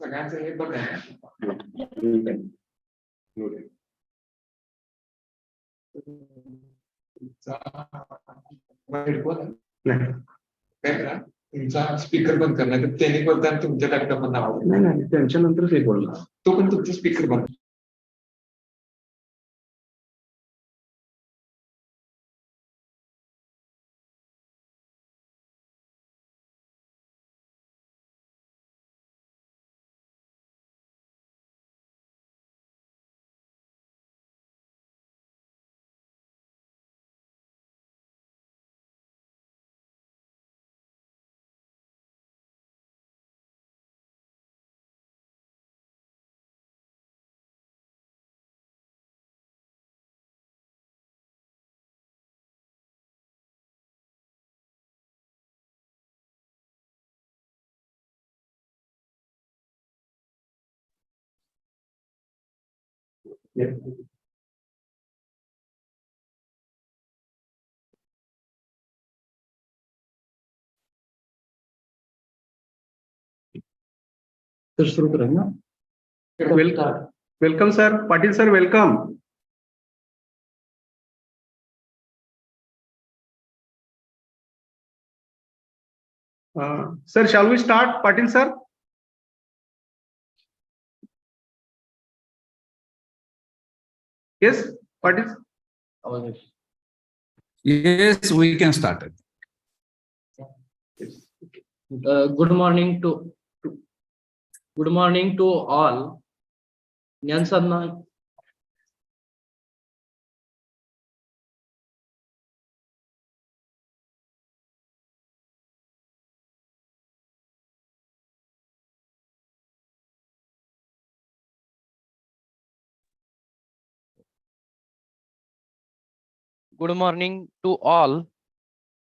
सगळ्यांचं हे बघा तुमचा स्पीकर बंद करणार त्यांनी बोलताना तुमच्या लॅपटॉप आवाज नाही त्यांच्यानंतरच हे बोलला तो पण तुमचा स्पीकर बंद तर सुरू करा ना Welcome, sir. Patil, sir, welcome. Sir, shall we start? Patil, sir? Yes, Patil. Yes, we can start it. Good morning to all. Dnyansadhana. Good morning to all.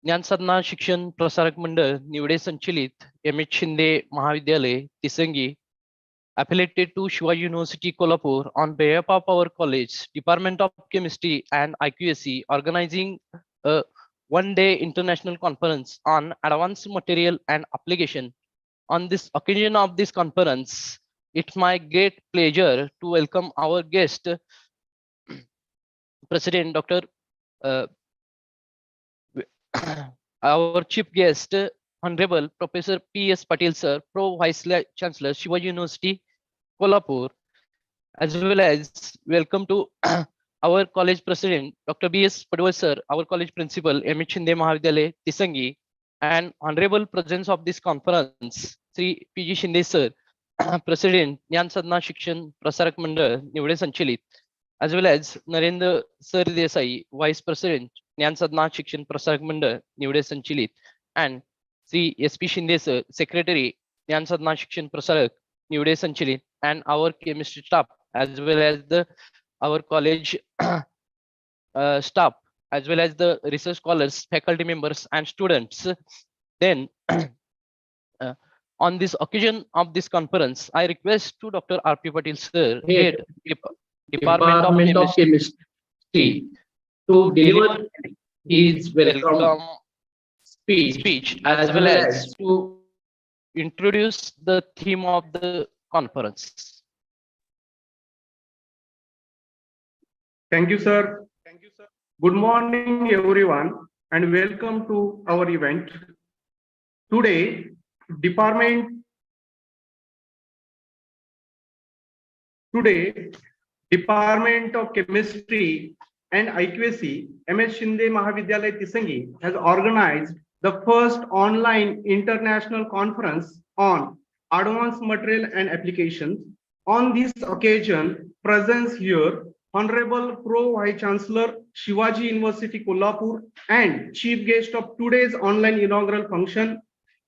Dnyansadhana Shikshan Prasarak Mandal Nivade Sanchalit Shinde Mahavidyalya Tisangi affiliated to Shivaji University Kolhapur on behalf of our college, Department of Chemistry and IQAC, organizing a one-day international conference on advanced material and application. On this occasion of this conference, it's my great pleasure to welcome our guest, President Dr. Our chief guest, Honorable Professor P.S. Patil Sir, Pro Vice Chancellor, Shivaji University, Kolhapur, as well as welcome to our college president, Dr. B.S. Padwal Sir, our college principal, Shinde Mahavidyalya, Tisangi, and honorable presence of this conference, Sri P.G. Shinde Sir, President, Dnyansadhana Shikshan Prasarak Mandal, Nivade Sanchalit, as well as Narendra Sir Desai, Vice President, Dnyansadhana Shikshan Prasarak Mandal, Nivade Sanchalit, and Sri S.P. Shinde Sir, Secretary, Dnyansadhana Shikshan Prasarak, Nivade Sanchalit, and our chemistry staff, as well as our college staff, as well as the research scholars, faculty members, and students. Then, on this occasion of this conference, I request to Dr. R.P. Patil Sir, Head Department of Chemistry, to deliver his welcome speech, as well as to introduce the theme of the conference. Thank you, sir. Good morning, everyone, and welcome to our event. Today, Department of Chemistry and IQAC, MS Shinde Mahavidyalaya Tisangi, has organized the first online international conference on advanced material and applications. On this occasion, presence here, Honorable Pro Vice Chancellor, Shivaji University Kolhapur, and chief guest of today's online inaugural function,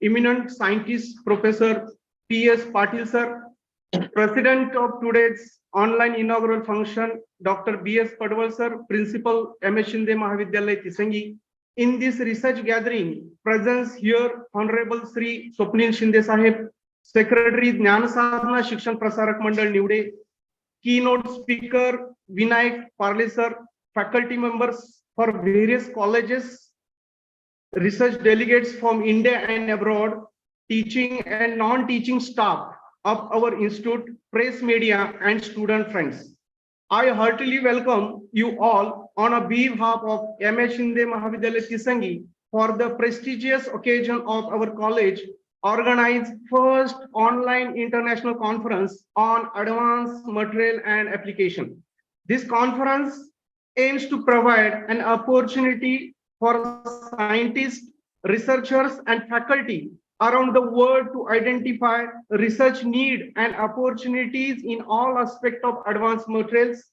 eminent scientist Professor P.S. Patil Sir, President of today's online inaugural function, Dr. B.S. Padwal Sir, Principal, MS Shinde Mahavidyalaya Tisangi. In this research gathering, presence here, Honorable Sri Swapnil Shinde Sahib, Secretary Dnyansadhana Shikshan Prasarak Mandal Nivade, keynote speaker Vinayak Parle sir, faculty members for various colleges, research delegates from India and abroad, teaching and non-teaching staff of our institute, press media and student friends. I heartily welcome you all on behalf of MS Shinde Mahavidyalya Tisangi for the prestigious occasion of our college organized first online international conference on advanced material and application. This conference aims to provide an opportunity for scientists, researchers and faculty around the world to identify research need and opportunities in all aspects of advanced materials.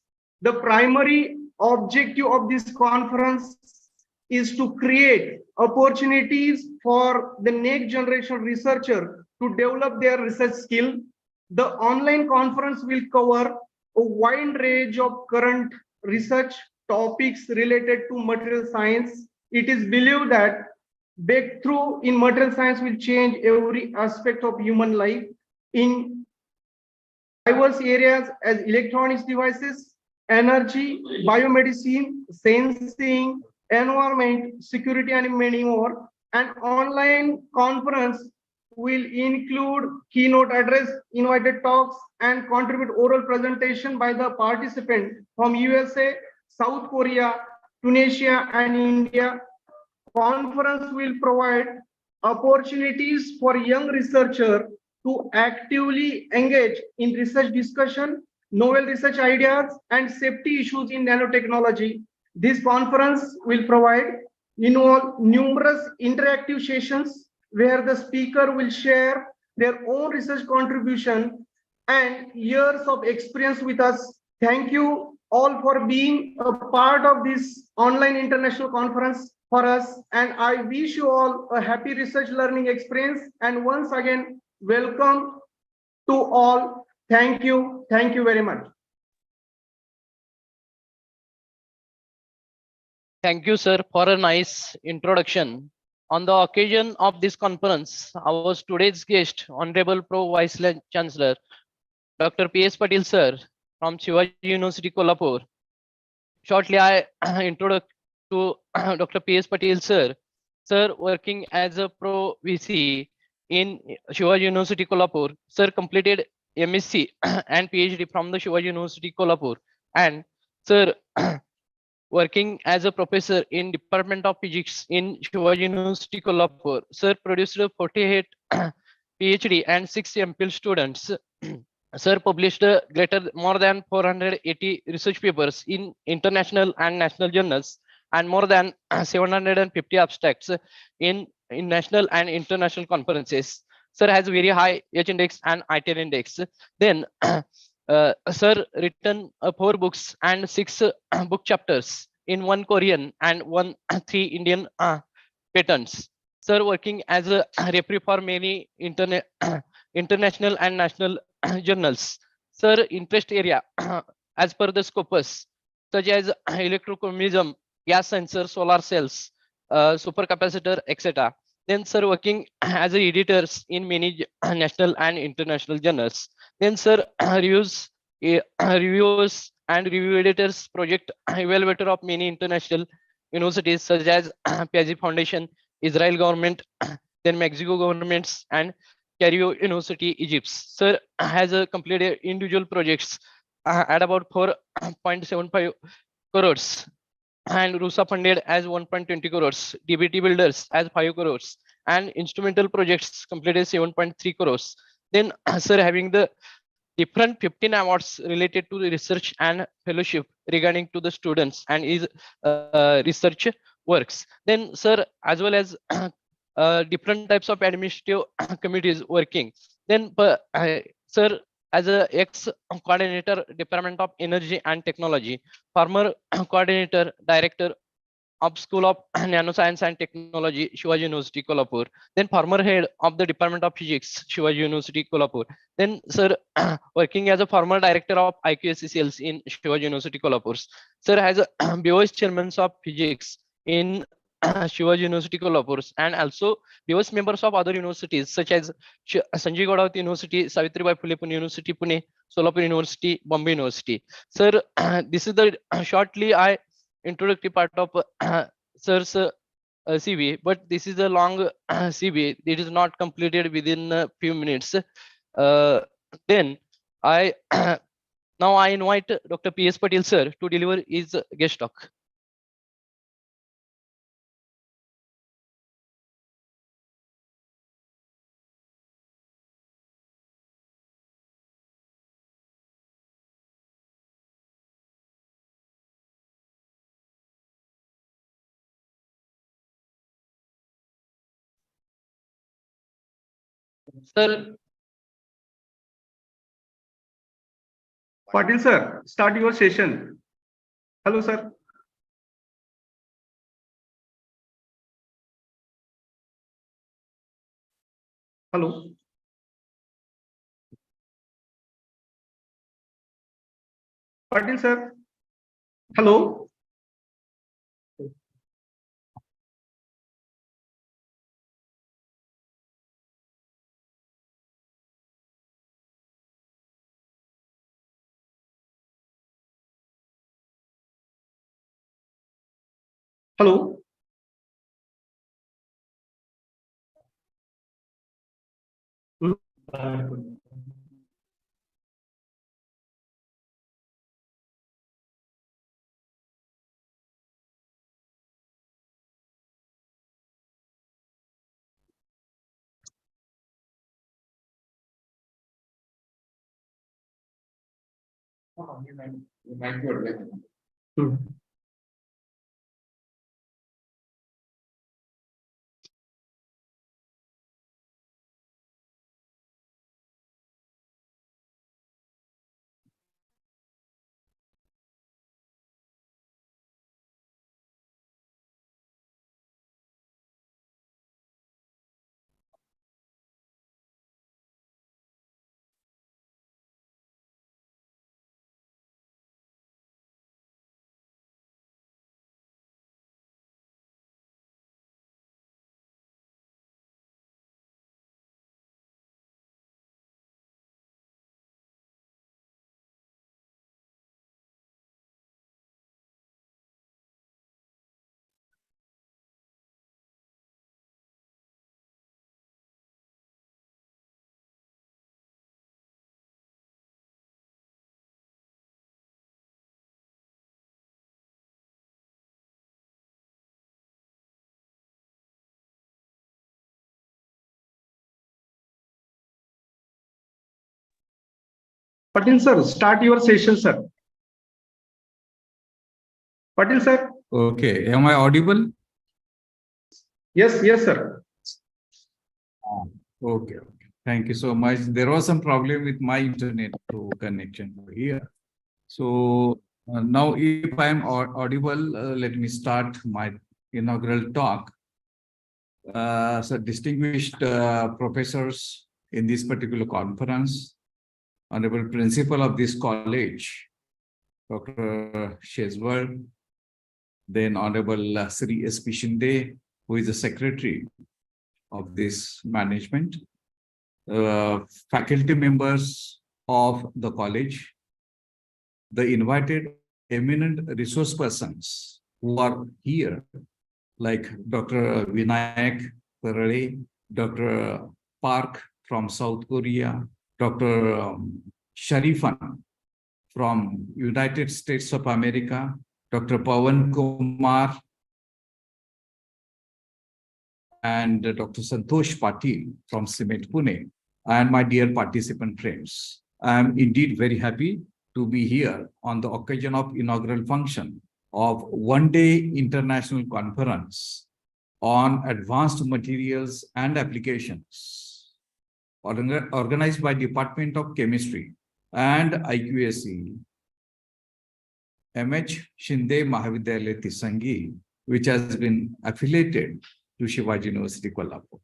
The primary objective of this conference is to create opportunities for the next generation researcher to develop their research skill. The online conference will cover a wide range of current research topics related to material science. It is believed that breakthrough in material science will change every aspect of human life in diverse areas as electronics devices, energy, biomedicine, sensing, environment, security, and many more. An online conference will include keynote address, invited talks, and contribute oral presentation by the participant from USA, South Korea, Tunisia, and India. Conference will provide opportunities for young researchers to actively engage in research discussion, novel research ideas, and safety issues in nanotechnology. This conference will involve numerous interactive sessions where the speaker will share their own research contribution and years of experience with us. Thank you all for being a part of this online international conference for us, and I wish you all a happy research learning experience. And once again, welcome to all. Thank you. Thank you very much. Thank you, sir, for a nice introduction. On the occasion of this conference, our today's guest, Honorable Pro Vice Chancellor, Dr. P.S. Patil, sir, from Shivaji University, Kolhapur. Shortly, I introduce to Dr. P.S. Patil, sir. Sir, working as a Pro VC in Shivaji University, Kolhapur. Sir, completed MSc and PhD from the Shivaji University, Kolhapur. And sir, working as a professor in Department of Physics in Shivaji University, Kolhapur. Sir produced 48 PhD and 6 MPhil students. Sir published more than 480 research papers in international and national journals and more than 750 abstracts in national and international conferences. Sir has very high H index and ITR index. Then sir written 4 books and 6 book chapters in 1 Korean and 3 Indian patents. Sir working as a referee for many international and national journals. Sir interest area as per the scopus such as electrochromism, gas sensor, solar cells, supercapacitor, etc. Then sir working as a editors in many national and international journals. Then sir reviews and review editors, project evaluator of many international universities such as Piaget Foundation, Israel government, then Mexico governments, and Cairo University, Egypt. Sir has completed individual projects at about 4.75 crores and RUSA funded as 1.20 crores, DBT builders as 5 crores, and instrumental projects completed 7.3 crores. Then sir having the different 15 awards related to the research and fellowship regarding to the students and his research works. Then sir as well as different types of administrative committees working. Then sir as a ex-coordinator, Department of Energy and Technology, former coordinator, director of School of Nanoscience and Technology, Shivaji University, Kolhapur. Then former head of the Department of Physics, Shivaji University, Kolhapur. Then sir working as a former director of IQAC cells in Shivaji University, Kolhapur. Sir has a BOS chairman of physics in Shivaji University Kolhapur, and also diverse members of other universities such as Sanjay Godawati University, Savitribai Phule Pune University Pune, Solapur University, Bombay University. Sir, this is the shortly I introductory part of sir's CV, but this is a long CV. It is not completed within a few minutes. Then I now I invite Dr. P.S. Patil sir to deliver his guest talk. Sir, Patil sir, start your session. Hello, sir. Hello. Patil sir. Hello. Hello. You might be right. Patil sir, start your session, sir. Patil sir. Okay, am I audible? Yes, yes, sir. Okay, okay. Thank you so much. There was some problem with my internet connection here. So now if I am audible, let me start my inaugural talk. So distinguished professors in this particular conference, Honorable Principal of this college, Dr. Shezwar, then Honorable Sri S.P. Shinde, who is the Secretary of this management, faculty members of the college, the invited eminent resource persons who are here, like Dr. Vinayak Parale, Dr. Park from South Korea, Dr. Sharifan from United States of America, Dr. Pawan Kumar, and Dr. Santosh Patil from CIMET Pune, and my dear participant friends. I am indeed very happy to be here on the occasion of inaugural function of one-day international conference on advanced materials and applications organized by Department of Chemistry and IQAC, MH Shinde Mahavidyalya Tisangi, which has been affiliated to Shivaji University Kolhapur.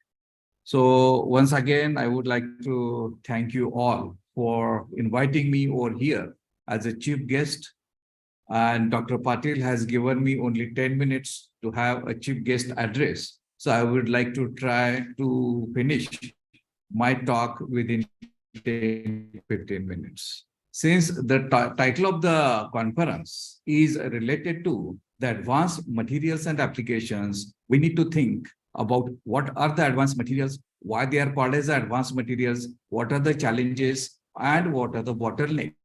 So once again, I would like to thank you all for inviting me over here as a chief guest And Dr. Patil has given me only 10 minutes to have a chief guest address. So I would like to try to finish my talk within 10-15 minutes. Since the title of the conference is related to the advanced materials and applications, we need to think about what are the advanced materials, why they are called as advanced materials, what are the challenges, and what are the bottlenecks.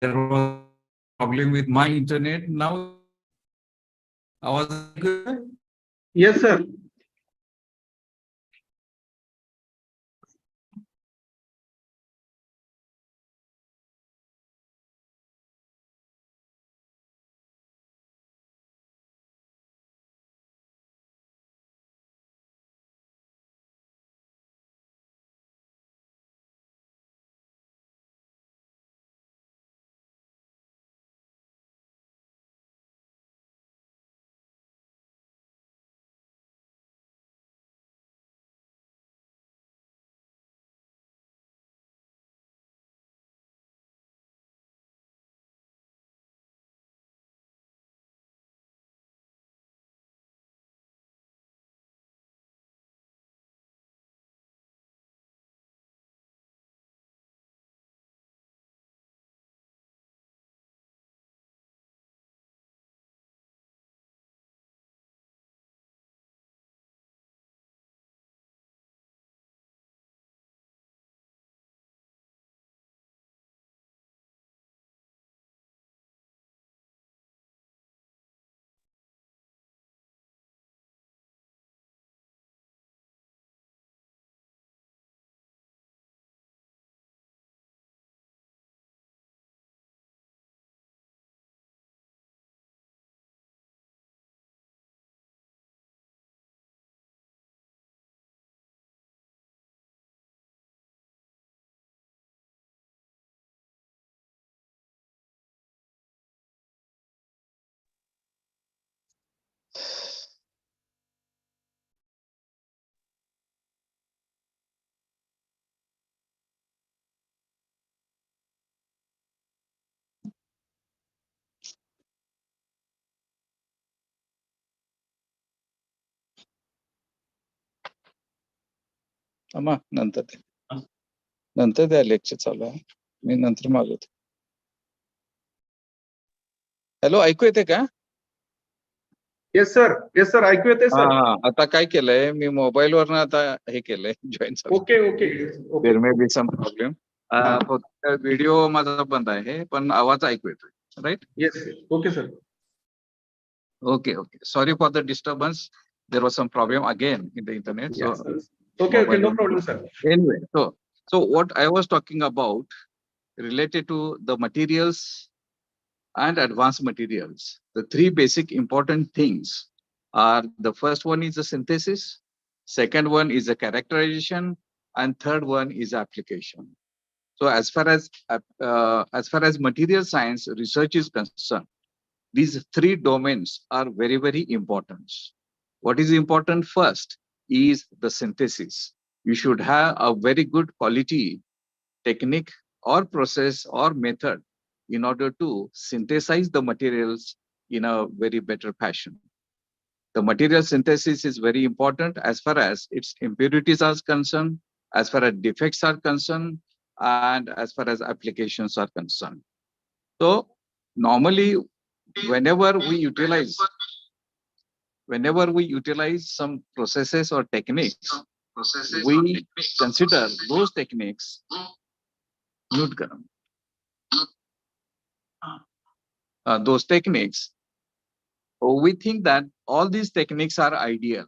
There was a problem with my internet. Now I was Yes, sir. नंतर द्या lecture चालू आहे मी नंतर मागवतो. Hello ऐकू येते का? Yes sir. Yes sir, ऐकू येते हा सर. हा आता काय केलंय मी मोबाईल वरनं आता हे केलंय जॉईन झालं. Okay okay okay. There may be some problem. फक्त व्हिडिओ माझा बंद आहे पण आवाज ऐकू येतोय. Right? Yes okay sir. Okay, okay. Sorry for the disturbance. There was some problem again in the internet. So, Okay, okay, no problem, sir. Anyway, so what I was talking about related to the materials and advanced materials, the three basic important things are the first one is the synthesis, second one is the characterization, and third one is application. So as far as material science research is concerned, these three domains are very, very important. What is important first is the synthesis. You should have a very good quality technique or process or method in order to synthesize the materials in a very better fashion. The material synthesis is very important as far as its impurities are concerned, as far as defects are concerned, and as far as applications are concerned. So normally, whenever we utilize some processes or techniques, we consider those techniques. Those techniques, we think that all these techniques are ideal,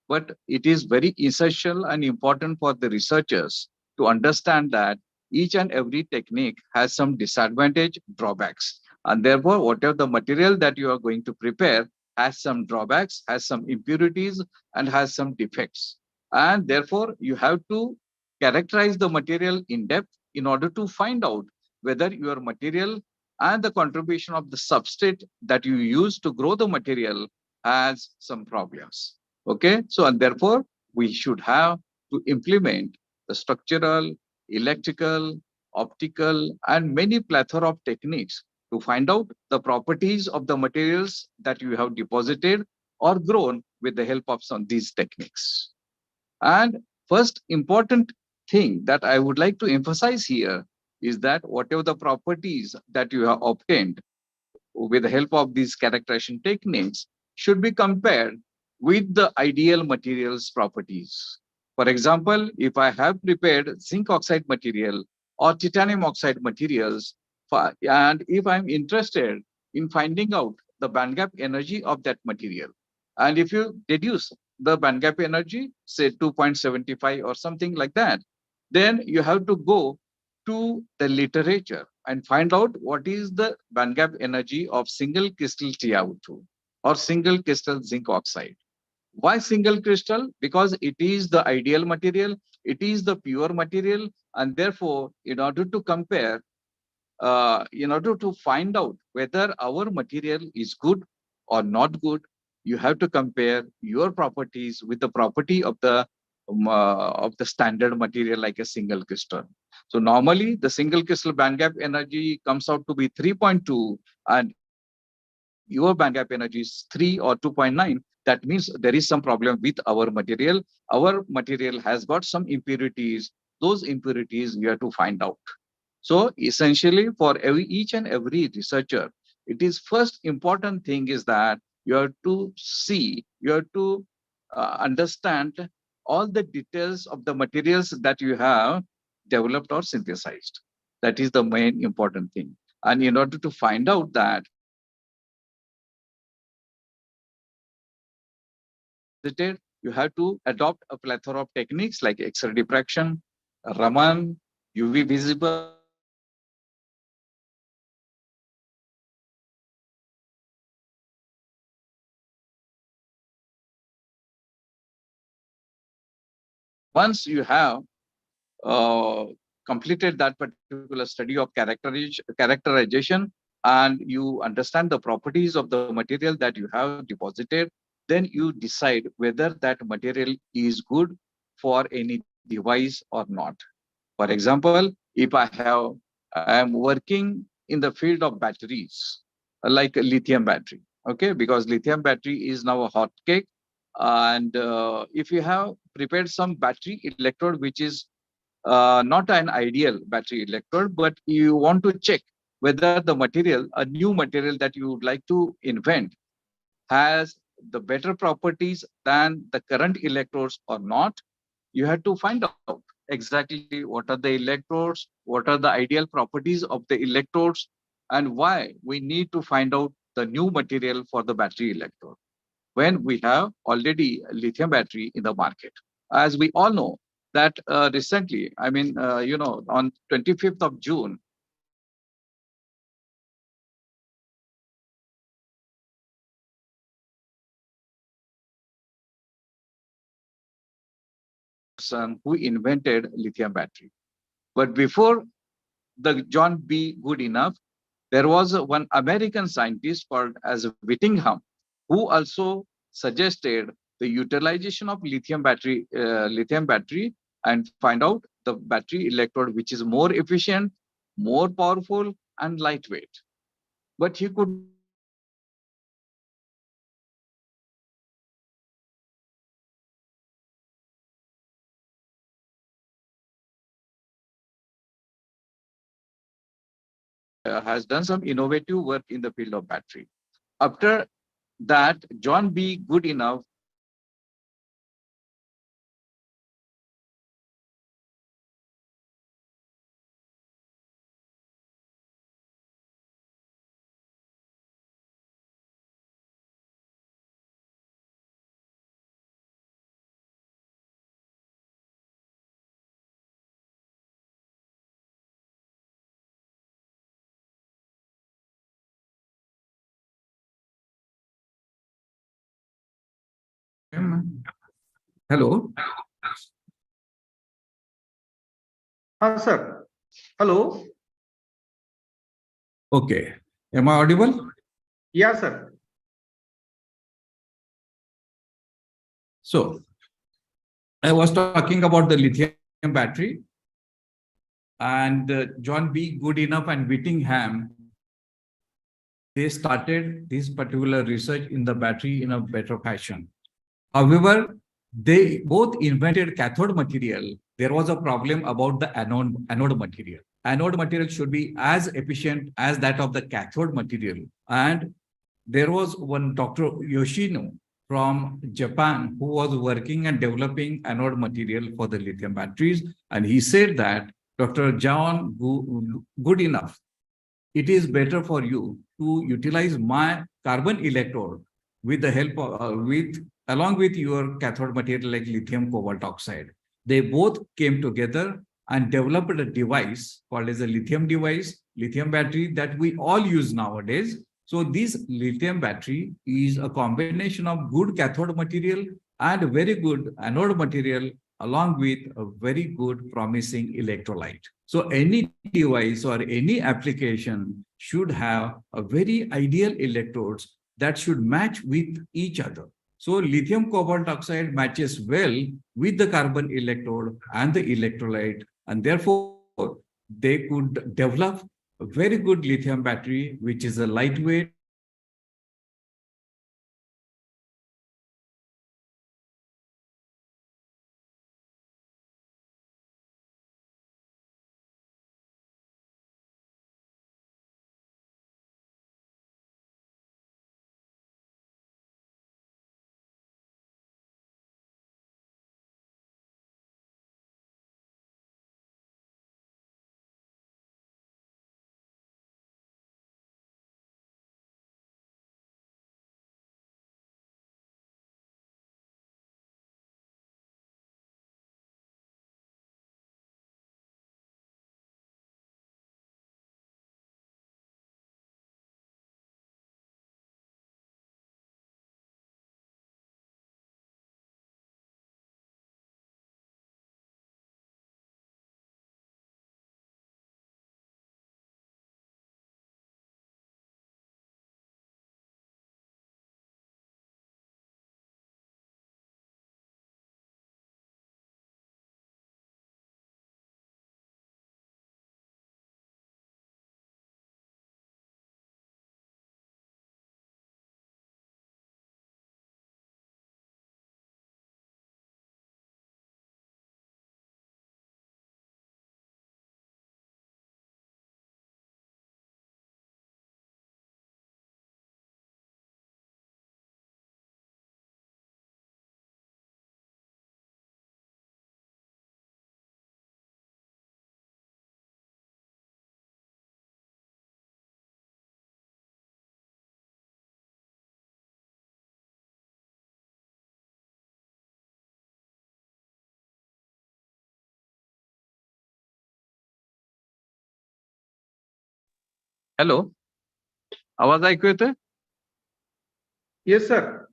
but it is very essential and important for the researchers to understand that each and every technique has some disadvantage, drawbacks, and therefore whatever the material that you are going to prepare has some drawbacks, has some impurities, and has some defects. And therefore you have to characterize the material in depth in order to find out whether your material and the contribution of the substrate that you use to grow the material has some problems. Okay, so and therefore we should have to implement the structural, electrical, optical, and many plethora of techniques to find out the properties of the materials that you have deposited or grown with the help of some of these techniques. And first important thing that I would like to emphasize here is that whatever the properties that you have obtained with the help of these characterization techniques should be compared with the ideal materials properties. For example, if I have prepared zinc oxide material or titanium oxide materials, and if I'm interested in finding out the band gap energy of that material, and if you deduce the band gap energy, say 2.75 or something like that, then you have to go to the literature and find out what is the band gap energy of single crystal TiO2 or single crystal zinc oxide. Why single crystal? Because it is the ideal material, it is the pure material, and therefore, in order to compare, in order to find out whether our material is good or not good, you have to compare your properties with the property of the standard material like a single crystal. So normally the single crystal band gap energy comes out to be 3.2, and your band gap energy is 3 or 2.9. That means there is some problem with our material. Our material has got some impurities. Those impurities we have to find out. So essentially for each and every researcher, it is first important thing is that you have to see, you have to understand all the details of the materials that you have developed or synthesized. That is the main important thing. And in order to find out that, you have to adopt a plethora of techniques like X-ray diffraction, Raman, UV visible, once you have completed that particular study of characterization and you understand the properties of the material that you have deposited, then you decide whether that material is good for any device or not. For example, if I am working in the field of batteries, like a lithium battery, okay, because lithium battery is now a hot cake. And if you have prepared some battery electrode, which is not an ideal battery electrode, but you want to check whether the material, a new material that you would like to invent, has the better properties than the current electrodes or not, you have to find out exactly what are the electrodes, what are the ideal properties of the electrodes, and why we need to find out the new material for the battery electrode when we have already a lithium battery in the market. As we all know that recently, I mean, on 25th of June, person who invented lithium battery. But before the John B. Goodenough, there was one American scientist called as Whittingham, who also suggested the utilization of lithium battery and find out the battery electrode which is more efficient, more powerful, and lightweight. But he could has done some innovative work in the field of battery. After that, John B. Goodenough Hello. Sir. Hello. Okay. Am I audible? Yeah, sir. So I was talking about the lithium battery, and John B. Goodenough and Whittingham, they started this particular research in the battery in a better fashion. However, they both invented cathode material. There was a problem about the anode material. Anode material should be as efficient as that of the cathode material. And there was one Dr. Yoshino from Japan who was working and developing anode material for the lithium batteries. And he said that, Dr. John Goodenough, it is better for you to utilize my carbon electrode with the help of, along with your cathode material like lithium cobalt oxide. They both came together and developed a device called as a lithium device, lithium battery that we all use nowadays. So this lithium battery is a combination of good cathode material and very good anode material along with a very good promising electrolyte. So any device or any application should have a very ideal electrodes that should match with each other. So lithium cobalt oxide matches well with the carbon electrode and the electrolyte, and therefore they could develop a very good lithium battery, which is a lightweight, hello, आवाज ऐकू येतोय? Yes, sir.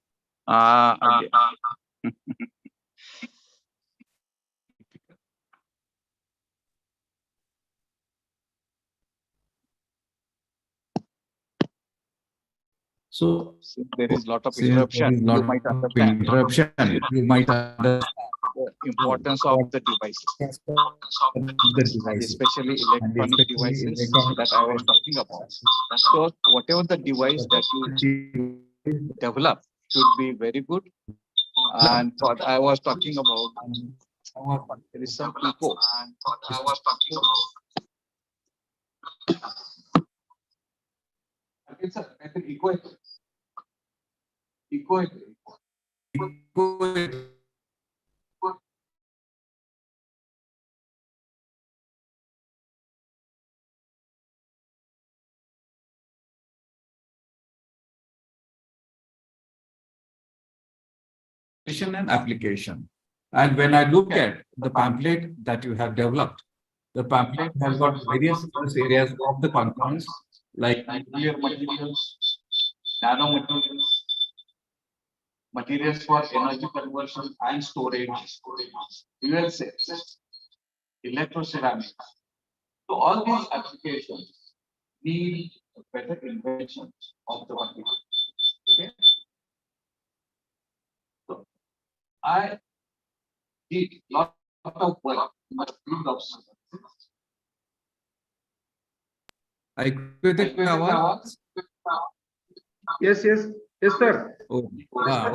So since there is a lot of since there interruption, is lot you might of understand interruption, you might understand the importance of the devices, the and devices, especially and electronic especially devices electronic that I was talking about. So whatever the device that you develop should be very good. And what I was talking about, there is some echo. Okay, sir. I think equal. Equal. and application. And when I look at the pamphlet that you have developed, the pamphlet has got various areas of the conference, like Nuclear materials, nanomaterials, materials for energy conversion and storage, fuel cells, electroceramics. So all these applications need a better invention of the material. Okay. So I did lot of work in the field of synthesis. IQAC awards. Yes, sir. Oh,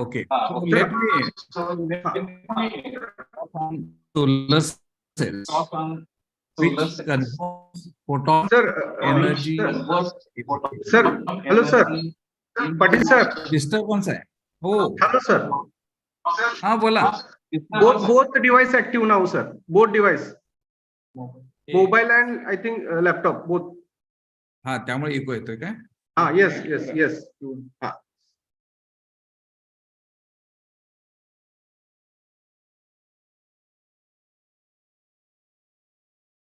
okay. So Sir, let me solar cells, talk on which solar cells. converts photon Sir, energy. sir, hello, sir. Patil, sir. Disturbance है. Oh, Hello, sir. हाँ बोला. Both device active now, sir. Both device. Mobile and I think laptop, both. हाँ त्यामुळे eco येतोय काय? Yes.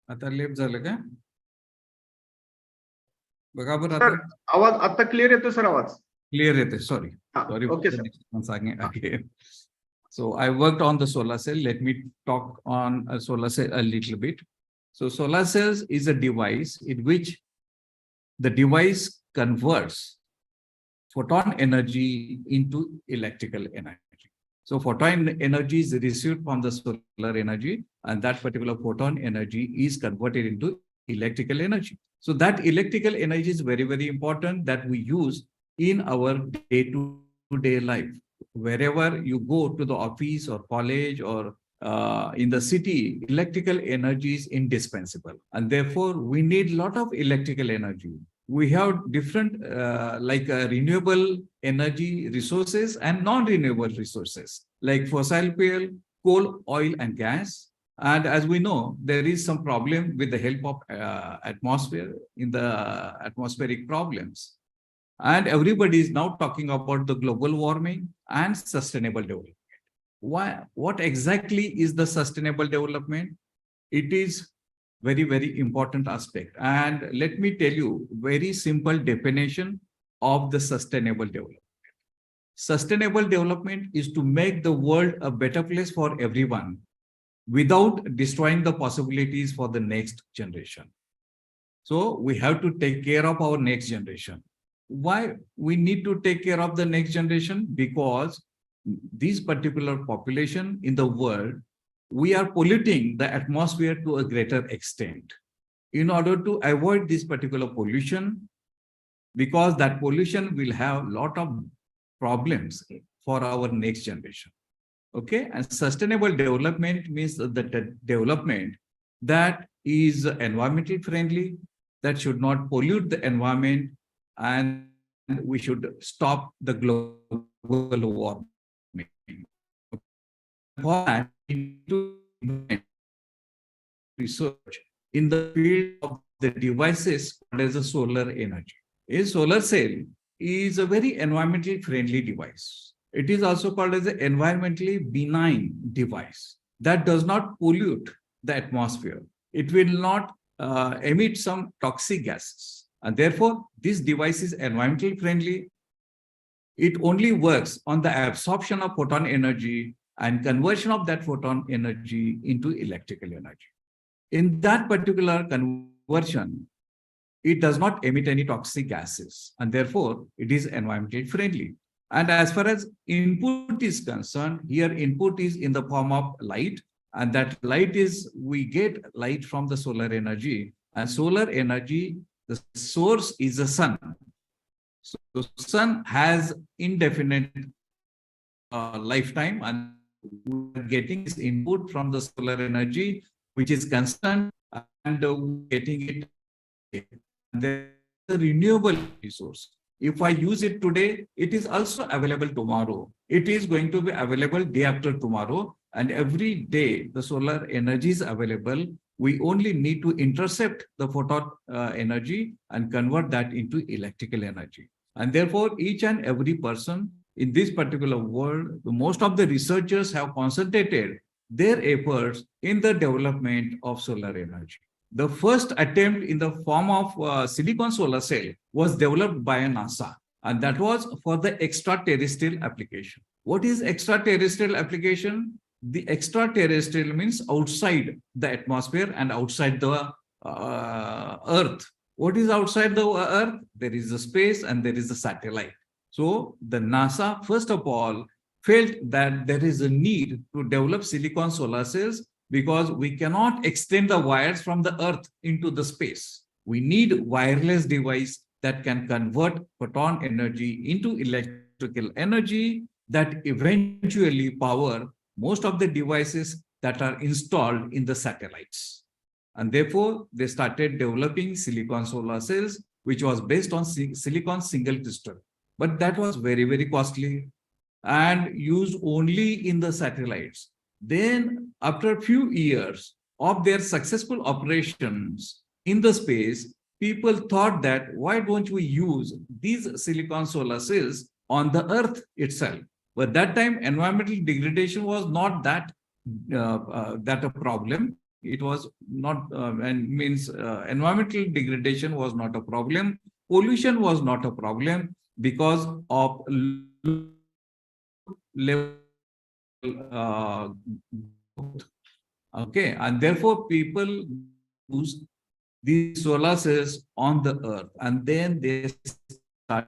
आता left झालं का? बघा बरं Sir, आता आवाज आता क्लिअर येतो सर आवाज. clear येते. Sorry Okay, for the sir. disturbance again. So I worked on the solar cell. Let me talk on a solar cell a little bit. So solar cells is a device in which the device converts photon energy into electrical energy. So photon energy is received from the solar energy, and that particular photon energy is converted into electrical energy. So that electrical energy is very, very important that we use in our day-to-day life. Wherever you go to the office or college or in the city, electrical energy is indispensable. And therefore, we need a lot of electrical energy. We have different renewable energy resources and non-renewable resources like fossil fuel, coal, oil, and gas. And as we know, there is some problem with the help of atmosphere in the atmospheric problems. And everybody is now talking about the global warming and sustainable development. What exactly is the sustainable development? It is very, very important aspect. And let me tell you very simple definition of the sustainable development. Sustainable development is to make the world a better place for everyone without destroying the possibilities for the next generation. So we have to take care of our next generation. Why we need to take care of the next generation? Because this particular population in the world, we are polluting the atmosphere to a greater extent. In order to avoid this particular pollution, because that pollution will have a lot of problems for our next generation. Okay, and sustainable development means the development that is environmentally friendly, that should not pollute the environment, and we should stop the global warming. For that, we need to research in the field of the devices called as a solar energy. A solar cell is a very environmentally friendly device. It is also called as an environmentally benign device that does not pollute the atmosphere. It will not emit some toxic gases. And therefore, this device is environmentally friendly. It only works on the absorption of photon energy and conversion of that photon energy into electrical energy. In that particular conversion, it does not emit any toxic gases, and therefore it is environmentally friendly. And as far as input is concerned, here input is in the form of light, and that light is, we get light from the solar energy, and solar energy, the source is the sun. So the sun has indefinite lifetime, and we are getting this input from the solar energy, which is constant, and getting it. The renewable resource. If I use it today, it is also available tomorrow. It is going to be available day after tomorrow, and every day the solar energy is available. We only need to intercept the photon energy and convert that into electrical energy. And therefore, each and every person in this particular world, most of the researchers have concentrated their efforts in the development of solar energy. The first attempt in the form of silicon solar cell was developed by NASA, and that was for the extraterrestrial application. What is extraterrestrial application? The extraterrestrial means outside the atmosphere and outside the Earth. What is outside the Earth? There is the space and there is the satellite. So the NASA, first of all, felt that there is a need to develop silicon solar cells, because we cannot extend the wires from the Earth into the space. We need wireless device that can convert photon energy into electrical energy that eventually power most of the devices that are installed in the satellites. And therefore, they started developing silicon solar cells, which was based on silicon single crystal. But that was very, very costly and used only in the satellites. Then, after a few years of their successful operations in the space, people thought that why don't we use these silicon solar cells on the Earth itself? But that time, environmental degradation was not that a problem. It was not, environmental degradation was not a problem. Pollution was not a problem because of level. Okay, and therefore people use these solar cells on the Earth, and then they started,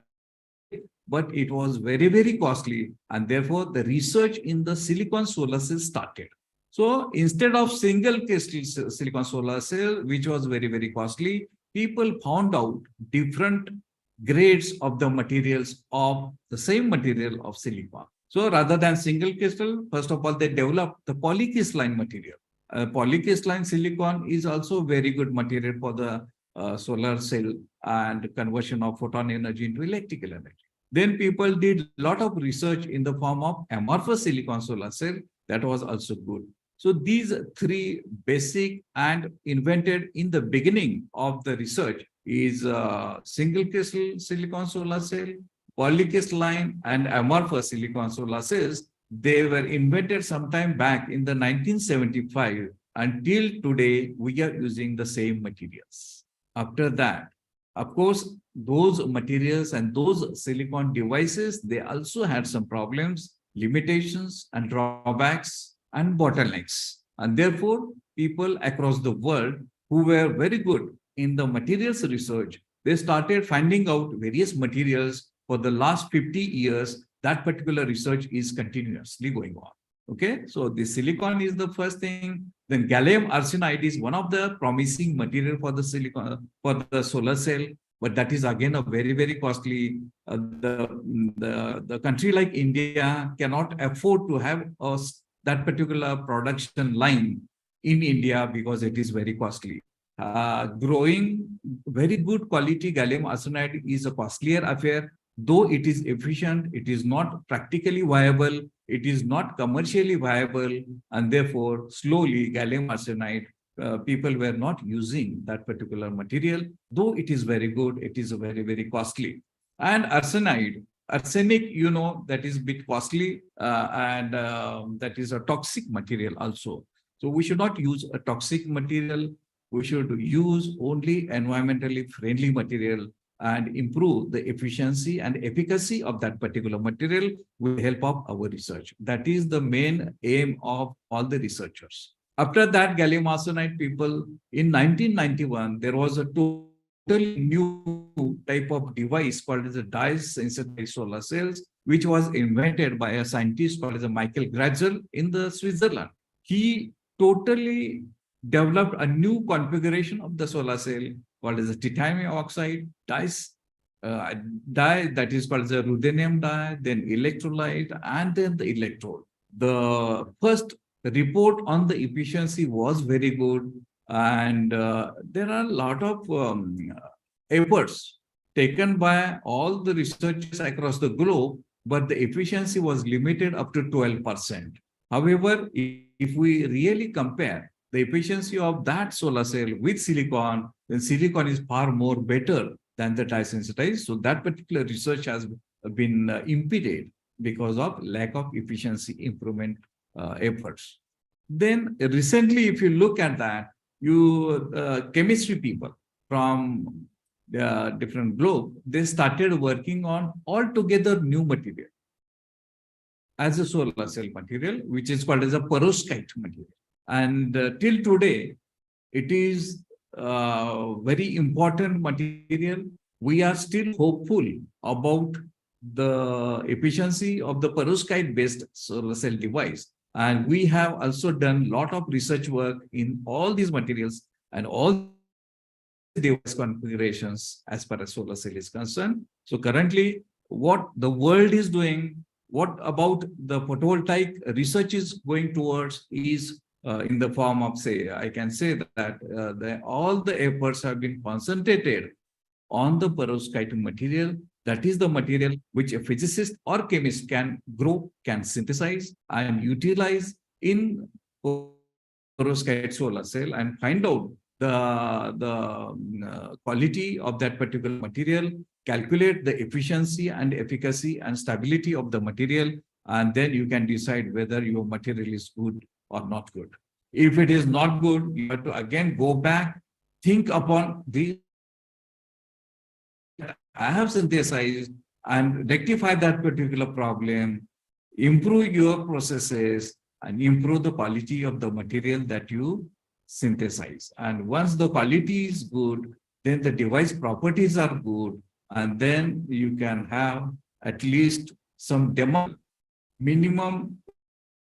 but it was very, very costly, and therefore the research in the silicon solar cell started. So instead of single crystal silicon solar cell, which was very, very costly, people found out different grades of the materials of the same material of silicon. So rather than single crystal, first of all, they developed the polycrystalline material. Polycrystalline silicon is also very good material for the solar cell and conversion of photon energy into electrical energy. Then people did a lot of research in the form of amorphous silicon solar cell. That was also good. So these three basic and invented in the beginning of the research is single crystal silicon solar cell, polycrystalline and amorphous silicon solar cells. They were invented sometime back in the 1975. Until today, we are using the same materials. After that, of course, those materials and those silicon devices, they also had some problems, limitations and drawbacks and bottlenecks. And therefore, people across the world who were very good in the materials research, they started finding out various materials. For the last 50 years, that particular research is continuously going on. Okay, so the silicon is the first thing. Then gallium arsenide is one of the promising material for the silicon, for the solar cell, but that is again a very, very costly. The country like India cannot afford to have that particular production line in India because it is very costly. Growing very good quality gallium arsenide is a costlier affair. Though it is efficient, it is not practically viable, it is not commercially viable, and therefore slowly gallium arsenide, people were not using that particular material. Though it is very good, it is very, very costly. And arsenide, arsenic, you know, that is a bit costly and that is a toxic material also. So we should not use a toxic material. We should use only environmentally friendly material and improve the efficiency and efficacy of that particular material with the help of our research. That is the main aim of all the researchers. After that, gallium arsenide people, in 1991, there was a new type of device called as a dye-sensitized solar cells, which was invented by a scientist called as a Michael Gratzel in the Switzerland. He totally developed a new configuration of the solar cell called as a titanium oxide dye that is called the ruthenium dye, then electrolyte, and then the electrode. The first report on the efficiency was very good, and there are a lot of efforts taken by all the researchers across the globe, but the efficiency was limited up to 12%. However, if we really compare the efficiency of that solar cell with silicon, then silicon is far more better than the dye-sensitized. So that particular research has been impeded because of lack of efficiency improvement efforts. Then recently, if you look at that, chemistry people from the different globe, they started working on altogether new material as a solar cell material, which is called as a perovskite material. And till today, it is very important material. We are still hopeful about the efficiency of the perovskite-based solar cell device. And we have also done a lot of research work in all these materials and all device configurations as far as solar cell is concerned. So currently, what the world is doing, what about the photovoltaic research is going towards is in the form of, say, I can say that all the efforts have been concentrated on the perovskite material. That is the material which a physicist or chemist can grow, can synthesize and utilize in perovskite solar cell and find out the quality of that particular material, calculate the efficiency and efficacy and stability of the material, and then you can decide whether your material is good or not good. If it is not good, you have to again go back, think upon the I have synthesized and rectify that particular problem, improve your processes, and improve the quality of the material that you synthesize. And once the quality is good, then the device properties are good, and then you can have at least some demo, minimum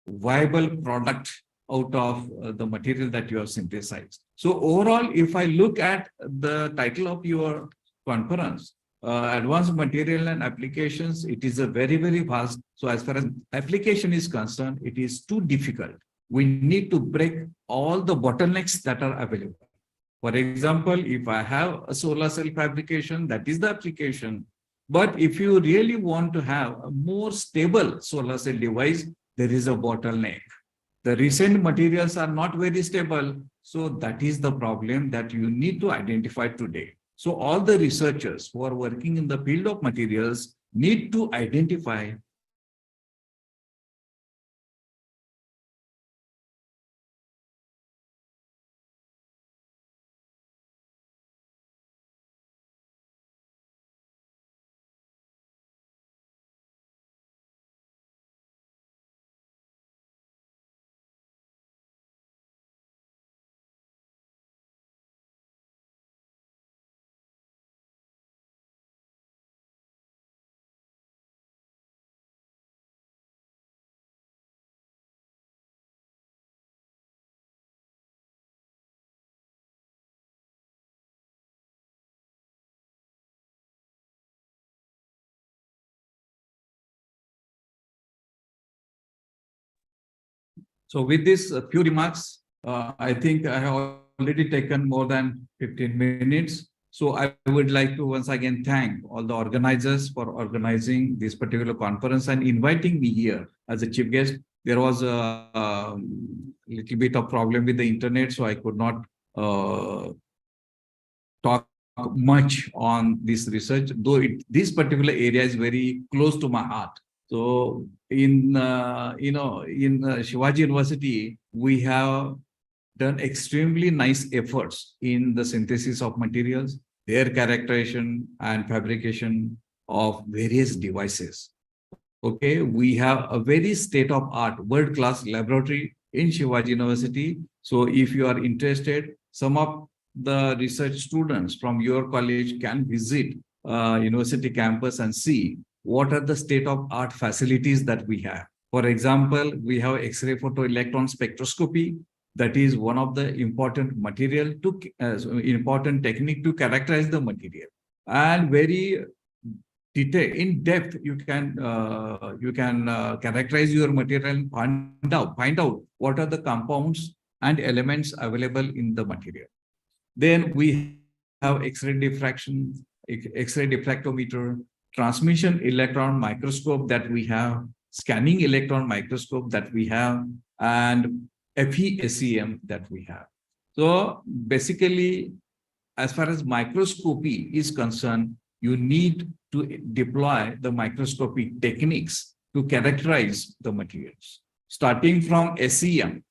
viable product out of the material that you have synthesized. So overall, if I look at the title of your conference, advanced material and applications, it is a very, very vast. So as far as application is concerned, it is too difficult. We need to break all the bottlenecks that are available. For example, if I have a solar cell fabrication, that is the application. But if you really want to have a more stable solar cell device, there is a bottleneck. The recent materials are not very stable. So that is the problem that you need to identify today. So all the researchers who are working in the field of materials need to identify So with this few remarks, I think I have already taken more than 15 minutes. So I would like to once again thank all the organizers for organizing this particular conference and inviting me here as a chief guest. There was a little bit of problem with the internet, so I could not talk much on this research, though this particular area is very close to my heart. So in Shivaji University, we have done extremely nice efforts in the synthesis of materials, their characterization and fabrication of various devices. Okay, we have a very state-of-art, world-class laboratory in Shivaji University. So if you are interested, some of the research students from your college can visit university campus and see what are the state-of-art facilities that we have. For example, we have X-ray photoelectron spectroscopy. That is one of the important material to important technique to characterize the material, and very detail in depth you can characterize your material and find out what are the compounds and elements available in the material. Then we have X-ray diffraction, X-ray diffractometer, transmission electron microscope that we have, scanning electron microscope that we have, and FESEM that we have. So basically, as far as microscopy is concerned, you need to deploy the microscopic techniques to characterize the materials. Starting from SEM,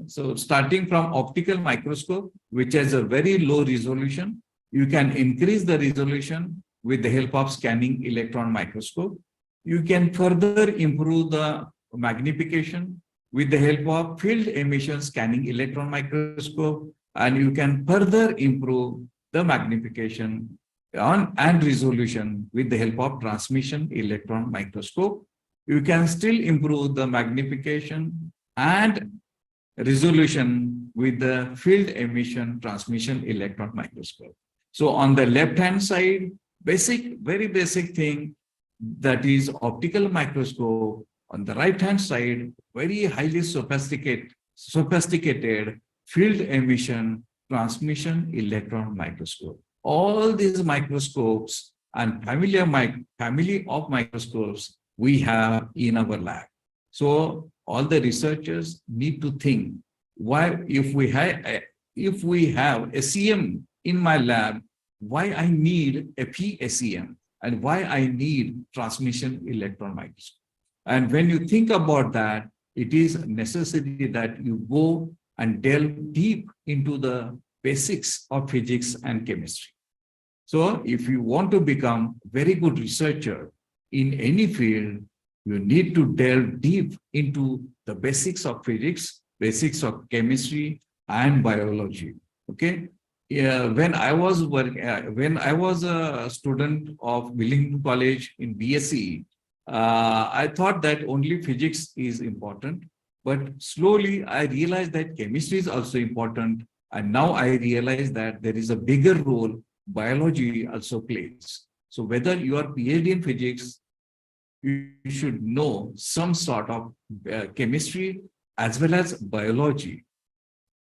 so starting from optical microscope, which has a very low resolution, you can increase the resolution with the help of scanning electron microscope. You can further improve the magnification with the help of field emission scanning electron microscope, and you can further improve the magnification and resolution with the help of transmission electron microscope. You can still improve the magnification and resolution with the field emission transmission electron microscope. So on the left-hand side, very basic thing, that is optical microscope. On the right-hand side, very highly sophisticated field emission transmission electron microscope. All these microscopes and family of microscopes we have in our lab. So all the researchers need to think, why if we have SEM in my lab, why I need a FESEM and why I need transmission electron microscope. And when you think about that, it is necessary that you go and delve deep into the basics of physics and chemistry. So if you want to become a very good researcher in any field, you need to delve deep into the basics of physics, basics of chemistry and biology. Okay. When I was a student of Wellington College in BSc, I thought that only physics is important, but slowly I realized that chemistry is also important. And now I realize that there is a bigger role biology also plays. So whether you are PhD in physics, you should know some sort of chemistry as well as biology.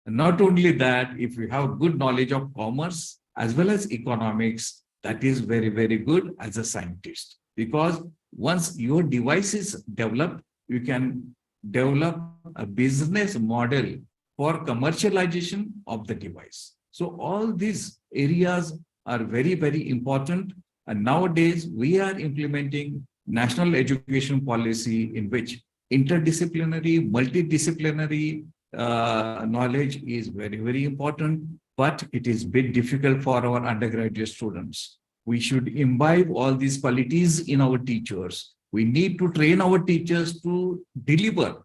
And not only that, if you have good knowledge of commerce as well as economics, that is very, very good as a scientist. Because once your device is developed, you can develop a business model for commercialization of the device. So all these areas are very, very important. And nowadays we are implementing national education policy in which interdisciplinary, multidisciplinary knowledge is very, very important, but it is a bit difficult for our undergraduate students. We should imbibe all these qualities in our teachers. We need to train our teachers to deliver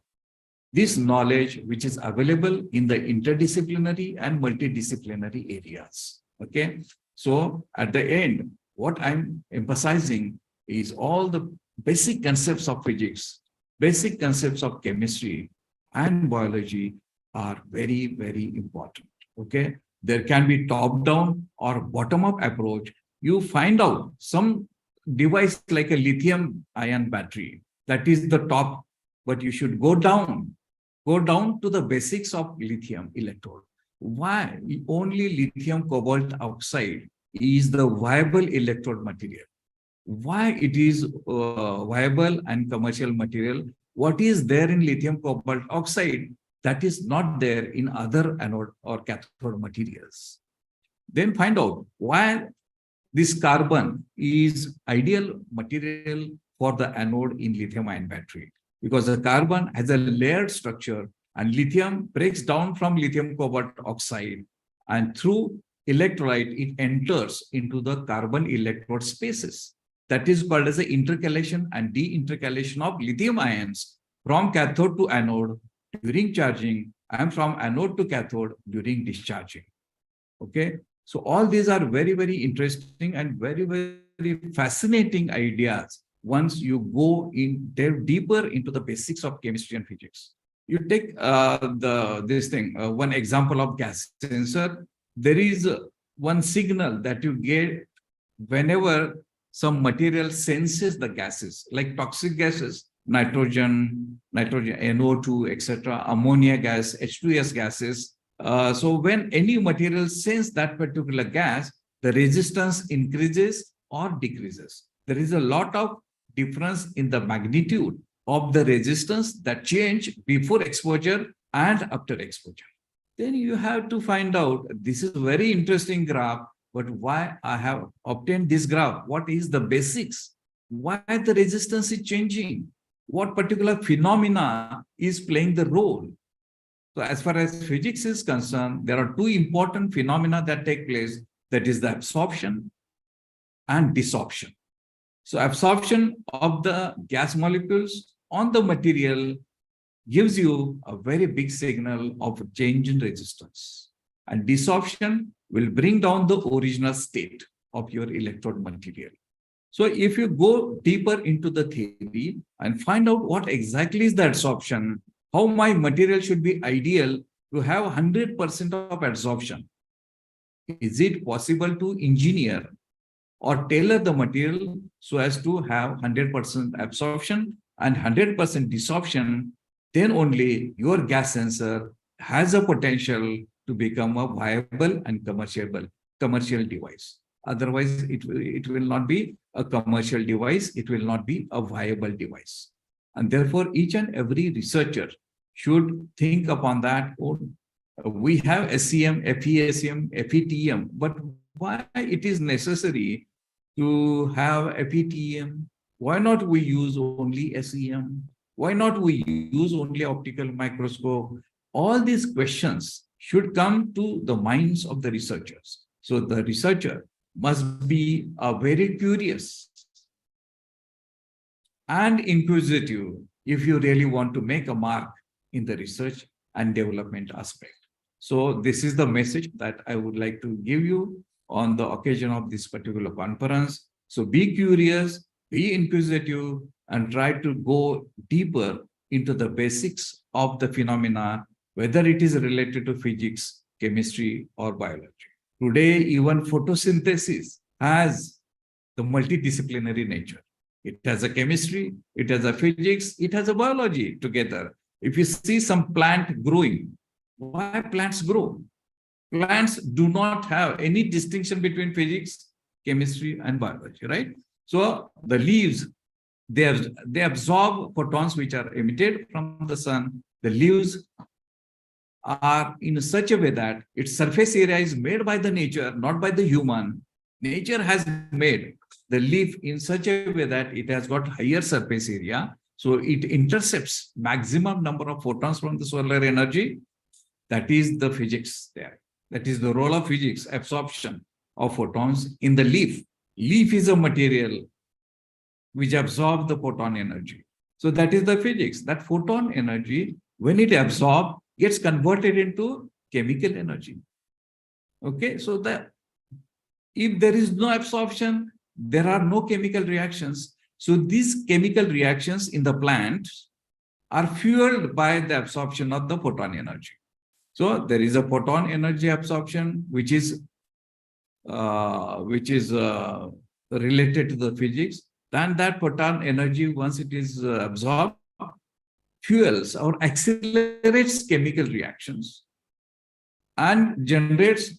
this knowledge which is available in the interdisciplinary and multidisciplinary areas. Okay. So at the end, what I'm emphasizing is all the basic concepts of physics, basic concepts of chemistry and biology are very, very important. Okay. There can be top-down or bottom-up approach. You find out some device like a lithium-ion battery, that is the top, but you should go down to the basics of lithium electrode. Why only lithium cobalt oxide is the viable electrode material? Why it is viable and commercial material? What is there in lithium cobalt oxide that is not there in other anode or cathode materials? Then find out why this carbon is ideal material for the anode in lithium-ion battery, because the carbon has a layered structure and lithium breaks down from lithium cobalt oxide, and through electrolyte it enters into the carbon electrode spaces. That is called as the intercalation and deintercalation of lithium ions from cathode to anode during charging and from anode to cathode during discharging. Okay. So all these are very, very interesting and very, very fascinating ideas once you go in delve deeper into the basics of chemistry and physics. You take one example of gas sensor. There is one signal that you get whenever some material senses the gases, like toxic gases, nitrogen, NO2, etc., ammonia gas, H2S gases. So when any material senses that particular gas, the resistance increases or decreases. There is a lot of difference in the magnitude of the resistance that change before exposure and after exposure. Then you have to find out, this is a very interesting graph, but why I have obtained this graph? What is the basics? Why the resistance is changing? What particular phenomena is playing the role? So as far as physics is concerned, there are two important phenomena that take place. That is the absorption and desorption. So absorption of the gas molecules on the material gives you a very big signal of change in resistance. And desorption will bring down the original state of your electrode material. So if you go deeper into the theory and find out what exactly is the absorption, how my material should be ideal to have 100% of absorption. Is it possible to engineer or tailor the material so as to have 100% absorption and 100% desorption? Then only your gas sensor has a potential to become a viable and commercial device. Otherwise, it will not be a commercial device. It will not be a viable device. And therefore, each and every researcher should think upon that. Oh, we have SEM, FESM, FETM, but why it is necessary to have FETM? Why not we use only SEM? Why not we use only optical microscope? All these questions should come to the minds of the researchers. So the researcher must be very curious and inquisitive if you really want to make a mark in the research and development aspect. So this is the message that I would like to give you on the occasion of this particular conference. So be curious, be inquisitive, and try to go deeper into the basics of the phenomena, whether it is related to physics, chemistry, or biology. Today, even photosynthesis has the multidisciplinary nature. It has a chemistry, it has a physics, it has a biology together. If you see some plant growing, why plants grow? Plants do not have any distinction between physics, chemistry, and biology, right? So the leaves, they absorb photons which are emitted from the sun. The leaves are in such a way that its surface area is made by the nature, not by the human. Nature has made the leaf in such a way that it has got higher surface area. So it intercepts maximum number of photons from the solar energy. That is the physics there. That is the role of physics, absorption of photons in the leaf. Leaf is a material which absorbs the photon energy. So that is the physics. That photon energy, when it absorbs, gets converted into chemical energy. Okay, so that if there is no absorption, there are no chemical reactions. So these chemical reactions in the plant are fueled by the absorption of the photon energy. So there is a photon energy absorption, which is related to the physics. Then that photon energy, once it is absorbed, fuels or accelerates chemical reactions and generates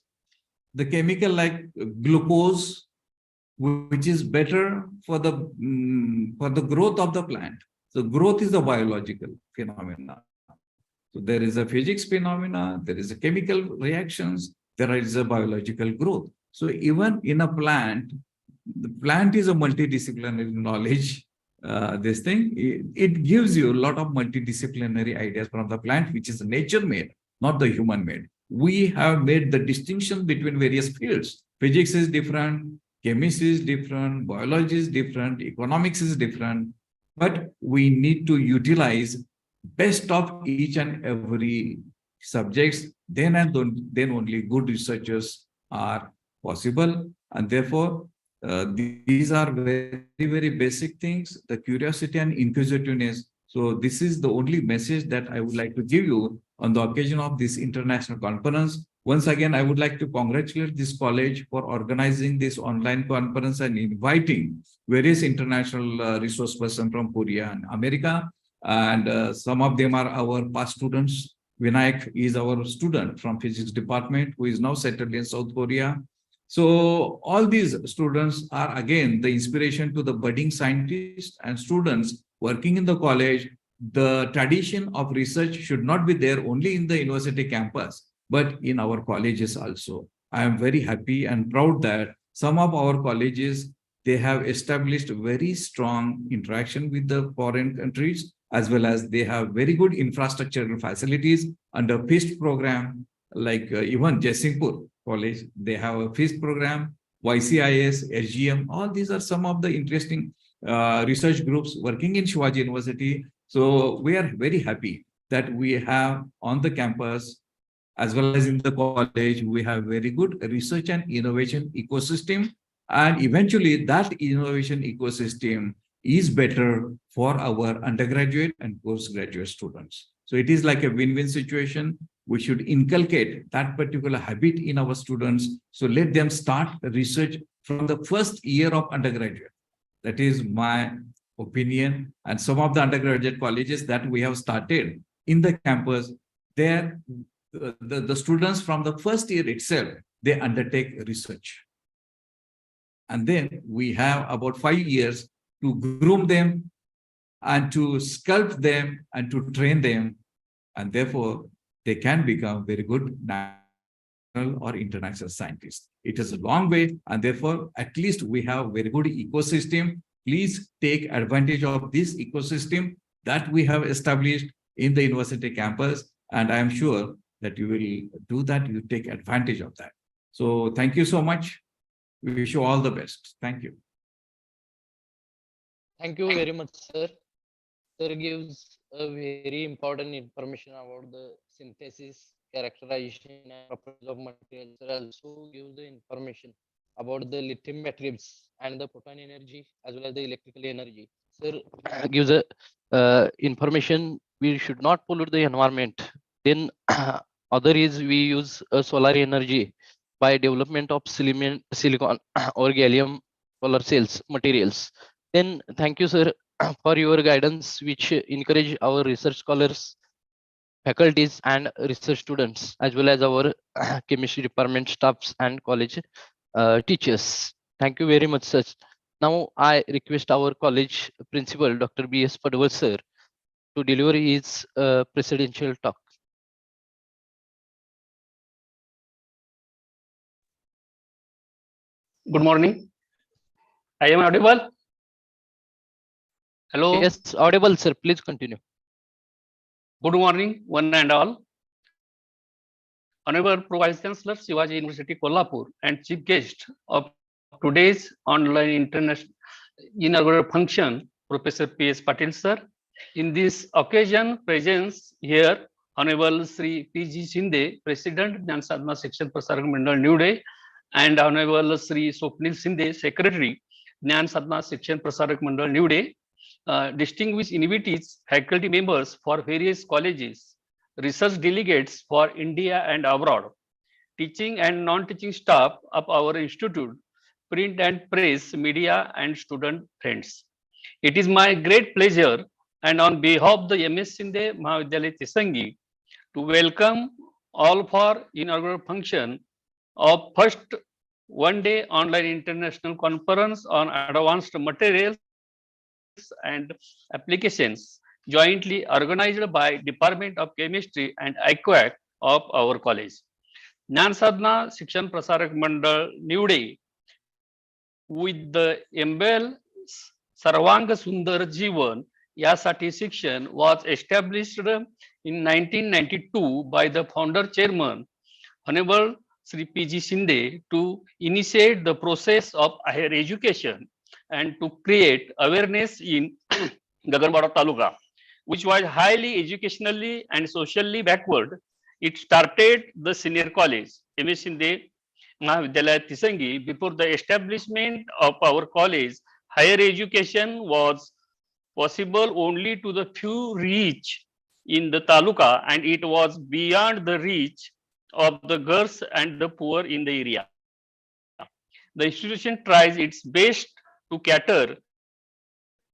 the chemical like glucose, which is better for the growth of the plant. So growth is a biological phenomena. So there is a physics phenomena, there is a chemical reactions, there is a biological growth. So even in a plant, the plant is a multidisciplinary knowledge. It gives you a lot of multidisciplinary ideas from the plant, which is nature made, not the human made. We have made the distinction between various fields. Physics is different, chemistry is different, biology is different, economics is different, but we need to utilize best of each and every subjects. Then only good researchers are possible. And therefore, these are very, very basic things, the curiosity and inquisitiveness. So this is the only message that I would like to give you on the occasion of this international conference. Once again, I would like to congratulate this college for organizing this online conference and inviting various international resource persons from Korea and America. And some of them are our past students. Vinayak is our student from physics department who is now settled in South Korea. So all these students are again the inspiration to the budding scientists and students working in the college. The tradition of research should not be there only in the university campus, but in our colleges also. I am very happy and proud that some of our colleges, they have established very strong interaction with the foreign countries, as well as they have very good infrastructural facilities under FIST program, like even Jaisingpur College, they have a FIST program, YCIS, SGM, all these are some of the interesting research groups working in Shivaji University. So we are very happy that we have on the campus, as well as in the college, we have very good research and innovation ecosystem. And eventually that innovation ecosystem is better for our undergraduate and postgraduate students. So it is like a win-win situation. We should inculcate that particular habit in our students. So let them start research from the first year of undergraduate. That is my opinion. And some of the undergraduate colleges that we have started in the campus, there the students from the first year itself, they undertake research. And then we have about 5 years to groom them and to sculpt them and to train them. And therefore, they can become very good national or international scientists. It is a long way, and therefore, at least we have very good ecosystem. Please take advantage of this ecosystem that we have established in the university campus, and I am sure that you will do that, you take advantage of that. So thank you so much. We wish you all the best. Thank you. Thank you very much, sir. Sir gives a very important information about the synthesis, characterization, and properties of materials. Sir also gives the information about the lithium batteries and the proton energy as well as the electrical energy. Sir gives a information we should not pollute the environment. Then other is we use solar energy by development of silicon or gallium solar cells materials. Then thank you, sir, for your guidance, which encourage our research scholars, faculties, and research students, as well as our chemistry department staffs and college teachers. Thank you very much, sir. Now I request our college principal, Dr. B.S. Padwal, sir, to deliver his presidential talk. Good morning. I am audible. Hello. Yes, audible, sir. Please continue. Good morning, one and all. Honorable Pro Vice Chancellor, Shivaji University, Kolhapur, and Chief Guest of today's online international inaugural function, Professor P.S. Patil, sir. In this occasion, presence here, Honorable Sri P.G. Shinde, President, Dnyansadhana Shikshan Prasarak Mandal, Nivade, and Honorable Sri Swapnil Shinde, Secretary, Dnyansadhana Shikshan Prasarak Mandal, Nivade, distinguished invitees, faculty members for various colleges, research delegates for India and abroad, teaching and non-teaching staff of our institute, print and press, media, and student friends. It is my great pleasure, and on behalf of the MS Shinde Mahavidyalya Tisangi, to welcome all for inaugural function of first one-day online international conference on advanced materials and applications, jointly organized by Department of Chemistry and IQAC of our college. Dnyansadhana Shikshan Prasarak Mandal, Nivade, with the embel Sarvanga Sundar Jeevan, यासाठी शिक्षण was established in 1992 by the founder chairman, Honorable Sri P.G. Shinde, to initiate the process of higher education and to create awareness in Gaganbavda Taluka, which was highly educationally and socially backward. It started the senior college, MS Shinde, Mahavidyalaya Tisangi, before the establishment of our college, higher education was possible only to the few rich in the taluka, and it was beyond the reach of the girls and the poor in the area. The institution tries its best to cater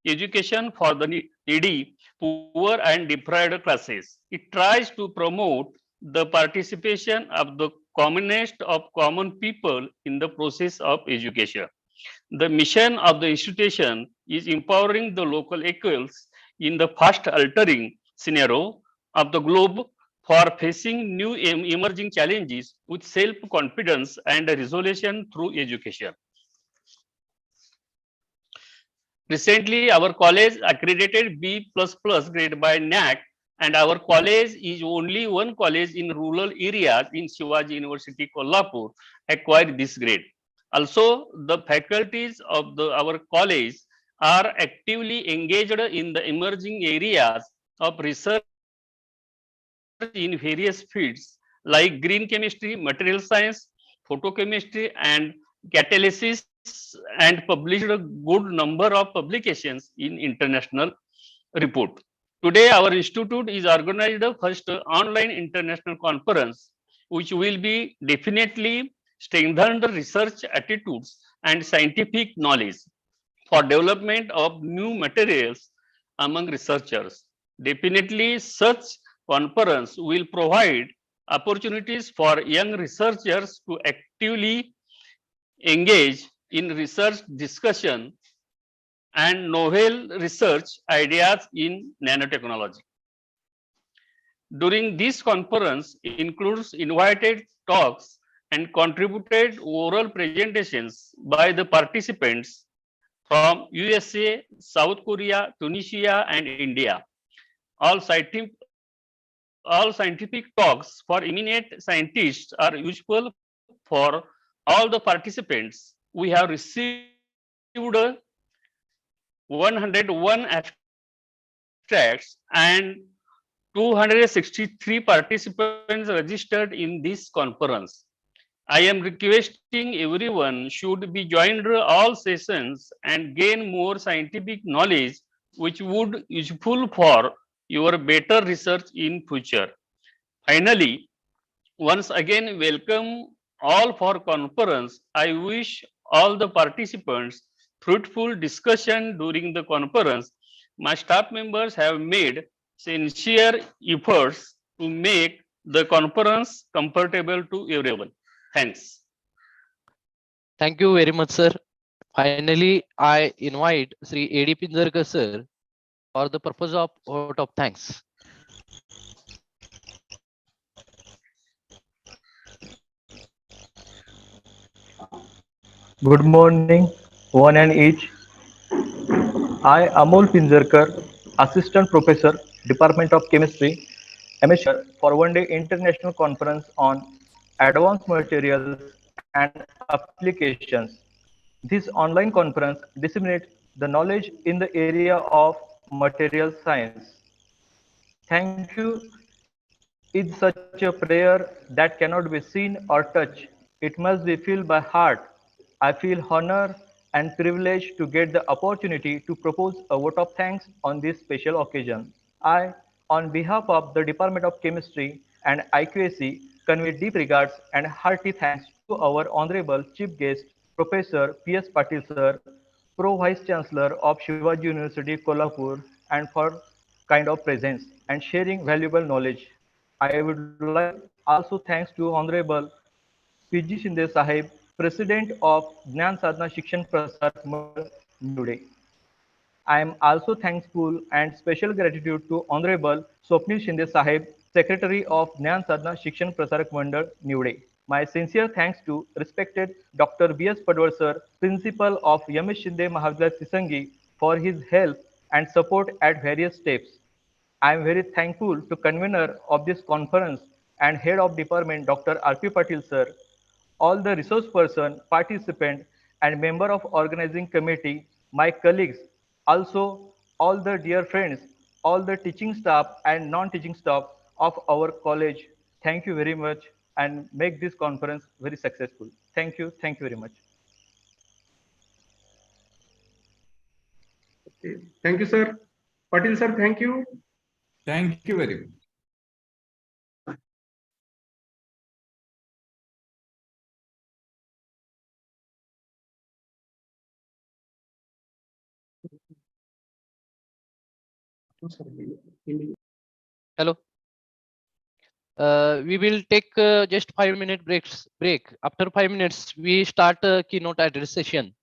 education for the needy, poor and deprived classes. It tries to promote the participation of the commonest of common people in the process of education. The mission of the institution is empowering the local equals in the fast altering scenario of the globe for facing new emerging challenges with self-confidence and resolution through education. Recently, our college accredited B++ grade by NAC, and our college is only one college in rural areas in Shivaji University, Kolhapur, acquired this grade. Also, the faculties of our college are actively engaged in the emerging areas of research in various fields like green chemistry, material science, photochemistry, and catalysis, and published a good number of publications in international report. Today, our institute is organized the first online international conference, which will be definitely strengthen the research attitudes and scientific knowledge for development of new materials among researchers. Definitely, such conference will provide opportunities for young researchers to actively engage in research discussion and novel research ideas in nanotechnology. During this conference includes invited talks and contributed oral presentations by the participants from USA, South Korea, Tunisia, and India. All scientific talks for eminent scientists are useful for all the participants. We have received 101 abstracts and 263 participants registered in this conference. I am requesting everyone should be joined all sessions and gain more scientific knowledge which would useful for your better research in future. Finally, once again welcome all for conference. I wish all the participants fruitful discussion during the conference. My staff members have made sincere efforts to make the conference comfortable to everyone. Thanks. Thank you very much, sir. Finally, I invite Sri A.D. Pinjarkar, sir, for the purpose of vote of thanks. Good morning, one and each. I, Amol Pinjarkar, Assistant Professor, Department of Chemistry, for one-day international conference on advanced materials and applications. This online conference disseminates the knowledge in the area of material science. Thank you is such a prayer that cannot be seen or touched. It must be felt by heart. I feel honored and privileged to get the opportunity to propose a vote of thanks on this special occasion. I, on behalf of the Department of Chemistry and IQAC, convey deep regards and hearty thanks to our Honorable Chief Guest, Professor P.S. Patil Sir, Pro Vice Chancellor of Shivaji University, Kolhapur, and for kind of presence and sharing valuable knowledge. I would like also thanks to Honorable P.G. Shinde Sahib, President of Dnyansadhana Shikshan Prasarak Mandal, Nivade. I am also thankful and special gratitude to Honorable Swapnil Shinde Sahib, Secretary of Dnyansadhana Shikshan Prasarak Mandal, Nivade. My sincere thanks to respected Dr. B.S. Padwar Sir, Principal of M.S. Shinde Mahavidyalaya Tisangi, for his help and support at various steps. I am very thankful to convener of this conference and head of department Dr. R.P. Patil Sir, all the resource person, participant, and member of organizing committee, my colleagues, also all the dear friends, all the teaching staff and non-teaching staff of our college. Thank you very much. and make this conference very successful. Thank you. Thank you very much. Okay. Thank you, sir. Patil sir, thank you. Thank you very much. Hello. We will take just 5-minute break. After 5 minutes, we start a keynote address session.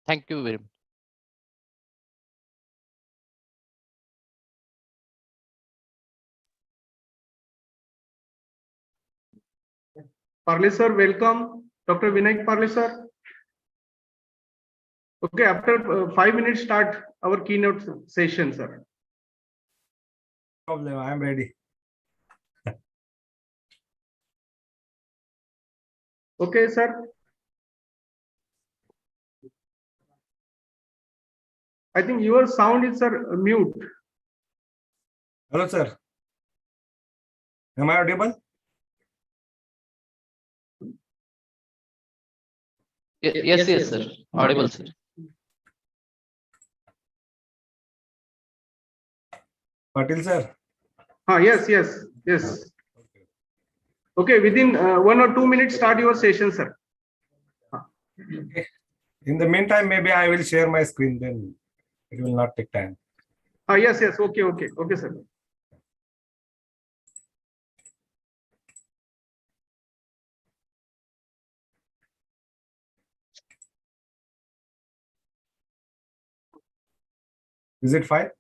Thank you very much. Parle sir, welcome. Dr. Vinayak Parle sir. Okay, after 5 minutes, start our keynote session, sir. No problem, I am ready. Okay, sir. I think your sound is, sir, mute. Hello, sir. Am I audible? Yes, sir. Audible, sir. Patil, sir. Yes. Okay, within 1 or 2 minutes, start your session, sir. Okay. In the meantime, maybe I will share my screen, then it will not take time. Yes. Okay, sir. Is it fine?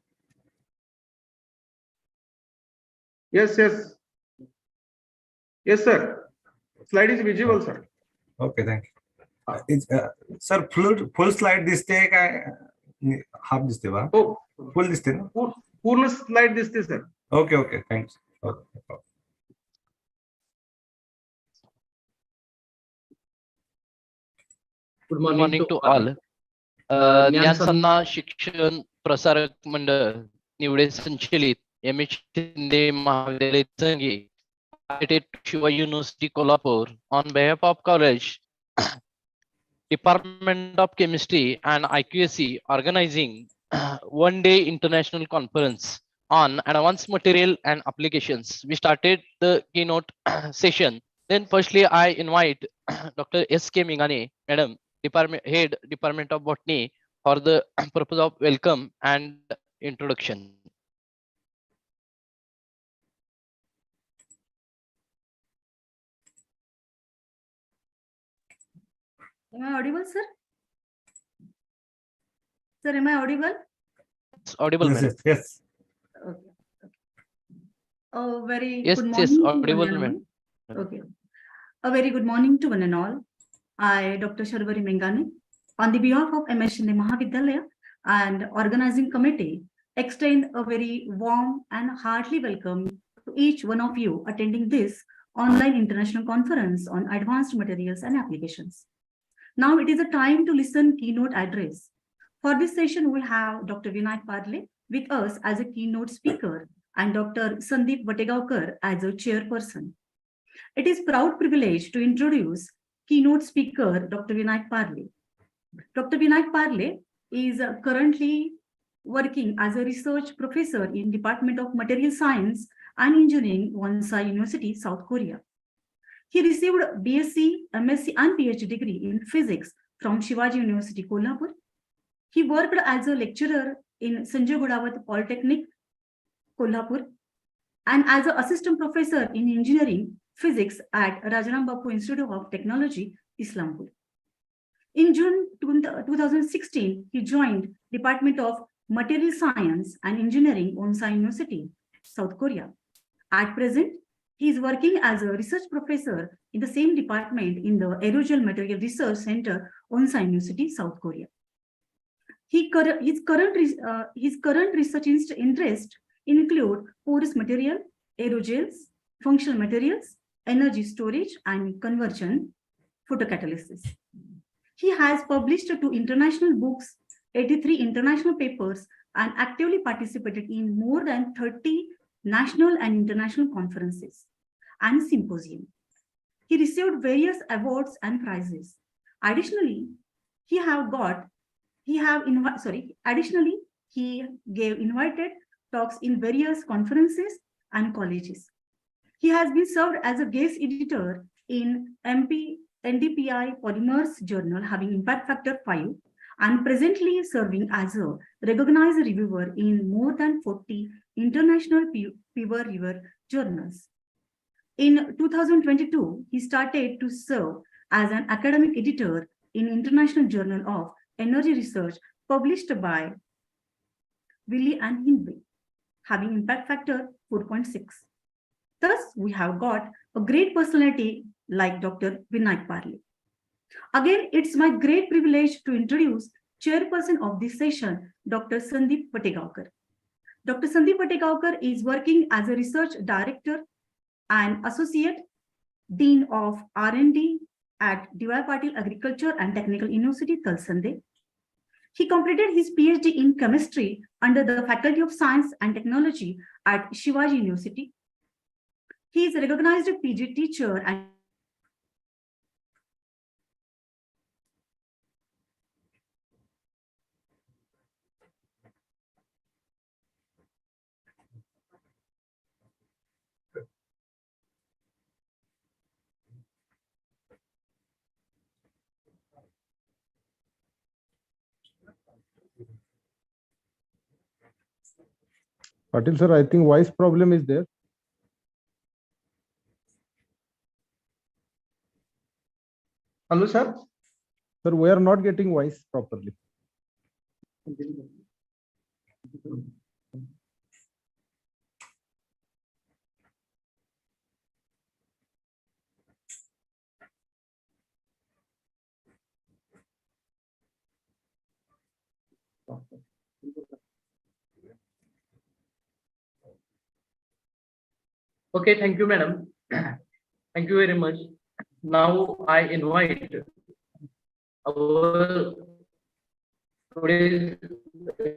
Yes, sir. Slide is visible, sir. Okay, thank you. Sir, full slide this take half this ba? Oh, Full this thing. Purna slide this, sir. Okay, thanks. Okay. Good morning to all. Dnyansadhana, Shikshan, Prasarak, Mandal, Nivade, Sanchalit, Shinde, Mahavidyalya, Tisangi, to Shiva University, Kolhapur, on behalf of college, Department of Chemistry and IQAC organizing one-day international conference on advanced material and applications. We started the keynote session. Then firstly, I invite Dr. S.K. Mingane, Madam, Head Department of Botany, for the purpose of welcome and introduction. Am I audible, sir? Sir, am I audible? It's audible, Yes, madam. yes. Okay. A very Yes, good yes, morning to audible, one and madam. all. Okay. A very good morning to one and all. I, Dr. Sharbari Mengane, on the behalf of MS Shinde Mahavidyalaya and organizing committee, extend a very warm and heartily welcome to each one of you attending this online international conference on advanced materials and applications. Now it is a time to listen keynote address. For this session, we have Dr. Vinayak Parle with us as a keynote speaker and Dr. Sandeep Vategaonkar as a chairperson. It is proud privilege to introduce keynote speaker Dr. Vinayak Parle. Dr. Vinayak Parle is currently working as a research professor in Department of Material Science and Engineering, Wonsai University, South Korea. He received BSc, MSc and PhD degree in physics from Shivaji University, Kolhapur. He worked as a lecturer in Sanjay Godawat Polytechnic, Kolhapur, and as an assistant professor in engineering physics at Rajaram Bapu Institute of Technology, Islampur. In June 2016, he joined Department of Material Science and Engineering, Wonsai University, South Korea. At present, he is working as a research professor in the same department in the Aerogel Material Research Center, Wonsai University, South Korea. His current research interest include porous material, aerogels, functional materials, energy storage and conversion, photocatalysis. He has published 2 international books, 83 international papers, and actively participated in more than 30 national and international conferences. and symposium. He received various awards and prizes. Additionally, he gave invited talks in various conferences and colleges. He has been served as a guest editor in NDPI Polymers Journal, having impact factor 5, and presently serving as a recognized reviewer in more than 40 international peer review journals. In 2022, he started to serve as an academic editor in International Journal of Energy Research, published by Willy and Hindley, having impact factor 4.6. Thus, we have got a great personality like Dr. Vinayak Parle. Again, it's my great privilege to introduce chairperson of this session, Dr. Sandeep Pategaonkar. Dr. Sandeep Pategaonkar is working as a research director and associate dean of R&D at D.Y. Patil Agriculture and Technical University, Talsande. He completed his PhD in chemistry under the Faculty of Science and Technology at Shivaji University. He is a recognized PG teacher and Patil sir, I think voice problem is there. Hello, sir. Sir, we are not getting voice properly. Okay, thank you, madam. Thank you very much. Now I invite our today's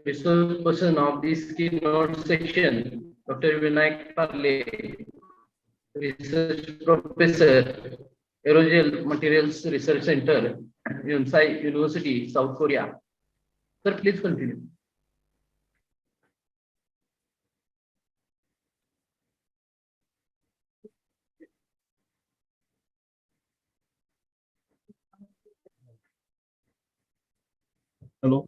resource person of this keynote section, Dr. Vinayak Parle, Research Professor, Aerogel Materials Research Center, Yonsei University, South Korea. Sir, please continue. Hello.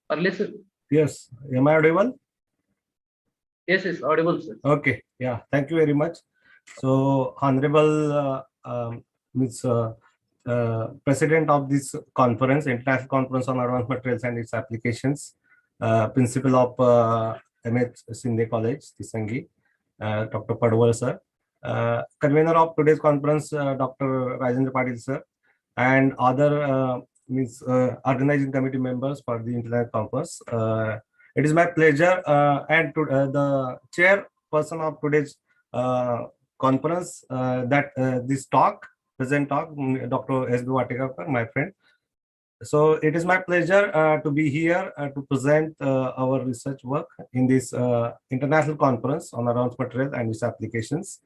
Parle, sir. Yes. Am I audible? Yes, it's audible, sir. Okay. Yeah. Thank you very much. So, Honorable President of this conference, International Conference on Advanced Materials and its Applications, Principal of M.H. Shinde College, Tisangi, Dr. Padwal sir, Convener of today's conference, Dr. Rajendra Patil sir, and other organizing committee members for the International Conference. It is my pleasure and the chairperson of today's conference that this present talk, Dr. S.B. Pategaonkar, my friend. So it is my pleasure to be here to present our research work in this international conference on advanced material and its applications.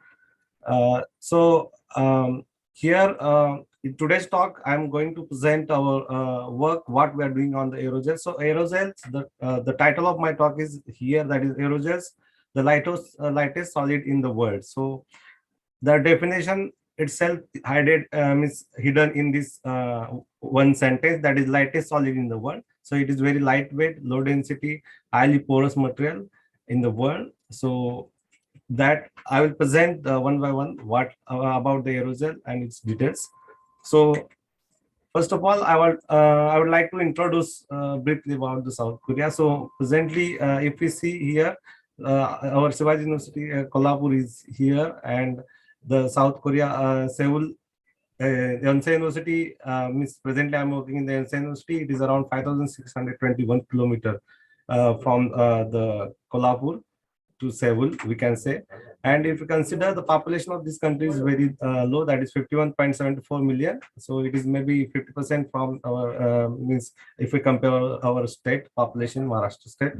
Here in today's talk, I'm going to present our work, what we are doing on the aerogels. So aerogels, the title of my talk is here, that is aerogels, the lightest solid in the world. So the definition itself is hidden in this one sentence, that is lightest solid in the world. So it is very lightweight, low density, highly porous material in the world. So that I will present one by one what about the aerogel and its details. So first of all, I would like to introduce briefly about the South Korea. So presently, if we see here, our Shivaji University Kolhapur is here, and the South Korea Seoul Yonsei University presently I'm working in the Yonsei University. It is around 5,621 kilometers from the Kolhapur to Seoul, we can say. And if you consider the population of this country is very low, that is 51.74 million. So it is maybe 50% from our means if we compare our state population, Maharashtra state.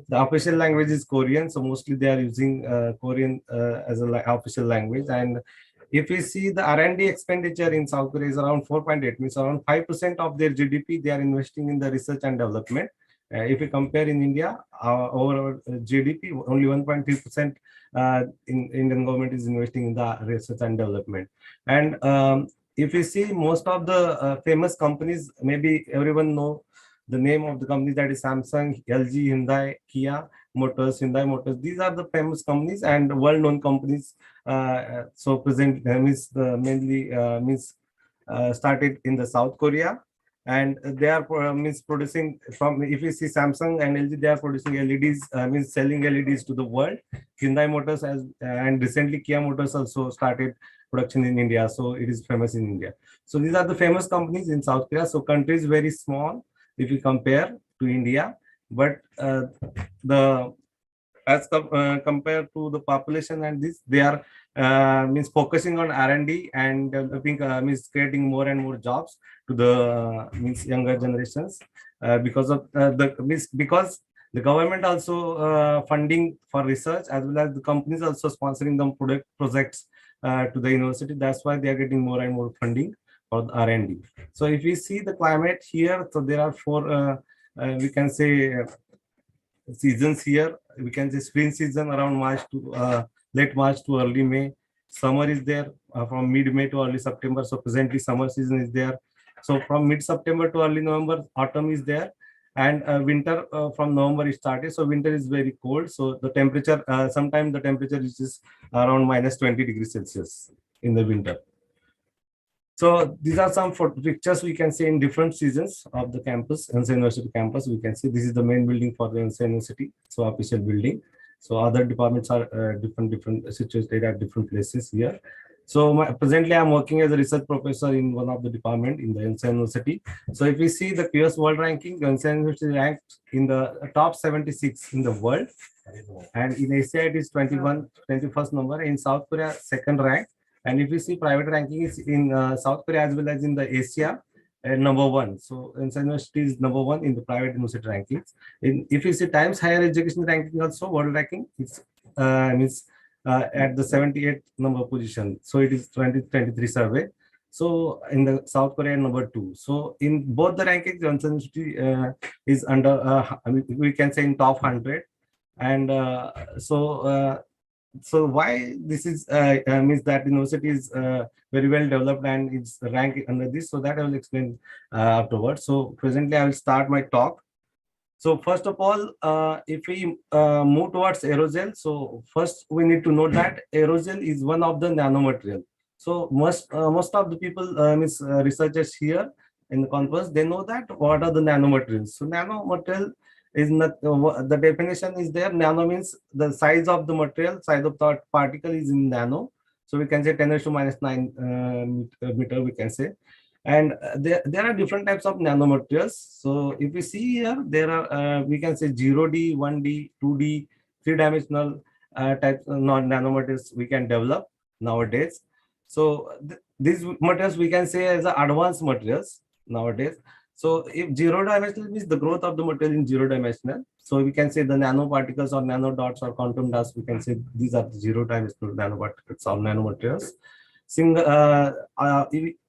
The official language is Korean, so mostly they are using Korean as an official language. And if we see the R&D expenditure in South Korea is around 4.8, means around 5% of their GDP they are investing in the research and development. If we compare in India, our GDP, only 1.3% in Indian government is investing in the research and development. And if you see most of the famous companies, maybe everyone know the name of the companies, that is Samsung, LG, Hyundai, Kia Motors, Hyundai Motors. These are the famous companies and well-known companies. So present means mainly started in the South Korea. And they are means producing from, if you see Samsung and LG, they are producing LEDs, means selling LEDs to the world. Hyundai Motors has, and recently Kia Motors also started production in India. So it is famous in India. So these are the famous companies in South Korea. So country is very small if you compare to India, but as compared to the population and this, they are means focusing on R&D and developing, means creating more and more jobs to the means younger generations because of because the government also funding for research, as well as the companies also sponsoring them projects to the university. That's why they are getting more and more funding for the R&D. So if we see the climate here, so there are four we can say seasons here. We can say spring season around March to late March to early May. Summer is there from mid-May to early September. So presently summer season is there. So from mid-September to early November, autumn is there. And winter from November is started. So winter is very cold. So the temperature, sometimes the temperature is around minus 20 degrees Celsius in the winter. So these are some pictures we can see in different seasons of the campus, Yonsei University campus. We can see this is the main building for the Yonsei University, so official building. So other departments are different situated at different places here. So presently I'm working as a research professor in one of the department in the Yonsei University. So if we see the QS World Ranking, Yonsei University ranked in the top 76 in the world. And in Asia it is 21st number. In South Korea, second rank. And if you see private ranking is in South Korea as well as in the Asia, number one. So Yonsei University is number one in the private university rankings. If you see Times Higher Education ranking also, world ranking, it's at the 78th number position. So it is 2023 survey. So in the South Korea, number 2. So in both the rankings, Yonsei University is under, we can say in top 100. And so why this is means that university is very well developed and it's ranked under this, so that I will explain afterwards. So presently I will start my talk. So first of all, if we move towards aerosol, so first we need to know that aerosol is one of the nanomaterial. So most of the people, researchers here in the conference, they know that what are the nanomaterials. So nanomaterial is not, the definition is there. Nano means the size of the material, size of the particle is in nano. So we can say 10⁻⁹ meter, we can say. And there are different types of nanomaterials. So if we see here, there are, we can say 0D, 1D, 2D, three-dimensional types of nanomaterials we can develop nowadays. So these materials we can say as advanced materials nowadays. So if zero-dimensional means the growth of the material in zero-dimensional. So we can say the nanoparticles or nanodots or quantum dots, we can say these are the zero-dimensional nanoparticles or nanomaterials.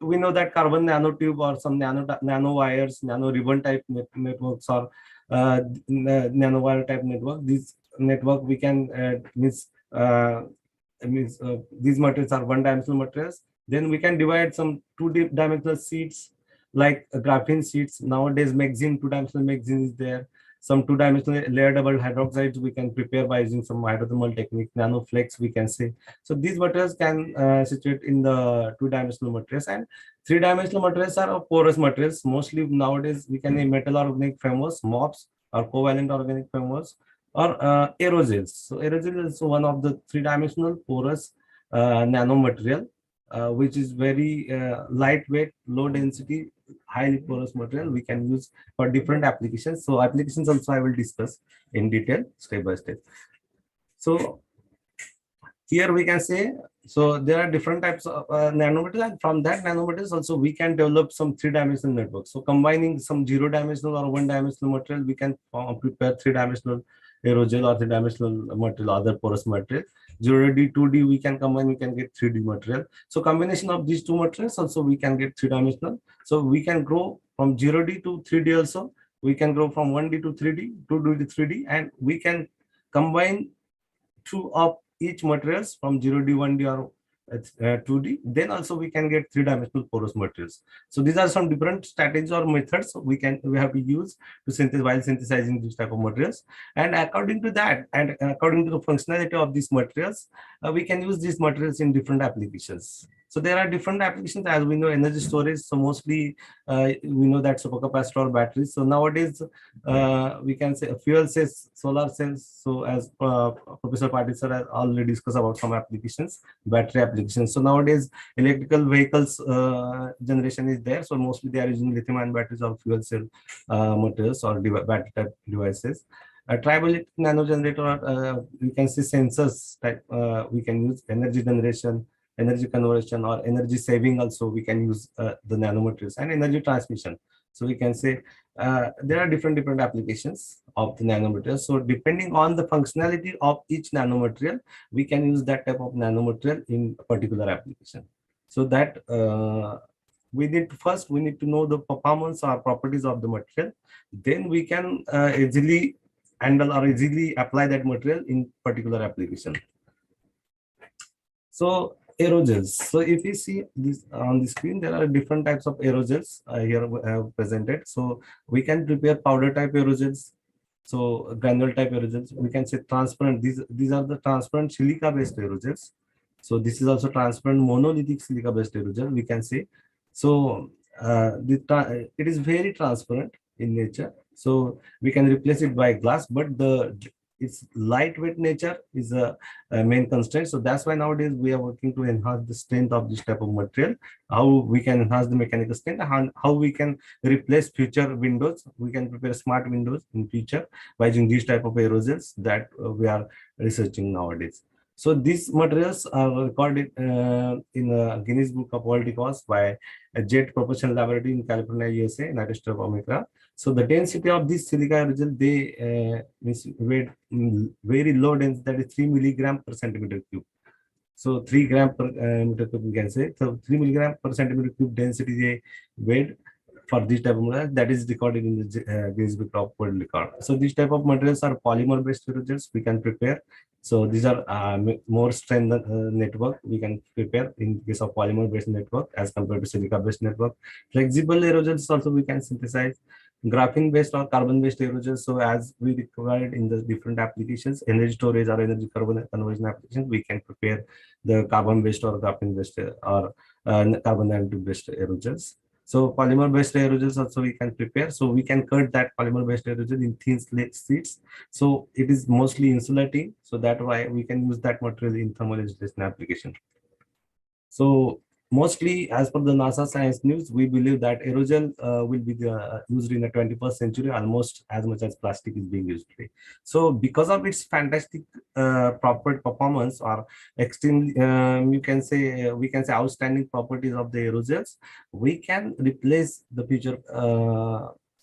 We know that carbon nanotube or some nano wires, nano ribbon type networks or nanowire type network. This network we can these materials are one-dimensional materials. Then we can divide some two-dimensional sheets like graphene sheets. Nowadays, magazine, two-dimensional magazine is there. Some two-dimensional layer double hydroxides we can prepare by using some hydrothermal technique, nanoflex we can say. So these materials can situate in the two-dimensional materials, and three-dimensional materials are porous materials. Mostly nowadays we can name metal organic frameworks, MOFs, or covalent organic frameworks, or aerosols. So aerosol is one of the three-dimensional porous nanomaterial, which is very lightweight, low density, highly porous material we can use for different applications. So applications also I will discuss in detail, step by step. So here we can say, so there are different types of nanometers, and from that nanometers also we can develop some three-dimensional networks. So combining some zero-dimensional or one-dimensional material, we can prepare three-dimensional aerogel or three-dimensional material, other porous material. 0D, 2D, we can combine, we can get 3D material. So combination of these two materials also we can get three-dimensional. So we can grow from 0D to 3D also. We can grow from 1D to 3D, 2D to 3D, and we can combine two of each materials from 0D, 1D or 2D. Then also we can get three-dimensional porous materials. So these are some different strategies or methods we have to use to synthesize while synthesizing this type of materials. And according to that, and according to the functionality of these materials, we can use these materials in different applications. So there are different applications, as we know, energy storage. So mostly we know that supercapacitor or batteries. So nowadays we can say fuel cells, solar cells. So as Professor Patil sir has already discussed about some applications, battery applications. So nowadays electrical vehicles generation is there. So mostly they are using lithium-ion batteries or fuel cell materials or battery type devices. A triballic nano generator, we can see sensors type. We can use energy generation, energy conversion, or energy saving. Also, we can use the nanomaterials, and energy transmission. So we can say there are different applications of the nanomaterials. So depending on the functionality of each nanomaterial, we can use that type of nanomaterial in a particular application. So that we need to know the performance or properties of the material. Then we can easily handle or easily apply that material in particular application. So aerogels. So if you see this on the screen, there are different types of aerogels here I have presented. So we can prepare powder type aerogels. So granule type aerogels. We can say transparent. These are the transparent silica based aerogels. So this is also transparent monolithic silica based aerogel, we can say. So it is very transparent in nature. So we can replace it by glass, but its lightweight nature is a main constraint. So that's why nowadays we are working to enhance the strength of this type of material. How we can enhance the mechanical strength, and how we can replace future windows. We can prepare smart windows in future by using these type of aerogels that we are researching nowadays. So these materials are recorded in a Guinness Book of World Records by a Jet Propulsion Laboratory in California, USA, United States of America. So the density of this silica aerogel, they weigh very low density, that is 3 milligram per centimeter cube. So 3 gram per meter cube, we can say. So 3 milligram per centimeter cube density they weighed for this type of material, that is recorded in the Guinness Book of World Record. So these type of materials are polymer based aerogels we can prepare. So these are more strength network we can prepare in case of polymer based network as compared to silica based network. Flexible aerogels also we can synthesize. Graphene based or carbon based aerogels. So as we required in the different applications, energy storage or energy conversion applications, we can prepare the carbon based or graphene based or carbon nanotube based aerogels. So polymer based aerogels also we can prepare. So we can cut that polymer based aerogel in thin sheets. So it is mostly insulating. So that's why we can use that material in thermal insulation application. So mostly as per the NASA Science News, we believe that aerogel will be used in the 21st century almost as much as plastic is being used today. So because of its fantastic proper performance or extremely, we can say outstanding properties of the aerogels, we can replace the future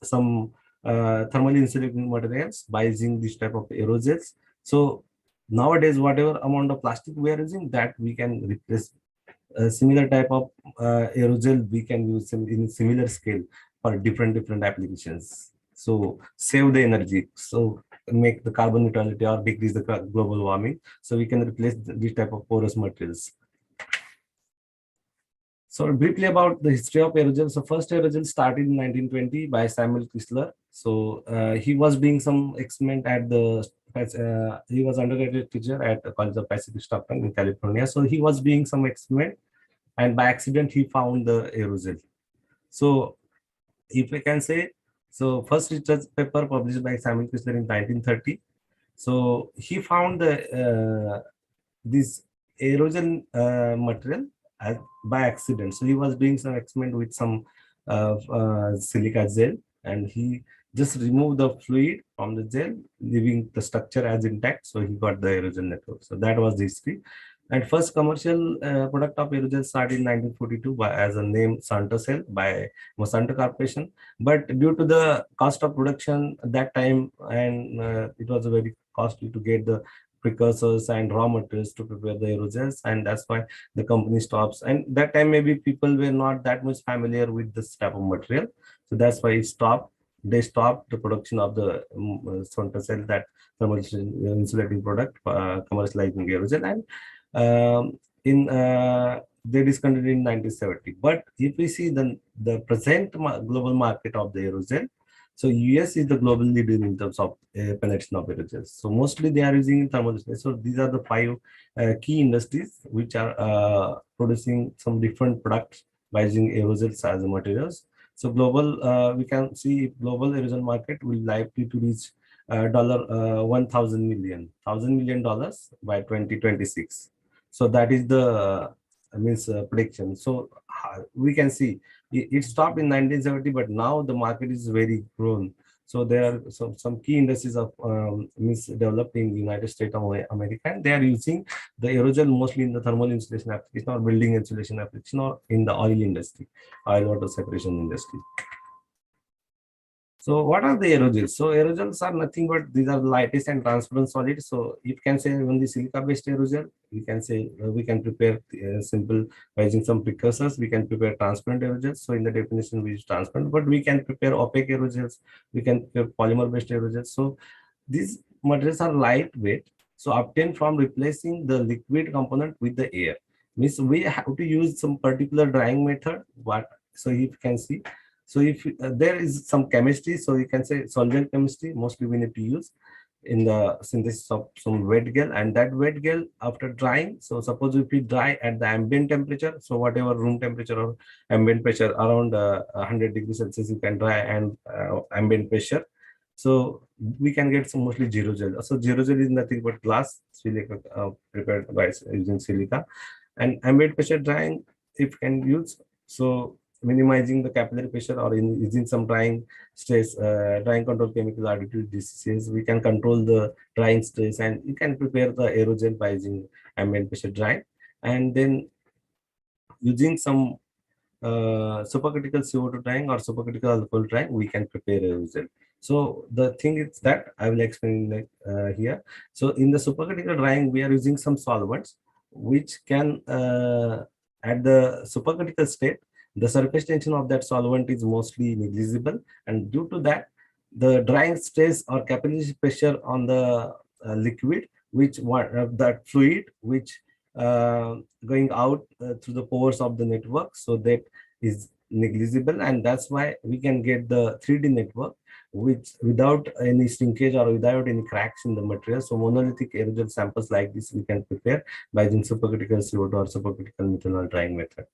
some thermally insulating materials by using this type of aerogels. So nowadays, whatever amount of plastic we are using, that we can replace. A similar type of aerogel we can use in similar scale for different applications. So save the energy, so make the carbon neutrality or decrease the global warming. So we can replace this type of porous materials. So briefly about the history of aerogel. So first aerogel started in 1920 by Samuel Chrysler. So he was doing some experiment at the he was undergraduate teacher at the College of Pacific Stockton in California. So he was doing some experiment, and by accident he found the aerogel. So if we can say, so first research paper published by Samuel Chrysler in 1930. So he found the this aerogel material by accident. So he was doing some experiment with some silica gel, and he just remove the fluid from the gel, leaving the structure as intact. So he got the aerogel network. So that was the history. And first commercial product of aerogel started in 1942 as a name Santacel by Monsanto Corporation. But due to the cost of production at that time, and it was very costly to get the precursors and raw materials to prepare the aerogels, and that's why the company stops. And that time maybe people were not that much familiar with this type of material, so that's why it stopped. They stopped the production of the Santacel, that thermal insulating product, commercializing aerogel, and in they discontinued in 1970. But if we see the present global market of the aerogel, so US is the global leader in terms of penetration of aerogels. So mostly they are using thermal. So these are the five key industries which are producing some different products by using aerosols as materials. So global, we can see global aerosol market will likely to reach $1,000 million by 2026. So that is the prediction. So we can see it stopped in 1970, but now the market is very grown. So there are some key industries of developed in the United States of America, and they are using the aerogel mostly in the thermal insulation application or building insulation application or in the oil industry, oil water separation industry. So what are the aerogels? So aerogels are nothing but these are lightest and transparent solids. So you can say only silica-based aerogel. We can say we can prepare simple by using some precursors. We can prepare transparent aerogels. So in the definition we use transparent, but we can prepare opaque aerogels. We can prepare polymer-based aerogels. So these materials are lightweight. So obtained from replacing the liquid component with the air. Means we have to use some particular drying method. But so you can see. So if there is some chemistry, so you can say solvent chemistry, mostly we need to use in the synthesis of some wet gel, and that wet gel after drying. So suppose if we dry at the ambient temperature, so whatever room temperature or ambient pressure around 100 degrees Celsius, you can dry, and ambient pressure. So we can get some mostly zero gel. So zero gel is nothing but glass silica prepared by using silica, and ambient pressure drying if can use. So minimizing the capillary pressure or using some drying stress, drying control chemical additive diseases, we can control the drying stress, and you can prepare the aerogel by using ambient pressure drying. And then using some supercritical CO2 drying or supercritical alcohol drying, we can prepare aerogel. So the thing is that I will explain here. So in the supercritical drying, we are using some solvents which can at the supercritical state, the surface tension of that solvent is mostly negligible, and due to that, the drying stress or capillary pressure on the liquid, which that fluid which going out through the pores of the network, so that is negligible, and that's why we can get the 3D network which without any shrinkage or without any cracks in the material. So monolithic aerogel samples like this we can prepare by using supercritical CO2 or supercritical methanol drying method.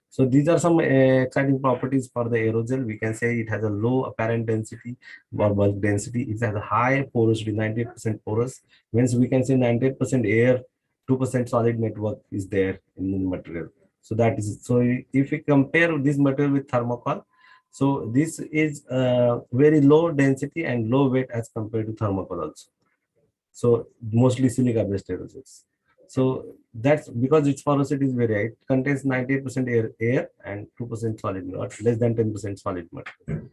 So these are some exciting properties for the aerogel. We can say it has a low apparent density or bulk density. It has a high porosity, 98% porous. Means we can say 98% air, 2% solid network is there in the material. So that is, so if we compare this material with thermocol, so this is very low density and low weight as compared to thermocol also. So mostly silica based aerosols. So that's because its porosity is very high. It contains 98% air and 2% solid matter, less than 10% solid matter.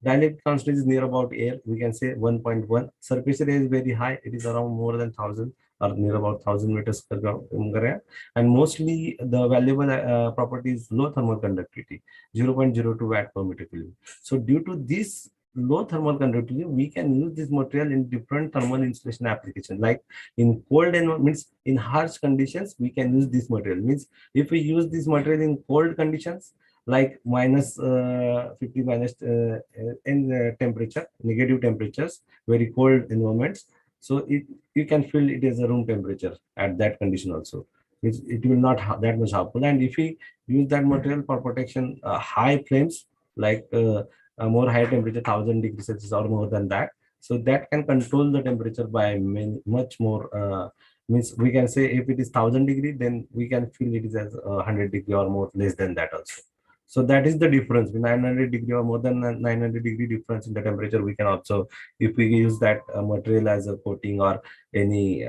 Dielectric constant is near about air. We can say 1.1. Surface area is very high. It is around more than 1,000 or near about 1,000 meters per gram. And mostly the valuable property is low thermal conductivity, 0.02 watt per meter cube. So due to this low thermal conductivity, we can use this material in different thermal insulation applications. Like in cold environments, in harsh conditions, we can use this material. Means if we use this material in cold conditions, like minus 50 minus in temperature, negative temperatures, very cold environments. So you can feel it as a room temperature at that condition also. It will not have that much harmful. And if we use that material for protection, high flames like a more high temperature, 1,000 degrees Celsius or more than that. So that can control the temperature by much more. Means we can say if it is 1,000 degree, then we can feel it is as 100 degree or more, less than that also. So that is the difference. 900 degree or more than 900 degree difference in the temperature we can observe if we use that material as a coating or any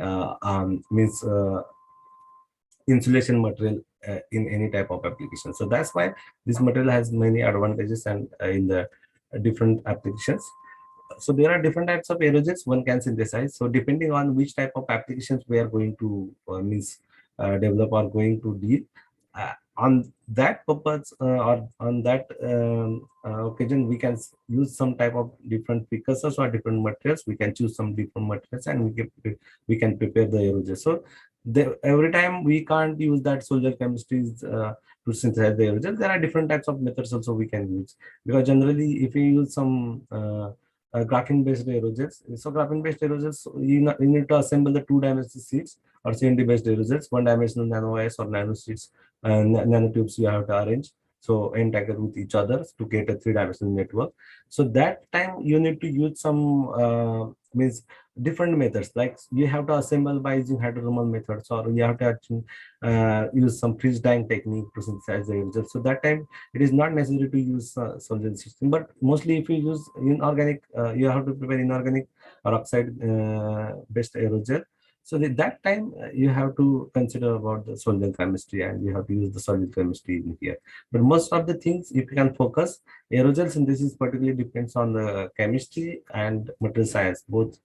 insulation material in any type of application. So that's why this material has many advantages and in the different applications. So there are different types of aerogels one can synthesize. So depending on which type of applications we are going to develop or going to deal, on that purpose or on that occasion, we can use some type of different precursors or different materials. We can choose some different materials and we can prepare the aerogel. So every time we can't use that soldier chemistries to synthesize the aerogel. There are different types of methods also we can use, because generally if we use some graphene-based aerogels. So graphene-based aerogels, you need to assemble the two-dimensional sheets or CNT-based aerogels, one-dimensional nano-wires or nano sheets, nanotubes you have to arrange. So entangled with each other to get a three-dimensional network. So that time you need to use some different methods, like you have to assemble by using hydrothermal methods, or you have to actually use some freeze drying technique to synthesize the aerogel. So that time it is not necessary to use solvent system, but mostly if you use inorganic, you have to prepare inorganic or oxide based aerogel. So at that time you have to consider about the solvent chemistry and you have to use the solvent chemistry in here. But most of the things, if you can focus, aerogel synthesis particularly depends on the chemistry and material science. Both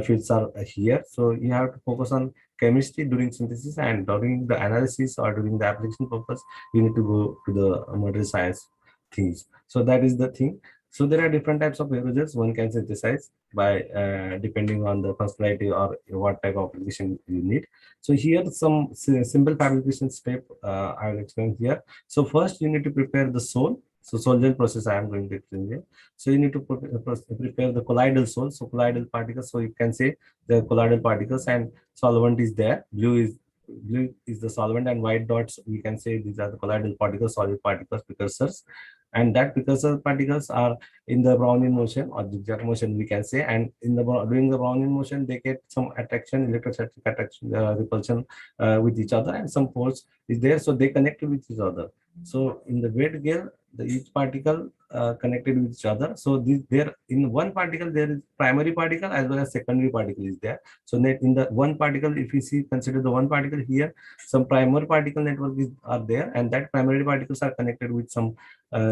fields are here. So you have to focus on chemistry during synthesis, and during the analysis or during the application purpose, you need to go to the material science things. So that is the thing. So there are different types of aerogels one can synthesize by depending on the functionality or what type of application you need. So here some simple fabrication step I will explain here. So first you need to prepare the sole. So solvent process I am going to explain here. So you need to prepare the colloidal sole. So colloidal particles. So you can say the colloidal particles and solvent is there. Blue is the solvent and white dots we can say these are the colloidal particles, solid particles, precursors. And that precursor particles are in the Brownian motion or zigzag motion we can say, and in the during the Brownian motion they get some attraction, electrostatic attraction, repulsion with each other, and some force is there, so they connect with each other. So in the weight scale, each particle connected with each other. So there in one particle there is primary particle as well as secondary particle is there. So in the one particle, if you see, consider the one particle here, some primary particle network are there, and that primary particles are connected with some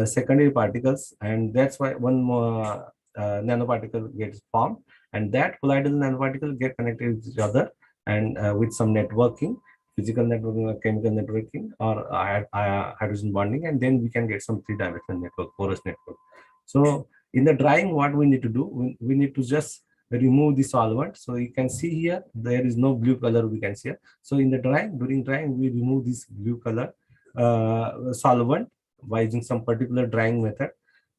secondary particles, and that's why one more nanoparticle gets formed, and that colloidal nanoparticle get connected with each other and with some networking, physical networking or chemical networking or hydrogen bonding, and then we can get some three-dimensional network, porous network. So in the drying, what we need to do, we need to just remove the solvent. So you can see here there is no blue color we can see. So in the drying, during drying, we remove this blue color solvent by using some particular drying method,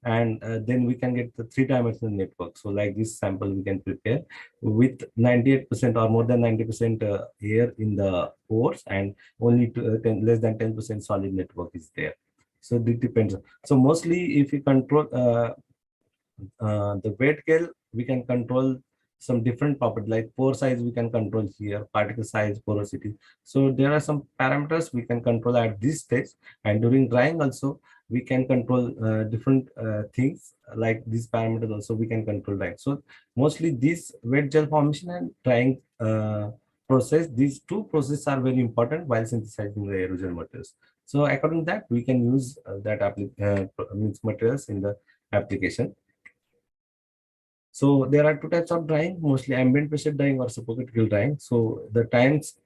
and then we can get the three-dimensional network. So like this sample we can prepare with 98% or more than 90% air in the pores, and only less than 10% solid network is there. So it depends. So mostly if you control the weight scale, we can control some different properties like pore size we can control here, particle size, porosity. So there are some parameters we can control at this stage, and during drying also we can control different things like these parameters also we can control drying. So mostly this wet gel formation and drying process, these two processes are very important while synthesizing the aerogel materials. So according to that, we can use materials in the application. So there are two types of drying, mostly ambient pressure drying or supercritical drying. So the times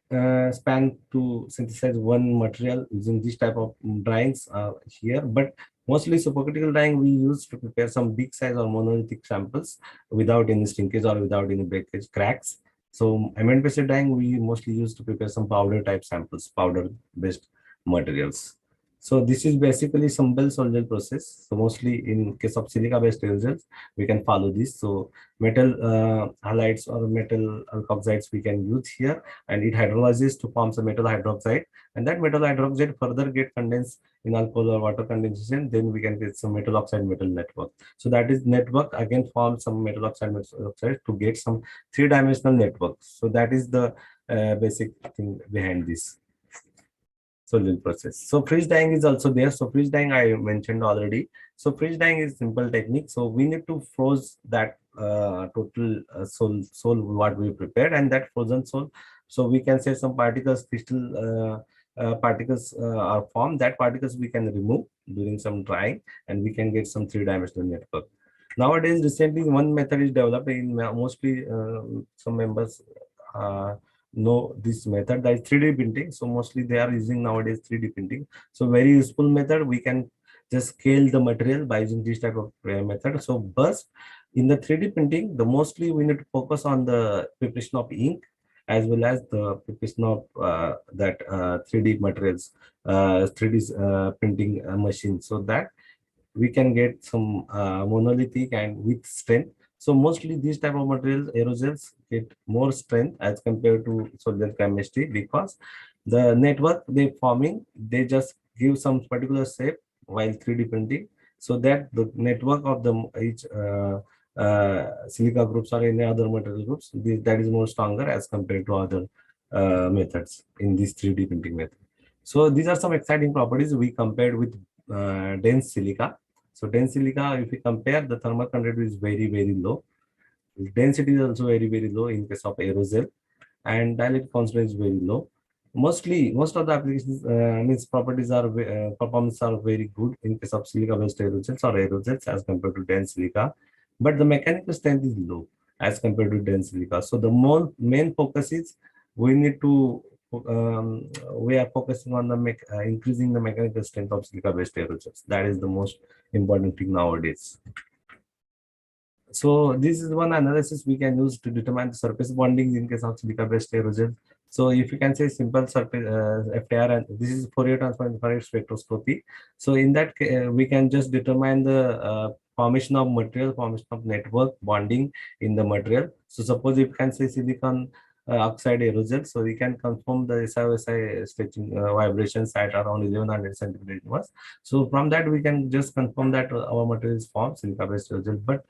span to synthesize one material using this type of dryings here, but mostly supercritical drying we use to prepare some big size or monolithic samples without any shrinkage or without any breakage, cracks. So ambient pressure drying we mostly use to prepare some powder type samples, powder based materials. So this is basically some bell solvent process. So mostly in case of silica based aerogels, we can follow this. So metal halides or metal alkoxides we can use here, and it hydrolyzes to form some metal hydroxide, and that metal hydroxide further get condensed in alcohol or water condensation. Then we can get some metal oxide metal network. So that is network again form some metal oxide metal oxide to get some three-dimensional network. So that is the basic thing behind this. solvent process. So freeze dyeing is also there. So freeze dyeing I mentioned already. So freeze dyeing is simple technique. So we need to froze that total sol what we prepared, and that frozen sol. So we can say some particles, crystal particles are formed. That particles we can remove during some drying, and we can get some three-dimensional network. Nowadays, recently one method is developed in mostly some members know this method, that is 3D printing. So mostly they are using nowadays 3D printing. So very useful method. We can just scale the material by using this type of method. So but in the 3D printing, the mostly we need to focus on the preparation of ink as well as the preparation of that 3D materials, 3D printing machine, so that we can get some monolithic and with strength. So mostly these type of materials, aerogels, get more strength as compared to solvent chemistry, because the network they forming, they just give some particular shape while 3D printing, so that the network of the each silica groups or any other material groups, that is more stronger as compared to other methods in this 3D printing method. So these are some exciting properties we compared with dense silica. So dense silica, if we compare, the thermal conductivity is very, very low. Density is also very, very low in case of aerosol, and dielectric constant is very low. Most of the applications means properties are performance are very good in case of silica based aerosols or aerosols as compared to dense silica, but the mechanical strength is low as compared to dense silica. So the main focus is we need to we are focusing on the increasing the mechanical strength of silica based aerosols. That is the most important thing nowadays. So this is one analysis we can use to determine the surface bonding in case of silica based aerosol. So if you can say simple surface FTR, and this is Fourier transform infrared spectroscopy. So in that we can just determine the formation of material, formation of network bonding in the material. So suppose if you can say silicon oxide aerosol, so we can confirm the SI stretching vibrations at around 1100 centimeters inverse. So from that we can just confirm that our material is formed silica based aerosol. But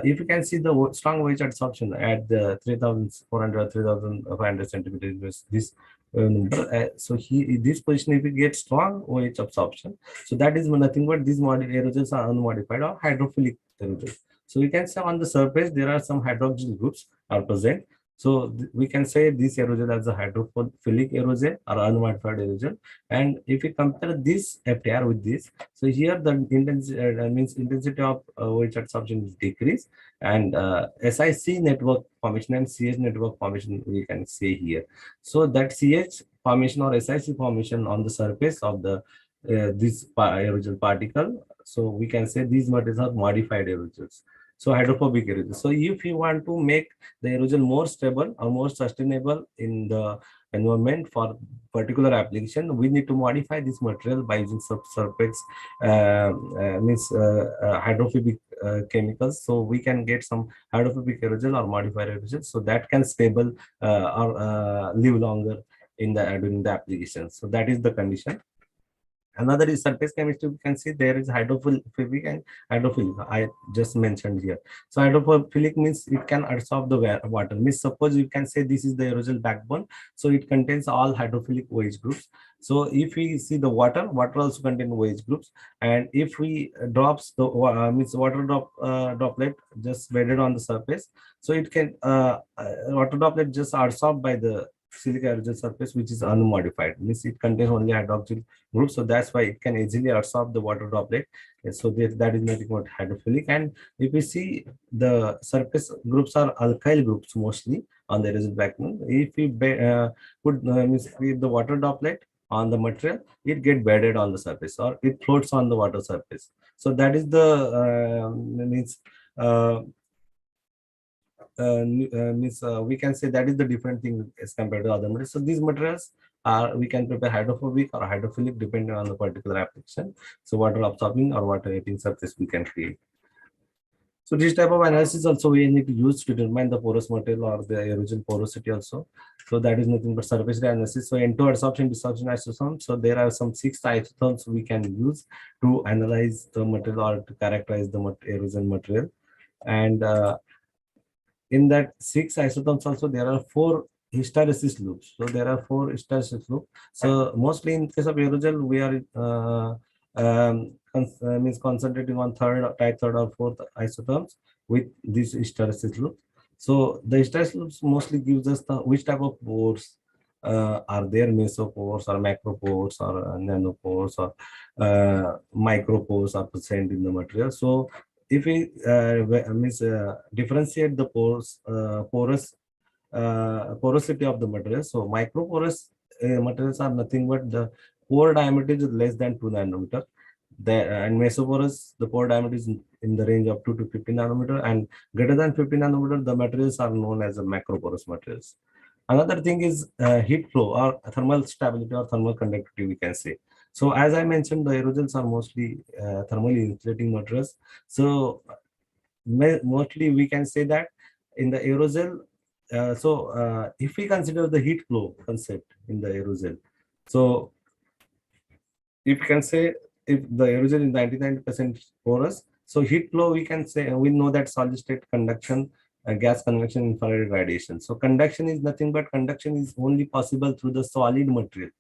if you can see the strong wedge adsorption at the 3400 3500 centimeters, this number, so this position, if we get strong wedge absorption, so that is nothing but these aerosols are unmodified or hydrophilic aerosols. So we can say on the surface there are some hydroxyl groups are present. So we can say this aerosol as a hydrophilic aerosol or unmodified aerosol. And if we compare this FTR with this, so here the intensity of wedge adsorption is decreased, and SIC network formation and CH network formation we can say here. So that CH formation or SIC formation on the surface of the this aerosol particle, so we can say these materials are modified aerosols. So hydrophobic aerosol. So if you want to make the aerosol more stable or more sustainable in the environment for particular application, we need to modify this material by using surface hydrophobic chemicals. So we can get some hydrophobic aerosol or modified aerosol, so that can stable or live longer in the during the application. So that is the condition. Another is surface chemistry. You can see there is hydrophilic and hydrophilic. I just mentioned here. So hydrophilic means it can absorb the water. Means suppose you can say this is the aerosol backbone. So it contains all hydrophilic wedge groups. So if we see the water also contains wedge groups. And if we drops the means water droplet just bedded on the surface, so it can water droplet just absorbed by the silica aerosol surface, which is unmodified, means it contains only hydroxyl group, so that's why it can easily absorb the water droplet. So that is nothing but hydrophilic. And if we see the surface groups are alkyl groups mostly on the aerosol backbone. If we put with the water droplet on the material, it get bedded on the surface or it floats on the water surface. So that is the means we can say that is the different thing as compared to other materials. So these materials are, we can prepare hydrophobic or hydrophilic depending on the particular application. So water absorbing or water eating surface we can create. So this type of analysis also we need to use to determine the porous material or the aerosol porosity also. So that is nothing but surface analysis. So N2 adsorption, desorption isotherms. So there are some 6 isotherms we can use to analyze the material or to characterize the aerosol material. And in that 6 isotherms also there are 4 hysteresis loops. So there are 4 hysteresis loops. So mostly in case of aerosol, we are means concentrating on type third or fourth isotopes with this hysteresis loop. So the hysteresis loops mostly gives us the which type of pores are there, mesopores or macropores or nanopores or micropores are present in the material. So if we differentiate the porosity of the material, so microporous materials are nothing but the pore diameter is less than 2 nanometer. And mesoporous, the pore diameter is in the range of 2 to 50 nanometer, and greater than 50 nanometer, the materials are known as the macroporous materials. Another thing is heat flow or thermal stability or thermal conductivity, we can say. So as I mentioned, the aerosols are mostly thermally insulating materials. So mostly we can say that in the aerosol, if we consider the heat flow concept in the aerosol, so if you can say if the aerosol is 99% porous, so heat flow, we can say, we know that solid state conduction, gas convection, infrared radiation. So conduction is nothing but conduction is only possible through the solid material.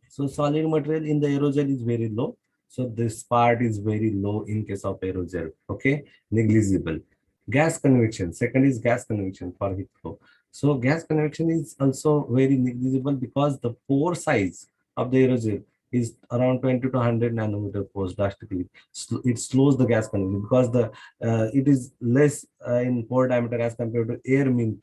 So solid material in the aerosol is very low. So this part is very low in case of aerosol, okay, negligible. Gas convection, second is gas convection for heat flow. So gas convection is also very negligible because the pore size of the aerosol is around 20 to 100 nanometer pores drastically. It slows the gas convection because the it is less in pore diameter as compared to air mean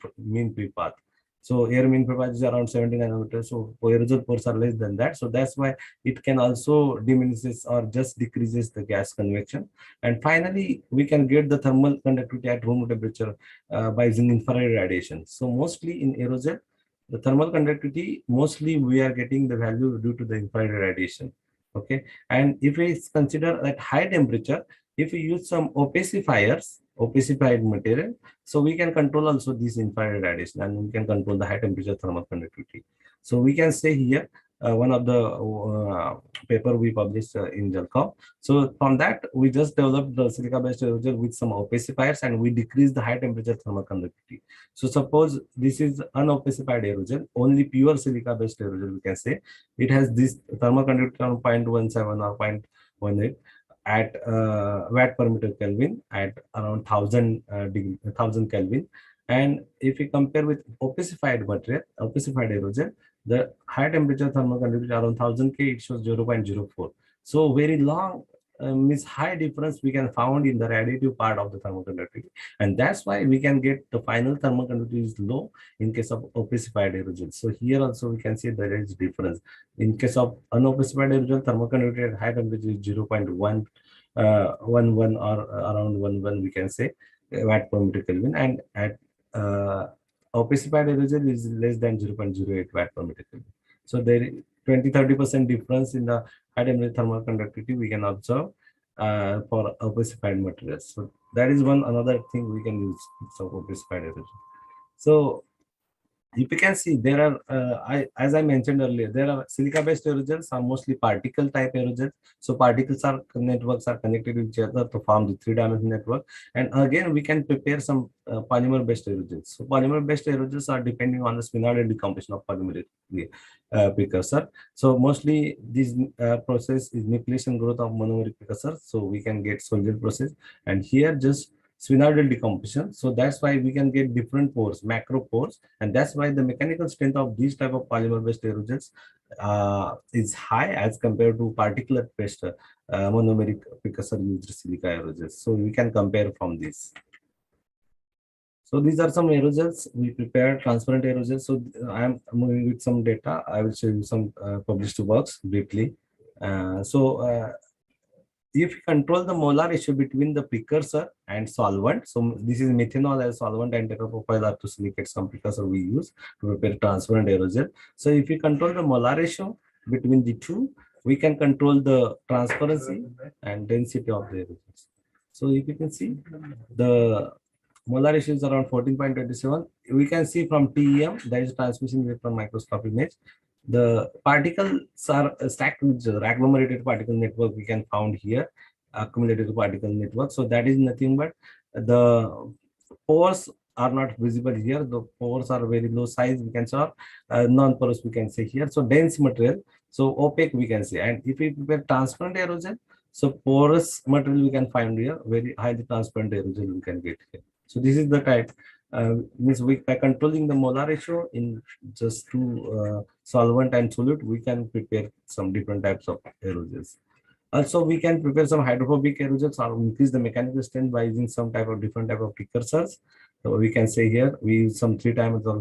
free path. So air mean free path is around 70 nanometers. So aerosol pores are less than that. So that's why it can also diminishes or just decreases the gas convection. And finally, we can get the thermal conductivity at room temperature by using infrared radiation. So mostly in aerosol, the thermal conductivity, mostly we are getting the value due to the infrared radiation. Okay. And if we consider at high temperature, if we use some opacified material, so we can control also this infrared radiation and we can control the high temperature thermal conductivity. So we can say here, one of the paper we published in Jalkov. So from that, we just developed the silica-based aerosol with some opacifiers and we decrease the high temperature thermal conductivity. So suppose this is unopacified aerosol, only pure silica-based aerosol, we can say. It has this thermal conductivity on 0.17 or 0.18 at watt per meter Kelvin at around 1000 Kelvin. And if we compare with opacified material, opacified aerosol, the high temperature thermal conductivity around 1000 K, it shows 0.04. So very long means high difference we can found in the radiative part of the thermal conductivity. And that's why we can get the final thermal conductivity is low in case of opacified aerosol. So here also we can see there is difference. In case of unopacified aerosol, thermal conductivity at high temperature is 0.11 or around 11, we can say, watt per meter Kelvin, and at opacified aerosol is less than 0.08 watt per meter Kelvin. So there is 20-30% difference in the high temperature thermal conductivity we can observe for opacified materials. So that is another thing we can use for opacified aerosol. So if you can see, there are, as I mentioned earlier, there are silica-based aerosols are mostly particle type aerosols. So particles networks are connected with each other to form the three-dimensional network. And again, we can prepare some polymer-based aerosols. So polymer-based aerosols are depending on the spinodal decomposition of polymer precursor. So mostly this process is nucleation growth of monomeric precursor. So we can get Soldier process. And here just spinodal decomposition. So that's why we can get different pores, macro pores, and that's why the mechanical strength of these type of polymer-based aerosols is high as compared to particulate-based monomeric precursor used silica aerosols. So we can compare from this. So these are some aerosols we prepared, transparent aerosols. So I am moving with some data. I will show you some published works briefly. If you control the molar ratio between the precursor and solvent, so this is methanol as solvent and tetrapropyl are to silicate some precursor we use to prepare transparent aerosol. So if you control the molar ratio between the two, we can control the transparency and density of the aerosols. So if you can see, the molar ratio is around 14.27. We can see from TEM, that is transmission electron microscope image. The particles are stacked with agglomerated particle network we can found here, accumulated particle network. So that is nothing but the pores are not visible here. The pores are very low size, we can say, non-porous, we can say here. So dense material, so opaque, we can say. And if we prepare transparent aerosol, so porous material we can find here, very highly transparent aerosol we can get here. So this is the type. Means we, by controlling the molar ratio in just two solvent and solute, we can prepare some different types of aerosols. Also, we can prepare some hydrophobic aerosols or increase the mechanical strength by using some type of different type of precursors. So we can say here we use some 3 times of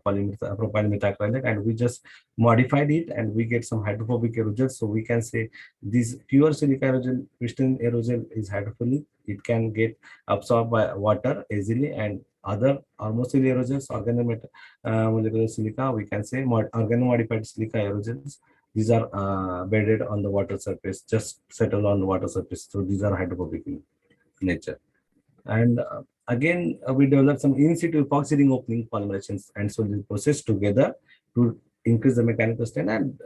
propyl methacrylate, and we just modified it and we get some hydrophobic aerosol. So we can say this pure silica aerosol, crystalline aerosol is hydrophilic. It can get absorbed by water easily, and other ormosili aerosols, organomolecular silica, we can say organomodified silica aerosols. These are bedded on the water surface, just settle on the water surface. So these are hydrophobic in nature. And again, we develop some in situ epoxy ring opening polymerizations and solid process together to increase the mechanical strength and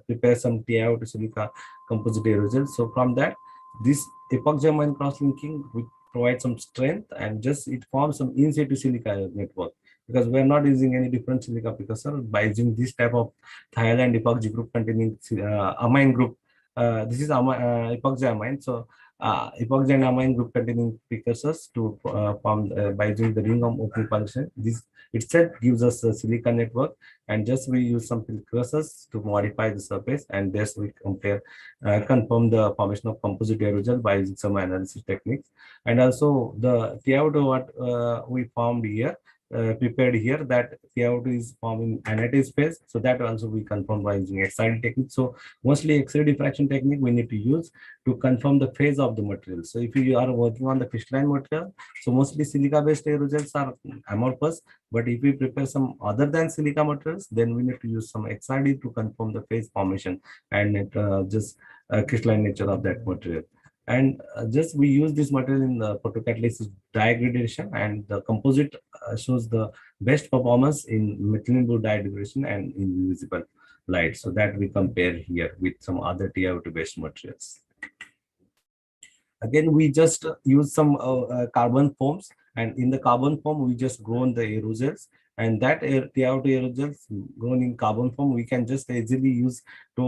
prepare some TiO2 silica composite aerosol. So from that, this epoxy amine cross-linking will provide some strength, and just it forms some in situ silica network, because we are not using any different silica precursor. By using this type of thiol and epoxy group containing amine group, this is epoxy amine. So epoxy and amine group containing precursors to form by using the ring of opening polymerizations. This itself gives us a silica network, and just we use some precursors to modify the surface, and thus we confirm the formation of composite aerosol by using some analysis techniques. And also the TiO2 what we formed here, prepared here, that TiO2 is forming anatase phase. So that also we confirm by using X-ray technique. So mostly X-ray diffraction technique we need to use to confirm the phase of the material. So if you are working on the crystalline material, so mostly silica-based aerosols are amorphous. But if we prepare some other than silica materials, then we need to use some XRD to confirm the phase formation and just crystalline nature of that material. And just we use this material in the photocatalysis degradation, and the composite shows the best performance in methylene blue dye degradation and in visible light. So that we compare here with some other TiO2 based materials. Again, we just use some carbon foams, and in the carbon foam we just grown the aerosols, and that TiO2 aerosols grown in carbon foam we can just easily use to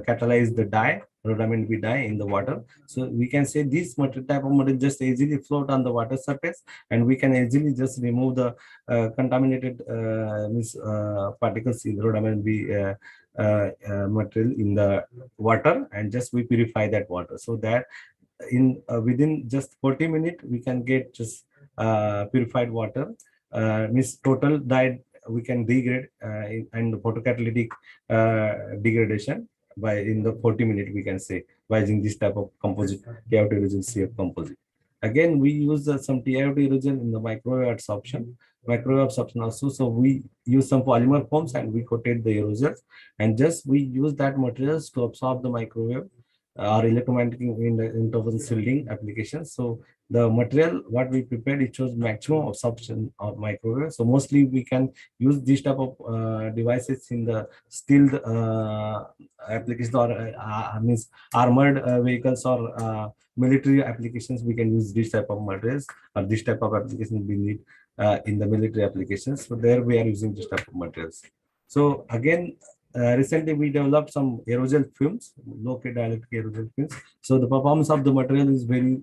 catalyze the dye, rhodamine B dye in the water. So we can say this type of material just easily float on the water surface, and we can easily just remove the contaminated particles in rhodamine B material in the water, and just we purify that water, so that in within just 40 minutes we can get just purified water. Means total dye we can degrade and photocatalytic degradation by in the 40 minutes, we can say, by using this type of composite TiO2 aerosol CF composite. Again, we use some TiO2 aerosol in the microwave absorption. Also, so we use some polymer foams and we coated the aerosols, and just we use that materials to absorb the microwave or electromagnetic interference shielding applications. So the material what we prepared, it shows maximum absorption of microwave. So mostly we can use this type of devices in the steel applications, or means armored vehicles or military applications. We can use this type of materials, or this type of applications we need in the military applications. So there we are using this type of materials. So again, recently we developed some aerosol films, low-K dielectric aerosol films. So the performance of the material is very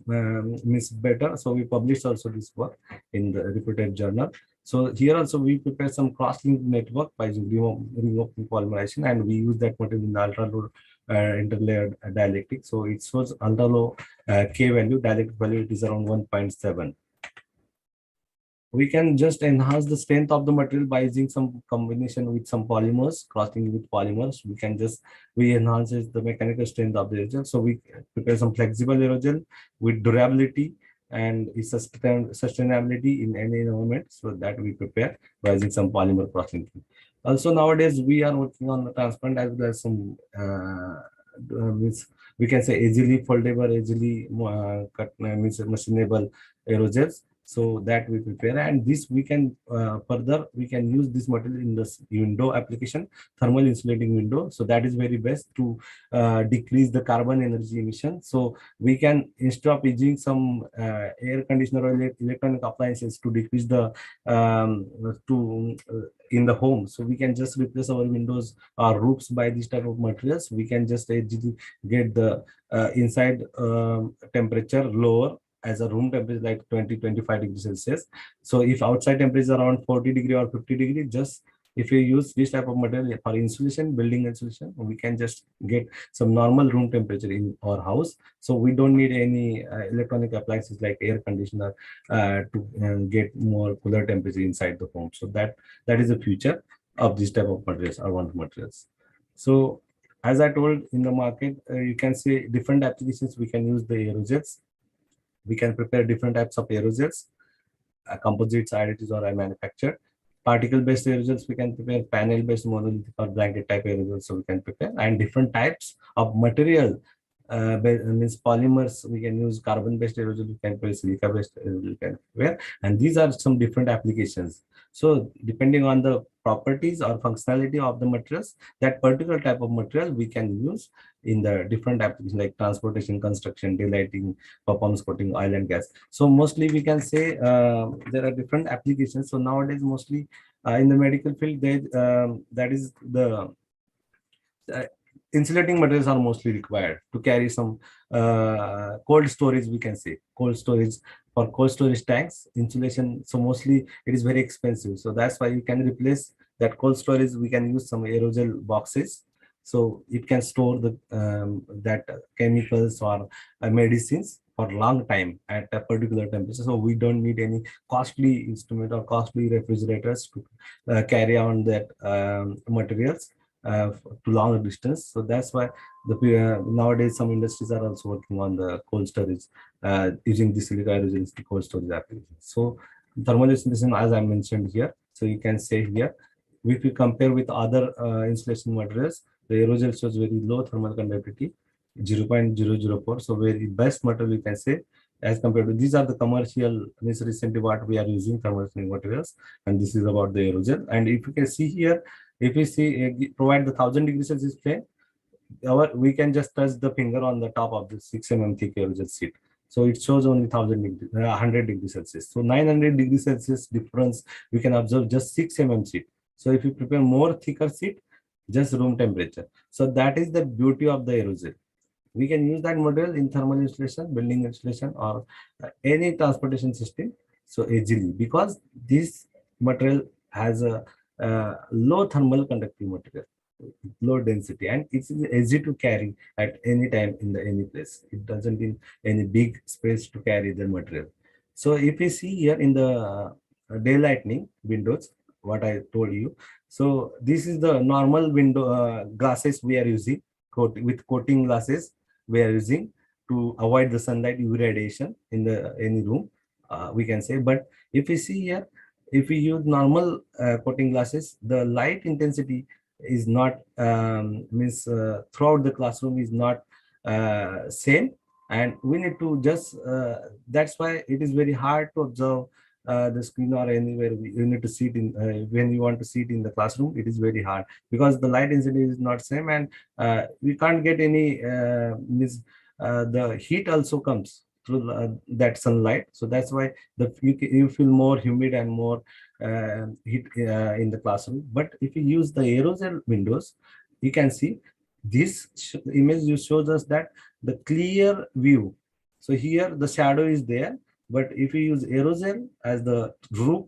means better. So we published also this work in the reputed journal. So here also we prepare some cross-linked network by using ring opening polymerization, and we use that material in the ultra-low interlayered dielectric. So it shows ultra-low K value, dielectric value, it is around 1.7. We can just enhance the strength of the material by using some combination with some polymers, crossing with polymers. We enhance the mechanical strength of the aerosol. So we prepare some flexible aerosol with durability and sustainability in any environment. So that we prepare by using some polymer crossing. Also nowadays we are working on the transparent as well as some we can say easily foldable, easily machinable aerosols. So that we prepare, and this we can further we can use this material in this window application, thermal insulating window. So that is very best to decrease the carbon energy emission. So we can, instead of using some air conditioner or electronic appliances to decrease the in the home, so we can just replace our windows or roofs by this type of materials. We can just get the inside temperature lower as a room temperature, like 20-25 degrees Celsius. So if outside temperature around 40 degree or 50 degree, just if you use this type of material for insulation, building insulation, we can just get some normal room temperature in our house. So we don't need any electronic appliances like air conditioner to get more cooler temperature inside the home. So that is the future of this type of materials, advanced materials. So as I told, in the market, you can see different applications. We can use the aerogels. We can prepare different types of aerogels, composites, additives, or manufactured. Particle-based aerosols, we can prepare panel-based monolithic or blanket-type aerosols, so we can prepare, and different types of material, means polymers. We can use carbon-based aerosol, we can prepare silica-based aerosol, we can prepare, and these are some different applications. So depending on the properties or functionality of the materials, that particular type of material we can use in the different applications like transportation, construction, daylighting, performance coating, oil and gas. So mostly we can say there are different applications. So nowadays mostly in the medical field, that is the insulating materials are mostly required to carry some cold storage. We can say cold storage, for cold storage tanks, insulation. So mostly it is very expensive. So that's why you can replace that cold storage. We can use some aerosol boxes. So it can store the that chemicals or medicines for long time at a particular temperature. So we don't need any costly instrument or costly refrigerators to carry on that materials to long distance. So that's why the nowadays some industries are also working on the cold storage using the silica aerosols, the cold storage application. So thermal insulation, as I mentioned here, so you can say here, if you compare with other insulation materials, the aerosol shows very low thermal conductivity, 0.004. So very best material you can say as compared to these are the commercial, means recently what we are using thermal materials, and this is about the aerosol. And if you can see here, if we see provide the 1000 degrees Celsius flame, we can just touch the finger on the top of the 6 mm thick aerosol sheet. So it shows only 100 degrees Celsius. So 900 degrees Celsius difference we can observe just 6 mm sheet. So if you prepare more thicker sheet, just room temperature. So that is the beauty of the aerosol. We can use that material in thermal insulation, building insulation, or any transportation system so easily, because this material has a low thermal conductive material, low density, and it's easy to carry at any time in any place. It doesn't need any big space to carry the material. So if you see here in the daylighting windows, what I told you, so this is the normal window glasses we are using, with coating glasses we are using to avoid the sunlight UV radiation in any room, we can say. But if you see here, if we use normal coating glasses, the light intensity is not throughout the classroom is not same, and we need to just that's why it is very hard to observe the screen or anywhere you need to sit in when you want to sit in the classroom. It is very hard because the light intensity is not same, and we can't get any the heat also comes through that sunlight. So that's why you feel more humid and more heat in the classroom. But if you use the aerosol windows, you can see this image shows us that the clear view. So here the shadow is there, but if you use aerosol as the roof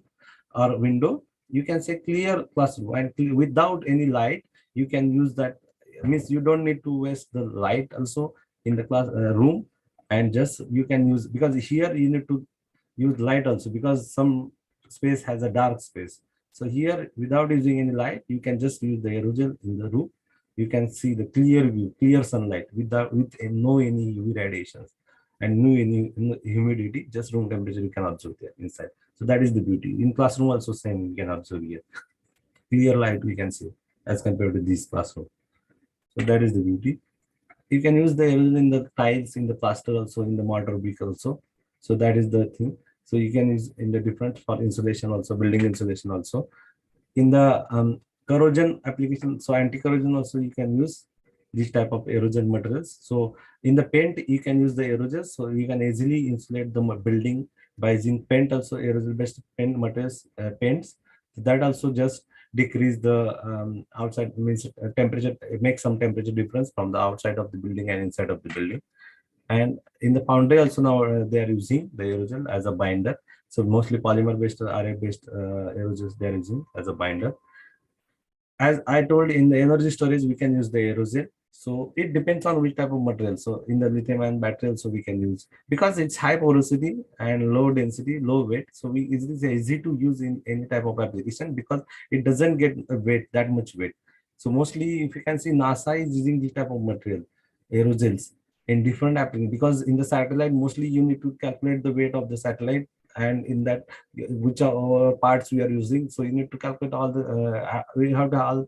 or window, you can say clear classroom, and without any light you can use that. Means you don't need to waste the light also in the class room, and just you can use, because here you need to use light also because some space has a dark space. So here without using any light, you can just use the aerosol in the roof. You can see the clear view, clear sunlight with no any UV radiations and no any humidity, just room temperature you can observe there inside. So that is the beauty. In classroom also same you can observe here. Clear light we can see as compared to this classroom. So that is the beauty. You can use the aerosol in the tiles, in the plaster also, in the mortar brick also. So that is the thing. So you can use in the different for insulation also, building insulation also. In the corrosion application, so anti-corrosion also you can use this type of aerogel materials. So in the paint, you can use the aerogel, so you can easily insulate the building by using paint also, aerogel based paint materials, paints. That also just decrease the outside, means temperature, make some temperature difference from the outside of the building and inside of the building. And in the foundry also now they are using the aerogel as a binder. So mostly polymer based or RF based aerogels they are using as a binder. As I told, in the energy storage, we can use the aerosol. So it depends on which type of material. So in the lithium ion battery also we can use, because it's high porosity and low density, low weight. So it is easy to use in any type of application because it doesn't get weight, that much weight. So mostly if you can see, NASA is using this type of material, aerosols, in different applications, because in the satellite, mostly you need to calculate the weight of the satellite, and in that which are our parts we are using. So you need to calculate all the, we have to all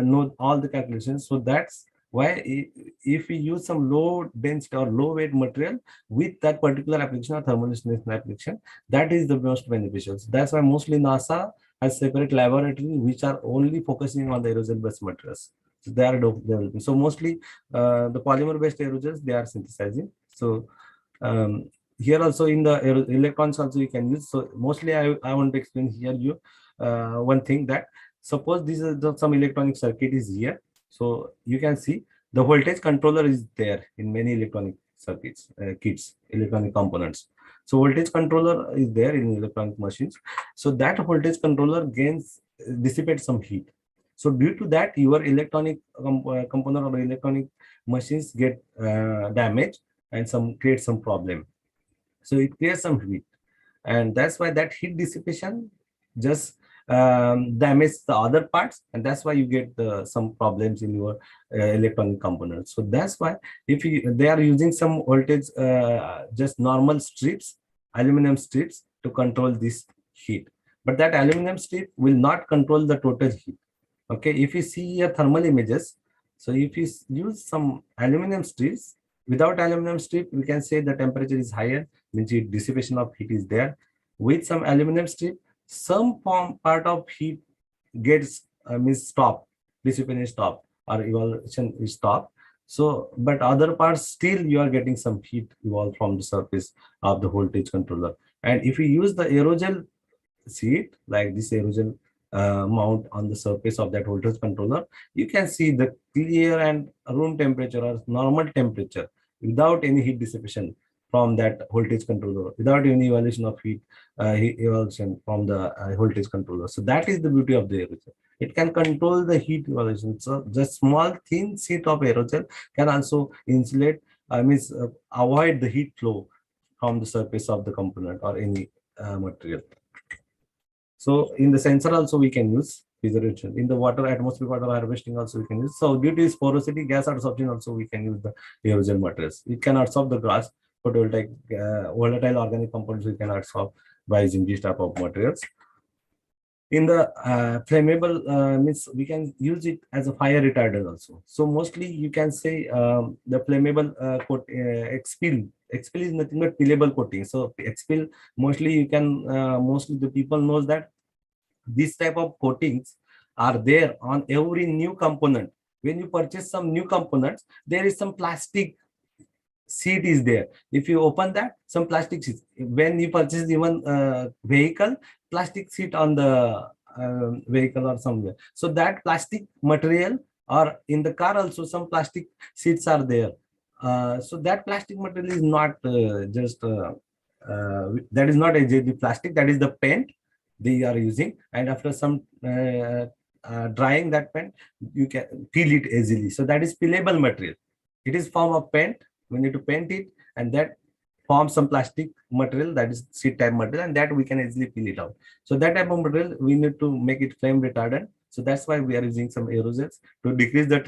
know all the calculations. So that's why if we use some low density or low weight material with that particular application or thermal installation application, that is the most beneficial. So that's why mostly NASA has separate laboratory which are only focusing on the aerosol based materials. So they are developing. So mostly the polymer based aerosols they are synthesizing. So here also in the electrons also you can use. So mostly I want to explain here you one thing, that suppose this is some electronic circuit is here. So you can see the voltage controller is there in many electronic circuits, kits, electronic components. So voltage controller is there in electronic machines. So that voltage controller dissipates some heat. So due to that, your electronic component or electronic machines get damaged and create some problem. So it creates some heat, and that's why that heat dissipation just damages the other parts, and that's why you get some problems in your electronic components. So that's why if they are using some voltage, just normal strips, aluminum strips to control this heat, but that aluminum strip will not control the total heat. Okay, if you see your thermal images, so if you use some aluminum strips, without aluminum strip, we can say the temperature is higher, means dissipation of heat is there. With some aluminum strip, some part of heat gets means stop, dissipation is stop, or evaluation is stop. So, but other parts still you are getting some heat evolved from the surface of the voltage controller. And if you use the aerogel sheet, like this aerogel mount on the surface of that voltage controller, you can see the clear and room temperature or normal temperature without any heat dissipation from that voltage controller, without any evaluation of heat evaluation from the voltage controller. So that is the beauty of the aerogel. It can control the heat evaluation. So the small thin sheet of aerogel can also insulate, avoid the heat flow from the surface of the component or any material. So in the sensor also we can use preservation. In the water, atmospheric water harvesting also we can use. So due to its porosity, gas absorption also we can use the aerogel materials. It can absorb the gas, photovoltaic, volatile organic compounds we can absorb by using this type of materials. In the flammable, means we can use it as a fire retardant also. So mostly you can say the flammable expill. Expill is nothing but peelable coating. So expill, mostly you can, mostly the people knows that this type of coatings are there on every new component. When you purchase some new components, there is some plastic sheet is there. If you open that, some plastic sheet. When you purchase even vehicle, plastic sheet on the vehicle or somewhere. So that plastic material, or in the car also some plastic sheets are there. So that plastic material is not that is not the plastic, that is the paint they are using, and after some drying that paint, you can peel it easily. So that is peelable material. It is form of paint. We need to paint it, and that forms some plastic material, that is sheet type material, and that we can easily peel it out. So that type of material we need to make it flame retardant. So that's why we are using some aerosols to decrease the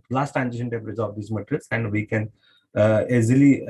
glass transition temperature of these materials, and we can easily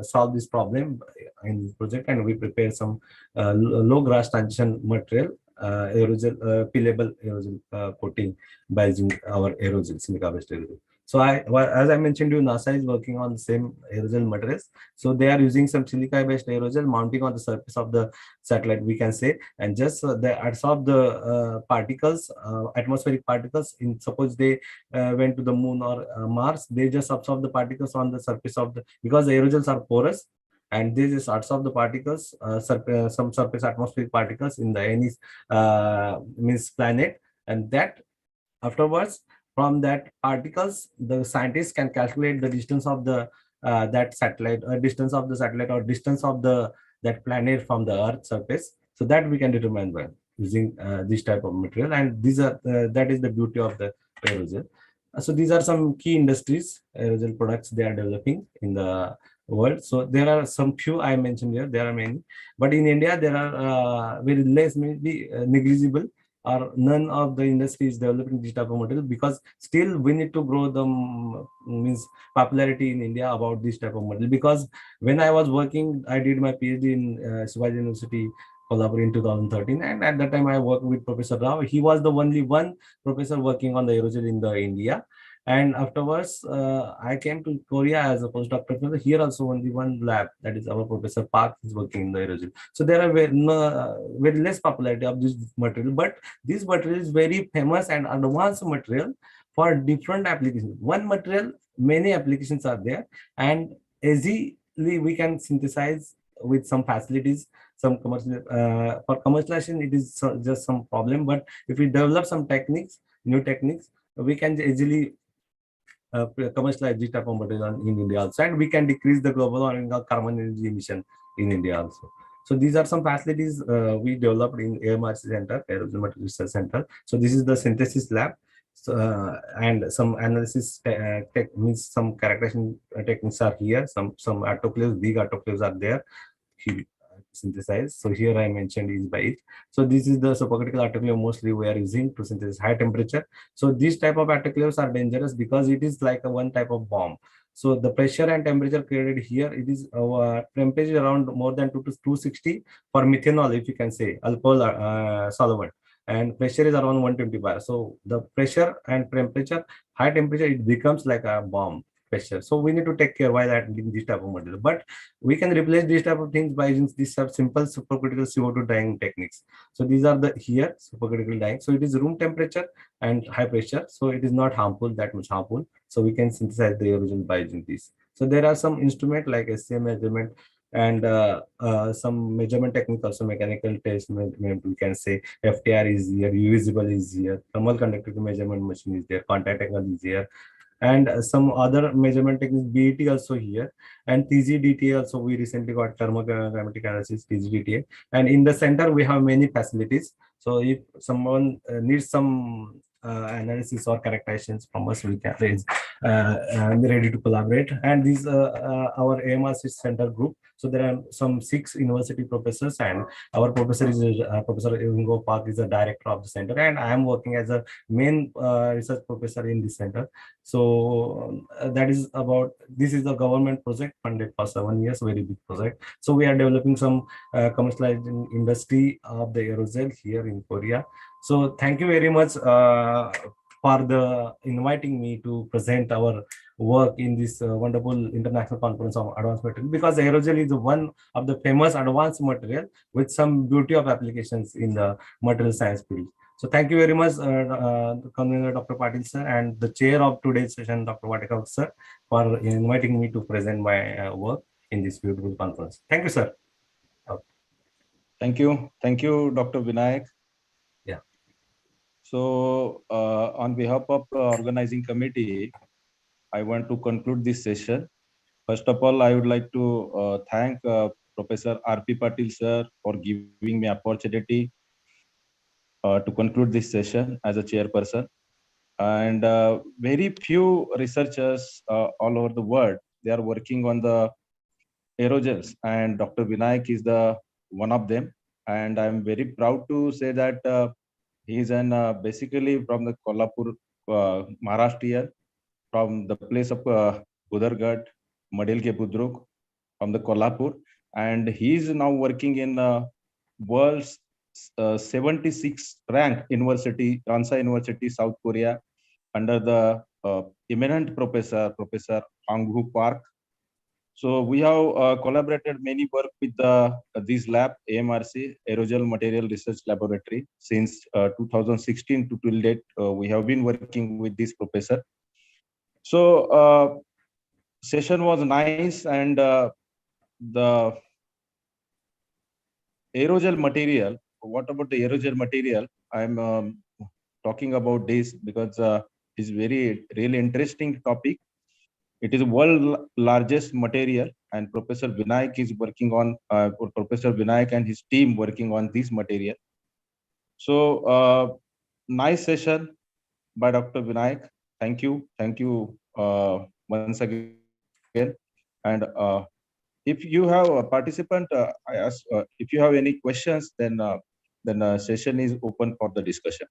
solve this problem in this project. And we prepare some low glass transition material, aerosol, peelable aerosol coating by using our aerosol, silica based aerosol. So as I mentioned, you NASA is working on the same aerogel materials. So they are using some silica-based aerogel mounting on the surface of the satellite, we can say, and just they absorb the particles, atmospheric particles. In suppose they went to the moon or Mars, they just absorb the particles on the surface of the, because the aerogels are porous, and they just absorb the particles, some surface atmospheric particles in the any means planet, and that afterwards, from that particles, the scientists can calculate the distance of the that satellite, or distance of the satellite, or distance of the that planet from the Earth surface. So that we can determine by using this type of material, and these are that is the beauty of the aerosol. So these are some key industries, aerosol products they are developing in the world. So there are some few I mentioned here. There are many, but in India there are very less, maybe negligible, or none of the industry is developing this type of material, because still we need to grow the means popularity in India about this type of material. Because when I was working, I did my PhD in Shivaji University, Kolhapur in 2013, and at that time I worked with Professor Rao. He was the only one professor working on the aerosol in the India. And afterwards, I came to Korea as a postdoc professor. Here also only one lab, that is our Professor Park, is working in the aerosol. So there are very less popularity of this material, but this material is very famous and advanced material for different applications. One material, many applications are there, and easily we can synthesize with some facilities. Some commercial for commercialization, it is just some problem. But if we develop some techniques, new techniques, we can easily commercialize this type of material in India also, and we can decrease the global warming of carbon energy emission in India also. So these are some facilities we developed in AMRC Center, Aerosol Material Research Center. So this is the synthesis lab. So, and some analysis means some characterization techniques are here. Some autoclaves, big autoclaves are there. Synthesize. So here I mentioned is by it. So this is the supercritical autoclave mostly we are using to synthesize high temperature. So these type of autoclaves are dangerous because it is like a one type of bomb. So the pressure and temperature created here, it is temperature around more than 260 for methanol, if you can say, alcohol solvent, and pressure is around 120 bar. So the pressure and temperature, high temperature, it becomes like a bomb pressure. So we need to take care while handling this type of material. But we can replace these type of things by using these simple supercritical CO2 dyeing techniques. So these are the here supercritical dyeing. So it is room temperature and high pressure. So it is not harmful, that much harmful. So we can synthesize the aerosol by using this. So there are some instrument like SCM measurement and some measurement technique, also mechanical test measurement, we can say FTR is here, UV visible is here, thermal conductivity measurement machine is there, contact angle is here, and some other measurement techniques, BET also here, and TGDTA also. We recently got thermogrammetric analysis, TGDTA, and in the center we have many facilities. So if someone needs some analysis or characterizations from us, we can raise and ready to collaborate. And these our AMRC center group. So there are some 6 university professors, and our professor is Professor Ingo Park is the director of the center, and I am working as a main research professor in this center. So that is about, this is a government project funded for 7 years, very big project. So we are developing some commercialized industry of the aerosol here in Korea. So thank you very much for the inviting me to present our work in this wonderful international conference of advanced material, because aerosol is one of the famous advanced material with some beauty of applications in the material science field. So thank you very much, convener Dr. Patil sir, and the chair of today's session, Dr. Vatikov sir, for inviting me to present my work in this beautiful conference. Thank you, sir. Thank you, Dr. Vinayak. Yeah. So on behalf of the organizing committee, I want to conclude this session. First of all, I would like to thank Professor R.P. Patil sir for giving me opportunity to conclude this session as a chairperson. And very few researchers all over the world, they are working on the aerosols, and Dr. Vinayak is the one of them. And I'm very proud to say that he is basically from the Kolhapur, Maharashtrian, from the place of Budarghat, Madilke Budruk, from the Kolhapur, and he is now working in world's 76th ranked university, Kansai University, South Korea, under the eminent professor, Professor Anghu Park. So we have collaborated many work with this lab, AMRC, Aerosol Material Research Laboratory. Since 2016 to till date, we have been working with this professor. So session was nice, and the aerosol material. What about the aerosol material? I'm talking about this because it's really interesting topic. It is world largest material, and Professor Vinayak is working on, Professor Vinayak and his team working on this material. So nice session by Dr. Vinayak. Thank you once again. And if you have a participant, I ask if you have any questions, then session is open for the discussion.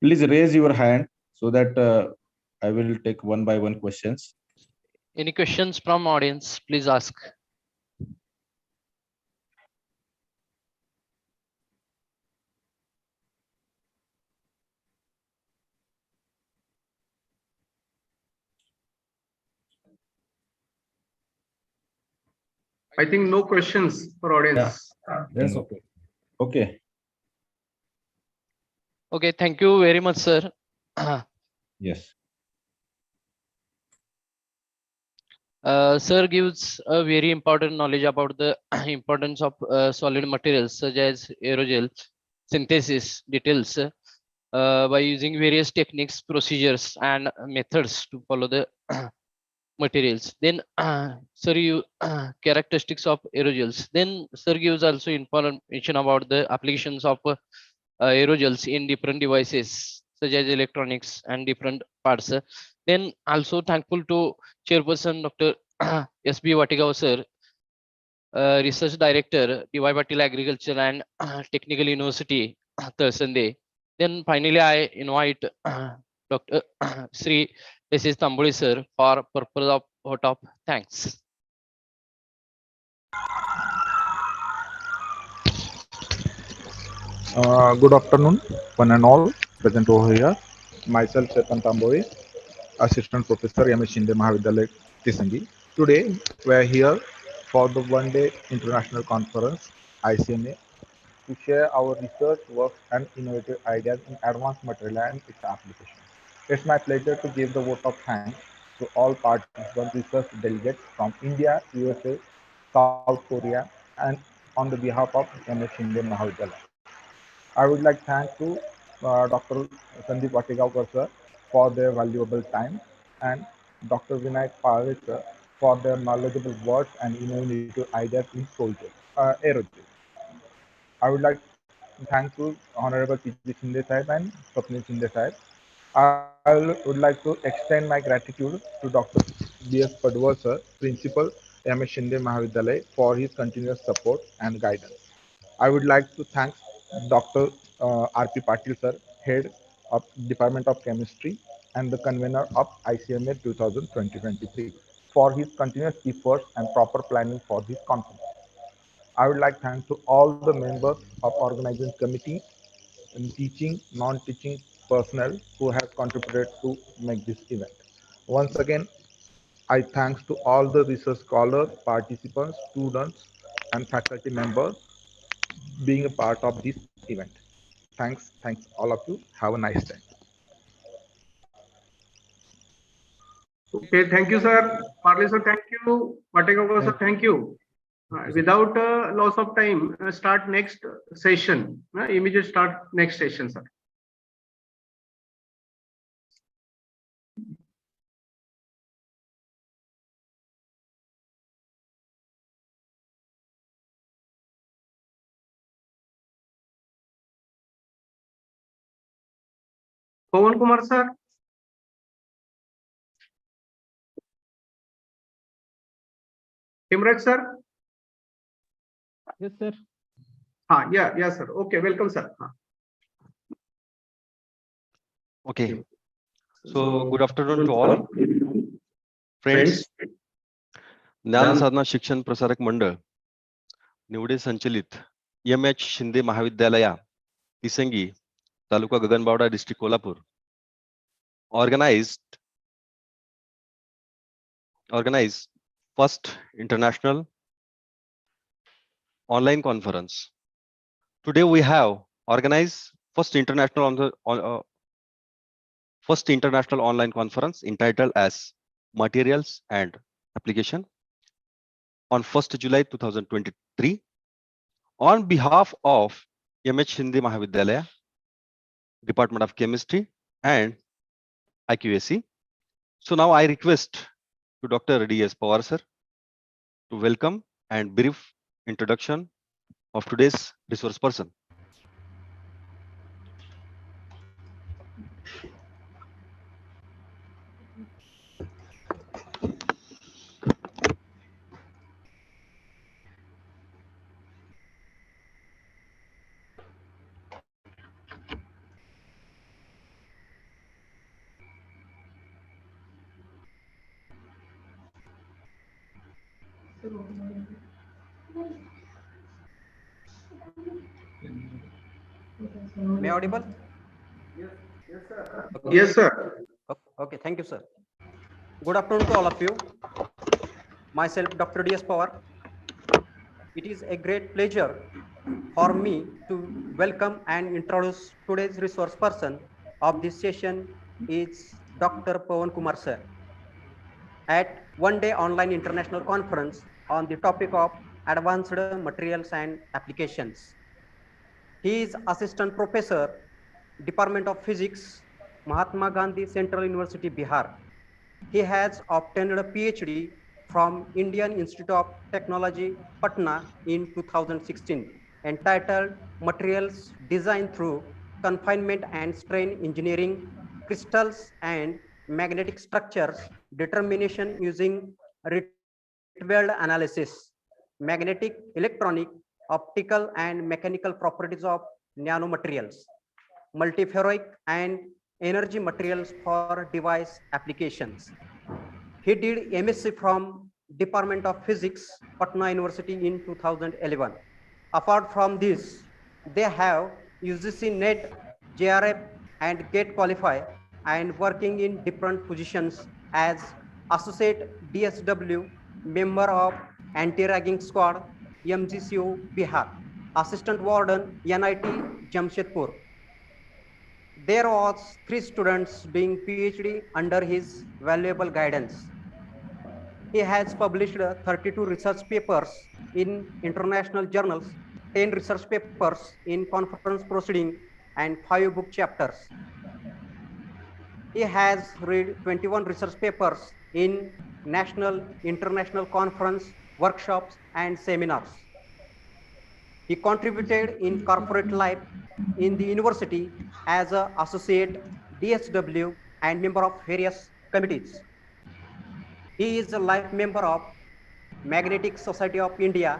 Please raise your hand so that I will take one by one questions. Any questions from audience? Please ask. I think no questions for audience. Yes, okay. Okay. Okay, thank you very much, sir. Yes. Sir gives a very important knowledge about the importance of solid materials such as aerosol synthesis details by using various techniques, procedures, and methods to follow the materials. Then, sir, you characteristics of aerosols. Then, sir gives also information about the applications of aerosols in different devices such as electronics and different parts. Then, also thankful to Chairperson Dr. S.B. Vatigao, sir, Research Director, D.Y. Patil Agriculture and Technical University, Tisangi. Then finally, I invite Dr. Sri S.S. Tamboli, sir, for purpose of vote of thanks. Good afternoon, one and all present over here. Myself, Chetan Tambori, Assistant Professor, MS Shinde Mahavidyalya, Tisangi. Today, we are here for the one-day international conference, ICMA, to share our research work and innovative ideas in advanced material and its application. It's my pleasure to give the vote of thanks to all participant research delegates from India, USA, South Korea, and on the behalf of MS Shinde Mahavidyalaya. I would like to thank to Dr. Sandeep Vatigavkar sir for their valuable time and Dr. Vinayak Parekh sir for their knowledgeable words and innovative ideas in aerospace. I would like to thank to Honorable P.G. Shinde Sahib and Swapnil Shinde Sahib. I would like to extend my gratitude to Dr. B.S. Padwar sir, Principal M.S. Shinde Mahavidyalaya for his continuous support and guidance. I would like to thank Dr. R.P. Patil sir, Head of Department of Chemistry and the convener of ICMA 2023 for his continuous efforts and proper planning for this conference. I would like to thank to all the members of organizing committee and teaching, non-teaching personnel who have contributed to make this event. Once again, I thanks to all the research scholars, participants, students, and faculty members being a part of this event. Thanks all of you. Have a nice day. Okay, thank you, sir. Parley sir, thank you. Vatigavkar sir, thank you. Without loss of time, start next session. Immediate start next session, sir. Pawan Kumar sir. Imraj sir. Yes, sir. Yeah, sir. Okay, welcome, sir. Okay. So, good afternoon to all. Friends, ज्ञानसाधना शिक्षण प्रसारक मंडळ निवडे संचलित M H. Shinde महाविद्यालया Tisangi taluka Gaganbawada district Kolhapur organized first international online conference. Today we have organized first international online conference entitled as Materials and Application on 1st July 2023 on behalf of M.H. Shinde Mahavidyalaya, Department of Chemistry and IQAC. So now I request to Dr. D.S. Pawar sir to welcome and brief introduction of today's resource person. May I audible? Yes, sir. Okay. Yes, sir. Okay, thank you, sir. Good afternoon to all of you. Myself, Dr. D.S. Pawar. It is a great pleasure for me to welcome and introduce today's resource person of this session is Dr. Pawan Kumar sir at one-day online international conference on the topic of advanced materials and applications. He is assistant professor, Department of Physics, Mahatma Gandhi Central University, Bihar. He has obtained a PhD from Indian Institute of Technology, Patna in 2016, entitled Materials Design Through Confinement and Strain Engineering, Crystals and Magnetic Structures, Determination using Rietveld Analysis, Magnetic, Electronic, Optical and Mechanical Properties of Nanomaterials, Multiferroic and Energy Materials for Device Applications. He did MSc from Department of Physics, Patna University in 2011. Apart from this, they have UGC NET, JRF and GATE qualify and working in different positions as Associate DSW, Member of Anti-Ragging Squad, MGCO, Bihar, Assistant Warden, NIT, Jamshedpur. There was 3 students doing PhD under his valuable guidance. He has published 32 research papers in international journals, 10 research papers in conference proceeding, and 5 book chapters. He has read 21 research papers in national, international conference, workshops, and seminars. He contributed in corporate life in the university as an associate DSW and member of various committees. He is a life member of Magnetic Society of India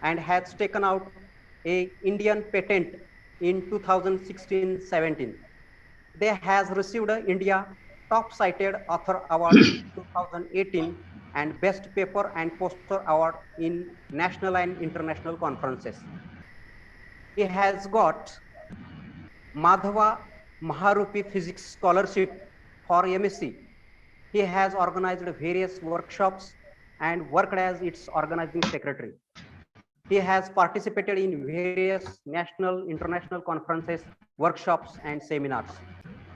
and has taken out an Indian patent in 2016-17. They has received a India Top Cited Author Award in 2018 and Best Paper and Poster Award in national and international conferences. He has got Madhava Maharupi Physics Scholarship for MSc. He has organized various workshops and worked as its organizing secretary. He has participated in various national, international conferences, workshops, and seminars.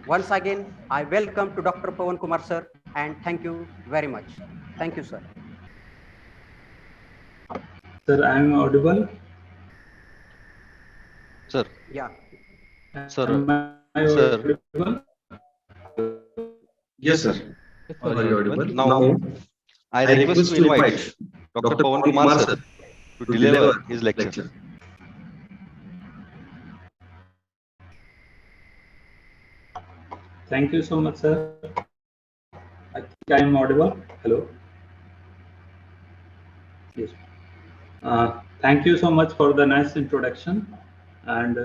Once again, I welcome to Dr. Pawan Kumar sir and thank you very much. Thank you, sir. Sir, I am audible. Sir. Yeah. Sir. Am I audible? Yes, sir. Are you audible? Now, I request to invite Dr. Pawan Kumar sir to deliver his lecture. Thank you so much, sir. I think I am audible. Hello. Yes. Thank you so much for the nice introduction, and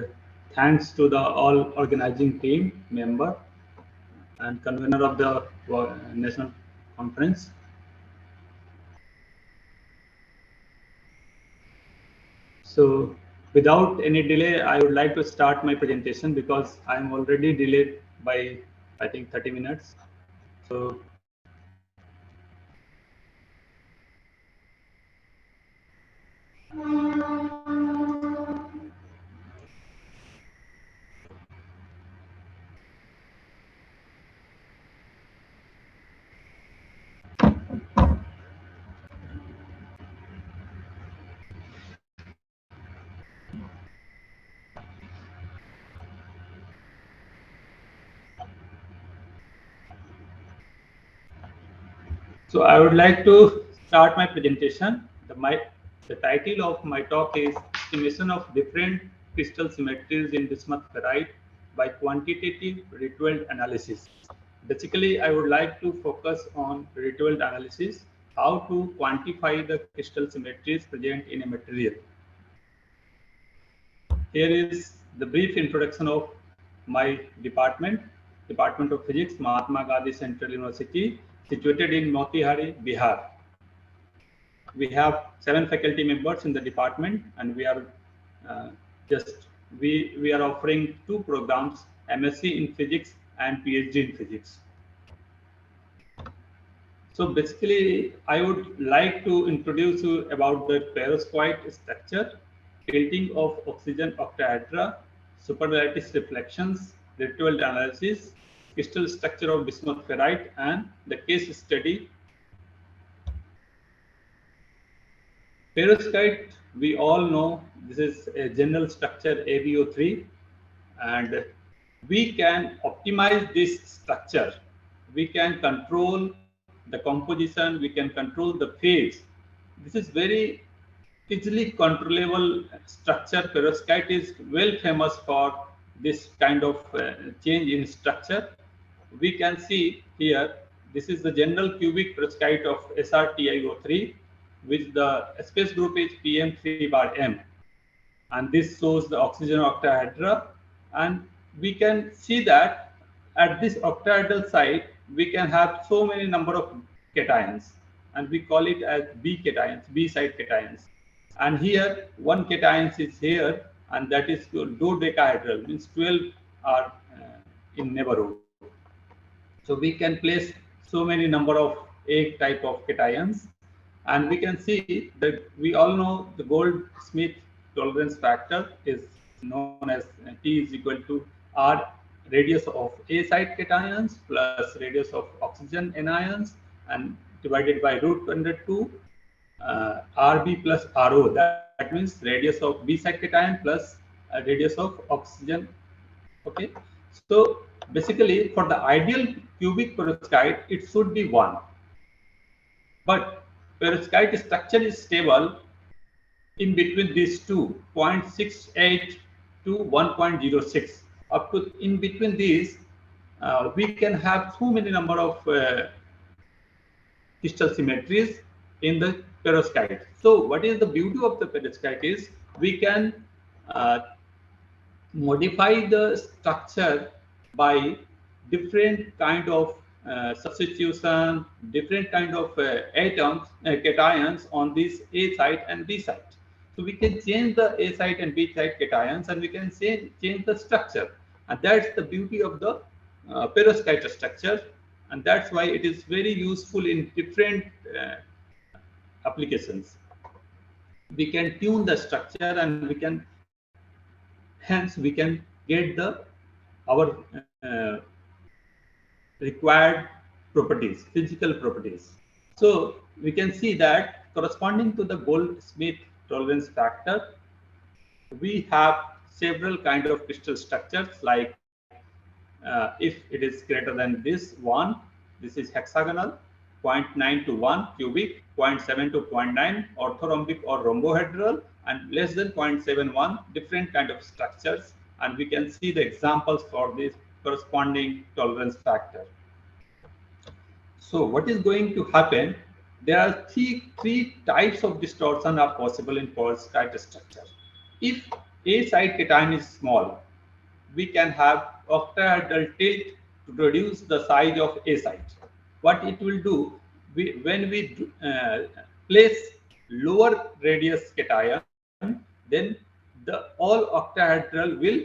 thanks to the all organizing team member and convener of the national conference. So without any delay, I would like to start my presentation because I'm already delayed by, I think, 30 minutes. So So I would like to start my presentation. The title of my talk is Estimation of Different Crystal Symmetries in Bismuth Ferrite by Quantitative Ritual Analysis. Basically, I would like to focus on ritual analysis, how to quantify the crystal symmetries present in a material. Here is the brief introduction of my department, Department of Physics, Mahatma Gandhi Central University, situated in Motihari, Bihar. We have 7 faculty members in the department, and we are we are offering 2 programs, MSc in Physics and PhD in Physics. So basically, I would like to introduce you about the perovskite structure, tilting of oxygen octahedra, superlattice reflections, ritual analysis, crystal structure of bismuth ferrite, and the case study. Perovskite, we all know this is a general structure AbO3, and we can optimize this structure. We can control the composition, we can control the phase. This is very easily controllable structure. Perovskite is well famous for this kind of change in structure. We can see here, this is the general cubic perovskite of SrTiO3, which the space group is PM3 bar M. And this shows the oxygen octahedra. And we can see that at this octahedral site, we can have so many number of cations, and we call it as B cations, B site cations. And here, one cation is here, and that is dodecahedral, means 12 are in neighborhood. So we can place so many number of A type of cations, and we can see that we all know the Goldsmith tolerance factor is known as T is equal to R radius of A site cations plus radius of oxygen anions, and divided by root under 2 RB plus RO. That means radius of B site cation plus radius of oxygen. Okay, so basically for the ideal cubic perovskite, it should be 1. But perovskite structure is stable in between these two, 0.68 to 1.06. Up to in between these, we can have so many number of crystal symmetries in the perovskite. So what is the beauty of the perovskite is we can modify the structure by different kind of substitution, different kind of atoms, cations on this A site and B site. So we can change the A site and B site cations, and we can change the structure. And that's the beauty of the perovskite structure. And that's why it is very useful in different applications. We can tune the structure, and we can hence we can get the our required properties, physical properties. So we can see that corresponding to the Goldsmith tolerance factor, we have several kind of crystal structures, like if it is greater than this one, this is hexagonal, 0.9 to 1 cubic, 0.7 to 0.9 orthorhombic or rhombohedral, and less than 0.71 different kind of structures. And we can see the examples for this corresponding tolerance factor. So what is going to happen? There are three types of distortion are possible in perovskite structure. If A site cation is small, we can have octahedral tilt to reduce the size of A site. What it will do, when we place lower radius cation, then the all octahedral will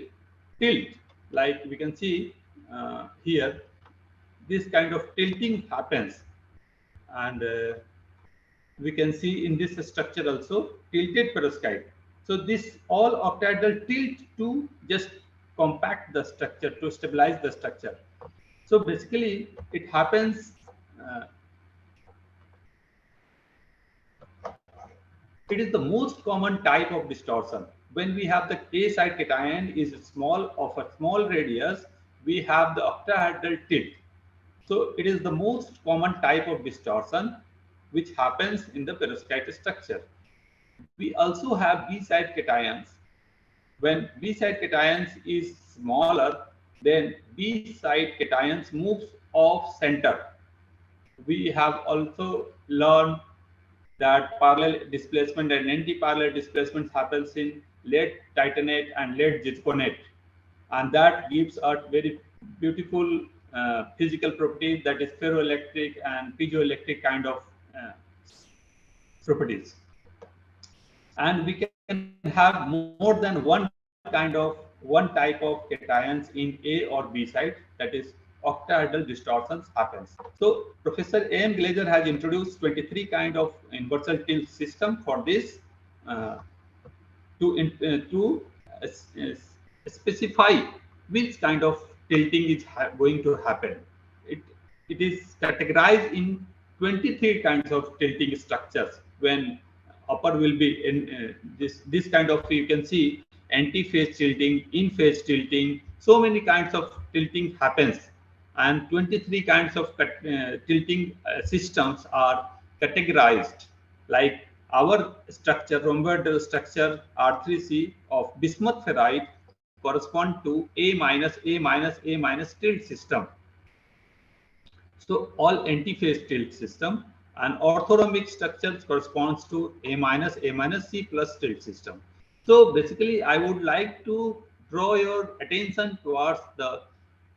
tilt. Like we can see here, this kind of tilting happens, and we can see in this structure also tilted perovskite. So this all octahedral tilt to just compact the structure, to stabilize the structure. So basically it happens it is the most common type of distortion. When we have the K side cation is small, of a small radius, we have the octahedral tilt. So it is the most common type of distortion which happens in the perovskite structure. We also have B side cations. When B side cations is smaller, then B side cations moves off center. We have also learned that parallel displacement and anti-parallel displacement happens in lead titanate and lead zirconate, and that gives us very beautiful physical properties, that is ferroelectric and piezoelectric kind of properties. And we can have more than one type of cations in A or B side, that is octahedral distortions happens. So Professor A.M. Glaser has introduced 23 kind of universal tilt system for this to specify which kind of tilting is going to happen. It is categorized in 23 kinds of tilting structures. When upper will be in this kind of, you can see anti-phase tilting, in-phase tilting, so many kinds of tilting happens, and 23 kinds of tilting systems are categorized. Like our structure, rhomboidal structure R3C of bismuth ferrite correspond to A minus tilt system. So all anti-phase tilt system, and orthorhombic structures corresponds to A minus C plus tilt system. So basically, I would like to draw your attention towards the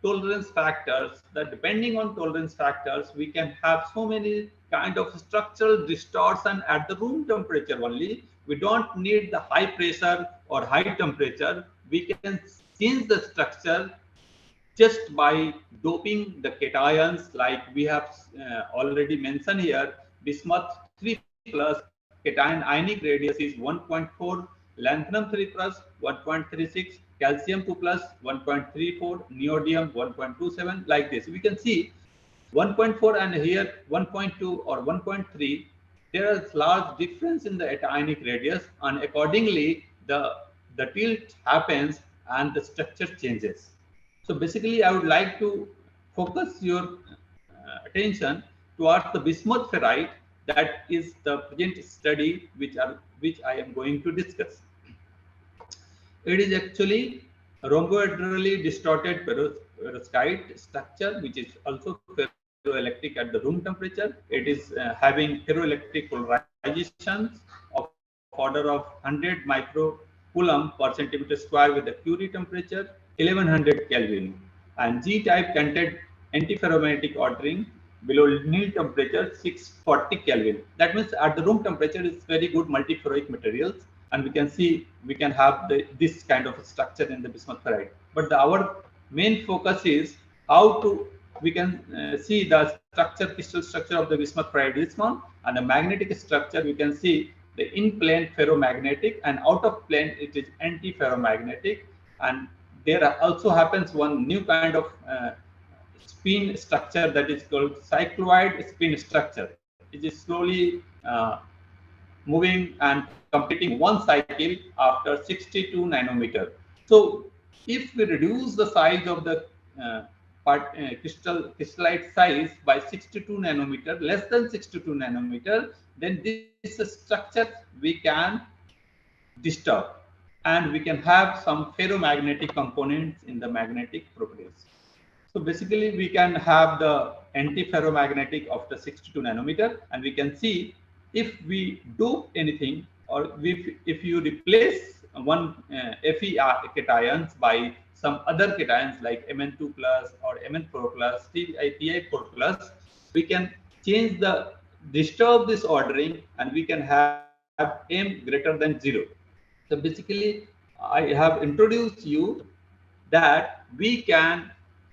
tolerance factors, that depending on tolerance factors, we can have so many kind of structural distortion at the room temperature only. We don't need the high pressure or high temperature. We can change the structure just by doping the cations, like we have already mentioned here. Bismuth 3 plus cation ionic radius is 1.4, lanthanum 3 plus 1.36, calcium 2 plus 1.34, neodymium 1.27, like this. We can see 1.4 and here 1.2 or 1.3. There is large difference in the ionic radius, and accordingly the tilt happens and the structure changes. So basically, I would like to focus your attention towards the bismuth ferrite. That is the present study which I am going to discuss. It is actually rhomboidrali distorted perovskite structure, which is also ferroelectric at the room temperature. It is having ferroelectric polarizations of order of 100 microcoulomb per centimeter square with the Curie temperature 1100 Kelvin, and G-type contained antiferromagnetic ordering below nil temperature 640 Kelvin. That means at the room temperature is very good multiferroic materials, and we can see we can have this kind of structure in the bismuth ferrite. But our main focus is how to we can see the crystal structure of the bismuth ferrite is one, and the magnetic structure we can see the in plane ferromagnetic, and out of plane it is anti-ferromagnetic. And there also happens one new kind of spin structure that is called cycloid spin structure. It is slowly moving and completing one cycle after 62 nanometer. So if we reduce the size of the crystallite size by 62 nanometer, less than 62 nanometer, then this structure we can disturb, and we can have some ferromagnetic components in the magnetic properties. So basically, we can have the anti-ferromagnetic of the 62 nanometer, and we can see if we do anything, or if you replace one Fe cations by some other cations like Mn2 plus or Mn4 plus, Ti4 plus, we can change disturb this ordering, and we can have M greater than 0. So basically, I have introduced you that we can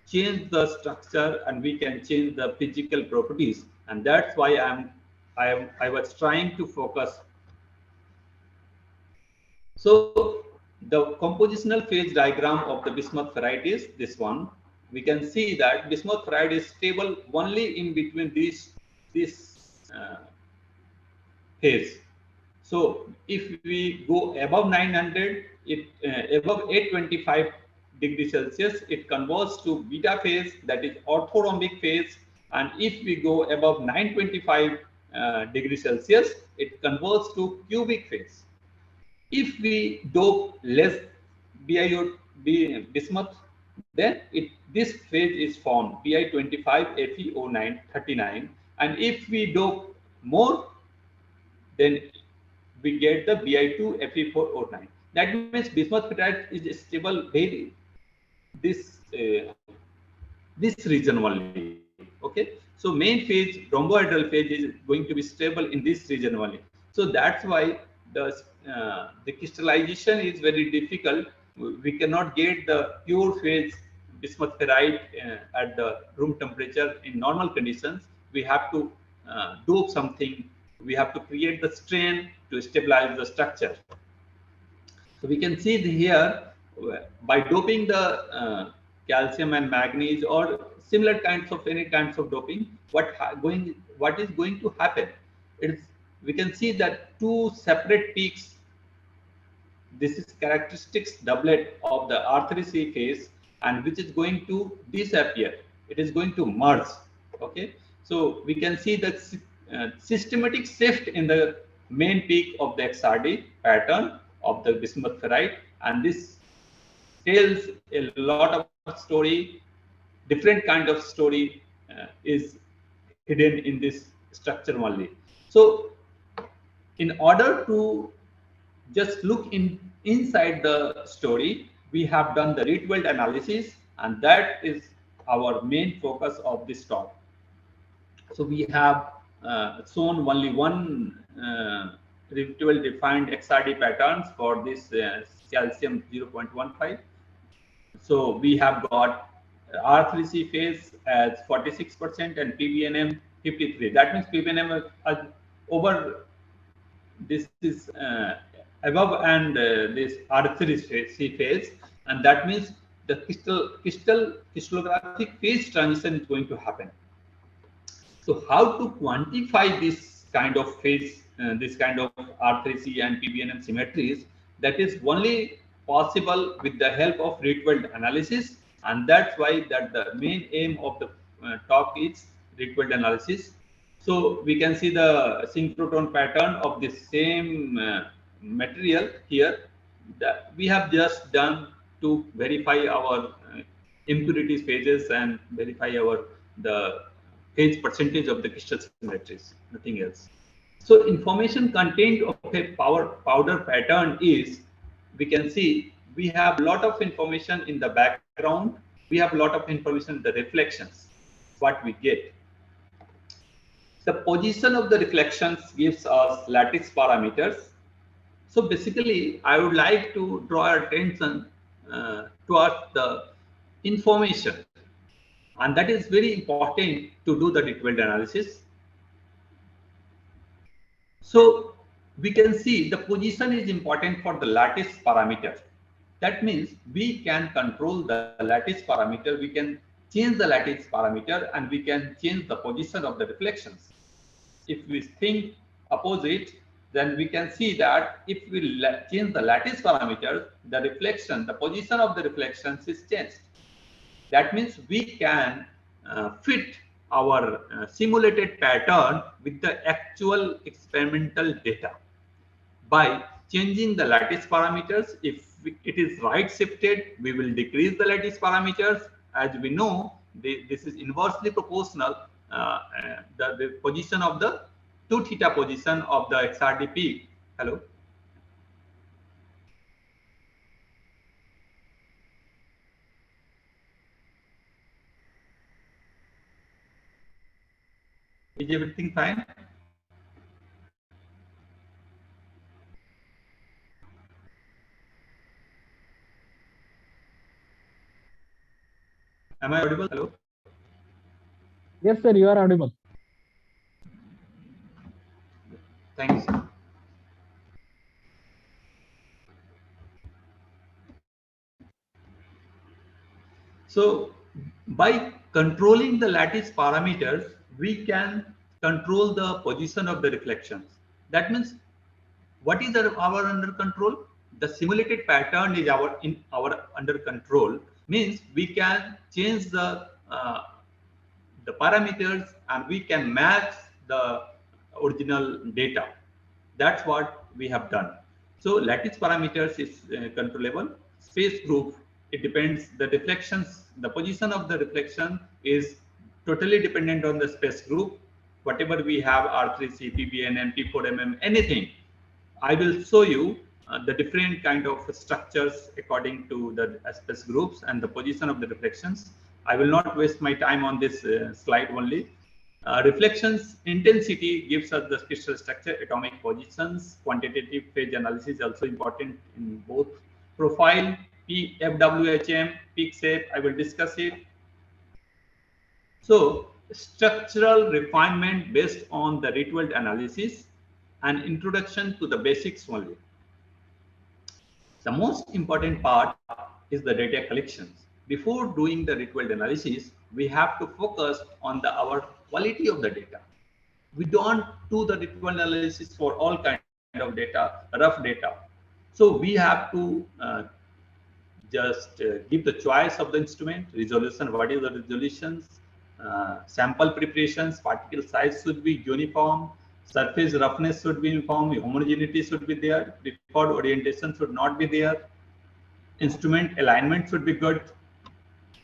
change the structure and we can change the physical properties, and that's why I was trying to focus. So the compositional phase diagram of the bismuth ferrite is this one. We can see that bismuth ferrite is stable only in between this phase. So if we go above 900, above 825 degrees Celsius, it converts to beta phase, that is orthorhombic phase. And if we go above 925 degrees Celsius, it converts to cubic phase. If we dope less bismuth, then this phase is formed Bi25 Fe0939. And if we dope more, then we get the Bi2 Fe409. That means bismuth ferrite is stable very this region only. Okay, so main phase, rhombohedral phase, is going to be stable in this region only. So that's why the crystallization is very difficult. We cannot get the pure phase bismuth ferrite at the room temperature in normal conditions. We have to dope something. We have to create the strain to stabilize the structure. So we can see here, by doping the calcium and manganese or similar kinds of any kinds of doping, what is going to happen? We can see that two separate peaks. This is characteristics doublet of the R3C phase, and which is going to disappear. It is going to merge. Okay, so we can see the systematic shift in the main peak of the XRD pattern of the bismuth ferrite, and this tells a lot of story. Different kind of story is hidden in this structure only. So in order to just look inside the story, we have done the Rietveld analysis, and that is our main focus of this talk. So we have shown only one Rietveld defined XRD patterns for this calcium 0.15. So we have got R3C phase as 46% and PBNM 53. That means PBNM over this is above and this R3C phase, and that means the crystallographic phase transition is going to happen. So how to quantify this kind of phase, this kind of R3C and PBNM symmetries? That is only possible with the help of Rietveld analysis, and that's why that the main aim of the talk is Rietveld analysis. So we can see the synchrotron pattern of the same material here that we have just done to verify our impurities phases and verify the phase percentage of the crystal symmetries, nothing else. So information contained of a powder pattern is, we can see we have a lot of information in the background, we have a lot of information in the reflections, what we get. The position of the reflections gives us lattice parameters. So basically, I would like to draw our attention towards the information, and that is very important to do the Rietveld analysis. So we can see the position is important for the lattice parameter. That means we can control the lattice parameter, we can change the lattice parameter, and we can change the position of the reflections. If we think opposite, then we can see that if we change the lattice parameter, the reflection, the position of the reflections is changed. That means we can fit our simulated pattern with the actual experimental data by changing the lattice parameters. If it is right shifted, we will decrease the lattice parameters. As we know, this is inversely proportional. The position of the 2 theta position of the XRD peak. Hello. Is everything fine? Am I audible? Hello? Yes, sir, you are audible. Thank you, sir. So by controlling the lattice parameters, we can control the position of the reflections. That means what is our under control? The simulated pattern is our under control. Means we can change the parameters and we can match the original data. That's what we have done. So lattice parameters is controllable. Space group, it depends, the reflections, the position of the reflection is totally dependent on the space group. Whatever we have, R3C, PBNM, P4MM, anything, I will show you the different kind of structures according to the space groups and the position of the reflections. I will not waste my time on this slide only. Reflections intensity gives us the spatial structure, atomic positions, quantitative phase analysis is also important in both. Profile, FWHM, peak shape, I will discuss it. So structural refinement based on the ritual analysis and introduction to the basics only. The most important part is the data collections. Before doing the ritual analysis, we have to focus on our quality of the data. We don't do the ritual analysis for all kind of data, rough data. So we have to just give the choice of the instrument, resolution, what is the resolutions, sample preparations, particle size should be uniform, surface roughness should be uniform, homogeneity should be there, preferred orientation should not be there, instrument alignment should be good.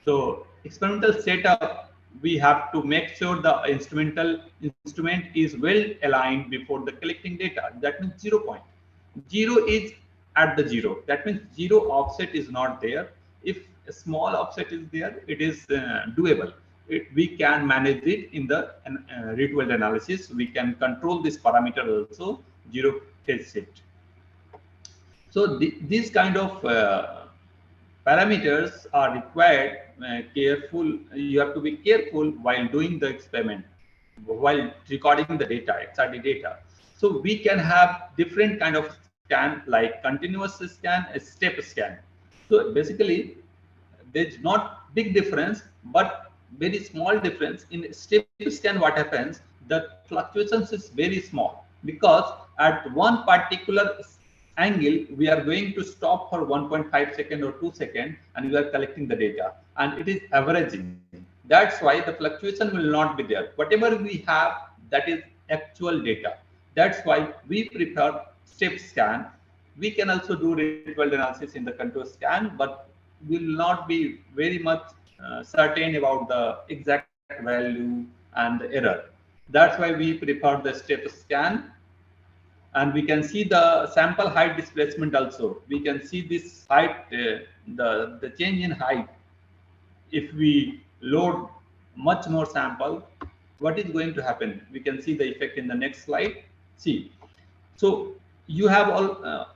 So experimental setup, we have to make sure the instrument is well aligned before the collecting data. That means 0 point. 0 is at the 0. That means 0 offset is not there. If a small offset is there, it is doable. We can manage it in the ritual analysis. We can control this parameter also, 0 phase shift. So these kind of parameters are required. Careful. You have to be careful while doing the experiment, while recording the data, XRD data. So we can have different kind of scan, like continuous scan, a step scan. So basically, there's not big difference, but very small difference. In step scan, what happens? The fluctuations is very small because at one particular angle, we are going to stop for 1.5 second or 2 seconds, and we are collecting the data, and it is averaging. That's why the fluctuation will not be there. Whatever we have, that is actual data. That's why we prefer step scan. We can also do ritual analysis in the contour scan, but will not be very much certain about the exact value and the error. That's why we prefer the step scan. And we can see the sample height displacement also. We can see this height, the change in height. If we load much more sample, what is going to happen? We can see the effect in the next slide. See, so you have all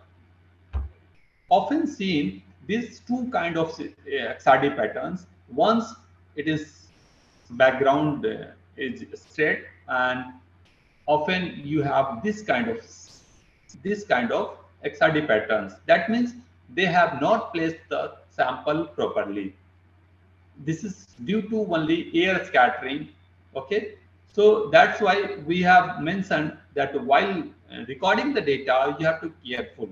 often seen these two kind of XRD patterns. Once it is background is straight, and often you have this kind of XRD patterns. That means they have not placed the sample properly. This is due to only air scattering. Okay, so that's why we have mentioned that while recording the data, you have to be careful.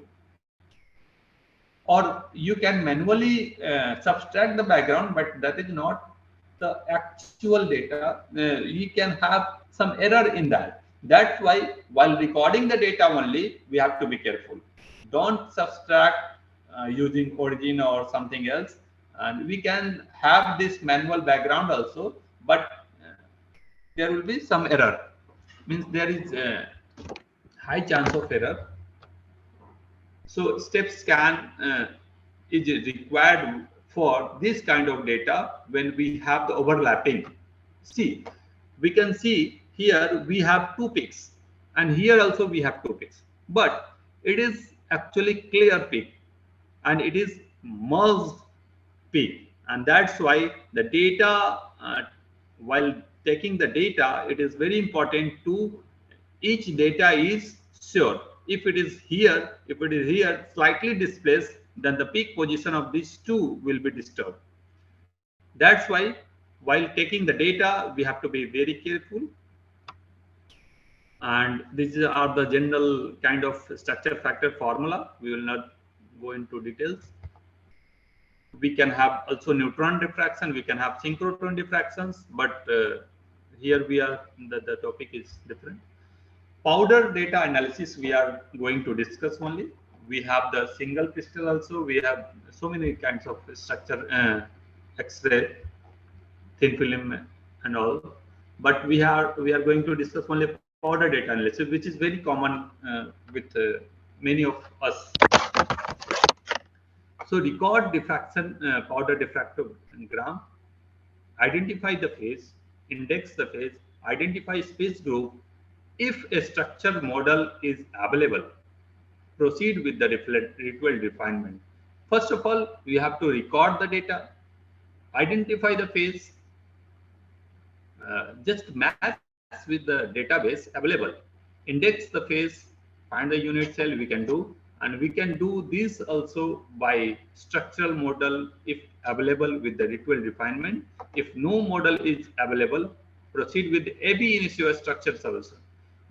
Or you can manually subtract the background, but that is not the actual data. You can have some error in that. That's why while recording the data only, we have to be careful. Don't subtract using origin or something else. And we can have this manual background also, but there will be some error. Means there is a high chance of error. So step scan is required for this kind of data when we have the overlapping. See, we can see here we have 2 peaks, and here also we have 2 peaks, but it is actually clear peak and it is merged peak. And that's why the data, while taking the data, it is very important to each data is sure. If it is here, slightly displaced, then the peak position of these two will be disturbed. That's why while taking the data, we have to be very careful. And these are the general kind of structure factor formula. We will not go into details. We can have also neutron diffraction, we can have synchrotron diffractions, but here we are, the topic is different. Powder data analysis we are going to discuss only. We have the single crystal also, we have so many kinds of structure, X-ray, thin film and all, but we are going to discuss only powder data analysis, which is very common with many of us. So record diffraction, powder diffractogram, identify the phase, index the phase, identify space group. If a structure model is available, proceed with the ritual refinement. First of all, we have to record the data, identify the phase, just match with the database available, index the phase, find the unit cell we can do, and we can do this also by structural model if available with the ritual refinement. If no model is available, proceed with ab initio structure solution.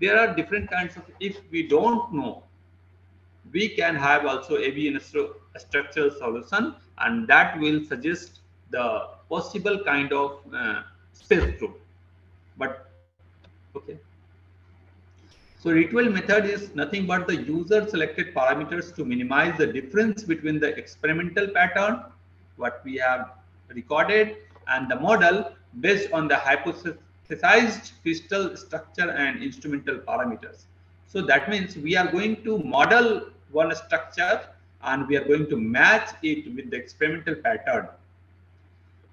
There are different kinds of, if we don't know, we can have also ab initio structural solution, and that will suggest the possible kind of space group. But okay. So ritual method is nothing but the user selected parameters to minimize the difference between the experimental pattern, what we have recorded, and the model based on the hypothesized crystal structure and instrumental parameters. So that means we are going to model one structure and we are going to match it with the experimental pattern.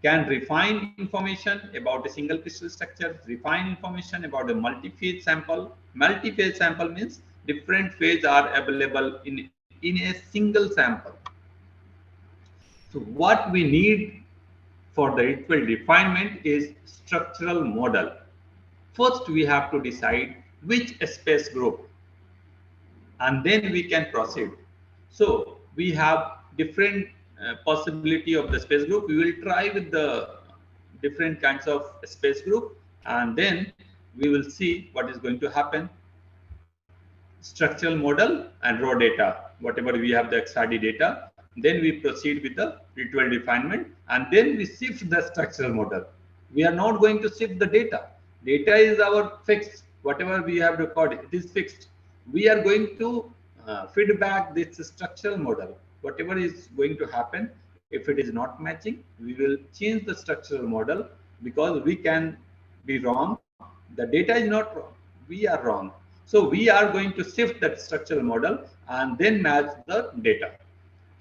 Can refine information about a single crystal structure, refine information about a multi-phase sample. Multi-phase sample means different phases are available in a single sample. So what we need for the ritual refinement is structural model. First, we have to decide which space group, and then we can proceed. So we have different possibility of the space group. We will try with the different kinds of space group, and then we will see what is going to happen. Structural model and raw data, whatever we have the XRD data, then we proceed with the ritual refinement, and then we shift the structural model. We are not going to shift the data. Data is our fixed, whatever we have recorded, it is fixed. We are going to feed back this structural model. Whatever is going to happen, if it is not matching, we will change the structural model, because we can be wrong. The data is not wrong, we are wrong. So we are going to shift that structural model and then match the data.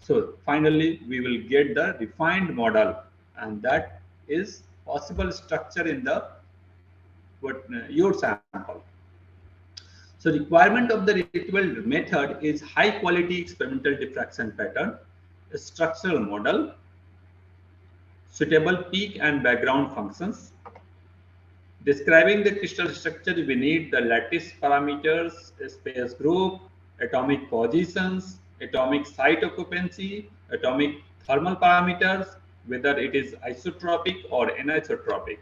So finally, we will get the refined model, and that is possible structure in the your sample. So requirement of the ritual method is high quality experimental diffraction pattern, a structural model, suitable peak and background functions. Describing the crystal structure, we need the lattice parameters, space group, atomic positions, atomic site occupancy, atomic thermal parameters, whether it is isotropic or anisotropic.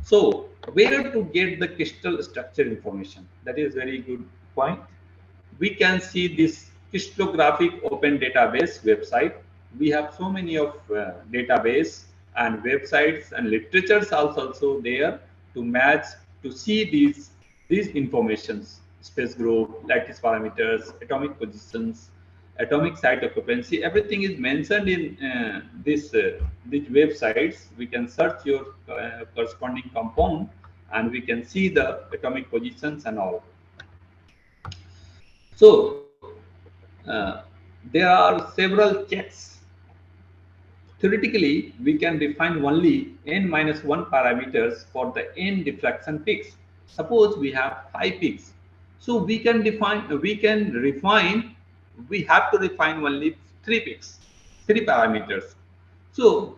So where to get the crystal structure information? That is very good point. We can see this crystallographic open database website. We have so many of database and websites and literatures also there to match, to see these informations, space group, lattice parameters, atomic positions, atomic site occupancy, everything is mentioned in these websites. We can search your corresponding compound and we can see the atomic positions and all. So there are several checks. Theoretically, we can define only n-1 parameters for the n diffraction peaks. Suppose we have 5 peaks. So we can refine, we have to refine only 3 peaks, 3 parameters. So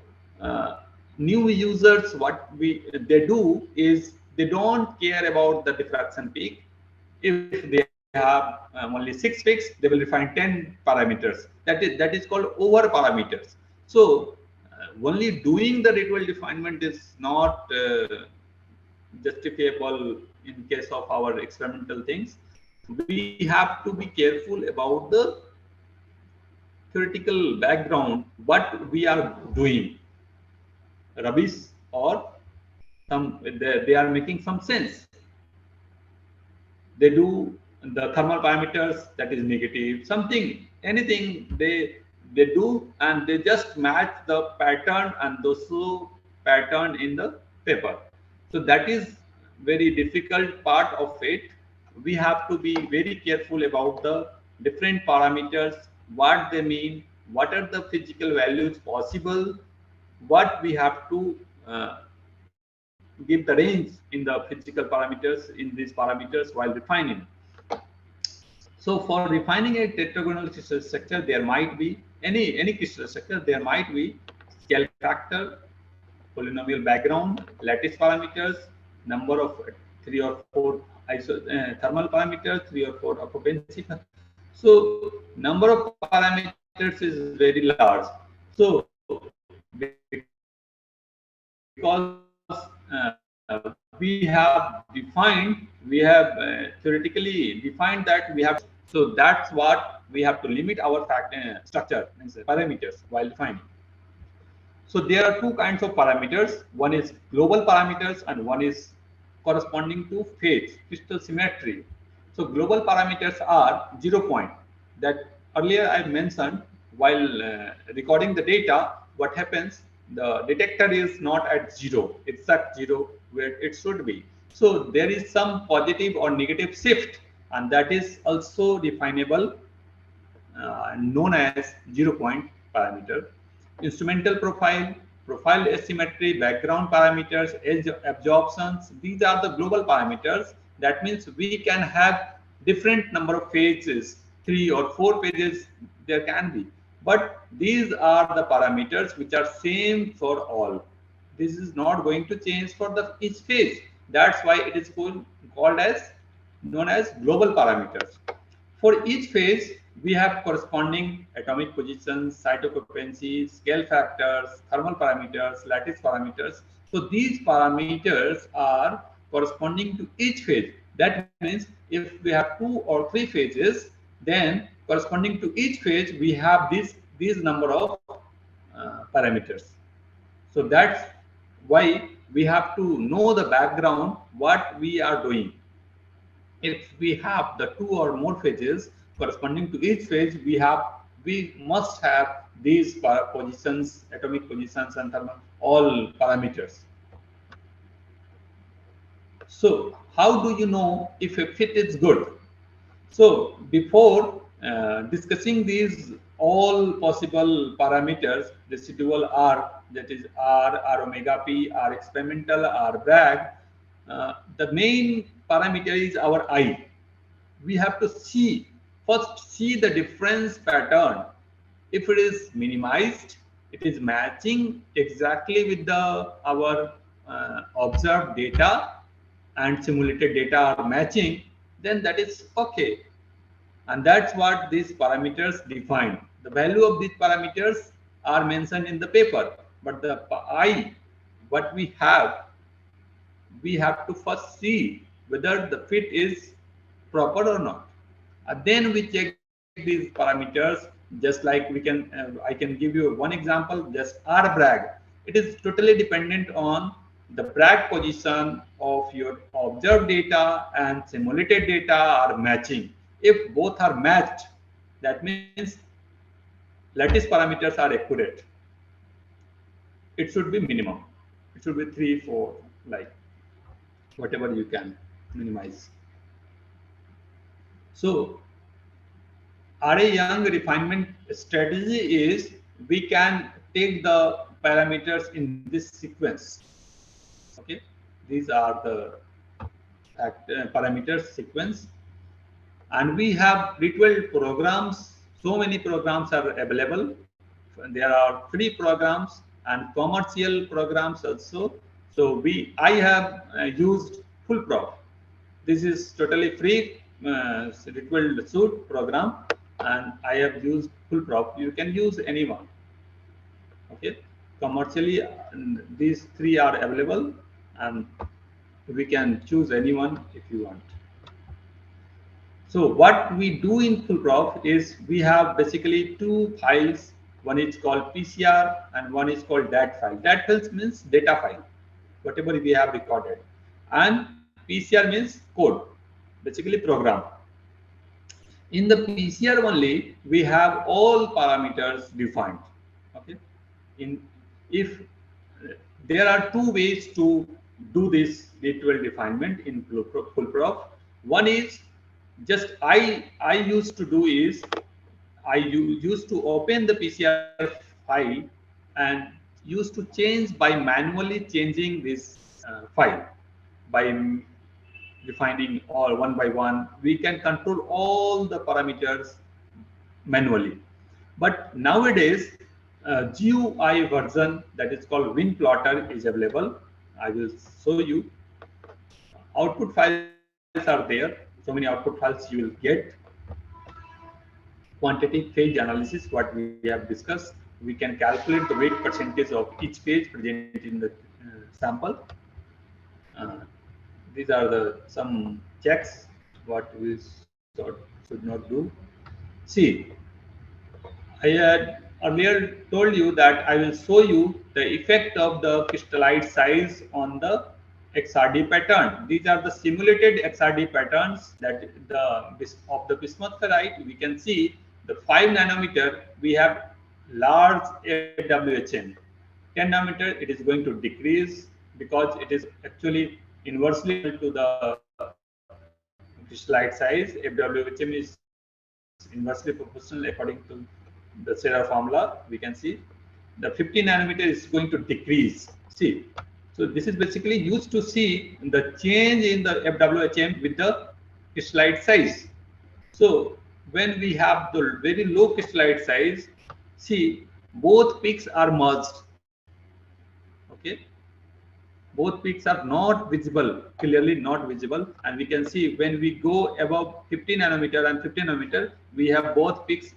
new users, what they do is they don't care about the diffraction peak. If they have only 6 peaks, they will refine 10 parameters. That is called over parameters. So only doing the ritual refinement is not justifiable in case of our experimental things. We have to be careful about the theoretical background, what we are doing, rubbish or they are making some sense. They do the thermal parameters, that is negative, something, anything they do, and they just match the pattern and those pattern in the paper. So that is very difficult part of it. We have to be very careful about the different parameters, what they mean, what are the physical values possible, what we have to give the range in the physical parameters in these parameters while refining. So for refining a tetragonal crystal structure, there might be any crystal structure, there might be scale factor, polynomial background, lattice parameters, number of 3 or 4 thermal parameters, 3 or 4 occupancy. So number of parameters is very large. So because we have theoretically defined that we have, so that's what we have to limit our structure parameters while defining. So there are two kinds of parameters. One is global parameters and one is corresponding to phase, crystal symmetry. So global parameters are 0 point. That earlier I mentioned while recording the data, what happens, the detector is not at 0, exact 0 where it should be. So there is some positive or negative shift, and that is also definable, known as 0 point parameter. Instrumental profile, profile asymmetry, background parameters, edge absorptions, these are the global parameters. That means we can have different number of phases, 3 or 4 pages there can be, but these are the parameters which are same for all. This is not going to change for the each phase. That's why it is called as known as global parameters. For each phase, we have corresponding atomic positions, site occupancy, scale factors, thermal parameters, lattice parameters. So these parameters are corresponding to each phase. That means if we have 2 or 3 phases, then corresponding to each phase, we have these number of parameters. So that's why we have to know the background, what we are doing. If we have the 2 or more phases corresponding to each phase, we must have these positions, atomic positions and thermal, all parameters. So how do you know if a fit is good? So before discussing these all possible parameters, residual R, that is R omega P, R experimental, R Bragg, the main parameter is our I. We have to first see the difference pattern. If it is minimized, it is matching exactly with our observed data and simulated data are matching, then that is okay. And that's what these parameters define. The value of these parameters are mentioned in the paper, but the I, what we have to first see whether the fit is proper or not. And then we check these parameters, just like we can, I can give you one example, just R Bragg. It is totally dependent on the Bragg position of your observed data and simulated data are matching. If both are matched, that means lattice parameters are accurate. It should be minimum. It should be 3, 4, like whatever you can minimize. So RA Young refinement strategy is we can take the parameters in this sequence. Okay, these are the parameters sequence, and we have pre-12 programs. So many programs are available. There are 3 programs and commercial programs also. So I have used full prof. This is totally free ritual suit program, and I have used full prof. You can use anyone. Okay, commercially these three are available, and we can choose anyone if you want. So what we do in full prof is we have basically two files. One is called PCR and one is called DAT file. DAT files means data file, whatever we have recorded, and PCR means code, basically program. In the PCR only, we have all parameters defined. Okay, if there are two ways to do this D12 definement in full prof. One is just I used to do is I used to open the PCR file and used to change by manually changing this file by defining all one by one. We can control all the parameters manually. But nowadays, GUI version that is called WinPlotter is available. I will show you. Output files are there. So many output files you will get. Quantitative phase analysis, what we have discussed. We can calculate the weight percentage of each phase present in the sample. These are the some checks what we should not do. See, I had earlier told you that I will show you the effect of the crystallite size on the XRD pattern. These are the simulated XRD patterns that of the bismuth ferrite. We can see the 5 nanometer we have large FWHM. 10 nanometer it is going to decrease because it is actually inversely to the crystallite size. FWHM is inversely proportional according to the Serre formula. We can see the 15 nanometer is going to decrease. See, so this is basically used to see the change in the FWHM with the crystallite size. So when we have the very low crystallite size, see both peaks are merged. Okay, both peaks are not visible, clearly not visible, and we can see when we go above 15 nanometer and 15 nanometer, we have both peaks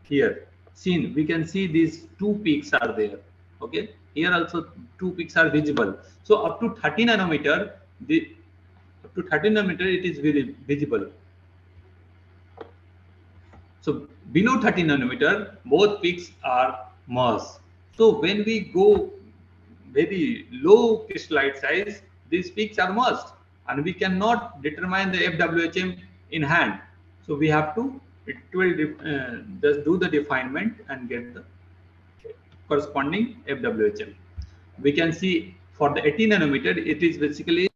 here seen. We can see these two peaks are there. Okay, here also two peaks are visible. So up to 30 nanometer, up to 30 nanometer it is very visible. So below 30 nanometer, both peaks are merged. So when we go very low crystallite size, these peaks are merged, and we cannot determine the FWHM in hand. So we have to just do the definement and get the corresponding FWHM. We can see for the 18 nanometer, it is basically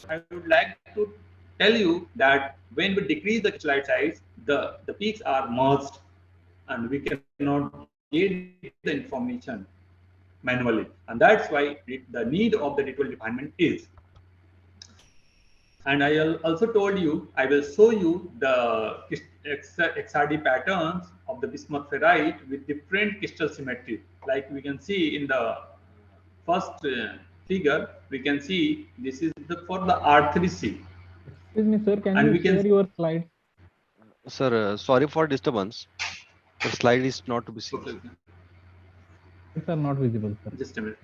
I would like to tell you that when we decrease the crystallite size, the peaks are merged, and we cannot get the information manually, and that's why the need of the ritual refinement is. And I also told you I will show you the XRD patterns of the bismuth ferrite with different crystal symmetry. Like we can see in the first figure, we can see this is for the R3C. Excuse me, sir. Can And you share your slides? Sir, sorry for disturbance. The slide is not to be seen. Okay. It's not visible, sir. Just a minute.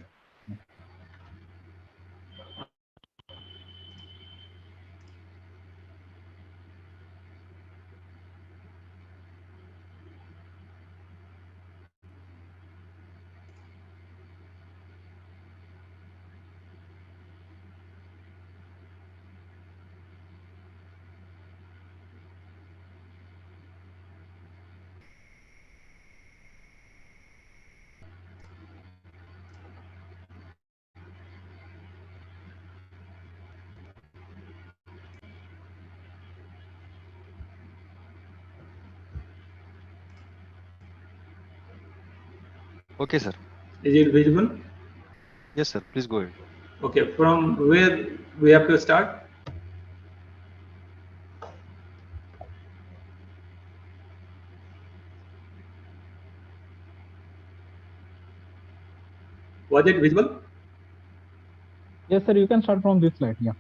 Okay, sir. Is it visible? Yes, sir. Please go ahead. Okay, from where we have to start? Was it visible? Yes, sir. You can start from this slide. Yeah.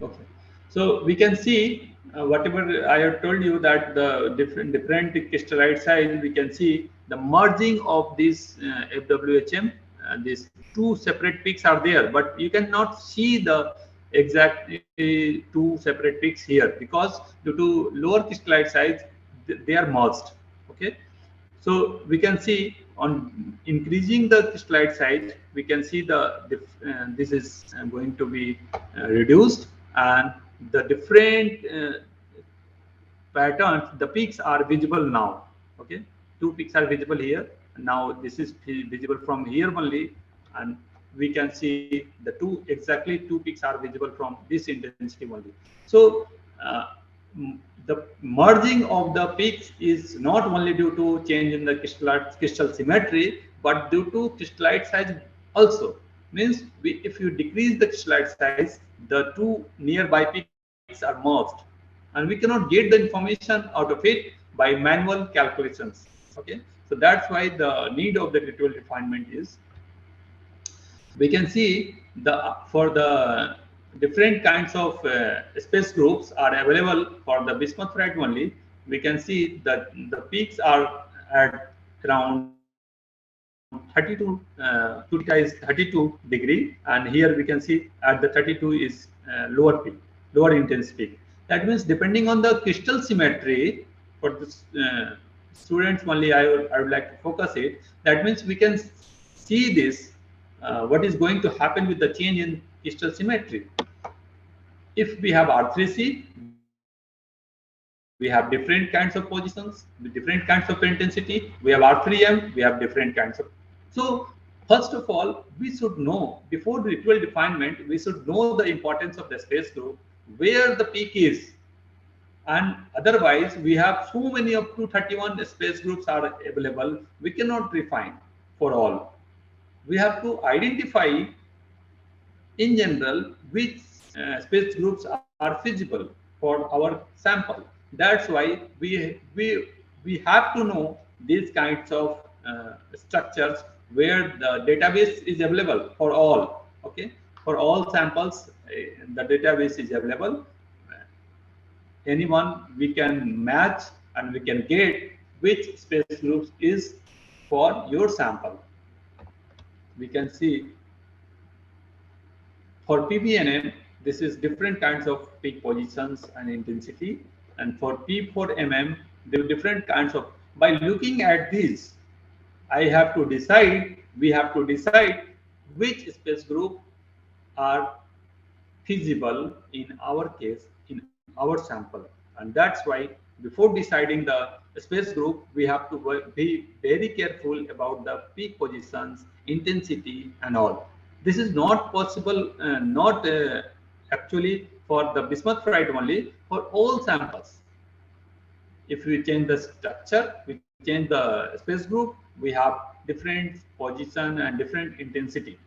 Okay. So we can see whatever I have told you, that the different crystallite size, we can see the merging of this FWHM. These two separate peaks are there, but you cannot see the exact two separate peaks here because due to lower crystallite size, they are merged. Okay. So we can see on increasing the crystallite size, we can see this is going to be reduced, and the different patterns, the peaks are visible now. Okay, two peaks are visible here. Now this is visible from here only, and we can see the exactly two peaks are visible from this intensity only. So the merging of the peaks is not only due to change in the crystal symmetry, but due to crystallite size also. Means if you decrease the crystallite size, the two nearby peaks are merged, and we cannot get the information out of it by manual calculations. Okay, so that's why the need of the ritual refinement is. We can see for the different kinds of space groups are available for the bismuth ferrite only. We can see that the peaks are at around 32 is 32 degree, and here we can see at the 32 is lower peak, lower intense peak. That means depending on the crystal symmetry, for this students only I would like to focus it. That means we can see this what is going to happen with the change in crystal symmetry. If we have R3C, we have different kinds of positions with different kinds of intensity. We have R3M, we have different kinds of. So first of all, we should know, before the ritual refinement, we should know the importance of the space group, where the peak is. And otherwise, we have so many of 231 space groups are available, we cannot refine for all. We have to identify in general which space groups are feasible for our sample. That's why we have to know these kinds of structures where the database is available for all. Okay, for all samples, the database is available. Anyone we can match and we can get which space groups is for your sample. We can see for PBNM, this is different kinds of peak positions and intensity, and for P4MM, there are different kinds of. By looking at these, we have to decide which space group are feasible in our case, in our sample. And that's why before deciding the space group, we have to be very careful about the peak positions, intensity, and all. This is not possible, actually for the bismuth ferrite only, for all samples. If we change the structure, we change the space group, we have different position and different intensity.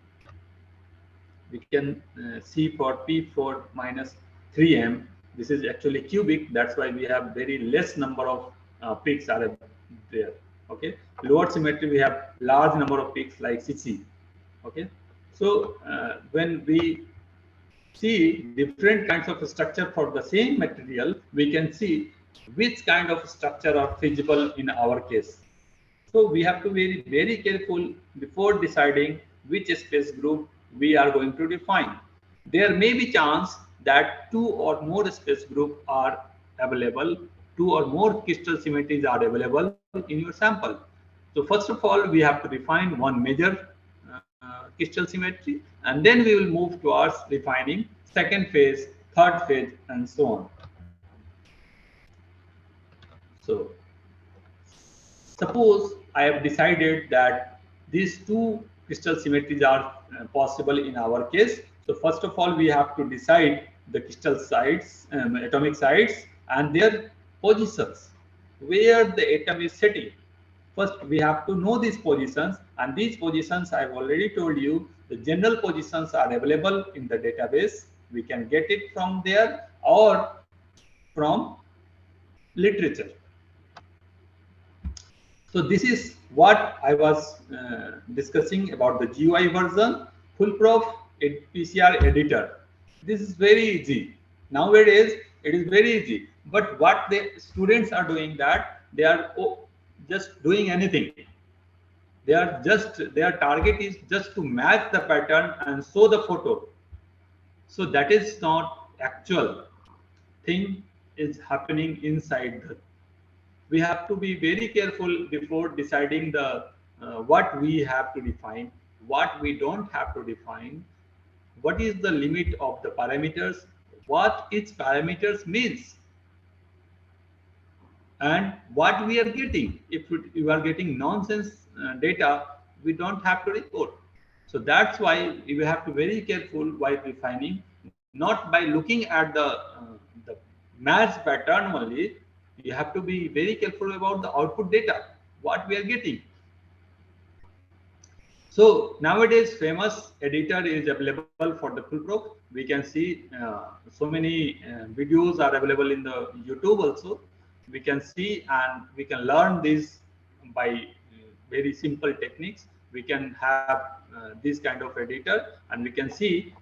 We can see for P4 minus 3M, this is actually cubic. That's why we have very less number of peaks are there. Okay, lower symmetry we have large number of peaks like CC. Okay, so when we see different kinds of structure for the same material, we can see which kind of structure are feasible in our case. So we have to be very careful before deciding which space group we are going to define. There may be chance that two or more space group are available, two or more crystal symmetries are available in your sample. So first of all, we have to define one major crystal symmetry, and then we will move towards refining second phase, third phase, and so on. So suppose I have decided that these two crystal symmetries are possible in our case. So first of all, we have to decide the crystal sites, atomic sites, and their positions, where the atom is sitting. First, we have to know these positions, and these positions I've already told you, the general positions are available in the database. We can get it from there or from literature. So this is what I was discussing about the GUI version, foolproof PCR editor. This is very easy. Nowadays, it is very easy. But what the students are doing, that they are just doing anything. They are just, their target is just to match the pattern and show the photo. So that is not actual thing is happening inside the. We have to be very careful before deciding the what we have to define, what we don't have to define, what is the limit of the parameters, what each parameters means, and what we are getting. If you are getting nonsense data, we don't have to report. So that's why we have to be very careful while defining, not by looking at the match pattern only. You have to be very careful about the output data, what we are getting. So nowadays, famous editor is available for the foolproof. We can see so many videos are available in the YouTube also. We can see and we can learn this by very simple techniques. We can have this kind of editor, and we can see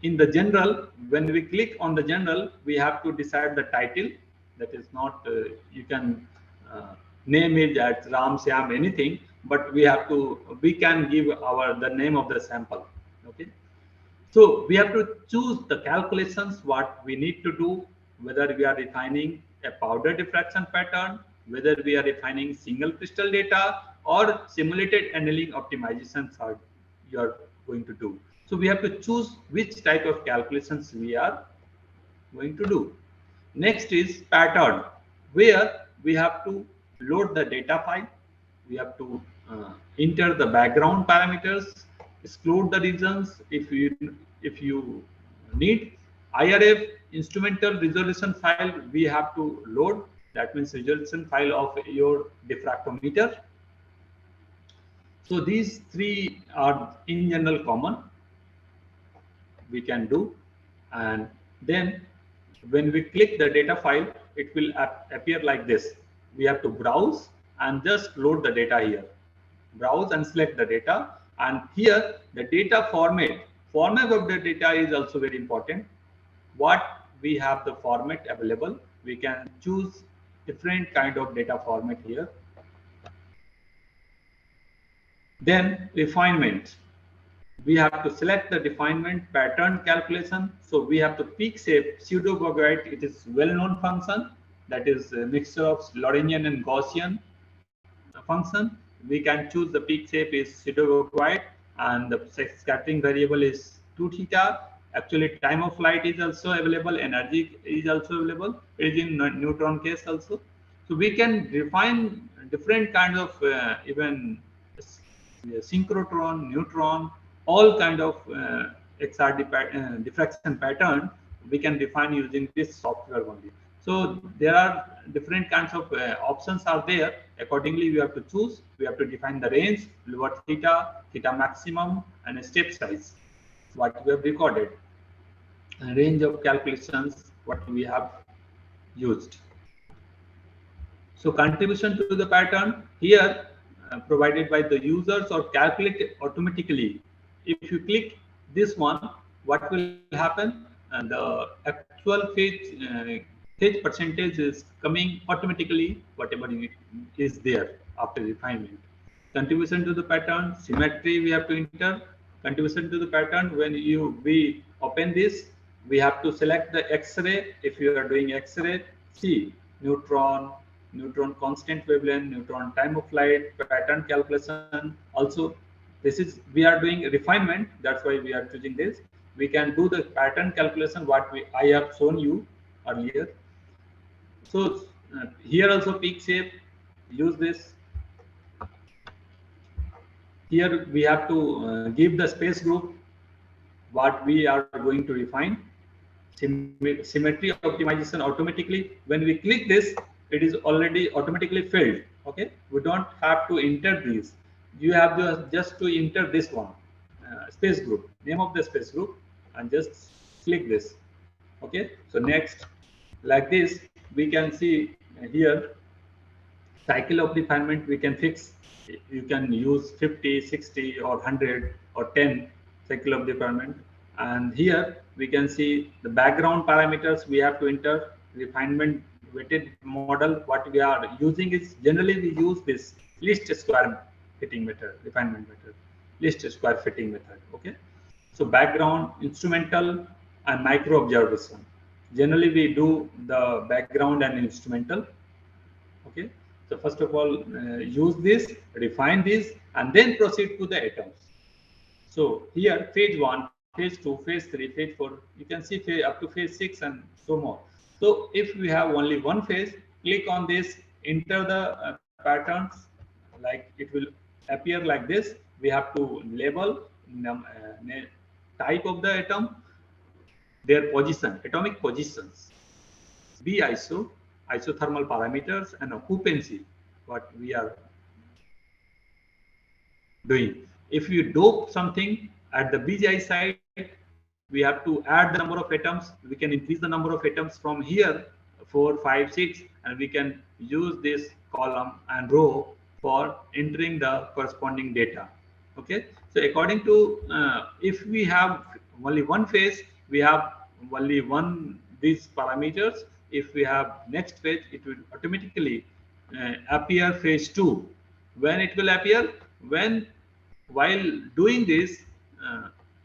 in the general, when we click on the general, we have to decide the title. That is not, you can name it as Ram, Syam, anything, but we have to, we can give the name of the sample. Okay. So we have to choose the calculations, what we need to do, whether we are defining a powder diffraction pattern, whether we are defining single crystal data, or simulated annealing optimizations are you are going to do. So we have to choose which type of calculations we are going to do. Next is pattern, where we have to load the data file. We have to enter the background parameters, exclude the regions if you need. IRF instrumental resolution file we have to load. That means resolution file of your diffractometer. So these three are in general common. We can do, and then when we click the data file, it will appear like this. We have to browse and just load the data here. Browse and select the data, and here the data format of the data is also very important. What we have the format available, we can choose different kind of data format here. Then refinement. We have to select the refinement pattern calculation. So we have to peak shape pseudo-Gaussian. It is well-known function, that is a mixture of Lorentzian and Gaussian function. We can choose the peak shape is pseudo-Gaussian, and the scattering variable is 2 theta. Actually, time of flight is also available, energy is also available. It is in neutron case also. So we can define different kinds of even synchrotron, neutron, all kind of XRD diffraction pattern we can define using this software only. So there are different kinds of options are there. Accordingly, we have to choose. We have to define the range, lower theta, theta maximum, and a step size, what we have recorded, and range of calculations, what we have used. So contribution to the pattern here provided by the users or calculated automatically. If you click this one, what will happen? And the actual phase percentage is coming automatically, whatever is there after refinement. Contribution to the pattern, symmetry we have to enter. Contribution to the pattern, when we open this, we have to select the X-ray. If you are doing X-ray, see neutron constant wavelength, neutron time of flight, pattern calculation. Also, this is we are doing refinement. That's why we are choosing this. We can do the pattern calculation what I have shown you earlier. So here also peak shape, use this. Here we have to give the space group what we are going to refine. Symmetry optimization automatically. When we click this, it is already automatically filled. Okay, we don't have to enter these. You have just to enter this one, space group, name of the space group, and just click this. Okay, so next, like this, we can see here cycle of refinement. We can fix. You can use 50, 60, or 100 or 10 cycle of refinement. And here we can see the background parameters we have to enter. Refinement weighted model, what we are using is generally we use this least square fitting method, refinement method, least square fitting method. Okay, so background, instrumental, and micro observation. Generally we do the background and instrumental. Okay, so first of all, use this, refine this, and then proceed to the atoms. So here phase 1, phase 2, phase 3, phase 4, you can see phase up to phase 6 and so more. So if we have only one phase, click on this, enter the patterns, like it will appear like this. We have to label type of the atom, their position, atomic positions, B iso, isothermal parameters, and occupancy, what we are doing. If you dope something at the BGI side, we have to add the number of atoms. We can increase the number of atoms from here, 4, 5, 6, and we can use this column and row for entering the corresponding data. Okay, so according to if we have only one phase, we have only one these parameters. If we have next phase, it will automatically appear phase 2. When it will appear? When while doing this,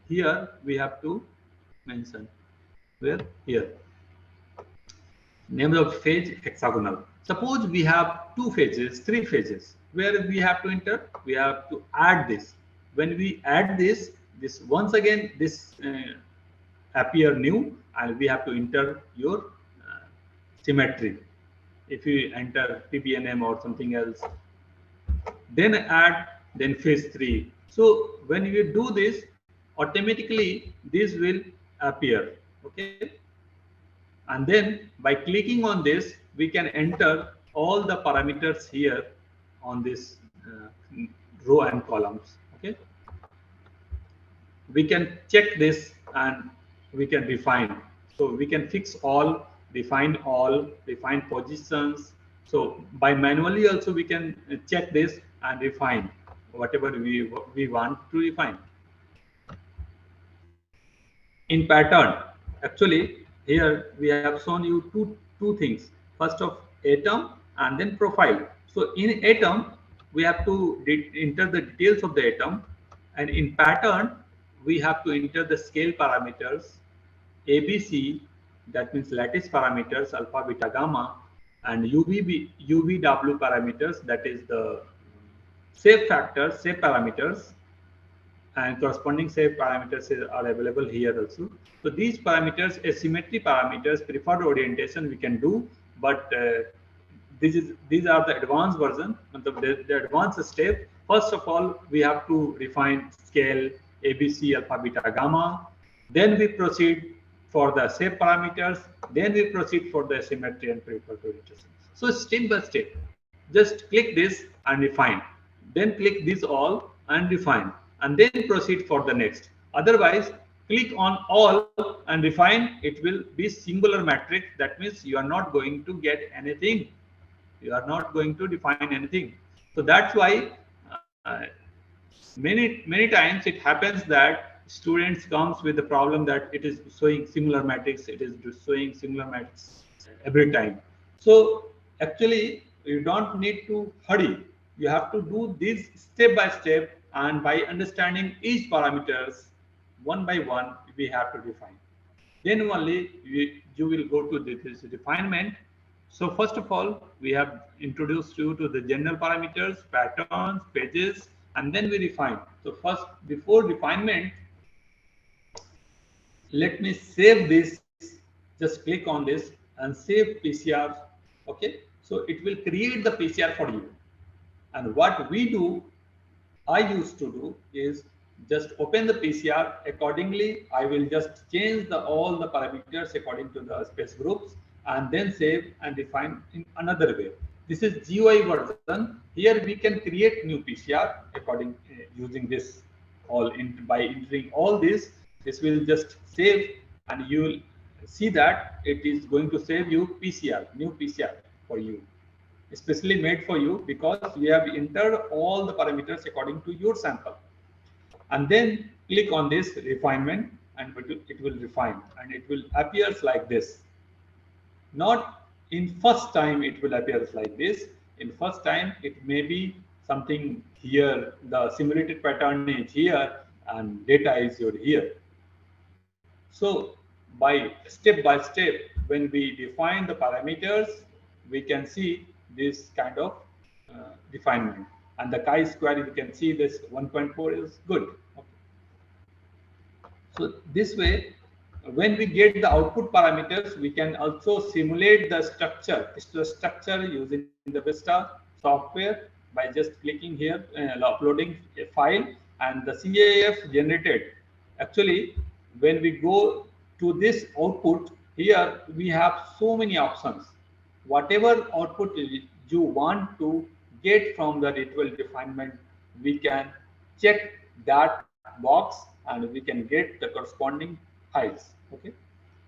here we have to mention where here name of phase hexagonal. Suppose we have 2 phases, 3 phases, where we have to enter, we have to add this. When we add this once again this appear new, and we have to enter your symmetry. If you enter PBNM or something else, then add, then phase 3. So when you do this, automatically this will appear. Okay, and then by clicking on this, we can enter all the parameters here on this row and columns. Okay, we can check this and we can refine. So we can fix all, refine positions. So by manually also we can check this and refine whatever we want to refine. In pattern, actually here we have shown you two things. First of atom and then profile. So in atom we have to enter the details of the atom, and in pattern we have to enter the scale parameters, ABC, that means lattice parameters, alpha, beta, gamma, and UVW parameters, that is the shape factors, shape parameters, and corresponding shape parameters are available here also. So these parameters, asymmetry parameters, preferred orientation we can do, but these are the advanced version, the advanced step. First of all, we have to refine scale, ABC, alpha, beta, gamma. Then we proceed for the shape parameters. Then we proceed for the symmetry and preferred orientation. So step by step, just click this and refine. Then click this all and refine, and then proceed for the next. Otherwise, click on all and refine. It will be singular matrix. That means you are not going to get anything. You are not going to define anything. So that's why many times it happens that students comes with the problem that it is showing similar matrix, it is showing similar matrix every time. So actually you don't need to hurry. You have to do this step by step, and by understanding each parameters one by one we have to define. Then only you will go to this refinement. So first of all, we have introduced you to the general parameters, patterns, pages, and then we refine. So first, before refinement, let me save this. Just click on this and save PCR. Okay, so it will create the PCR for you. And what we do, I used to do, is just open the PCR. Accordingly, I will just change all the parameters according to the space groups, and then save and define in another way. This is GUI version. Here we can create new PCR according using this by entering all this. This will just save, and you will see that it is going to save you PCR, new PCR for you, especially made for you because we have entered all the parameters according to your sample. And then click on this refinement, and it will refine, and it will appears like this. Not in first time it will appear like this. In first time it may be something here, the simulated pattern is here and data is here. So by step, when we define the parameters, we can see this kind of refinement. And the chi-square, you can see this 1.4 is good. Okay. So this way, when we get the output parameters, we can also simulate the structure using the Vista software by just clicking here, uploading a file, and the CAF generated. Actually, when we go to this output, here we have so many options. Whatever output you want to get from the ritual refinement, we can check that box and we can get the corresponding files. Okay,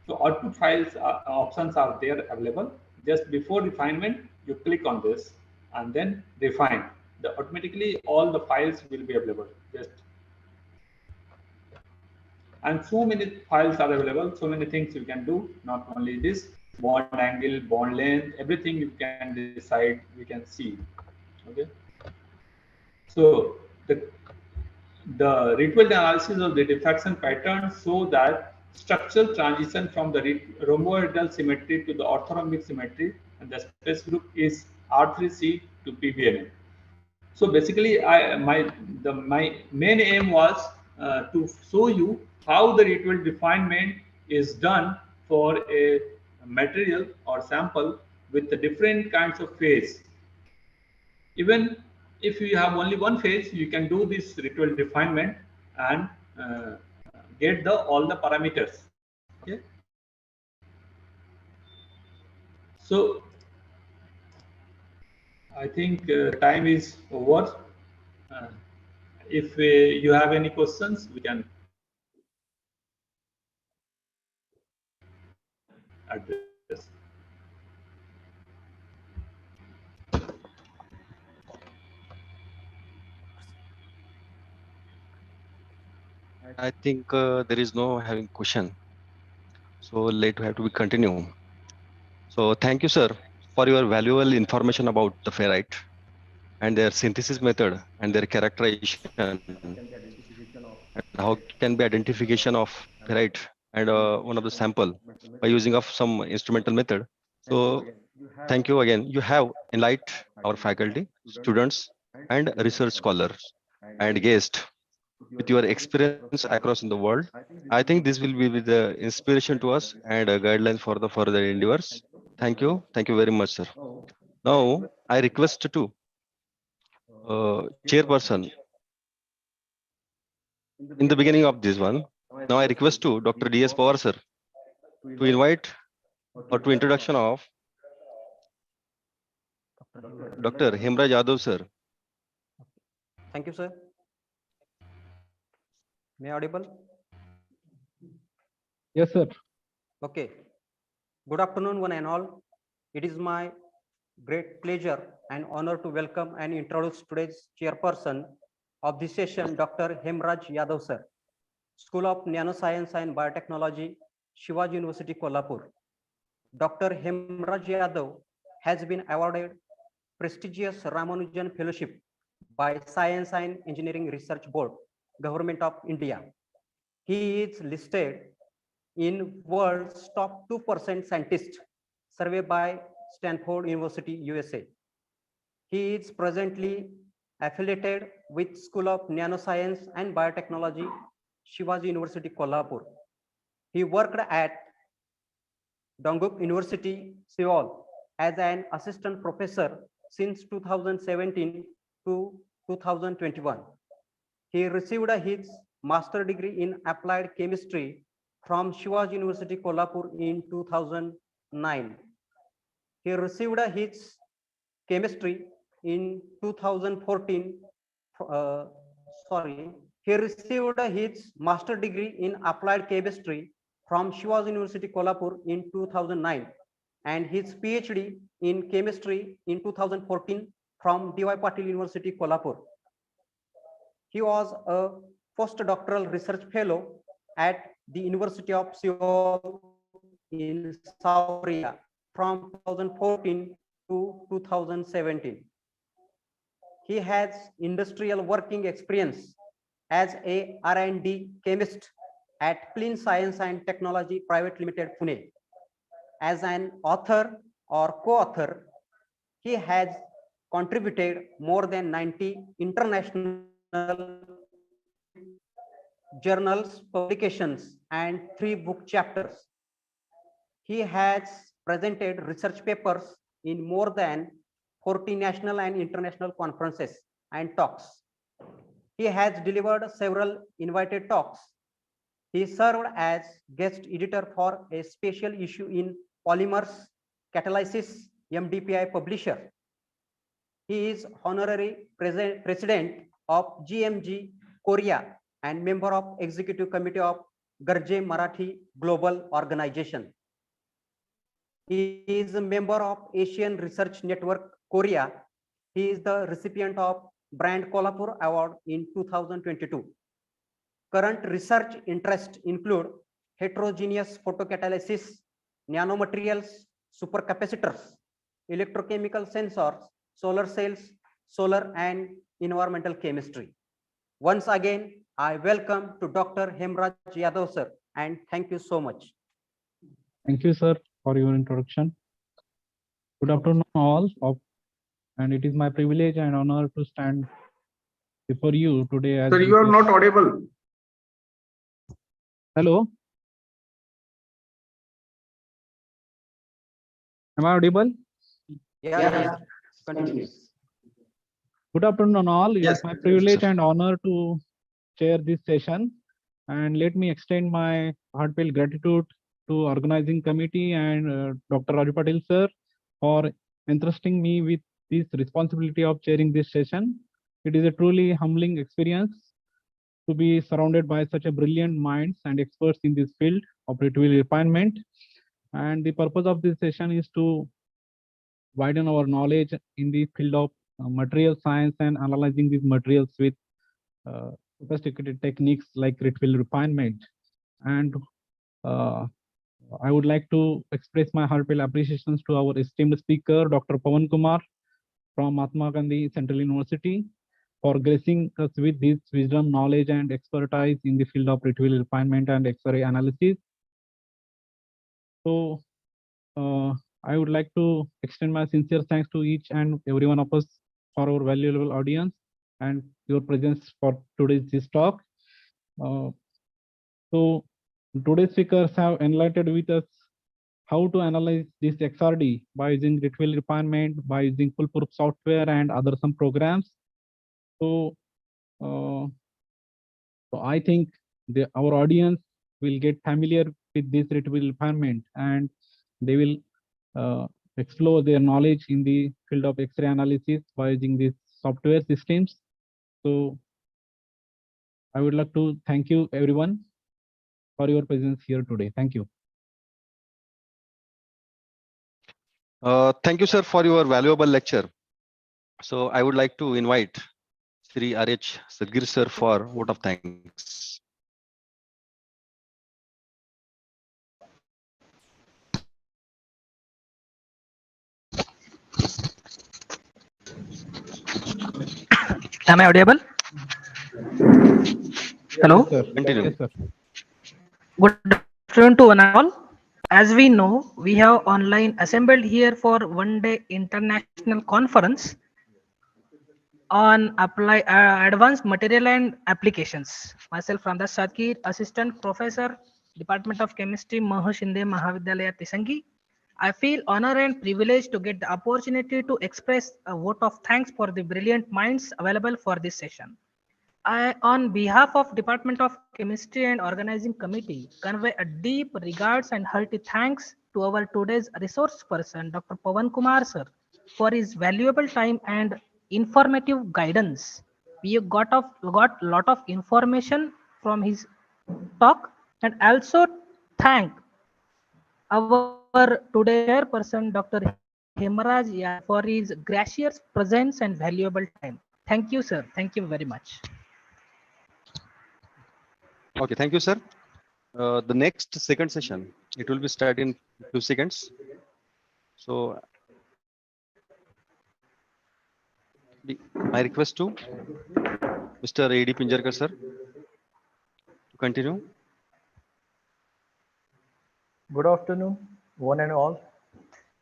so output files options are there available. Just before refinement, you click on this and then refine. Automatically all the files will be available. And so many files are available, so many things you can do. Not only this, bond angle, bond length, everything you can decide, we can see. Okay, so the ritual analysis of the diffraction pattern show that structural transition from the rhomboidal symmetry to the orthorhombic symmetry, and the space group is R3C to PBNA. So basically, my main aim was to show you how the ritual refinement is done for a material or sample with the different kinds of phase. Even if you have only one phase, you can do this ritual refinement and get all the parameters. Okay. So I think time is over. If you have any questions, we can address. I think there is no having question. So let have to be continue. So thank you, sir, for your valuable information about the ferrite and their synthesis method and their characterization and how can be identification of ferrite and one of the sample by using of some instrumental method. So thank you again. You have enlightened our faculty, students, and research scholars and guests with your experience across in the world. I think this will be with the inspiration to us and a guideline for the further endeavors. Thank you. Thank you very much, sir. Now, I request to chairperson in the beginning of this one. Now, I request to Dr. D.S. Pawar, sir, to invite or to introduction of Dr. Hemraj Yadav, sir. Thank you, sir. May I audible? Yes, sir. Okay. Good afternoon, one and all. It is my great pleasure and honor to welcome and introduce today's chairperson of this session, Dr. Hemraj Yadav, sir, School of Nanoscience and Biotechnology, Shivaji University, Kolhapur. Dr. Hemraj Yadav has been awarded prestigious Ramanujan Fellowship by Science and Engineering Research Board, Government of India. He is listed in world's top 2% scientists survey by Stanford University, USA. He is presently affiliated with School of Nanoscience and Biotechnology, Shivaji University, Kolhapur. He worked at Dongguk University, Seoul as an assistant professor since 2017 to 2021. He received his master's degree in applied chemistry from Shivaji University, Kolhapur in 2009. He received his chemistry in 2014. He received his master degree in applied chemistry from Shivaji University, Kolhapur in 2009, and his PhD in chemistry in 2014 from D.Y. Patil University, Kolhapur. He was a postdoctoral research fellow at the University of Seoul in South Korea from 2014 to 2017. He has industrial working experience as a R&D chemist at Clean Science and Technology Private Limited, Pune. As an author or co-author, he has contributed more than 90 international journals, publications, and 3 book chapters. He has presented research papers in more than 40 national and international conferences and talks. He has delivered several invited talks. He served as guest editor for a special issue in Polymers Catalysis MDPI publisher. He is honorary president of GMG Korea and member of executive committee of Garje Marathi Global Organization. He is a member of Asian Research Network Korea. He is the recipient of Brand Kolhapur Award in 2022. Current research interests include heterogeneous photocatalysis, nanomaterials, supercapacitors, electrochemical sensors, solar cells, solar and environmental chemistry. Once again, I welcome to Dr. Hemraj Yadav sir, and thank you so much. Thank you, sir, for your introduction. Good afternoon, all, and it is my privilege and honor to stand before you today. As Sir, you are not audible. Hello. Am I audible? Yeah. Continue. Good afternoon, all. Yes, It's my privilege and honor to chair this session. And let me extend my heartfelt gratitude to organizing committee and Dr. Raju Patil sir for entrusting me with this responsibility of chairing this session. It is a truly humbling experience to be surrounded by such a brilliant minds and experts in this field of retrieval refinement. And the purpose of this session is to widen our knowledge in the field of material science and analyzing these materials with sophisticated techniques like retrieval refinement. And I would like to express my heartfelt appreciations to our esteemed speaker, Dr. Pawan Kumar from Mahatma Gandhi Central University, for gracing us with his wisdom, knowledge, and expertise in the field of retrieval refinement and X-ray analysis. So I would like to extend my sincere thanks to each and every one of us for our valuable audience and your presence for today's talk. So today's speakers have enlightened with us how to analyze this XRD by using retrieval refinement, by using foolproof software and other some programs. So, I think our audience will get familiar with this retrieval refinement and they will explore their knowledge in the field of X-ray analysis by using these software systems. So I would like to thank you everyone for your presence here today. Thank you. Thank you, sir, for your valuable lecture. So I would like to invite Sri R.H. Sadgir sir for vote of thanks. Am I audible? Hello. Yes, sir. Continue. Yes, sir. Good afternoon to one and all. As we know, we have online assembled here for one-day international conference on advanced material and applications. Myself, Ramdas Sadgir, Assistant Professor, Department of Chemistry, Shinde, Mahavidyalya, Tisangi. I feel honored and privileged to get the opportunity to express a vote of thanks for the brilliant minds available for this session. I, on behalf of Department of Chemistry and Organizing Committee, convey a deep regards and hearty thanks to our today's resource person, Dr. Pawan Kumar sir, for his valuable time and informative guidance. We got lot of information from his talk, and also thank our today chairperson, Dr. Hemaraj Yadav, for his gracious presence and valuable time. Thank you, sir. Thank you very much. Okay, thank you, sir. The next second session, it will be start in 2 seconds. So my request to Mr. A.D. Pinjarkar, sir, to continue. Good afternoon, one and all.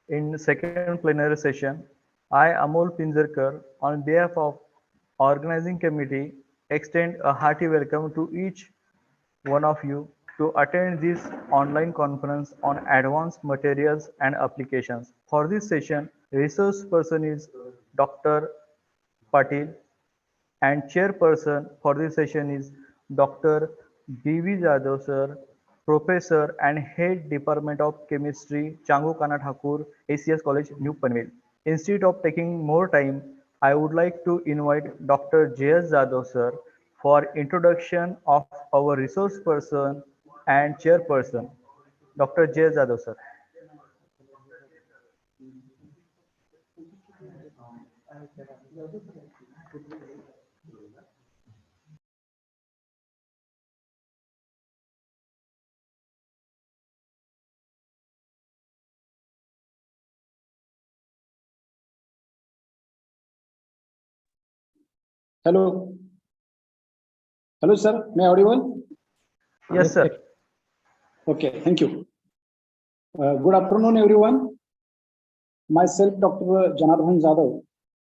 In second plenary session, I, Amol Pinjarkar, on behalf of organizing committee, extend a hearty welcome to each one of you to attend this online conference on advanced materials and applications. For this session, resource person is Dr. Patil, and chairperson for this session is Dr. B.V. Jadhav sir, professor and head department of chemistry, Changu Kana Thakur, ACS College, New Panvel. Instead of taking more time, I would like to invite Dr. J.S. Jadhav sir for introduction of our resource person and chairperson. Dr. J.S. Jadhav sir. Hello. Hello, sir. May I audible? Yes, sir. Okay, thank you. Good afternoon, everyone. Myself, Dr. Janardhan Jadhav.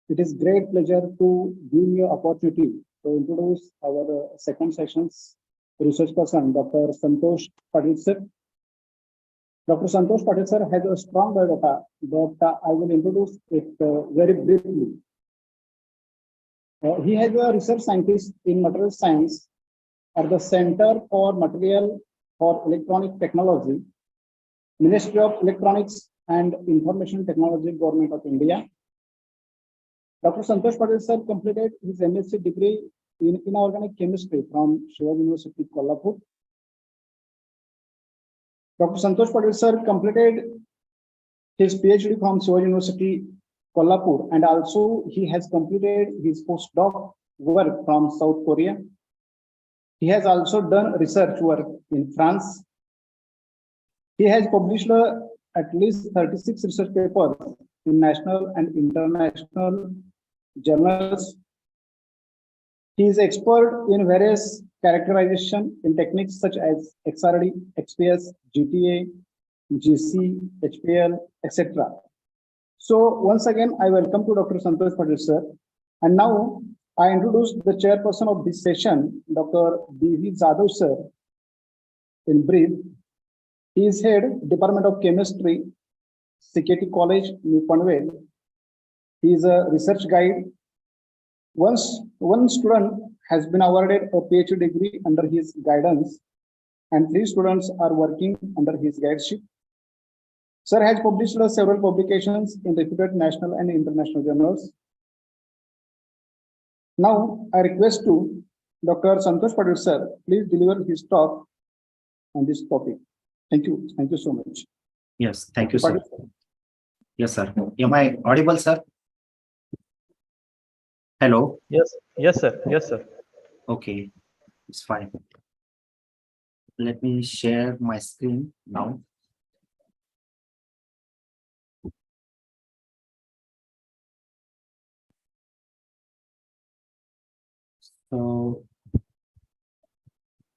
It is great pleasure to give me an opportunity to introduce our second session's research person, Dr. Santosh Patil sir. Dr. Santosh Patil sir has a strong biodata, but I will introduce it very briefly. He has a research scientist in material science at the Center for Material for Electronic Technology, Ministry of Electronics and Information Technology, Government of India. Dr. Santosh Patil sir completed his MSc degree in inorganic chemistry from Shivaji University, Kolhapur. Dr. Santosh Patil sir completed his PhD from Shivaji University, Kolhapur, and also he has completed his postdoc work from South Korea. He has also done research work in France. He has published at least 36 research papers in national and international journals. He is expert in various characterization in techniques such as XRD, XPS, GTA, GC, HPL, etc. So once again, I welcome to Dr. Santosh Patil sir. And now I introduce the chairperson of this session, Dr. B.V. Jadhav sir. In brief, he is head Department of Chemistry, CKT College, New Panvel. He is a research guide. Once one student has been awarded a PhD degree under his guidance, and 3 students are working under his guideship. Sir has published several publications in reputed national and international journals. Now, I request to Dr. Santosh Patil sir, please deliver his talk on this topic. Thank you. Thank you so much. Yes, thank you, sir. Yes, sir. Am I audible, sir? Hello? Yes, yes, sir. Yes, sir. Okay, it's fine. Let me share my screen now. So,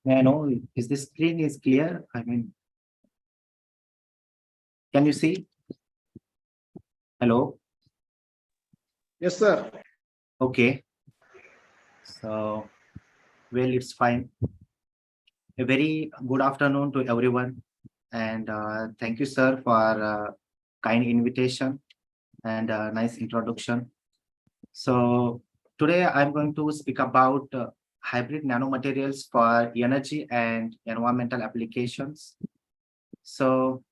may I know, is the screen is clear? I mean, can you see? Hello? Yes, sir. Okay. So, well, it's fine. A very good afternoon to everyone. And thank you, sir, for kind invitation and nice introduction. So today I'm going to speak about hybrid nanomaterials for energy and environmental applications. So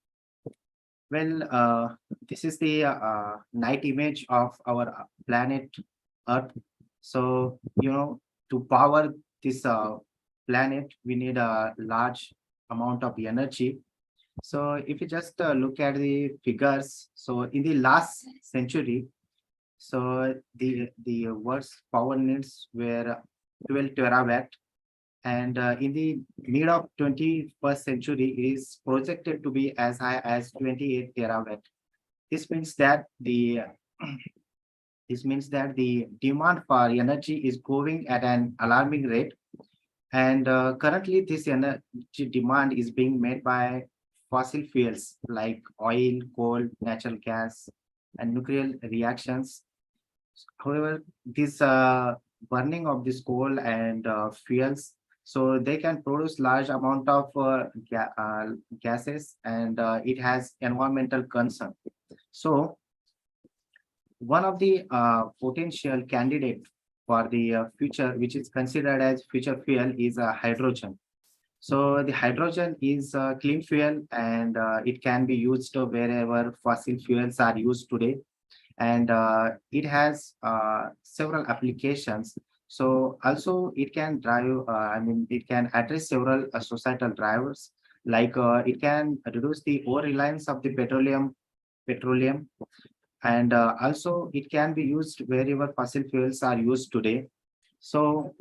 Well, this is the night image of our planet Earth. So, to power this planet, we need a large amount of energy. So if you just look at the figures, so in the last century, so the world's power needs were 12 terawatt, and in the mid of 21st century is projected to be as high as 28 terawatt. This means that the this means that the demand for energy is growing at an alarming rate, and currently this energy demand is being met by fossil fuels like oil, coal, natural gas, and nuclear reactions. However, this burning of this coal and fuels, so they can produce large amount of gases, and it has environmental concern. So one of the potential candidate for the future, which is considered as future fuel, is hydrogen. So the hydrogen is a clean fuel, and it can be used wherever fossil fuels are used today, and it has several applications. So also it can drive, it can address several societal drivers, like it can reduce the over reliance of the petroleum, and also it can be used wherever fossil fuels are used today. So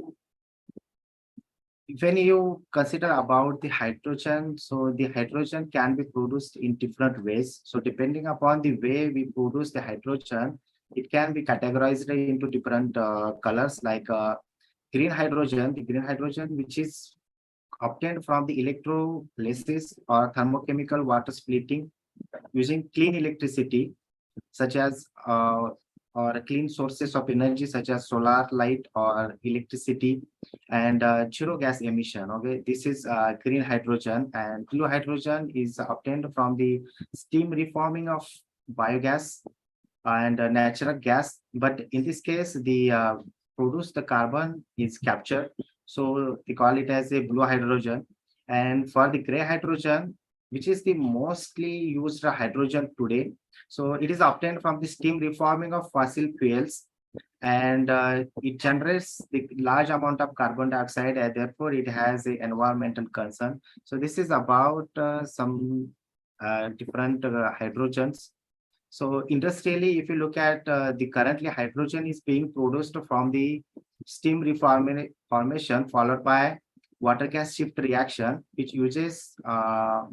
when you consider about the hydrogen, so the hydrogen can be produced in different ways. So depending upon the way we produce the hydrogen, it can be categorized into different colors, like green hydrogen. The green hydrogen, which is obtained from the electrolysis or thermochemical water splitting using clean electricity, such as or clean sources of energy such as solar light or electricity, and zero gas emission. Okay, this is green hydrogen, and blue hydrogen is obtained from the steam reforming of biogas and natural gas, but in this case the produced the carbon is captured, so they call it as a blue hydrogen. And for the gray hydrogen, which is the mostly used hydrogen today, so it is obtained from the steam reforming of fossil fuels, and it generates the large amount of carbon dioxide, and therefore it has a environmental concern. So this is about some different hydrogens. So industrially, if you look at the currently hydrogen is being produced from the steam reformation followed by water gas shift reaction, which uses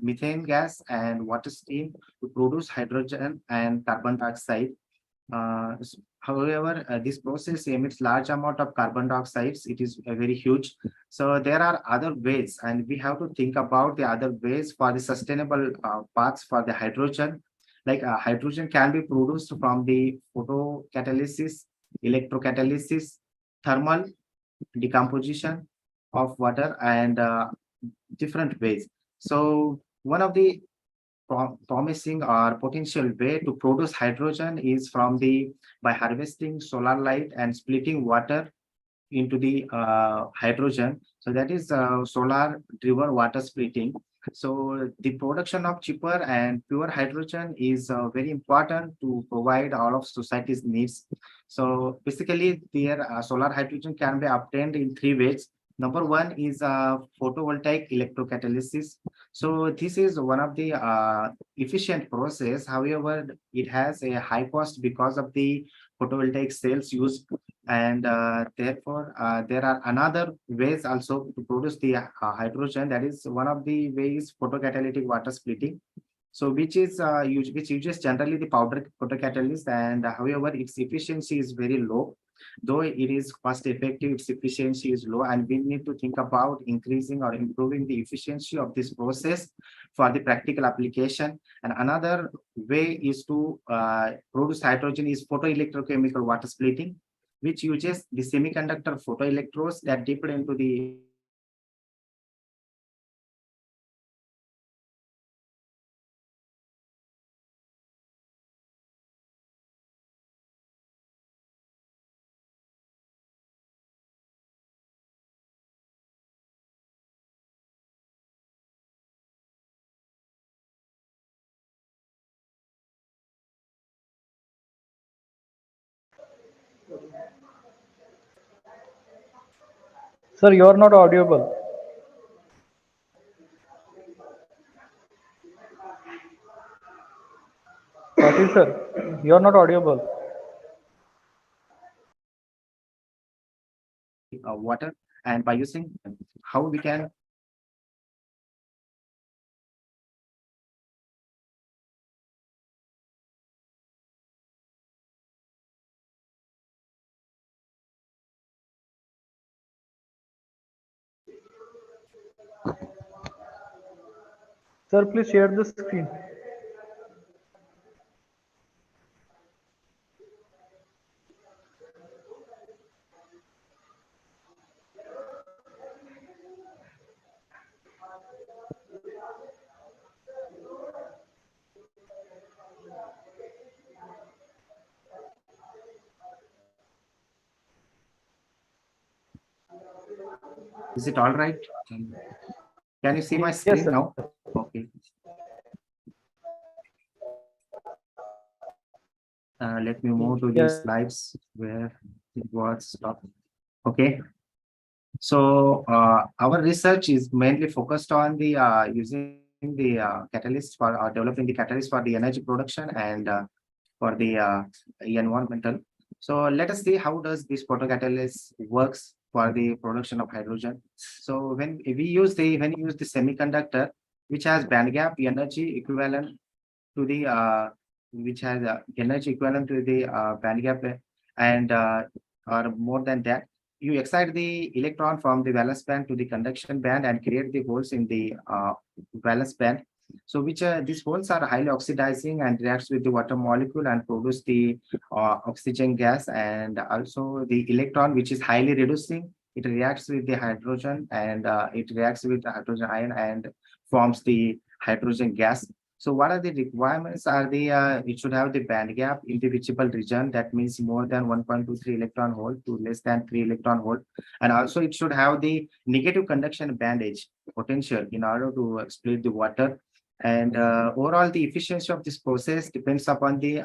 methane gas and water steam to produce hydrogen and carbon dioxide. However, this process emits large amount of carbon dioxide. It is very huge. So there are other ways, and we have to think about the other ways for the sustainable paths for the hydrogen. Like hydrogen can be produced from the photocatalysis, electrocatalysis, thermal decomposition of water, and different ways. So one of the promising or potential way to produce hydrogen is from the by harvesting solar light and splitting water into the hydrogen. So that is solar driven water splitting. So the production of cheaper and pure hydrogen is very important to provide all of society's needs. So basically, their solar hydrogen can be obtained in three ways. Number one is photovoltaic electrocatalysis. So this is one of the efficient process. However, it has a high cost because of the photovoltaic cells used, and therefore there are another ways also to produce the hydrogen. That is one of the ways photocatalytic water splitting, so which is which uses generally the powder photocatalyst, and however its efficiency is very low. Though it is cost effective, its efficiency is low, and we need to think about increasing or improving the efficiency of this process for the practical application. And another way is to produce hydrogen is photoelectrochemical water splitting, which uses the semiconductor photoelectrodes that dip into the Sir, you are not audible. Patil sir, you are not audible. Water, and by using how we can Sir, please share the screen. Is it all right? Can you see my Yes, screen sir. now? Okay. Let me move to these Yes. slides where it was stopped. Okay. So our research is mainly focused on the using the catalyst for developing the catalyst for the energy production and for the environmental. So let us see how does this photocatalyst works for the production of hydrogen. So when you use the semiconductor, which has band gap energy equivalent to the which has energy equivalent to the band gap and or more than that, you excite the electron from the valence band to the conduction band and create the holes in the valence band. So which these holes are highly oxidizing and reacts with the water molecule and produce the oxygen gas, and also the electron which is highly reducing, it reacts with the hydrogen and it reacts with the hydrogen ion and forms the hydrogen gas. So what are the requirements? Are the it should have the band gap in the visible region, that means more than 1.23 electron hole to less than 3 electron hole, and also it should have the negative conduction band edge potential in order to split the water. And overall, the efficiency of this process depends upon the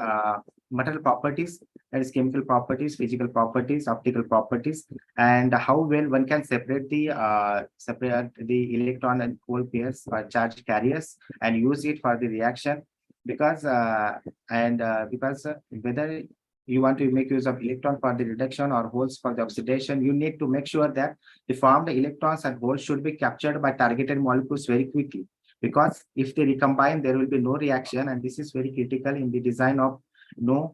material properties, that is chemical properties, physical properties, optical properties, and how well one can separate the electron and hole pairs or charge carriers and use it for the reaction. Because whether you want to make use of electron for the reduction or holes for the oxidation, you need to make sure that the formed electrons and holes should be captured by targeted molecules very quickly. Because if they recombine, there will be no reaction, and this is very critical in the design of new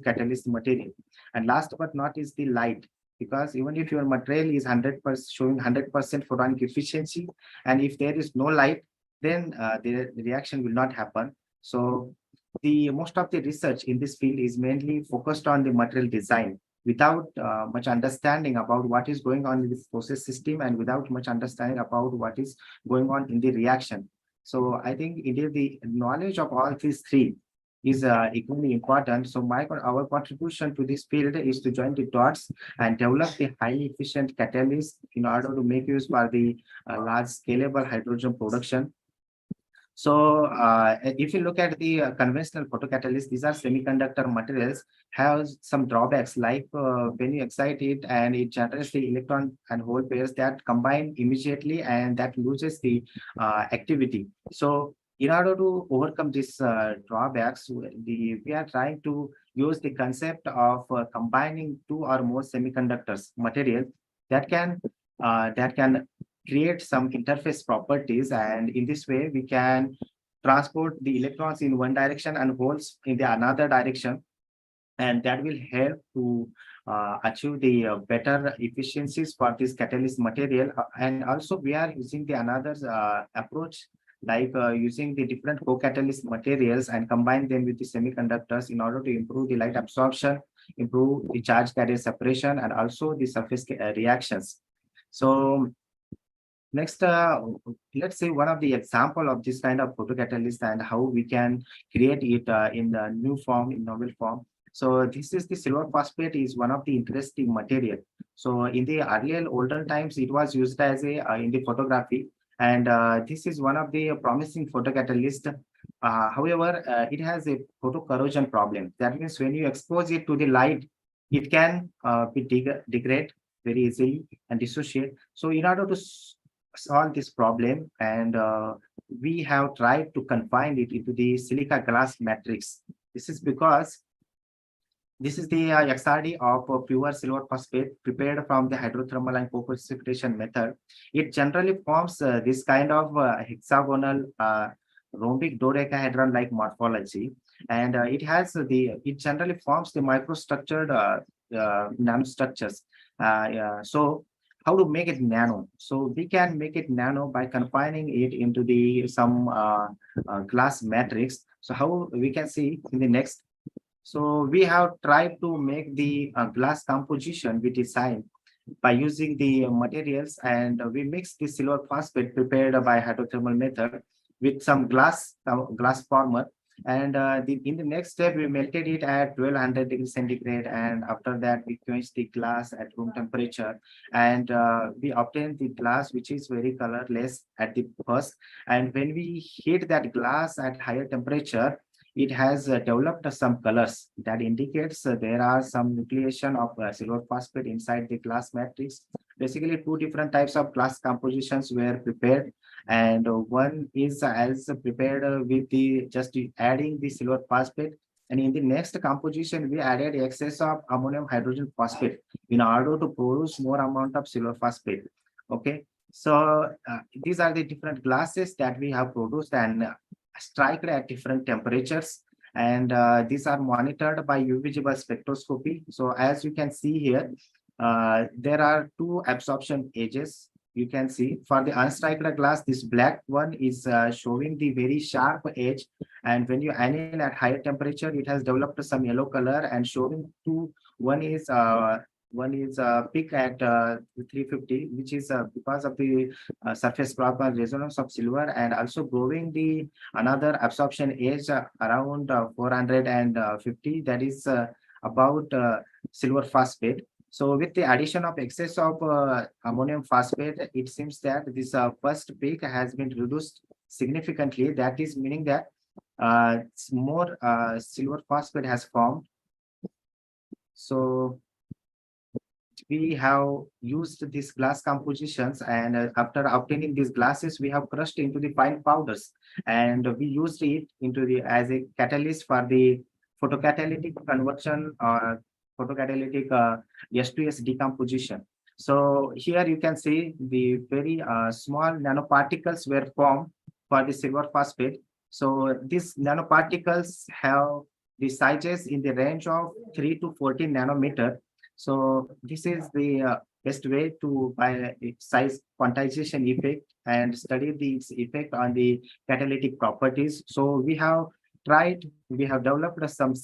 catalyst material. And last but not is the light, because even if your material is 100% showing 100% photonic efficiency, and if there is no light, then the reaction will not happen. So the most of the research in this field is mainly focused on the material design, without much understanding about what is going on in this process system and without much understanding about what is going on in the reaction. So I think it is the knowledge of all these three is equally important. So our contribution to this field is to join the dots and develop the highly efficient catalyst in order to make use for the large scalable hydrogen production. So if you look at the conventional photocatalysts, these are semiconductor materials, have some drawbacks, like when you excite it and it generates the electron and hole pairs that combine immediately and that loses the activity. So in order to overcome these drawbacks, we are trying to use the concept of combining two or more semiconductors material that can create some interface properties, and in this way we can transport the electrons in one direction and holes in the another direction, and that will help to achieve the better efficiencies for this catalyst material. And also we are using the another approach, like using the different co-catalyst materials and combine them with the semiconductors in order to improve the light absorption, improve the charge carrier separation, and also the surface reactions. So next, let's say one of the example of this kind of photocatalyst and how we can create it in the new form, in novel form. So this is the silver phosphate is one of the interesting material. So in the earlier older times, it was used as a in the photography, and this is one of the promising photocatalyst. However, it has a photocorrosion problem. That means when you expose it to the light, it can be degrade, very easily and dissociate. So in order to solve this problem, and we have tried to confine it into the silica glass matrix. This is because this is the XRD of pure silver phosphate prepared from the hydrothermal and co-precipitation method. It generally forms this kind of hexagonal rhombic dodecahedron like morphology, and it generally forms the microstructured nanostructures. So how to make it nano? So we can make it nano by confining it into the some glass matrix. So how we can see in the next. So we have tried to make the glass composition we designed by using the materials, and we mix the silver phosphate prepared by hydrothermal method with some glass former. And in the next step, we melted it at 1200 degrees centigrade, and after that, we quenched the glass at room temperature, and we obtained the glass which is very colorless at the first. And when we heat that glass at higher temperature, it has developed some colors that indicates there are some nucleation of silver phosphate inside the glass matrix. Basically, two different types of glass compositions were prepared, and one is as prepared with the just adding the silver phosphate, and in the next composition we added excess of ammonium hydrogen phosphate in order to produce more amount of silver phosphate. Okay, so these are the different glasses that we have produced and striked at different temperatures, and these are monitored by UV visible spectroscopy. So as you can see here, there are two absorption edges. You can see for the unstriked glass, this black one is showing the very sharp edge, and when you anneal at higher temperature, it has developed some yellow color and showing two. One is peak at 350, which is because of the surface plasma resonance of silver, and also growing the another absorption edge around 450, that is about silver phosphate. So with the addition of excess of ammonium phosphate, it seems that this first peak has been reduced significantly. That is meaning that more silver phosphate has formed. So we have used these glass compositions, and after obtaining these glasses, we have crushed into the fine powders, and we used it into the as a catalyst for the photocatalytic conversion or photocatalytic S2S decomposition. So here you can see the very small nanoparticles were formed for the silver phosphate. So these nanoparticles have the sizes in the range of 3 to 14 nanometer. So this is the best way to by size quantization effect and study this effect on the catalytic properties. So we have developed some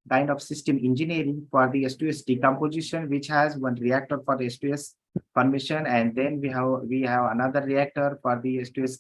kind of system engineering for the S2S decomposition, which has one reactor for the S2S formation, and then we have another reactor for the S2S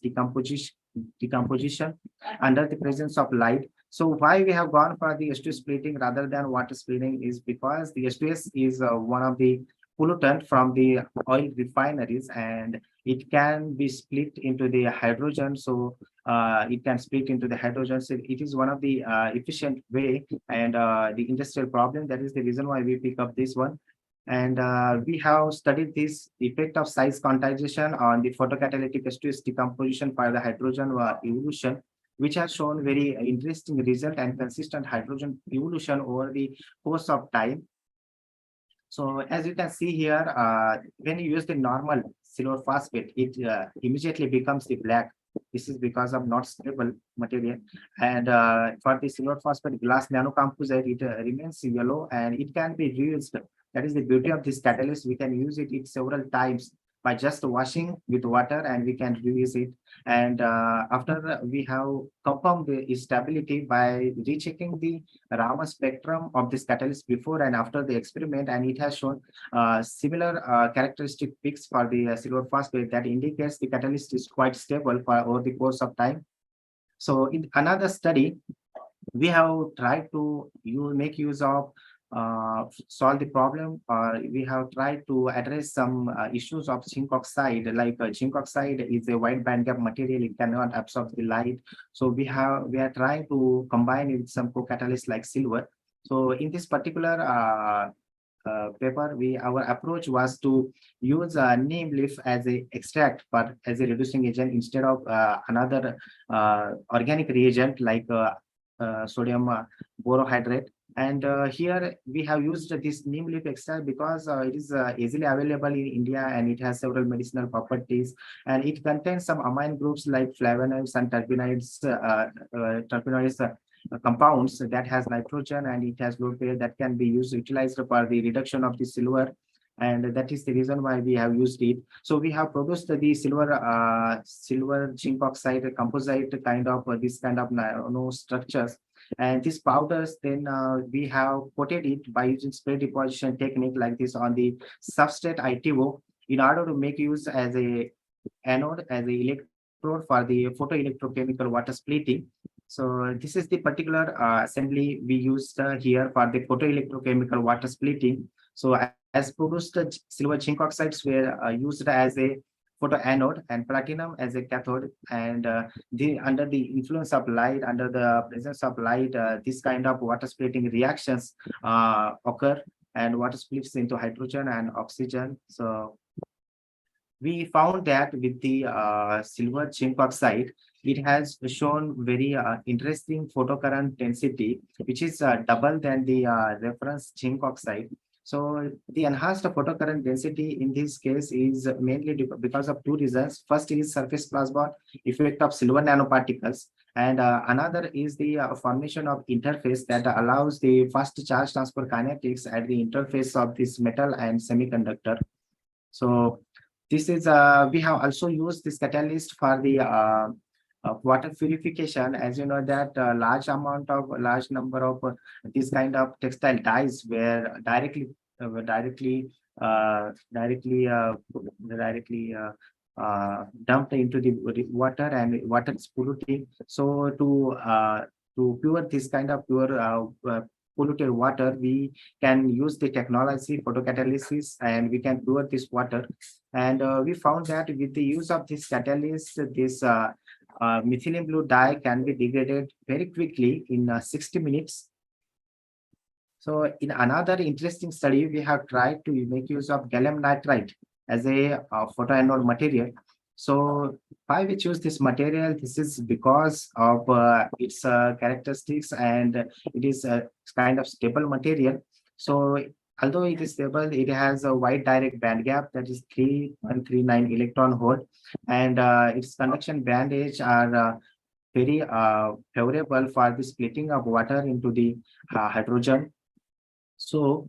decomposition under the presence of light. So why we have gone for the S2S splitting rather than water splitting is because the S2S is one of the pollutant from the oil refineries, and it can be split into the hydrogen. So it can split into the hydrogen. So it is one of the efficient way, and the industrial problem. That is the reason why we pick up this one. And we have studied this effect of size quantization on the photocatalytic S2S decomposition for the hydrogen evolution, which has shown very interesting result and consistent hydrogen evolution over the course of time. So as you can see here, when you use the normal silver phosphate, it immediately becomes the black. This is because of not stable material. And for the silver phosphate glass nanocomposite, it remains yellow and it can be reused. That is the beauty of this catalyst. We can use it several times by just washing with water, and we can reuse it. And after we have confirmed the stability by rechecking the Raman spectrum of this catalyst before and after the experiment, and it has shown similar characteristic peaks for the silver phosphate that indicates the catalyst is quite stable for over the course of time. So in another study, we have tried to make use of solve the problem. We have tried to address some issues of zinc oxide. Like zinc oxide is a wide band gap material; it cannot absorb the light. So we are trying to combine it with some co-catalyst like silver. So in this particular paper, our approach was to use neem leaf as a extract, but as a reducing agent instead of another organic reagent like sodium borohydrate. And here we have used this neem leaf extract because it is easily available in India and it has several medicinal properties, and it contains some amine groups like flavonoids and terpenoids compounds that has nitrogen, and it has low pH that can be utilized for the reduction of the silver, and that is the reason why we have used it. So we have produced the silver zinc oxide composite kind of this kind of nano structures, and these powders then we have coated it by using spray deposition technique like this on the substrate ITO in order to make use as a anode, as a electrode for the photoelectrochemical water splitting. So this is the particular assembly we used here for the photoelectrochemical water splitting. So as produced, silver zinc oxides were used as a photoanode and platinum as a cathode, and under the influence of light, under the presence of light, this kind of water splitting reactions occur, and water splits into hydrogen and oxygen. So we found that with the silver zinc oxide, it has shown very interesting photocurrent density, which is double than the reference zinc oxide. So the enhanced photocurrent density in this case is mainly because of two reasons. First is surface plasma effect of silver nanoparticles, and another is the formation of interface that allows the fast charge transfer kinetics at the interface of this metal and semiconductor. So this is we have also used this catalyst for the water purification. As you know that large number of this kind of textile dyes were directly dumped into the water, and water is polluting. So to pure this kind of pure polluted water, we can use the technology photocatalysis, and we can pure this water. And we found that with the use of this catalyst, this methylene blue dye can be degraded very quickly in 60 minutes. So in another interesting study, we have tried to make use of gallium nitride as a photoanode material. So why we choose this material? This is because of its characteristics, and it is a kind of stable material. So although it is stable, it has a wide direct band gap, that is 3.39 electron volt, and its conduction band edge are very favorable for the splitting of water into the hydrogen. So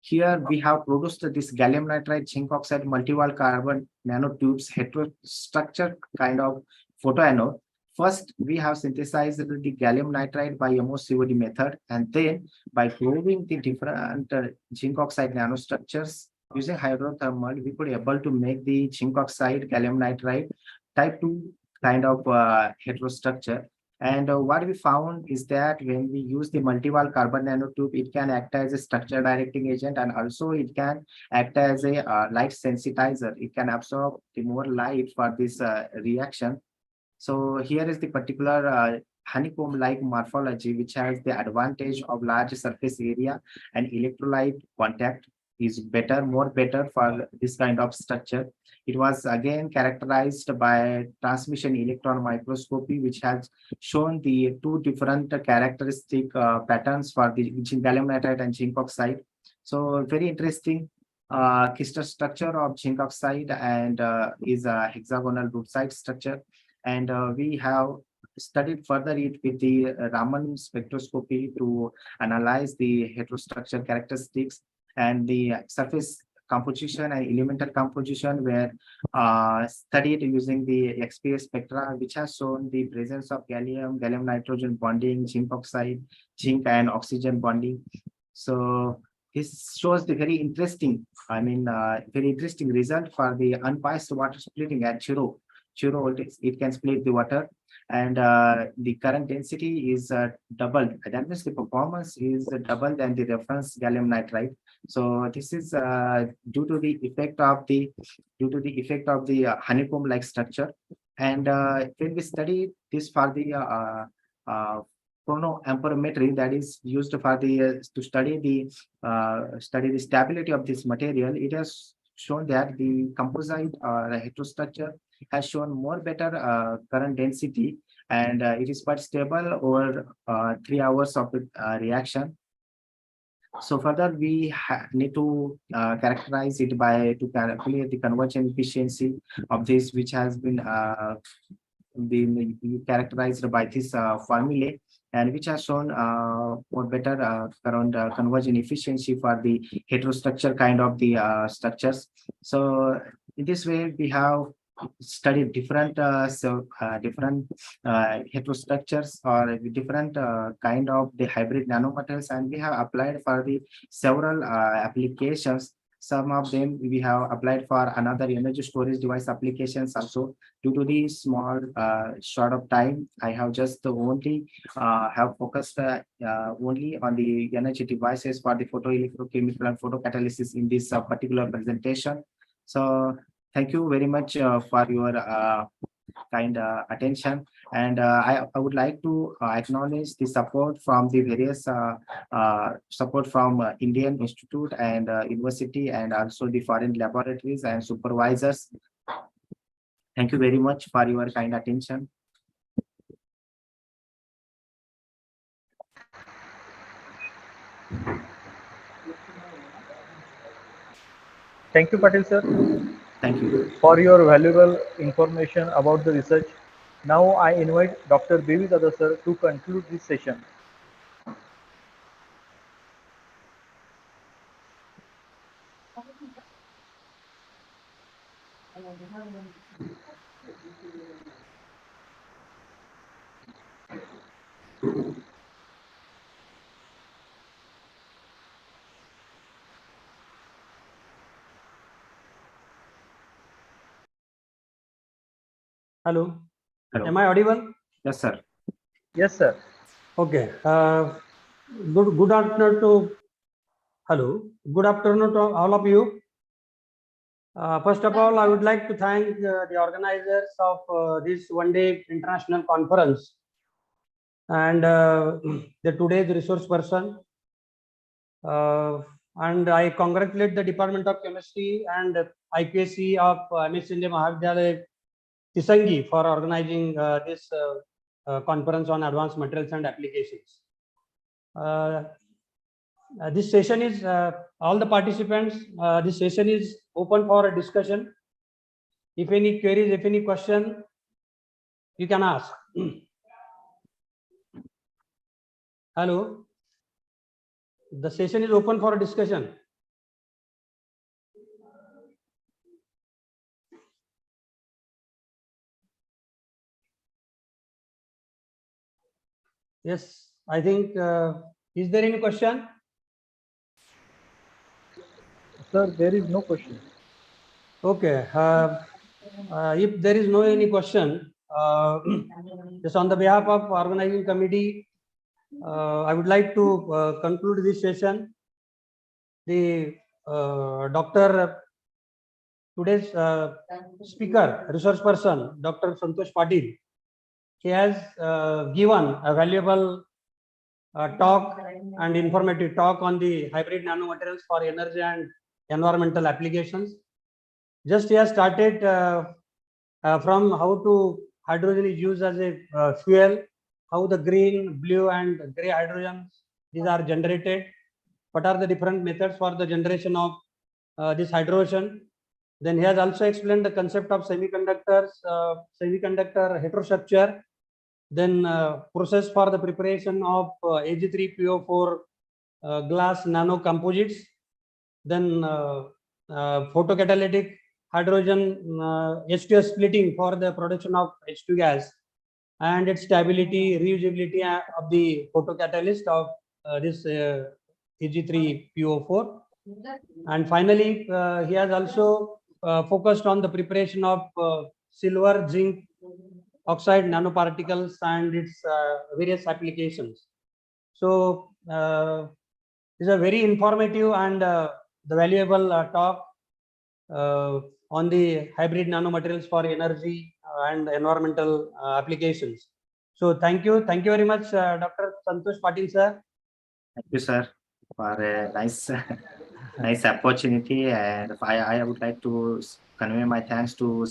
here we have produced this gallium nitride zinc oxide multi-wall carbon nanotubes heterostructure kind of photoanode. First, we have synthesized the gallium nitride by MOCOD method, and then by probing the different zinc oxide nanostructures using hydrothermal, we could able to make the zinc oxide gallium nitride type 2 kind of heterostructure. And what we found is that when we use the multi-wall carbon nanotube, it can act as a structure directing agent, and also it can act as a light sensitizer. It can absorb the more light for this reaction. So here is the particular honeycomb-like morphology, which has the advantage of large surface area, and electrolyte contact is more better for this kind of structure. It was again characterized by transmission electron microscopy, which has shown the two different characteristic patterns for the gallium nitride and zinc oxide. So very interesting crystal structure of zinc oxide, and is a hexagonal root side structure. And we have studied further it with the Raman spectroscopy to analyze the heterostructure characteristics, and the surface composition and elemental composition were studied using the XPS spectra, which has shown the presence of gallium nitrogen bonding, zinc oxide, zinc and oxygen bonding. So this shows the very interesting result for the unbiased water splitting at zero voltage. It can split the water, and the current density is doubled. That means the performance is double than the reference gallium nitride. So this is due to the effect of the honeycomb-like structure. And when we study this for the chronoamperometry that is used for the to study the stability of this material. It has shown that the composite heterostructure has shown more better current density, and it is quite stable over 3 hours of reaction. So further, we need to characterize it by to calculate the conversion efficiency of this, which has been characterized by this formulae, and which has shown more better current conversion efficiency for the heterostructure kind of the structures. So in this way, we have studied different heterostructures or different kind of the hybrid nanomaterials, and we have applied for the several applications. Some of them we have applied for another energy storage device applications also. Due to the small short of time, I have just only have focused only on the energy devices for the photoelectrochemical and photocatalysis in this particular presentation. So thank you very much for your kind attention, and I would like to acknowledge the support from the various support from Indian Institute and University, and also the foreign laboratories and supervisors. Thank you very much for your kind attention. Thank you, Patil sir. Thank you for your valuable information about the research. Now I invite Dr. Devi Dada sir to conclude this session. Hello. Hello. Am I audible? Yes, sir. Yes, sir. Okay. Good afternoon to hello. Good afternoon to all of you. First of all, I would like to thank the organizers of this one-day international conference and the today's resource person. And I congratulate the Department of Chemistry and IQAC of Shinde Mahavidyalaya Tisangi for organizing this conference on advanced materials and applications. This session is all the participants. This session is open for a discussion. If any queries, if any question, you can ask. Hello. The session is open for a discussion. Yes, I think, is there any question? Sir, there is no question. Okay. If there is no any question, just on the behalf of organizing committee, I would like to conclude this session. The today's speaker, resource person, Dr. Santosh Patil, he has given a valuable talk and informative talk on the hybrid nanomaterials for energy and environmental applications. Just he has started from how to hydrogen is used as a fuel, how the green, blue and gray hydrogens, these are generated, what are the different methods for the generation of this hydrogen. Then he has also explained the concept of semiconductors, semiconductor heterostructure, then process for the preparation of Ag3PO4 glass nano composites, then photocatalytic hydrogen H2S splitting for the production of H2 gas, and its stability, reusability of the photocatalyst of this Ag3PO4. And finally, he has also focused on the preparation of silver zinc oxide nanoparticles and its various applications. So it's a very informative and the valuable talk on the hybrid nanomaterials for energy and environmental applications. So thank you very much, Dr. Santosh Patil, sir. Thank you, sir, for a nice, nice opportunity. And I would like to convey my thanks to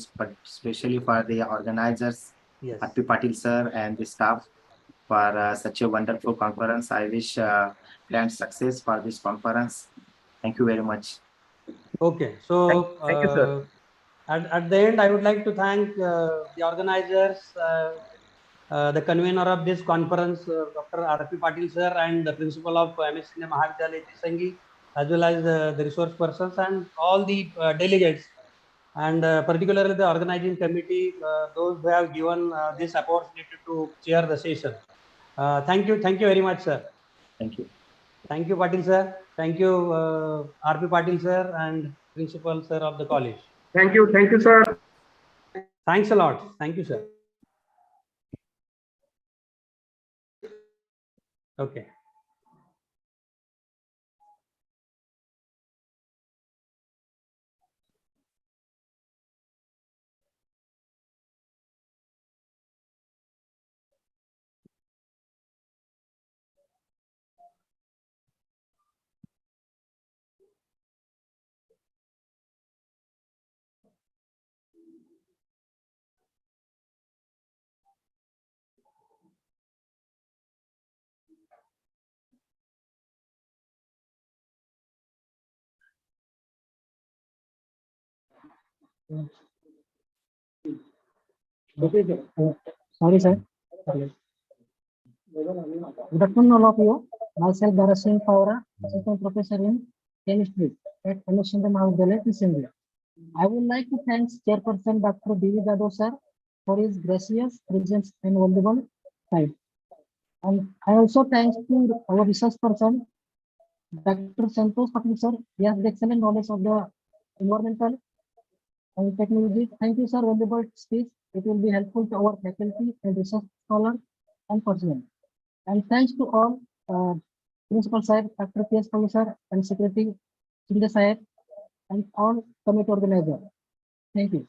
especially for the organizers, Yes. R.P. Patil, sir, and the staff for such a wonderful conference. I wish grand success for this conference. Thank you very much. Okay, so Thank you, sir. At the end, I would like to thank the organizers, the convener of this conference, Dr. R.P. Patil, sir, and the principal of MSc Mahavidyalaya Tisangi, as well as the resource persons and all the delegates, and particularly the organizing committee, those who have given this opportunity to chair the session. Thank you very much, sir. Thank you. Thank you, Patil, sir. Thank you, R.P. Patil, sir, and principal, sir, of the college. Thank you, sir. Thanks a lot. Thank you, sir. Okay. Sorry, sir. Good afternoon, all of you. Myself, Darasin Paura, Assistant Professor in Chemistry at MSc Mahavidyalaya, Tisangi. I would like to thank Chairperson Dr. D. Jadhav, sir, for his gracious presence and valuable time. And I also thank to our research person, Dr. Santosh Patil, sir. He has the excellent knowledge of the environmental and technology. Thank you, sir. Valuable speech. It will be helpful to our faculty and research scholars and personnel. And thanks to all Principal Sahib, Dr. P.S. Paul, sir, and Secretary Shinde Sahib, and all committee organizers. Thank you.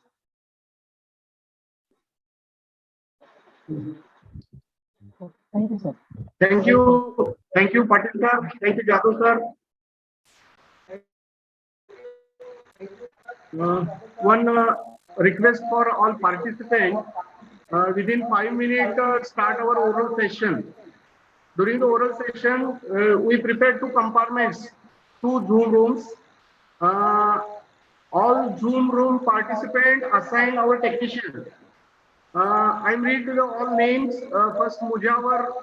Thank you, sir. Thank you, Patil, sir. Thank you, Jadhav, sir. One request for all participants, within 5 minutes, start our oral session. During the oral session, we prepared 2 compartments, 2 Zoom rooms. All Zoom room participants assign our technician. I'm reading the all names. First, Mujawar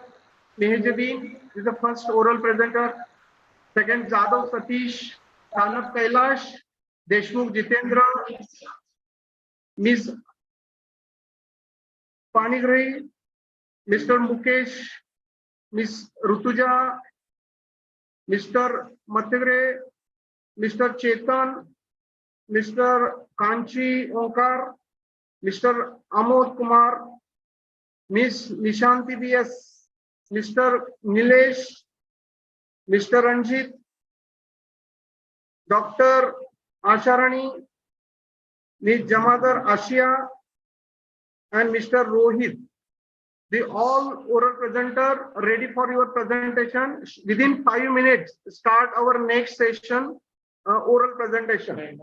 Mehjabin is the first oral presenter. Second, Jadhav Satish, Sanat Kailash, Deshmukh Jitendra, Ms. Panigri, Mr. Mukesh, Ms. Rutuja, Mr. Matigre, Mr. Chetan, Mr. Kanchi Onkar, Mr. Amod Kumar, Ms. Nishanti B.S., Mr. Nilesh, Mr. Ranjit, Dr. Asharani, Ms. Jamadar Ashia, and Mr. Rohit. The all oral presenter ready for your presentation. Within 5 minutes, start our next session, oral presentation.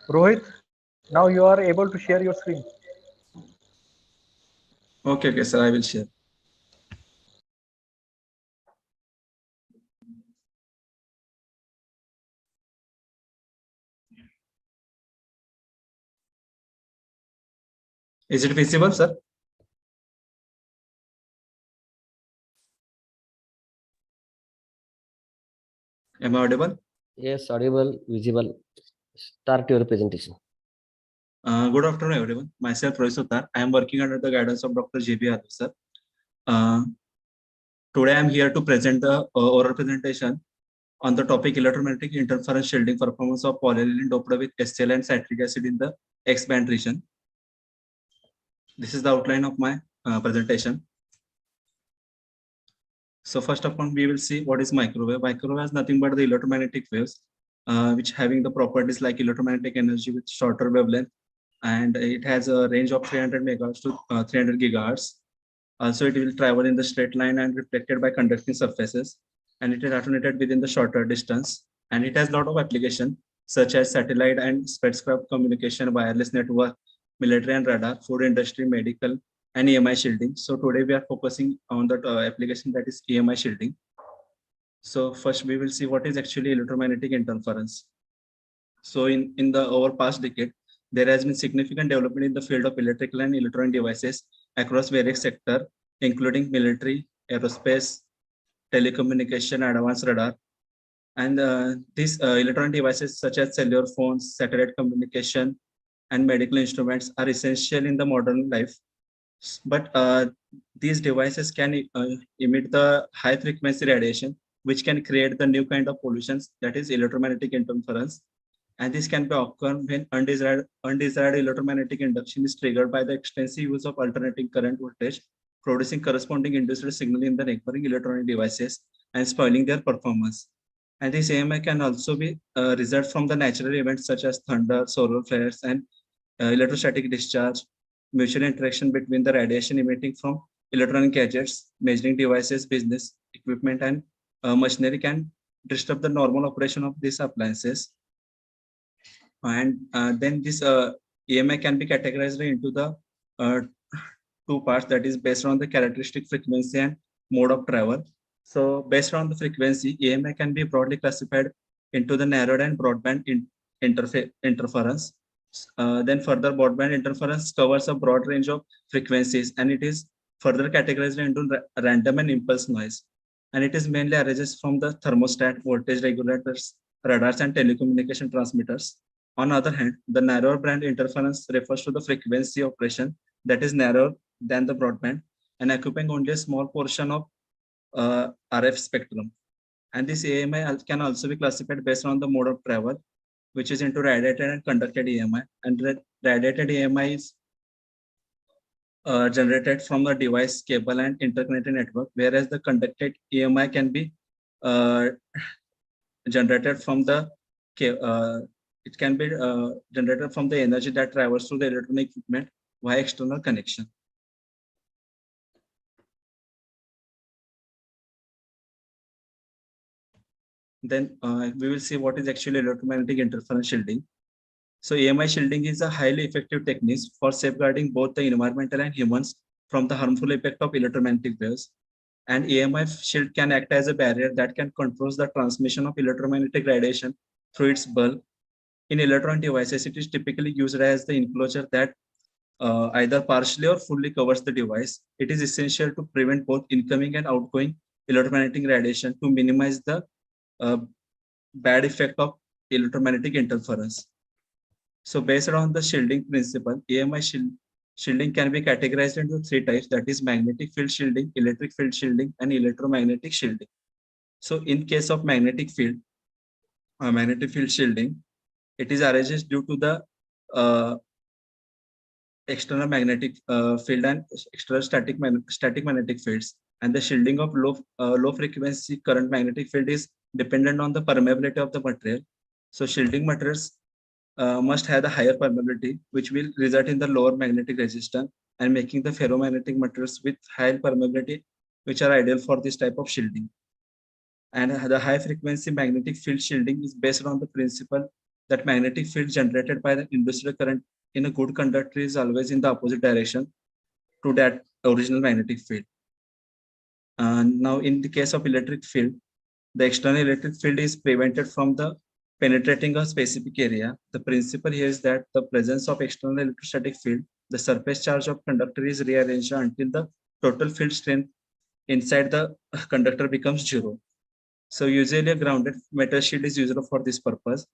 Rohit, now you are able to share your screen. Okay, sir, I will share. Is it visible, sir? Am I audible? Yes, audible, visible. Start your presentation. Good afternoon, everyone. Myself, Prasarak. I am working under the guidance of Dr. J.B. Yadav, sir. Today, I am here to present the oral presentation on the topic electromagnetic interference shielding performance of polyethylene doped with HCl and citric acid in the X-band region. This is the outline of my presentation. So first of all, we will see what is microwave. Microwave is nothing but the electromagnetic waves, which having the properties like electromagnetic energy with shorter wavelength, and it has a range of 300 megahertz to 300 gigahertz. Also, it will travel in the straight line and reflected by conducting surfaces, and it is attenuated within the shorter distance. And it has a lot of application such as satellite and spacecraft communication, wireless network, military and radar, food industry, medical, and EMI shielding. So today we are focusing on the application that is EMI shielding. So first we will see what is actually electromagnetic interference. So in the over past decade, there has been significant development in the field of electrical and electronic devices across various sectors, including military, aerospace, telecommunication, advanced radar. And these electronic devices such as cellular phones, satellite communication, and medical instruments are essential in the modern life. But these devices can emit the high frequency radiation, which can create the new kind of pollutions, that is electromagnetic interference. And this can be occur when undesired electromagnetic induction is triggered by the extensive use of alternating current voltage, producing corresponding induced signal in the neighboring electronic devices and spoiling their performance. And this AMI can also be result from the natural events such as thunder, solar flares, and electrostatic discharge, mutual interaction between the radiation emitting from electronic gadgets, measuring devices, business equipment, and machinery can disrupt the normal operation of these appliances. And then this EMI can be categorized into the two parts, that is based on the characteristic frequency and mode of travel. So based on the frequency, EMI can be broadly classified into the narrowed and broadband interference. Then further, broadband interference covers a broad range of frequencies, and it is further categorized into random and impulse noise. And it is mainly arises from the thermostat, voltage regulators, radars, and telecommunication transmitters. On the other hand, the narrower band interference refers to the frequency operation that is narrower than the broadband and occupying only a small portion of RF spectrum. And this AMI can also be classified based on the mode of travel, which is into radiated and conducted EMI. And radiated EMI is generated from the device, cable, and interconnected network, whereas the conducted EMI can be generated from the generated from the energy that travels through the electronic equipment via external connection. Then we will see what is actually electromagnetic interference shielding. So EMI shielding is a highly effective technique for safeguarding both the environmental and humans from the harmful effect of electromagnetic waves. And EMI shield can act as a barrier that can control the transmission of electromagnetic radiation through its bulk. In electronic devices, it is typically used as the enclosure that either partially or fully covers the device. It is essential to prevent both incoming and outgoing electromagnetic radiation to minimize the bad effect of electromagnetic interference. So based on the shielding principle, EMI shielding can be categorized into three types, that is magnetic field shielding, electric field shielding, and electromagnetic shielding. So in case of magnetic field shielding, it is arises due to the external magnetic field and external static magnetic fields. And the shielding of low frequency current magnetic field is dependent on the permeability of the material. So shielding materials must have the higher permeability, which will result in the lower magnetic resistance and making the ferromagnetic materials with higher permeability, which are ideal for this type of shielding. And the high frequency magnetic field shielding is based on the principle that magnetic field generated by the induced current in a good conductor is always in the opposite direction to that original magnetic field. Now, in the case of electric field, the external electric field is prevented from the penetrating a specific area. The principle here is that the presence of external electrostatic field, the surface charge of conductor is rearranged until the total field strength inside the conductor becomes zero. So usually a grounded metal shield is used for this purpose.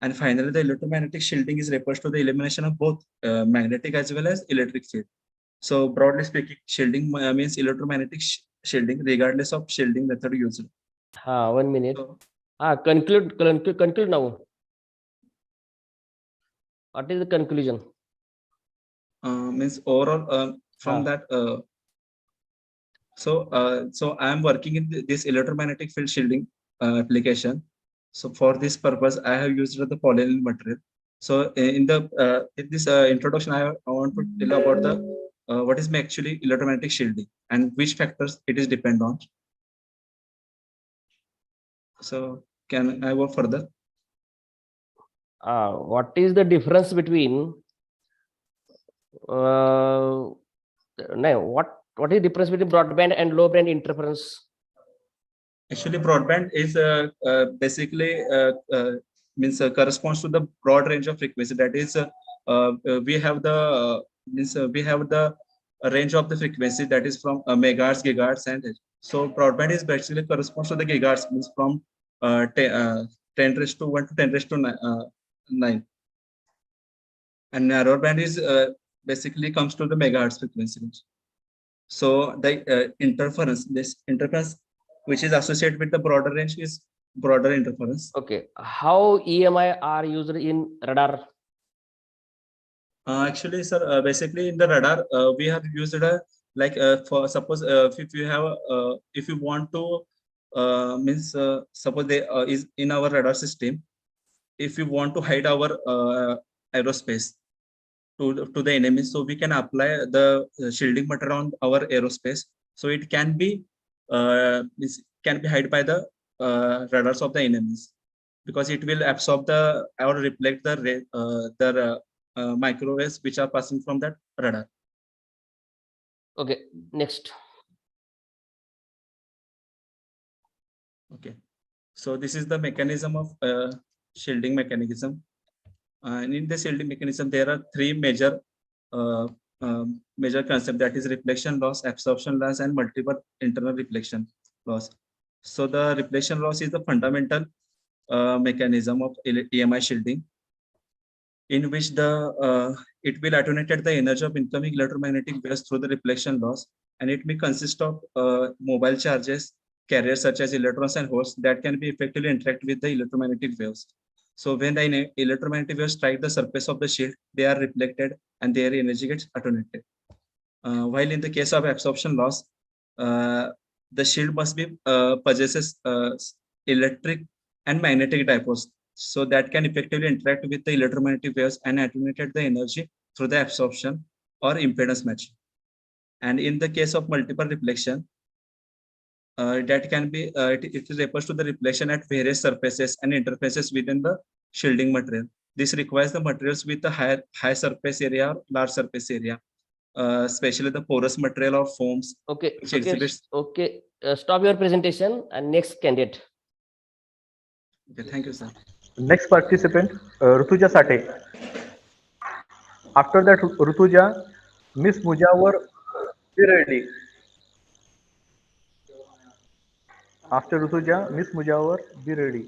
And finally, the electromagnetic shielding is refers to the elimination of both magnetic as well as electric field. So broadly speaking, shielding means electromagnetic shielding regardless of shielding method used. 1 minute. Conclude now. What is the conclusion? Means overall from that. So I am working in this electromagnetic field shielding application. So for this purpose, I have used the polyaniline material. So in this introduction, I want to tell about the what is actually electromagnetic shielding and which factors it is depend on. So can I go further? What is the difference between no, what is the difference between broadband and low band interference? Actually, broadband is basically means corresponds to the broad range of frequency. That is, we have the we have the range of the frequency that is from megahertz, gigahertz, and so broadband is basically corresponds to the gigahertz, means from 10 raised to 1 to 10 raised to 9, and narrow band is basically comes to the megahertz frequency. So the this interference which is associated with the broader range is broader interference. Okay, how EMI are used in radar? Actually, sir, basically in the radar, we have used like for suppose if you have if you want to means suppose they is in our radar system, if you want to hide our aerospace to the enemy, so we can apply the shielding material on our aerospace, so it can be hide by the radars of the enemies, because it will absorb the or reflect the microwaves which are passing from that radar. Okay, next. Okay, so this is the mechanism of shielding mechanism. And in the shielding mechanism, there are three major concepts, that is reflection loss, absorption loss, and multiple internal reflection loss. So the reflection loss is the fundamental mechanism of EMI shielding, in which it will attenuate the energy of incoming electromagnetic waves through the reflection loss, and it may consist of mobile charges, carriers such as electrons and holes that can be effectively interact with the electromagnetic waves. So when the electromagnetic waves strike the surface of the shield, they are reflected and their energy gets attenuated. While in the case of absorption loss, the shield must be possesses electric and magnetic dipoles, so that can effectively interact with the electromagnetic waves and attenuate the energy through the absorption or impedance matching. And in the case of multiple reflection, that can be it refers to the reflection at various surfaces and interfaces within the shielding material. This requires the materials with a high surface area or large surface area, especially the porous material or foams. Okay, which okay, exhibits. okay. Stop your presentation and next candidate. Okay, thank you, sir. Next participant, Rutuja Sate. After that, Rutuja, Miss Mujawar, be ready. After Rutuja, Miss Mujawar, be ready.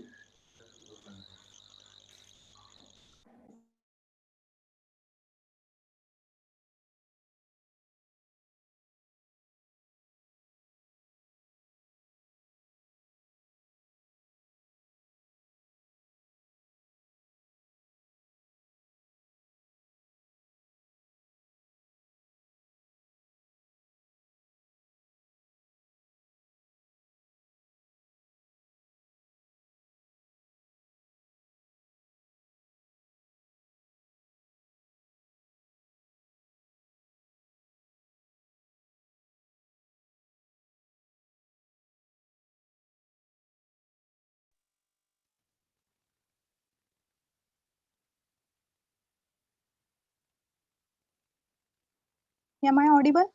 Am I audible?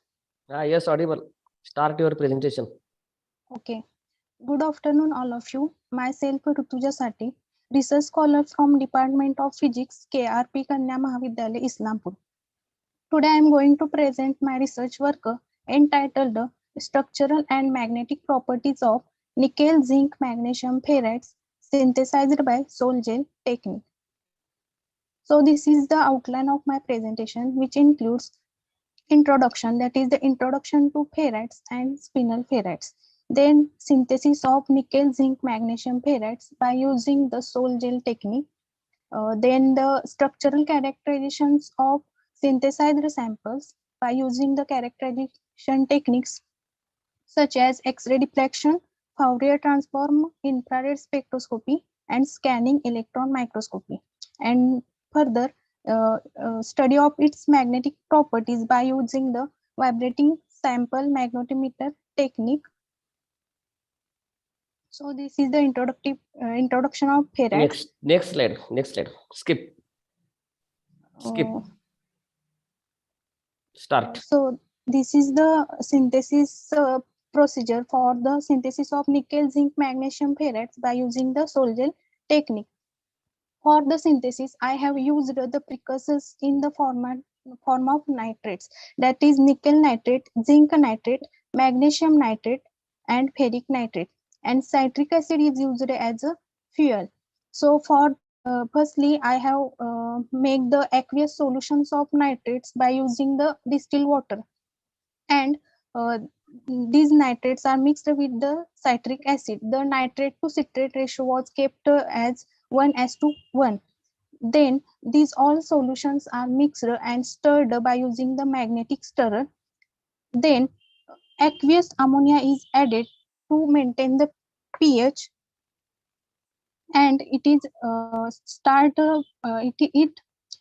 Yes, audible. Start your presentation. Okay. Good afternoon, all of you. Myself, Rutuja Sati, research scholar from Department of Physics, KRP Kanya Mahavidyalaya, Islampur. Today, I am going to present my research work entitled Structural and Magnetic Properties of Nickel Zinc Magnesium Ferrites Synthesized by Sol Gel Technique. So this is the outline of my presentation, which includes introduction, that is the introduction to ferrites and spinel ferrites. Then synthesis of nickel zinc magnesium ferrites by using the Sol Gel technique. Then the structural characterizations of synthesized samples by using the characterization techniques such as X-ray diffraction, Fourier transform, infrared spectroscopy, and scanning electron microscopy. And further, study of its magnetic properties by using the vibrating sample magnetometer technique. So this is the introduction of ferrites. Next slide. Skip. Start. So this is the synthesis procedure for the synthesis of nickel zinc magnesium ferrites by using the Sol Gel technique. For the synthesis, I have used the precursors in the form of nitrates, that is nickel nitrate, zinc nitrate, magnesium nitrate, and ferric nitrate. And citric acid is used as a fuel. So for firstly, I have made the aqueous solutions of nitrates by using the distilled water. And these nitrates are mixed with the citric acid. The nitrate to citrate ratio was kept as 1:1. Then these all solutions are mixed and stirred by using the magnetic stirrer. Then aqueous ammonia is added to maintain the pH, and it is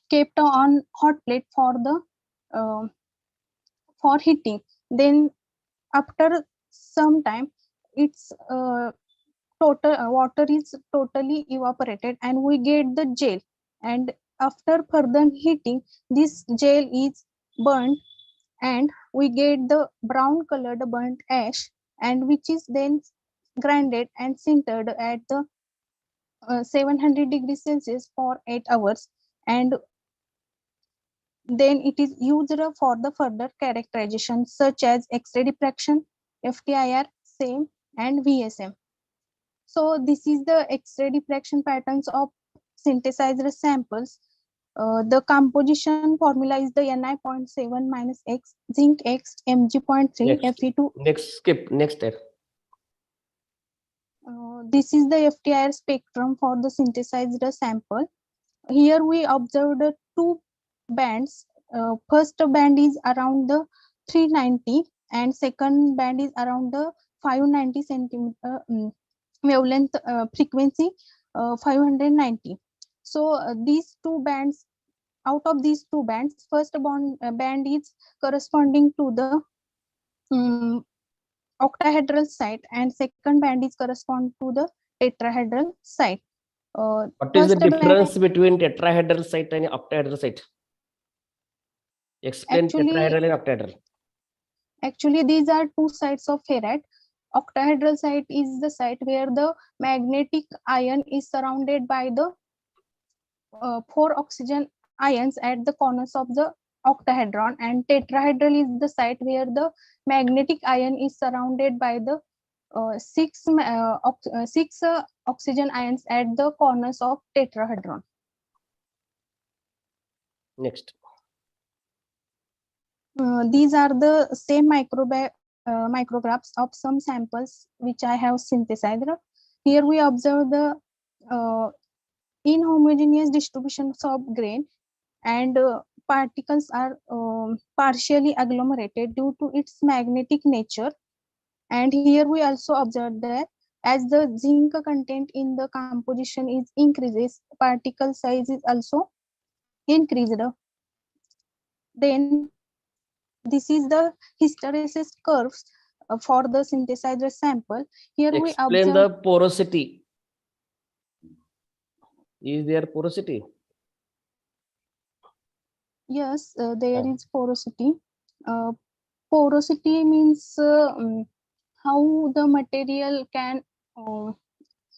kept on hot plate for the for heating. Then after some time, its water is totally evaporated and we get the gel. And after further heating, this gel is burnt and we get the brown colored burnt ash, and which is then grinded and sintered at the 700 degrees Celsius for 8 hours. And then it is used for the further characterization such as X-ray diffraction, FTIR, SAME, and VSM. So this is the X-ray diffraction patterns of synthesized samples. The composition formula is the Ni.7 minus X, zinc X, Mg.3, Fe2. Next step. This is the FTIR spectrum for the synthesized sample. Here we observed two bands. First band is around the 390 and second band is around the 590 centimeter wavelength frequency 590. So these two bands, out of these two bands, first band is corresponding to the octahedral site and second band is correspond to the tetrahedral site. What is the difference between tetrahedral site and octahedral site? Explain tetrahedral and octahedral. Actually, these are two sites of ferrite. Octahedral site is the site where the magnetic ion is surrounded by the 4 oxygen ions at the corners of the octahedron, and tetrahedral is the site where the magnetic ion is surrounded by the 6 oxygen ions at the corners of tetrahedron. Next. These are the same micrographs of some samples which I have synthesized. Here we observe the inhomogeneous distributions of grain, and particles are partially agglomerated due to its magnetic nature. And here we also observe that as the zinc content in the composition is increases, particle size is also increased. Then this is the hysteresis curves for the synthesizer sample. Here we explain observe the porosity. Is there porosity? Yes, there is porosity. Porosity means how the material can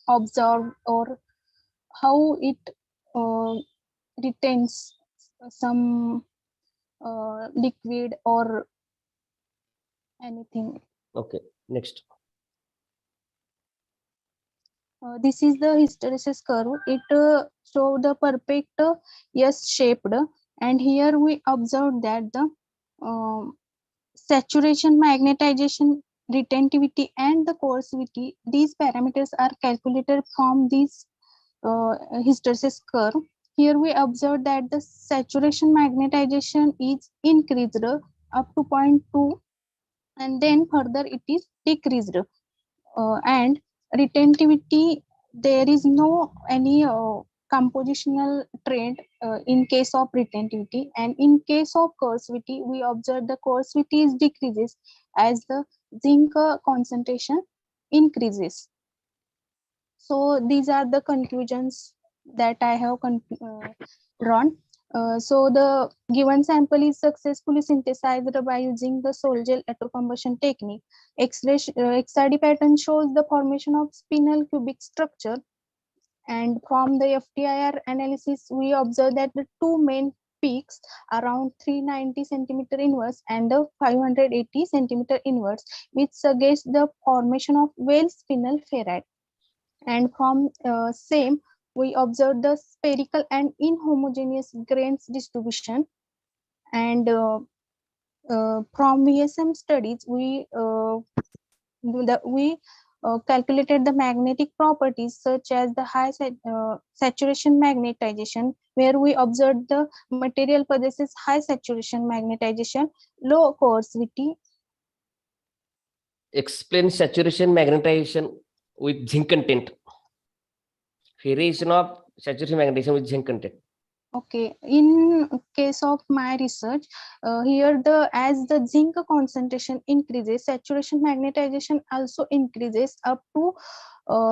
absorb or how it retains some liquid or anything. Okay, next. This is the hysteresis curve. It show the perfect S-shaped, and here we observe that the saturation, magnetization, retentivity, and the coercivity, these parameters are calculated from this hysteresis curve. Here we observe that the saturation magnetization is increased up to 0.2, and then further it is decreased. And retentivity, there is no any compositional trend in case of retentivity, and in case of coercivity we observe the coercivity is decreases as the zinc concentration increases. So these are the conclusions that I have drawn. So the given sample is successfully synthesized by using the sol-gel electrocombustion technique. XRD pattern shows the formation of spinel cubic structure, and from the FTIR analysis we observe that the two main peaks around 390 centimeter inverse and the 580 centimeter inverse, which suggests the formation of well spinel ferrite. And from same we observe the spherical and inhomogeneous grains distribution. And from VSM studies we calculated the magnetic properties such as the high saturation magnetization, where we observed the material possesses high saturation magnetization, low coercivity. Explain saturation magnetization with zinc content. Variation of saturation magnetization with zinc content. Okay, in case of my research, here as the zinc concentration increases, saturation magnetization also increases up to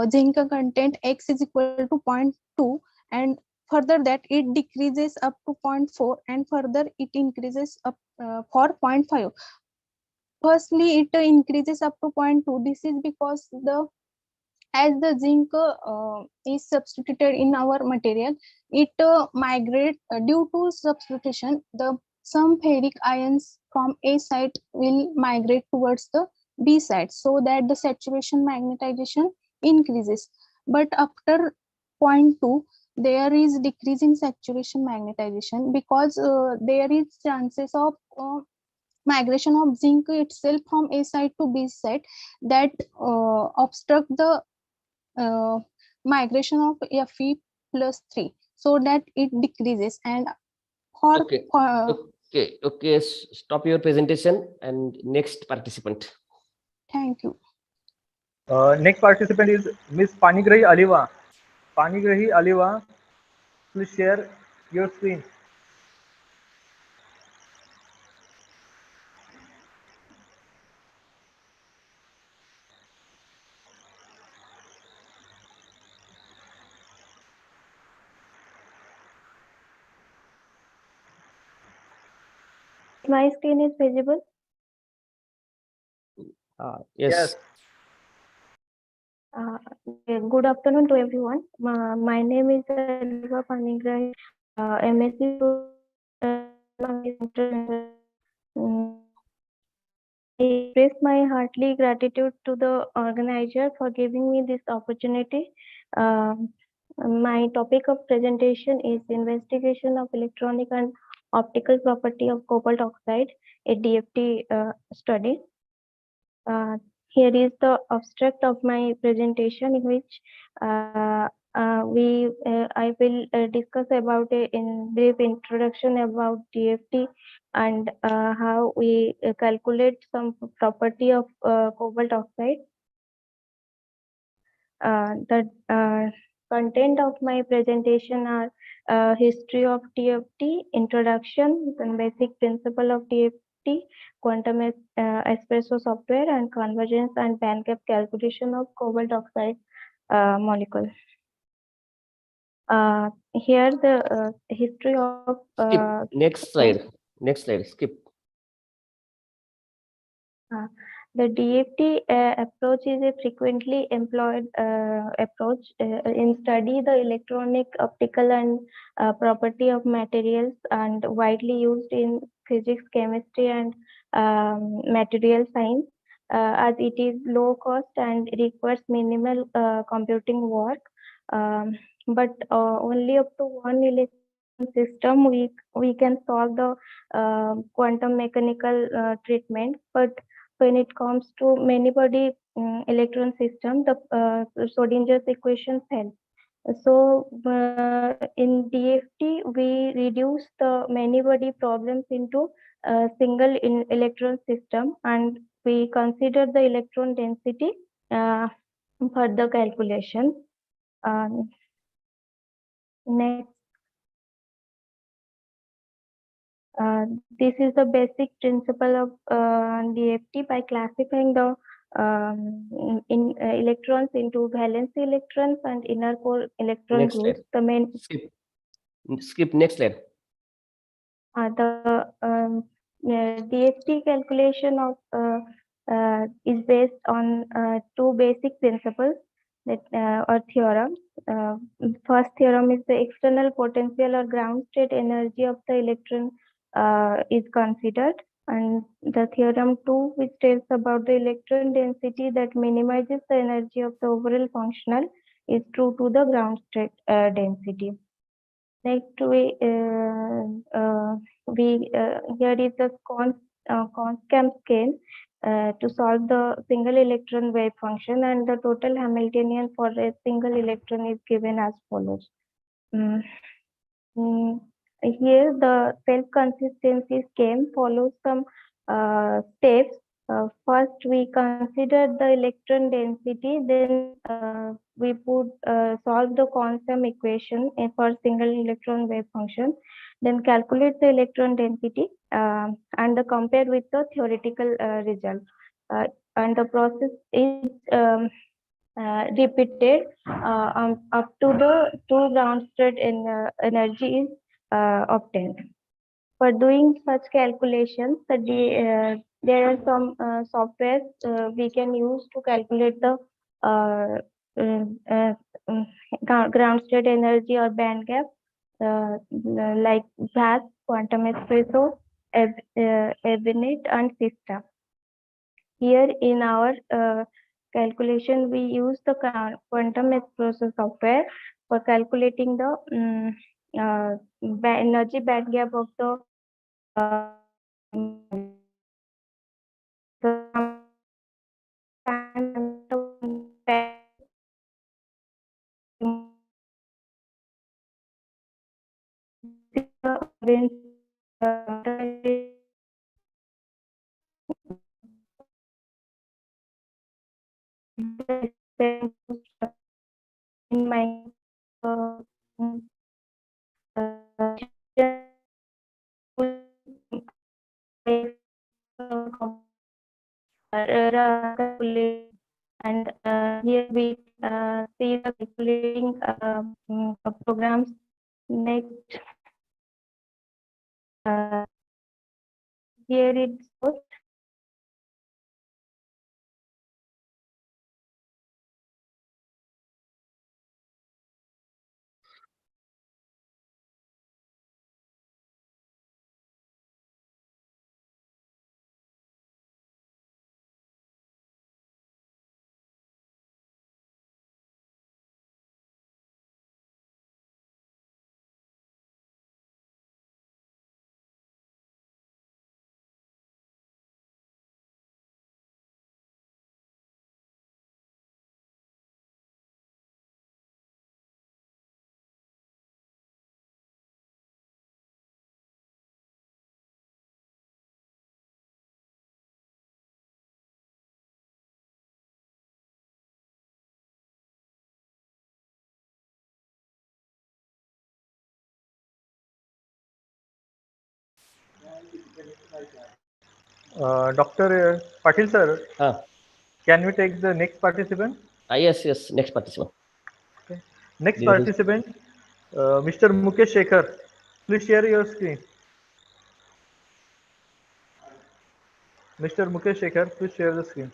zinc content X is equal to 0.2, and further that it decreases up to 0.4, and further it increases up for 0.5. Firstly, it increases up to 0.2. This is because as the zinc is substituted in our material, it migrates due to substitution. Some ferric ions from A site will migrate towards the B side, so that the saturation magnetization increases. But after 0.2, there is decreasing saturation magnetization because there is chances of migration of zinc itself from A side to B side that obstruct the migration of Fe+3, so that it decreases. And for okay, stop your presentation and next participant. Thank you. Next participant is Miss Panigrahi Aliva. Panigrahi Aliva, please share your screen. My screen is visible. Yes. Good afternoon to everyone. My name is Aliva Panigrahi, MSc. I express my heartily gratitude to the organizer for giving me this opportunity. My topic of presentation is investigation of electronic and optical property of cobalt oxide, a DFT study. Here is the abstract of my presentation, in which I will discuss about in brief introduction about DFT and how we calculate some property of cobalt oxide. The content of my presentation are history of DFT, introduction, then basic principle of DFT, quantum espresso software, and convergence and band gap calculation of cobalt oxide molecule. Here the history of Skip. Next slide. Skip. The DFT approach is a frequently employed approach in study the electronic, optical, and property of materials, and widely used in physics, chemistry, and material science, as it is low cost and requires minimal computing work. But only up to one electron system we can solve the quantum mechanical treatment. But when it comes to many-body electron system, the Schrodinger's equation fails. So in DFT, we reduce the many-body problems into a single electron system, and we consider the electron density for the calculation. Next. This is the basic principle of DFT by classifying the electrons into valence electrons and inner core electron Next groups. slide. The main Skip next slide. DFT calculation of is based on two basic principles that or theorems. First theorem is the external potential or ground state energy of the electron is considered, and the theorem 2, which tells about the electron density that minimizes the energy of the overall functional, is true to the ground state density. Next, here is the Conscam scale to solve the single electron wave function, and the total Hamiltonian for a single electron is given as follows. Here the self-consistency scheme follows some steps. First, we consider the electron density, then we solve the quantum equation for single electron wave function, then calculate the electron density and compare with the theoretical result. And the process is repeated up to the two ground state energy is obtained. For doing such calculations, there are some softwares we can use to calculate the ground state energy or band gap, like VAS, Quantum Espresso, Evinet, and System. Here in our calculation, we use the Quantum Espresso software for calculating the energy band gap of the in my and here we see the calculating programs. Next, here it's Dr. Patil sir, can we take the next participant? Yes, next participant. Okay. Next participant, Mr. Mukesh Shekhar. Please share your screen. Mr. Mukesh Shekhar, please share the screen.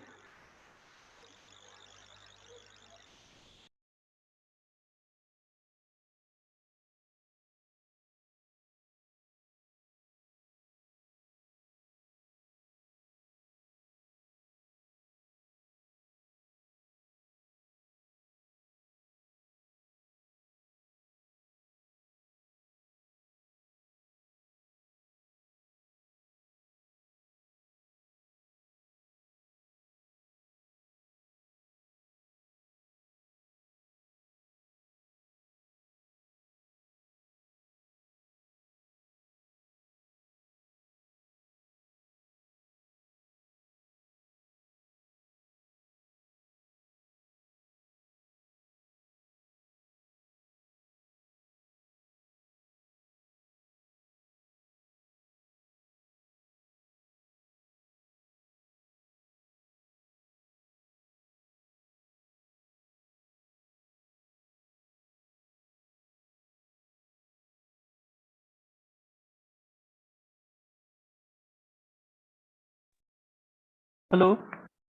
Hello,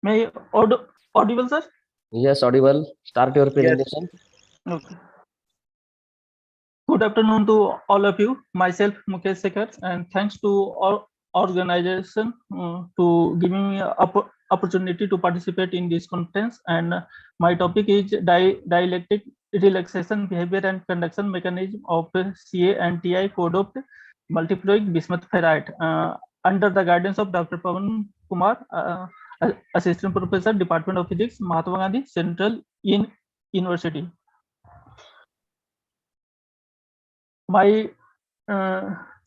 may I audible, sir? Yes, audible. Start your Yes. presentation. Okay. Good afternoon to all of you. Myself, Mukesh Sekhar, and thanks to our organization to giving me opportunity to participate in this conference. And my topic is dialectic relaxation behavior and conduction mechanism of CA and TI code of multiploic bismuth ferrite under the guidance of Dr. Pawan Kumar, Assistant Professor, Department of Physics, Mahatma Gandhi Central University. My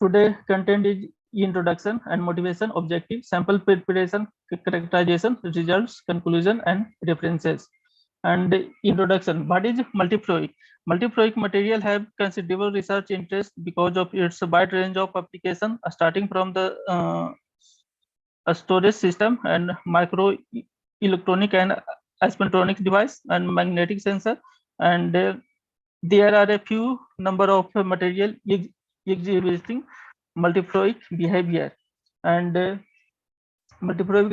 today content is introduction and motivation, objective, sample preparation, characterization, results, conclusion, and references. And introduction. What is multiploic? Multiploic material have considerable research interest because of its wide range of application, starting from the a storage system and micro electronic and spintronic device and magnetic sensor, and there are a few number of material exhibiting multiploic behavior. And multiploic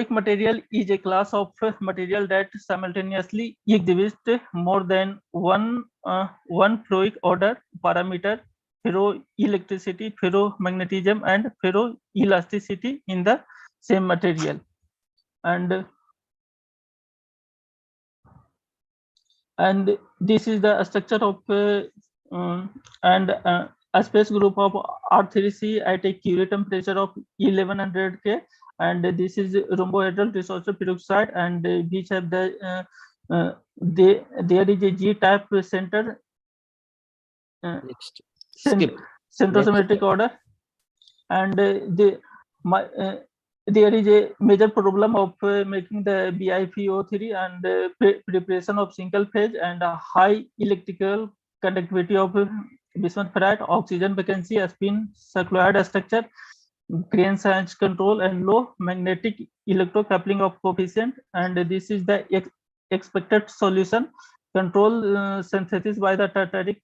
material is a class of material that simultaneously exhibits more than one ploic order parameter, ferroelectricity, ferromagnetism, and ferroelasticity in the same material. And this is the structure of a space group of R3C at a Curie temperature of 1100 K, and this is rhombohedral resorptive peroxide, and which have the there is a G-type center centrosymmetric order, and there is a major problem of making the BiPO3 and preparation of single phase and a high electrical conductivity of bismuth ferrite, oxygen vacancy, spin cycloid structure, grain size control, and low magnetic electrocoupling of coefficient. And this is the expected solution. Control synthesis by the tartaric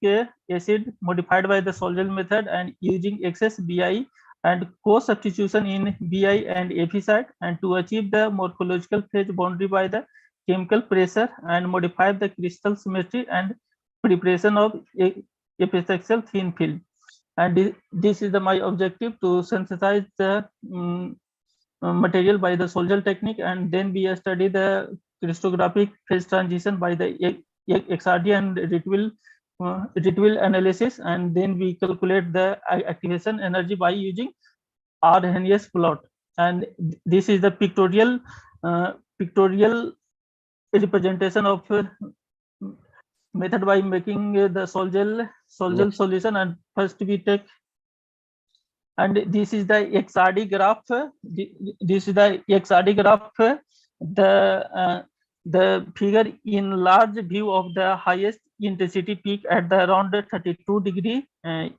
acid modified by the Sol-Gel method and using excess Bi and co-substitution in Bi and Fe site, and to achieve the morphological phase boundary by the chemical pressure and modify the crystal symmetry and preparation of epitaxial thin film. And this is my objective, to synthesize the material by the Sol-Gel technique, and then we study the crystallographic phase transition by the XRD and Ritwell analysis, and then we calculate the activation energy by using Arrhenius plot. And this is the pictorial representation of method by making the Sol-Gel solution. And first we take, and this is the XRD graph. This is the XRD graph. The figure in large view of the highest intensity peak at the around 32 degree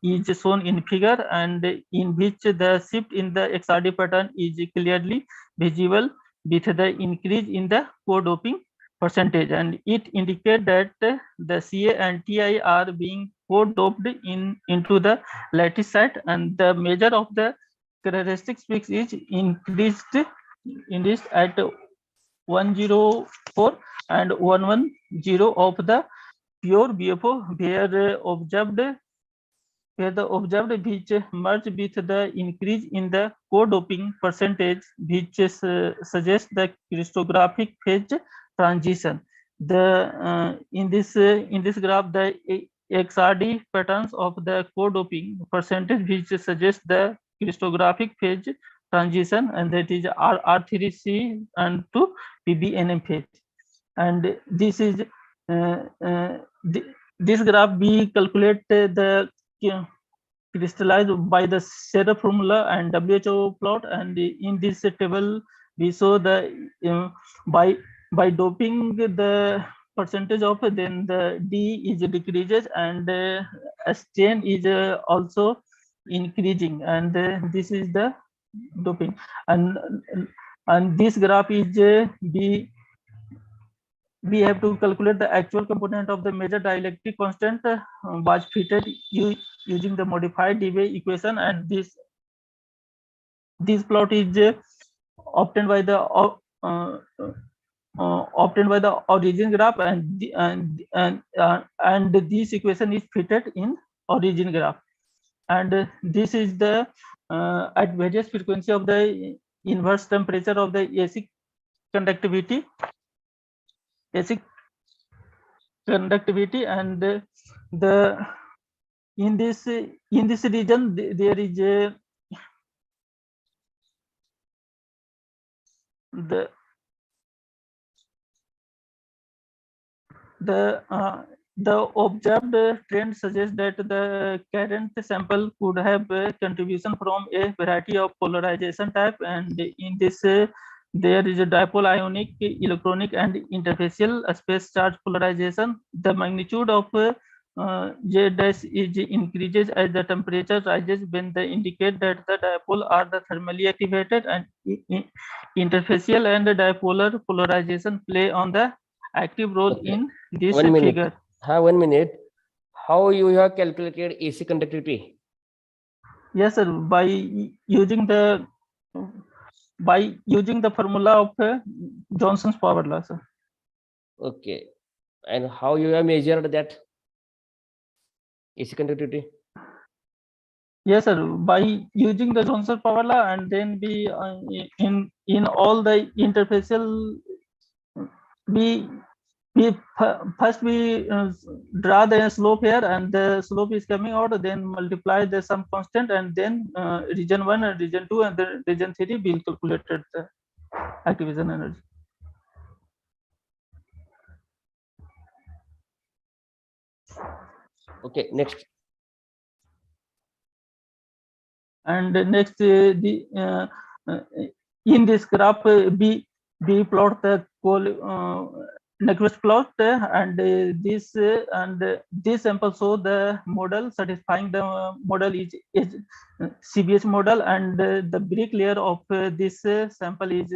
is shown in figure, and in which the shift in the XRD pattern is clearly visible with the increase in the co-doping percentage, and it indicates that the CA and TI are being co-doped into the lattice site, and the measure of the characteristics is increased at 104 and 110 of the pure BFO, where the observed which merge with the increase in the co-doping percentage, which suggests the crystallographic phase transition. In this graph, the XRD patterns of the co-doping percentage, which suggests the crystallographic phase transition, and that is R3C and to PBNM phase. And this is this graph we calculate the crystallized by the Serre formula and WHO plot, and in this table we show the by doping the percentage of, then the D is decreases and S10 is also increasing, and this is the doping, and this graph is we have to calculate the actual component of the major dielectric constant was fitted using the modified Debye equation, and this plot is obtained by the origin graph, and this equation is fitted in origin graph, and this is the at various frequency of the inverse temperature of the AC conductivity, and the in this region there is the observed trend suggests that the current sample could have a contribution from a variety of polarization type, and in this there is a dipole ionic, electronic, and interfacial space charge polarization. The magnitude of J dash is increases as the temperature rises, when they indicate that the dipole are the thermally activated, and interfacial and dipolar polarization play on the active role in this figure. 1 minute. How you have calculated AC conductivity? Yes, sir. By using the formula of Johnson's power law, sir. Okay. And how you have measured that AC conductivity? Yes, sir. By using the Johnson's power law, and then we in all the interfacial we first draw the slope here, and the slope is coming out, then multiply the some constant, and then region 1 and region 2 and then region 3 will calculated the activation energy. Okay, next. And next in this graph we plot the Nyquist plot, and this sample show the model satisfying the model is CBS model, and the brick layer of this sample is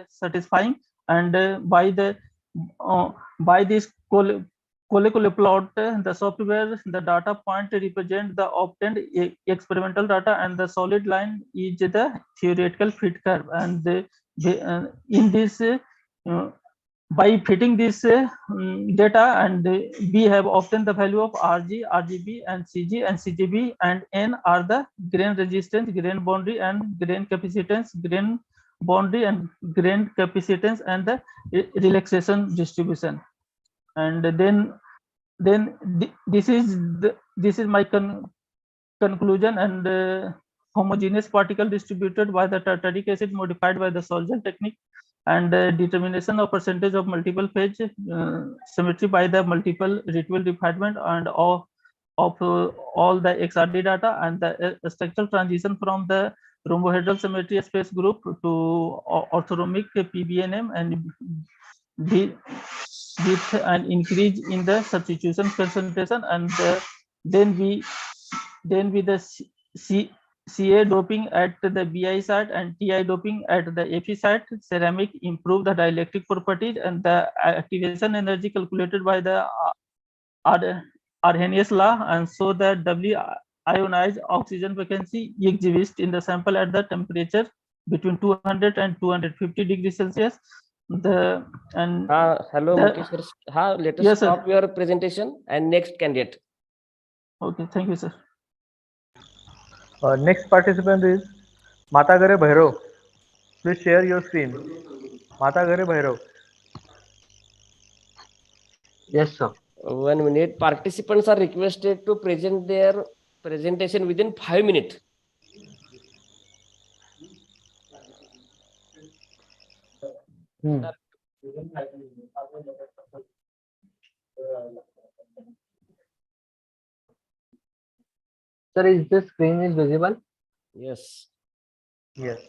satisfying, and by this molecular plot, the software, the data point represent the obtained experimental data, and the solid line is the theoretical fit curve, and in this by fitting this data, and we have obtained the value of RG, RGB, and CG and CGB, and N are the grain resistance, grain boundary, and grain capacitance, grain boundary, and grain capacitance, and the relaxation distribution. And then this is my conclusion, and homogeneous particle distributed by the tartaric acid modified by the Solzhen technique, and determination of percentage of multiple phase symmetry by the multiple ritual refinement, and of all the XRD data, and the structural transition from the rhombohedral symmetry space group to orthorhombic PBNM, and with an increase in the substitution concentration, and then with the CA doping at the BI site and TI doping at the FE site, ceramic improve the dielectric properties, and the activation energy calculated by the Arrhenius law, and so the ionized oxygen vacancy exist in the sample at the temperature between 200 and 250 degrees Celsius. Hello, Mukesh sir. Let us stop your presentation and next candidate. Okay, thank you, sir. Next participant is Matagare Bhairav. Please share your screen. Matagare Bhairav. Yes, sir. 1 minute. Participants are requested to present their presentation within 5 minutes. Sir, is the screen is visible? Yes. Yes.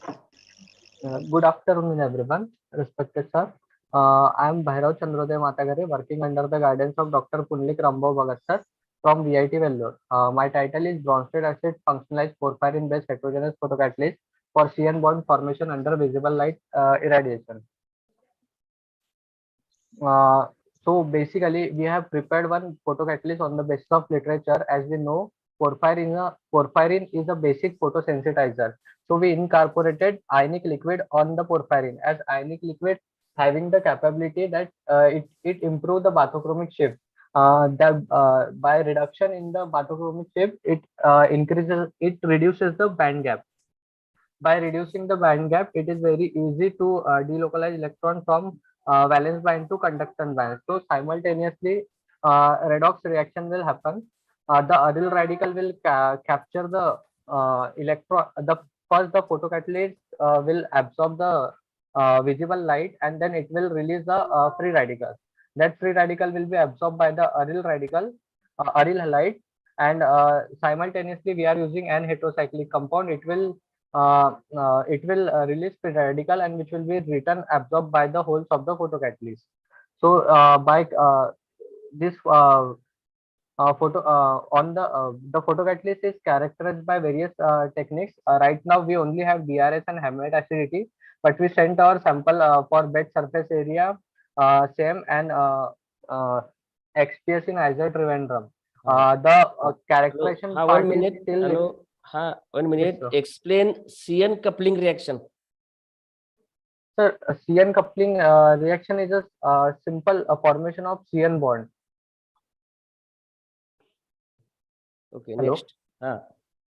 Good afternoon, everyone. Respected sir. I am Bhairav Chandrodaya Matagare, working under the guidance of Dr. Punlik Rambhav Bhagat sir from VIT Vellore. My title is Bronsted Acid Functionalized Porphyrin-based heterogeneous photocatalyst for CN bond formation under visible light irradiation. So basically, we have prepared one photocatalyst on the basis of literature. As we know, porphyrin is a basic photosensitizer. So we incorporated ionic liquid on the porphyrin, as ionic liquid having the capability that it improve the bathochromic shift. By reduction in the bathochromic shift, it reduces the band gap. By reducing the band gap, it is very easy to delocalize electron from valence band to conductance band. So simultaneously, redox reaction will happen. The aryl radical will capture the electron. First, the photocatalyst will absorb the visible light, and then it will release the free radical. That free radical will be absorbed by the aryl radical, aryl halide, and simultaneously we are using an heterocyclic compound. It will release free radical, and which will be absorbed by the holes of the photocatalyst. So by this the photocatalyst is characterized by various techniques. Right now we only have DRS and Hammett acidity, but we sent our sample for bed surface area, same, and XPS in isotrivandrum. The characterization part 1 minute. is still 1 minute. Yes, explain CN coupling reaction. Sir, CN coupling reaction is a simple formation of CN bond. Okay, Hello? next.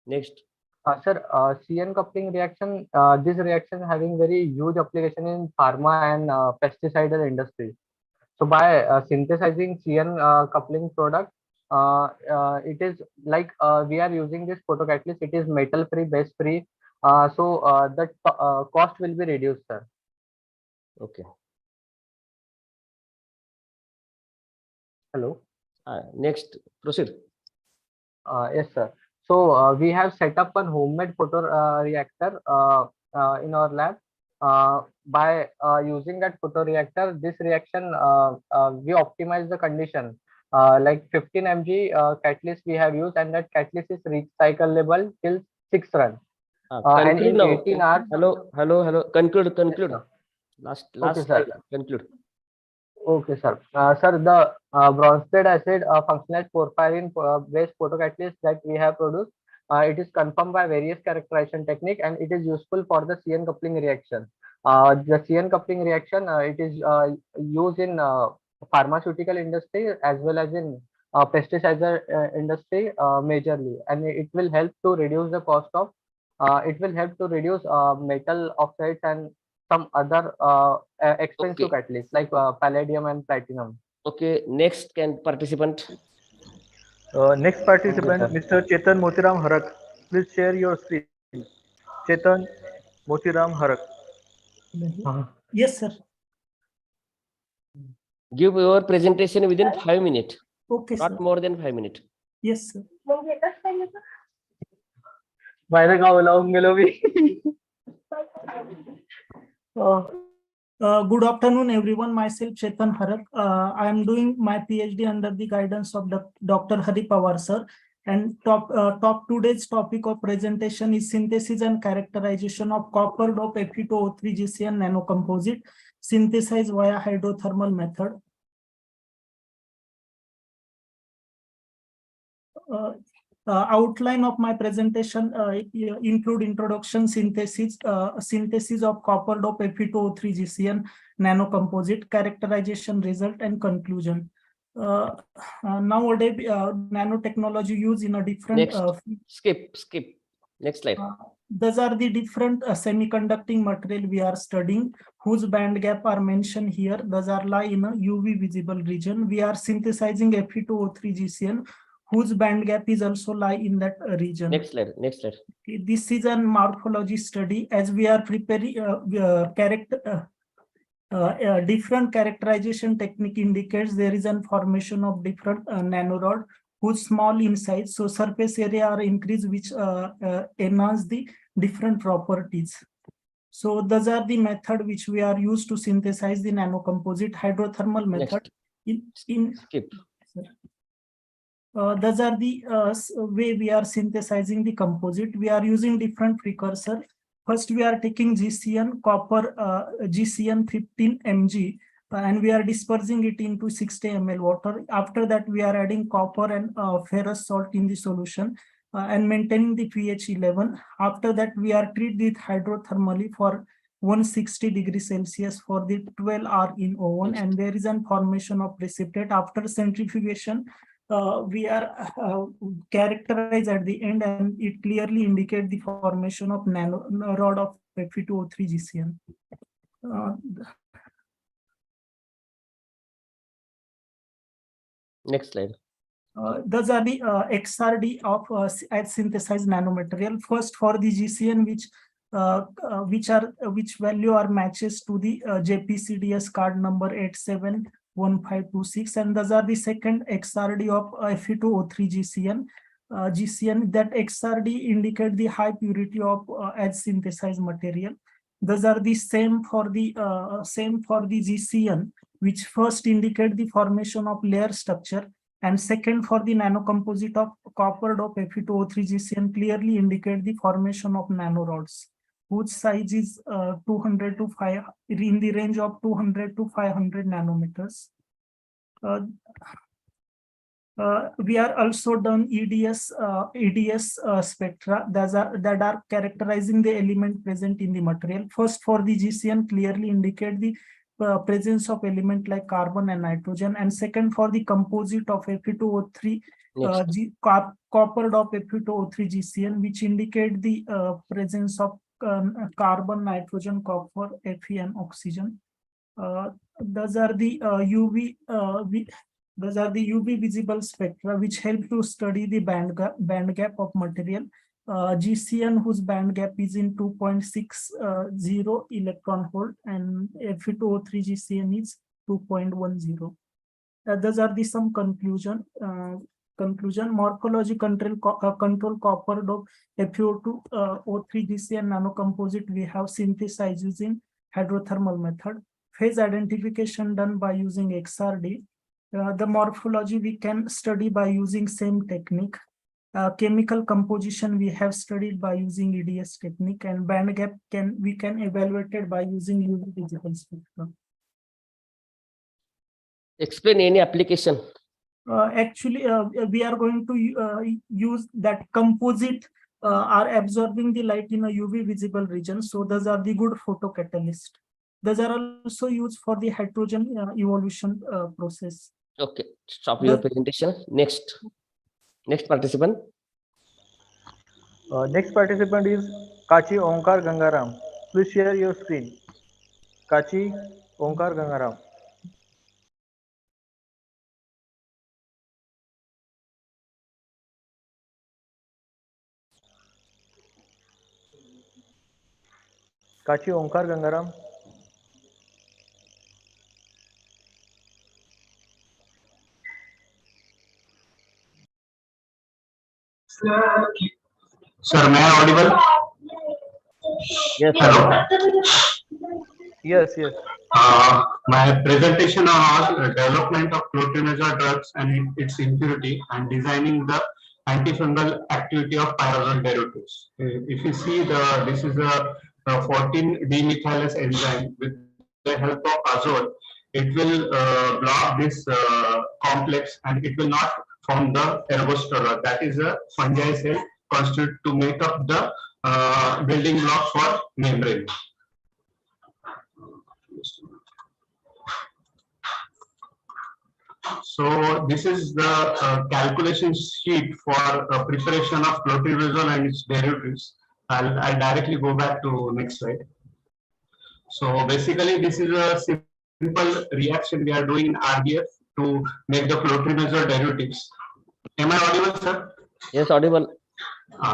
Next. Sir, CN coupling reaction, this reaction having very huge application in pharma and pesticidal industry. So by synthesizing CN coupling product, it is like we are using this photocatalyst. It is metal free, base free. So the cost will be reduced, sir. Okay. Hello. Next, proceed. Yes, sir. So we have set up a homemade photo reactor in our lab. By using that photo reactor, this reaction we optimize the condition. Like 15 mg catalyst we have used, and that catalyst is recyclable till 6 run. And in Conclude now. 18 hours. Hello. Conclude. Yes, Last Okay, slide. sir. Conclude. Okay, sir. Sir, the Bronsted acid functionalized porphyrin based photocatalyst that we have produced, it is confirmed by various characterization technique, and it is useful for the CN coupling reaction. The CN coupling reaction, it is used in pharmaceutical industry as well as in pesticide industry majorly, and it will help to reduce the cost of. It will help to reduce metal oxides and some other expensive catalysts like palladium and platinum. Okay, next participant. Next participant, Mr. Chetan Motiram Harak. Please share your screen. Chetan Motiram Harak. Yes, sir. Give your presentation within 5 minutes. Okay, Not sir. more than 5 minutes. Yes, sir. बाहेर गाव लावून गेलो मी. Good afternoon, everyone. Myself, Chetan Harak. I am doing my PhD under the guidance of Dr. Hari Pawar, sir. And top today's topic of presentation is synthesis and characterization of copper dope Fe2O3 GCN nanocomposite synthesized via hydrothermal method. Outline of my presentation include introduction, synthesis of copper dope Fe2O3 GCN nanocomposite, characterization, result, and conclusion. Nowadays, nanotechnology used in a different. Skip. Next slide. Those are the different semiconducting material we are studying, whose band gap are mentioned here. Those are lie in a UV visible region. We are synthesizing Fe2O3 GCN, whose band gap is also lie in that region. Next slide. This is a morphology study as we are preparing different characterization technique indicates there is a formation of different nanorod whose small in size, so surface area are increased, which enhance the different properties. So those are the method which we are used to synthesize the nanocomposite hydrothermal method. Those are the way we are synthesizing the composite. We are using different precursor. First, we are taking GCN copper GCN 15 mg and we are dispersing it into 60 ml water. After that, we are adding copper and ferrous salt in the solution and maintaining the pH 11. After that, we are treat it hydrothermally for 160 degrees Celsius for the 12 hour in oven, and there is a formation of precipitate. After centrifugation, we are characterized at the end, and it clearly indicates the formation of nanorod of Fe2O3 GCN. Next slide. Those are the XRD of synthesized nanomaterial. First, for the GCN, which value are matches to the JPCDS card number 871526, and those are the second XRD of Fe2O3 GCN. That XRD indicate the high purity of as synthesized material. Those are the same for the GCN, which first indicate the formation of layer structure, and second for the nanocomposite of copper dope Fe2O3 GCN clearly indicate the formation of nanorods, whose size is 200 to 5 in the range of 200 to 500 nanometers. We are also done EDS spectra that are characterizing the element present in the material. First, for the GCN clearly indicate the presence of element like carbon and nitrogen, and second for the composite of Fe2O3 copper dope Fe2O3 GCN, which indicate the presence of carbon, nitrogen, copper, Fe, and oxygen. Those are the UV visible spectra which help to study the band gap of material. GCN, whose band gap is in 2.60 electron volt, and Fe2O3 GCN is 2.10. Those are the some conclusion. Morphology control copper dope Fe2O3 GCN nanocomposite we have synthesized using hydrothermal method. Phase identification done by using XRD. The morphology we can study by using same technique. Chemical composition we have studied by using EDS technique, and band gap we can evaluate it by using UV visible spectrum. Explain any application. Actually, we are going to use that composite are absorbing the light in a UV visible region, so those are the good photocatalyst. Those are also used for the hydrogen evolution process. Okay, stop your presentation. Next participant. Next participant is Kachi Onkar Gangaram. Please share your screen. Kachi Onkar Gangaram. Kachi Onkar Gangaram. Sir, am I audible? Yes. Hello. Yes. My presentation on development of chlorotoluene drugs and its impurity and designing the antifungal activity of pyrazole derivatives. If you see this is a 14 demethylase enzyme. With the help of azole, it will block this complex and it will not from the ergosphere. That is a fungi cell constituted to make up the building blocks for membrane. So this is the calculation sheet for preparation of clotrimazole and its derivatives. I'll directly go back to next slide. So basically, this is a simple reaction we are doing in RDF to make the clotrimazole derivatives. Am I audible, sir? Yes, audible.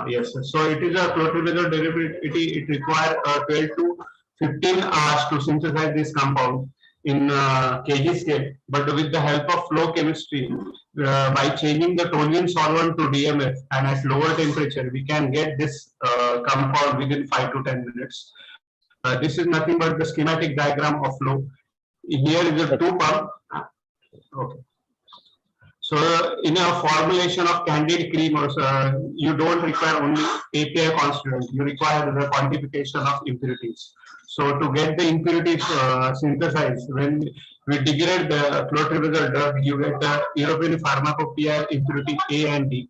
Yes, sir. So it is a clotrimazole derivative. It requires 12 to 15 hours to synthesize this compound in kg scale. But with the help of flow chemistry, by changing the toluene solvent to DMF and at lower temperature, we can get this compound within 5 to 10 minutes. This is nothing but the schematic diagram of flow. Here is a 2 pump. Okay. So in a formulation of candid cream, you don't require only API constituent. You require the quantification of impurities. So to get the impurities synthesized, when we degrade the clotrimazole drug, you get the European pharmacopoeia impurity A and D.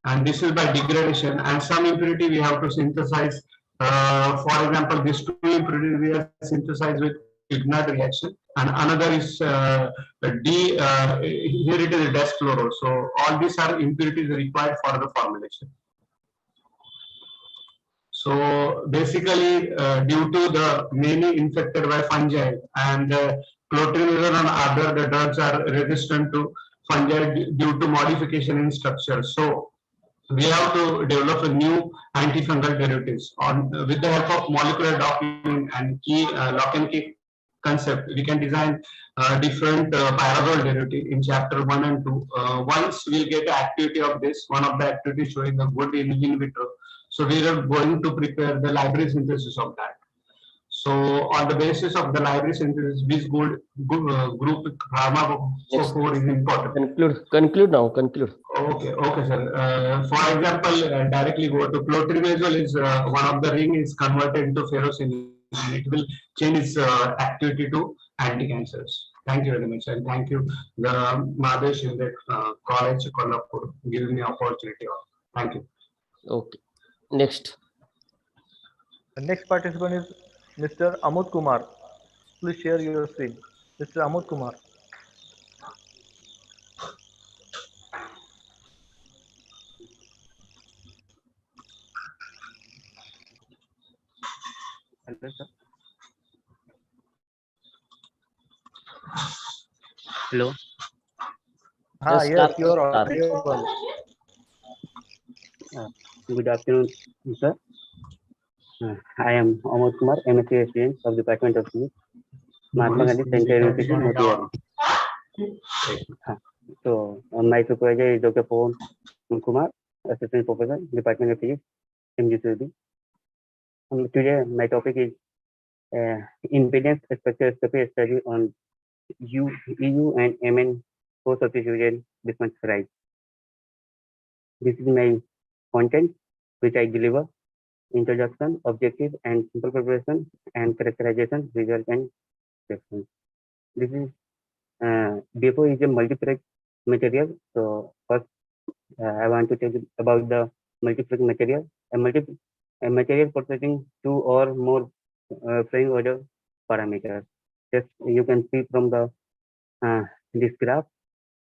And this is by degradation. And some impurity we have to synthesize. For example, these two impurities we have synthesized with Ignat reaction, and another is D. Here it is deschloro. So all these are impurities required for the formulation. So basically, due to the many infected by fungi and clotrimazole and other drugs are resistant to fungi due to modification in structure. So we have to develop a new antifungal derivatives with the help of molecular docking and key lock and key concept. We can design different pyrazole derivative in chapter 1 and 2. Once we'll get the activity of this, one of the activities showing a good in vitro. So we are going to prepare the library synthesis of that. So on the basis of the library synthesis, this group pharmacophore is important. Conclude now. Conclude. Okay, sir. For example, directly go to clotrimazole is one of the ring is converted into ferrocyanide, and it will change its activity to anti-cancers. Thank you very much, and thank you, the Shinde College Kolhapur, giving me opportunity. Thank you. Okay. Next. The next participant is Mr. Amut Kumar. Please share your screen. Mr. Amut Kumar. Hello. Yes, you are audible. Good afternoon, sir. I am Amut Kumar, MSc student of the Department of Physics, Mahatma Gandhi Central University, Motihari. So my supervisor is Dr. Pawan Kumar, Assistant Professor, Department of Physics, MGCD. Today my topic is impedance spectroscopy study on EU and MN post-substitution difference rise. This is my content which I deliver: introduction, objective and simple preparation, and characterization, result and reference. This is BFO is a multiplex material. So first I want to tell you about the multiplex material. A material possessing two or more frame order parameters. Just you can see from the this graph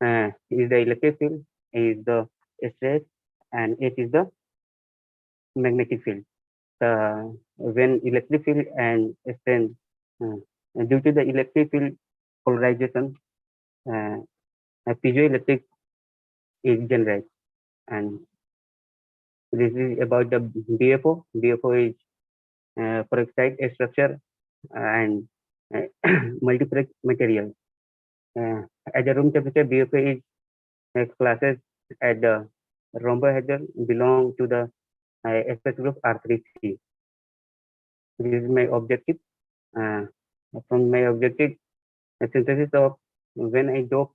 is the electric field, is the stress, and it is the magnetic field. When electric field and strain due to the electric field polarization, a piezoelectric is generated, and this is about the BFO. BFO is peroxide structure and multiplex material. At the room temperature, BFO is classes at the rhombohedral belong to the aspect group R3C. This is my objective. From my objective, a synthesis of when I dope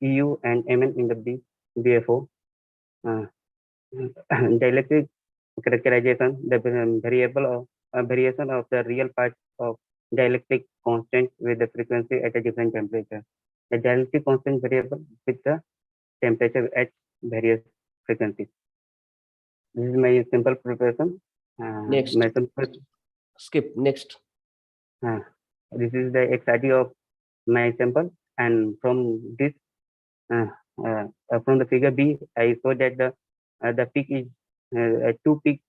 EU and MN in the BFO, dielectric characterization, the variation of the real part of dielectric constant with the frequency at a different temperature. The dielectric constant variable with the temperature at various frequencies. This is my simple preparation. Next. My simple, Skip. Next. this is the XRT of my sample, and from this, from the figure B, I saw that the peak is two peak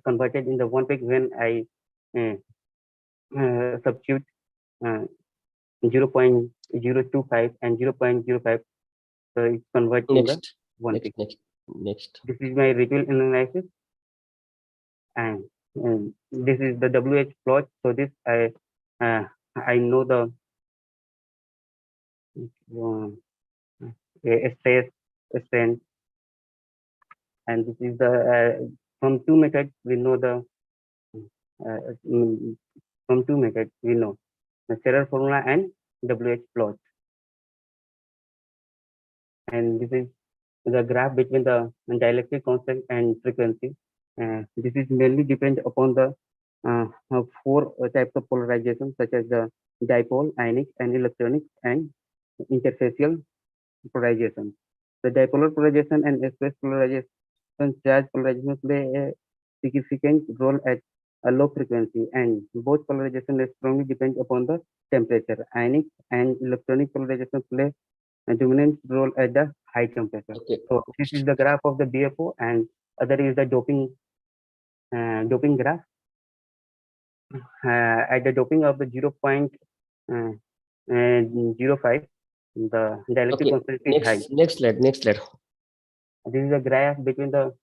converted in the one peak when I substitute 0.025 and 0.05, so it's converted in the one peak. Next. This is my ritual analysis, and this is the WH plot. So this I know the stress, strength, and this is the from two methods we know the from two methods we know the Scherer formula and WH plot, and this is the graph between the dielectric constant and frequency. This is mainly depend upon the four types of polarization, such as the dipole, ionic, and electronic, and interfacial polarization. The dipolar polarization and express polarization, charge polarization play a significant role at a low frequency, and both polarization strongly depend upon the temperature. Ionic and electronic polarization play a dominant role at the high temperature. Okay. So this is the graph of the BFO, and other is the doping graph. At the doping of the 0.05, the dielectric constant is high. Next slide. This is a graph between the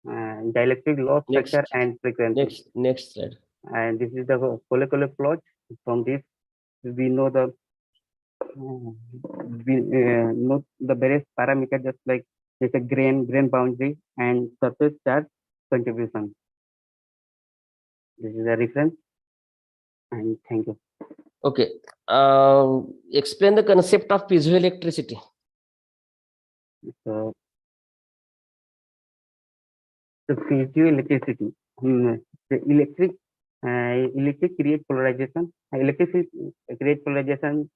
dielectric loss factor and frequency. Next slide. And this is the molecular plot. From this, we know the various parameters, just like there's a grain boundary and surface charge contribution. This is a reference, and thank you. Okay. Explain the concept of piezoelectricity. So the piezoelectricity, the electric create polarization. Electric create polarization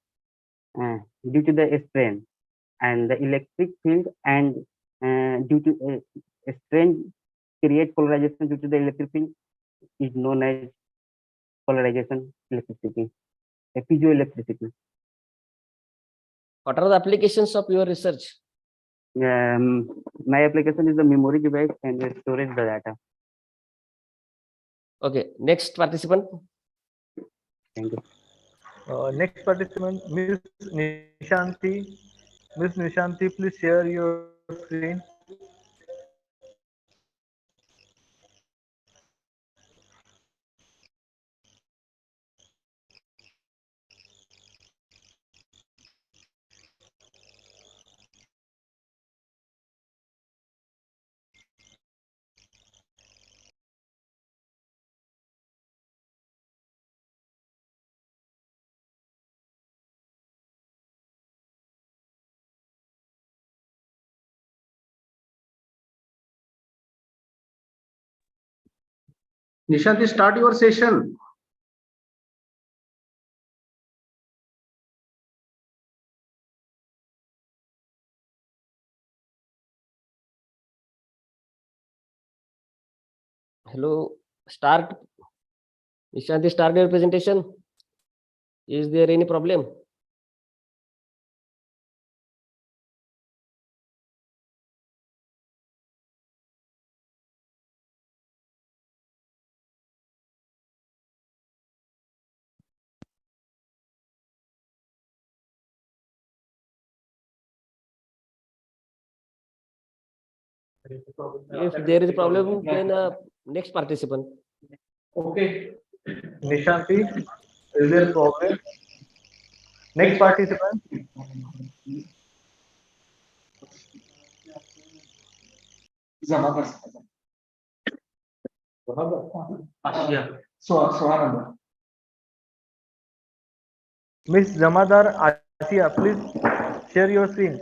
due to the strain, and the electric field and due to strain create polarization due to the electric field is known as polarization electricity, piezoelectricity. What are the applications of your research? My application is the memory device and storage the data. Okay, next participant. Thank you. Next participant, Ms. Nishanti. Ms. Nishanti, please share your screen. Nishanti, start your session. Hello, start. Nishanti, start your presentation. Is there any problem? If there is a problem, then next participant. Okay. Nishanti, is there a problem? Next participant. Miss Jamadar Asia, please share your screen.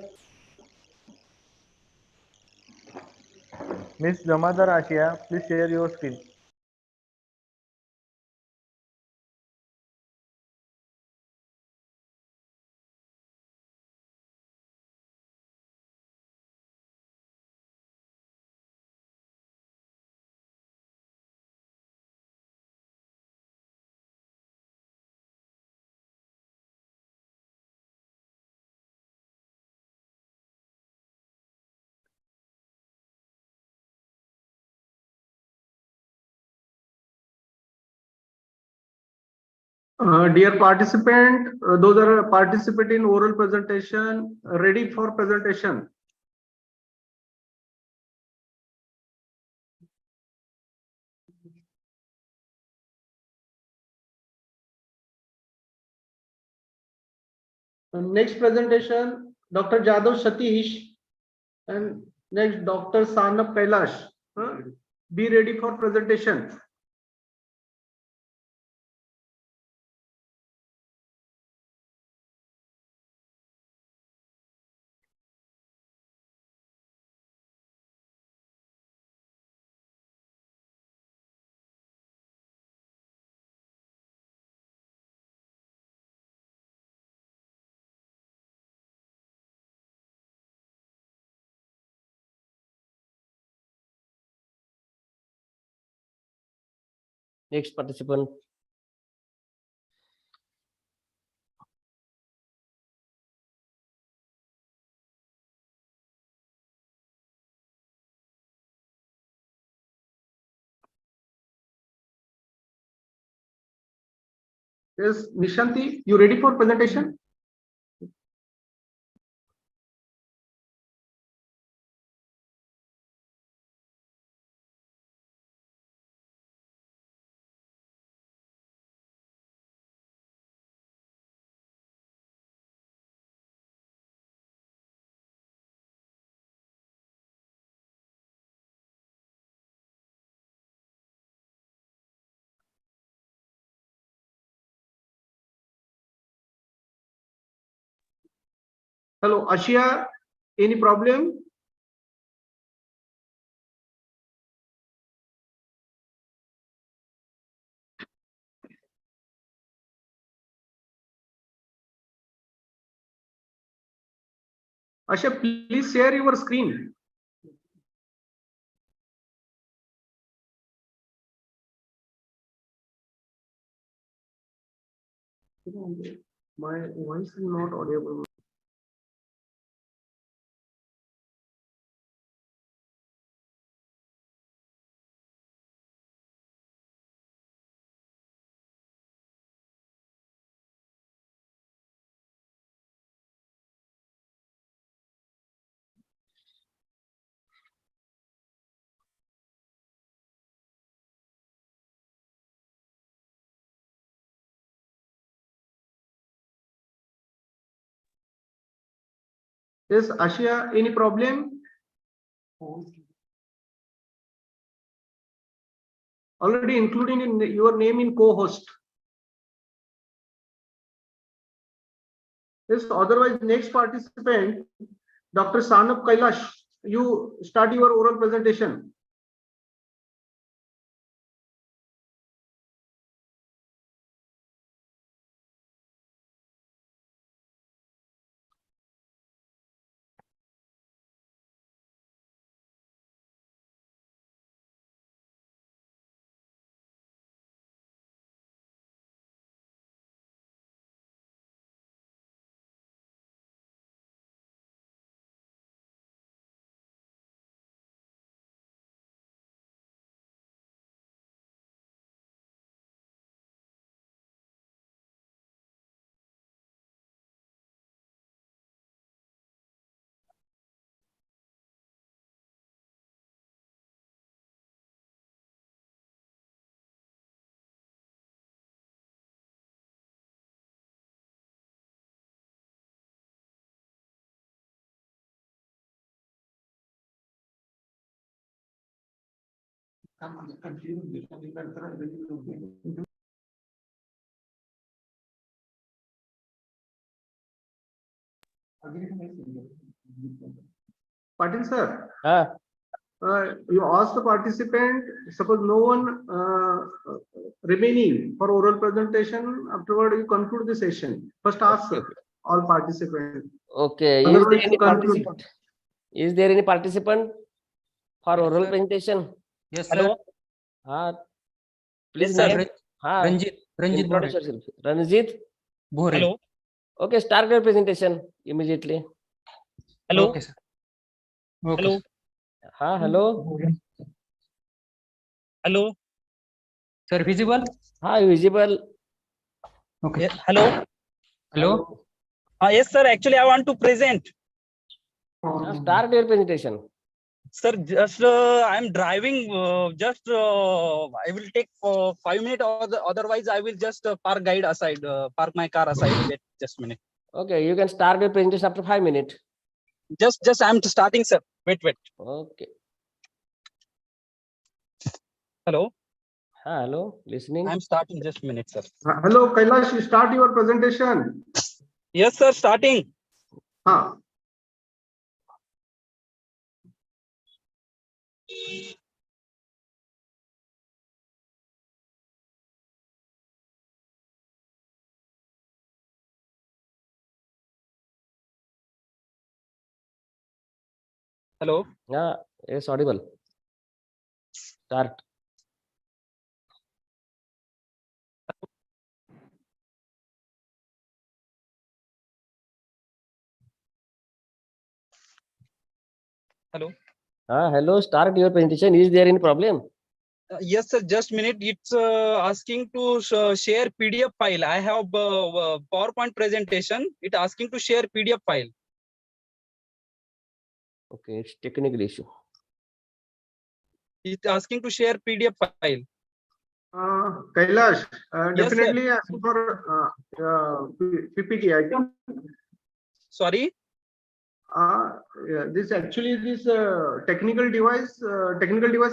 Miss Jamadar Asia, please share your screen. Dear participant, those are participating in oral presentation, ready for presentation. Next presentation, Dr. Jadhav Satish, and next Dr. Sanap Kailash. Be ready for presentation. Next participant. Yes, Nishanti, you ready for presentation? Hello, Ashia, any problem? Asha, please share your screen. My voice is not audible. Yes, Ashia, any problem? Already including in your name in co-host. Yes, otherwise next participant, Dr. Sanap Kailash, you start your oral presentation. Patil sir, you ask the participant, suppose no one remaining for oral presentation, afterward you conclude the session. First ask all participants. Okay, is there any participant for oral presentation? Yes, sir. Please Yes, sir. name. Ranjit Introduce yourself. Ranjit. Bhore. Hello. Okay, start your presentation immediately. Hello. Okay, sir. Okay. Hello. Hello. Hello. Sir, visible? Visible. Okay. Hello. Hello. Yes, sir. Actually, I want to present. Start your presentation. Sir, just I am driving. I will take 5 minutes, or otherwise I will just park guide aside, park my car aside. Wait, just a minute. Okay, you can start your presentation after 5 minutes. Just I'm starting, sir. Wait. Okay. Hello. Hello. Listening. I'm starting. Just a minute, sir. Hello, Kailash. Start your presentation. Yes, sir. Starting. Hello. Yeah, yes, audible. Start. Hello. Hello. Start your presentation. Is there any problem? Yes, sir. Just a minute. It's asking to share PDF file. I have PowerPoint presentation. It's asking to share PDF file. Okay, it's technical issue. It's asking to share PDF file. Kailash, Yes, definitely asking for PPT. I think. Sorry. This technical device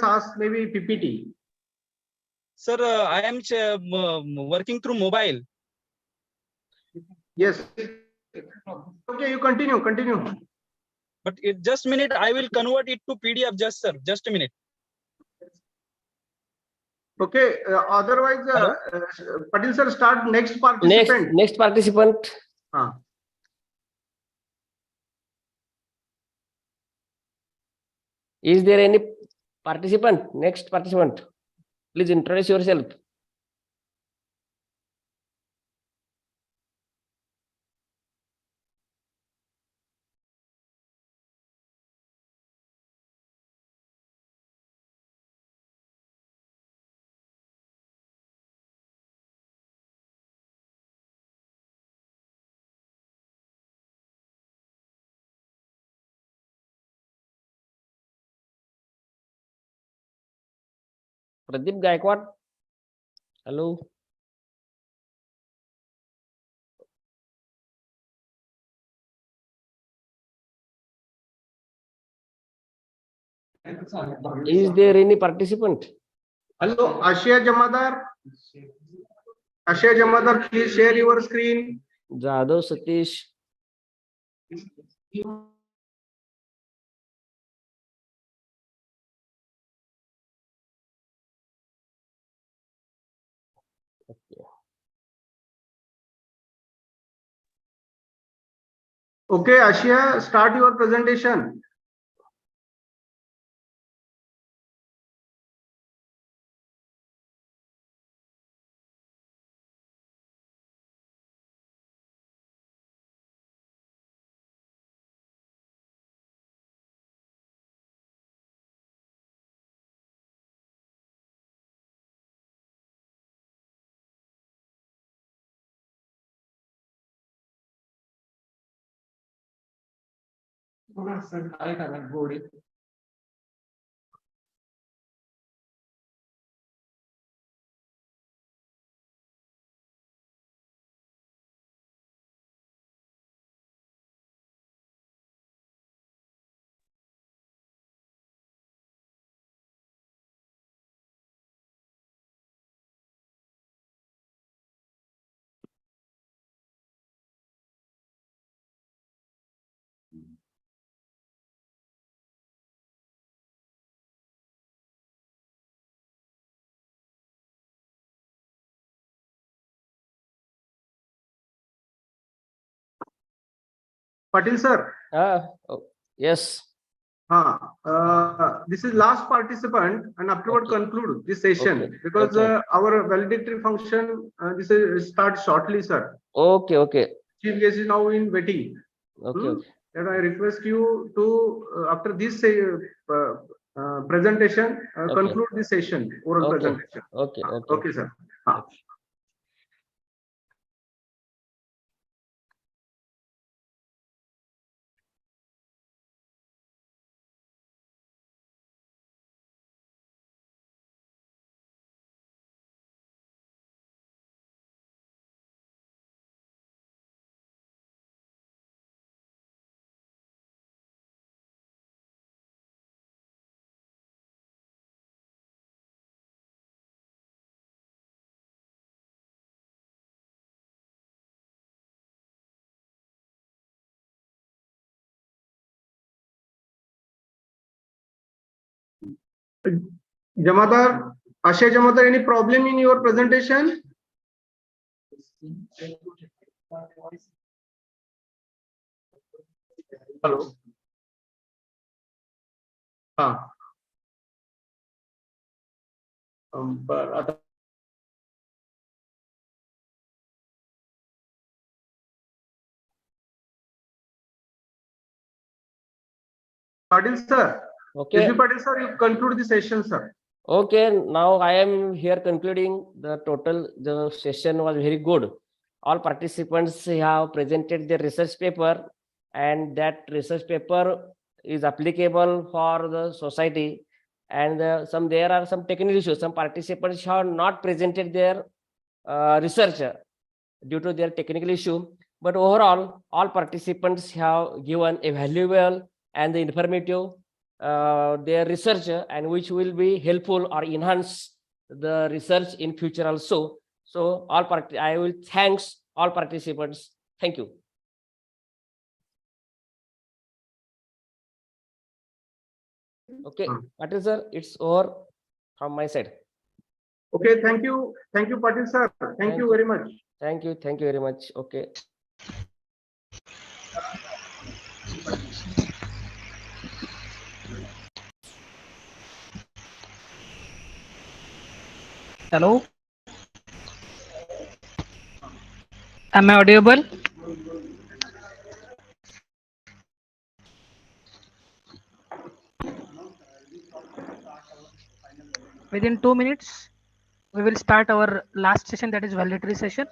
asks maybe PPT. Sir, I am working through mobile. Yes. Okay, you continue. But just a minute, I will convert it to PDF. Just sir, just a minute. Okay. Otherwise, Patil sir, start next participant. Next participant. Is there any participant? Next participant. Please introduce yourself. Pradeep Gaikwad. Hello. Is there any participant? Hello, Ashia Jamadar. Ashia Jamadar, please share your screen. Jadhav Satish. Okay, Ashia, start your presentation. Patil sir. Yes. This is last participant, and afterward conclude this session because our valedictory function this is start shortly, sir. Okay. Chief guest is now in waiting. Okay. And I request you to after this presentation conclude this session, oral presentation. Okay. Okay, sir. Jamadar, Ashay Jamadar, any problem in your presentation? Hello. But Patil sir. Okay. Patil sir, you conclude the session, sir. Okay, now I am here concluding the session was very good. All participants have presented their research paper, and that research paper is applicable for the society. And there are some technical issues. Some participants have not presented their research due to their technical issue. But overall, all participants have given a valuable and informative their research, and which will be helpful or enhance the research in future also. So I will thanks all participants. Thank you. Okay, Patil sir, it's over from my side. Okay, thank you, Patil sir. Thank you very much. Thank you very much. Okay. Hello. Am I audible? Within 2 minutes, we will start our last session, that is valedictory session.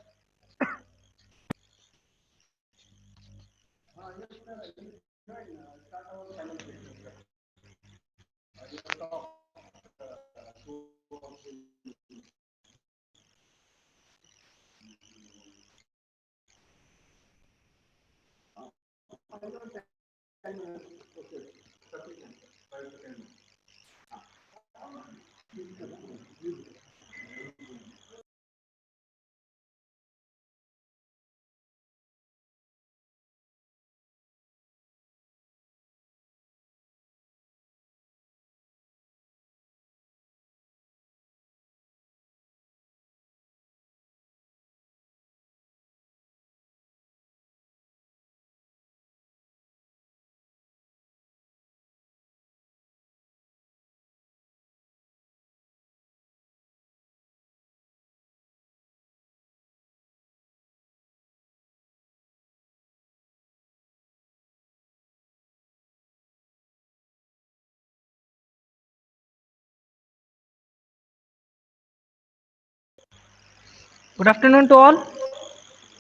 Good afternoon to all.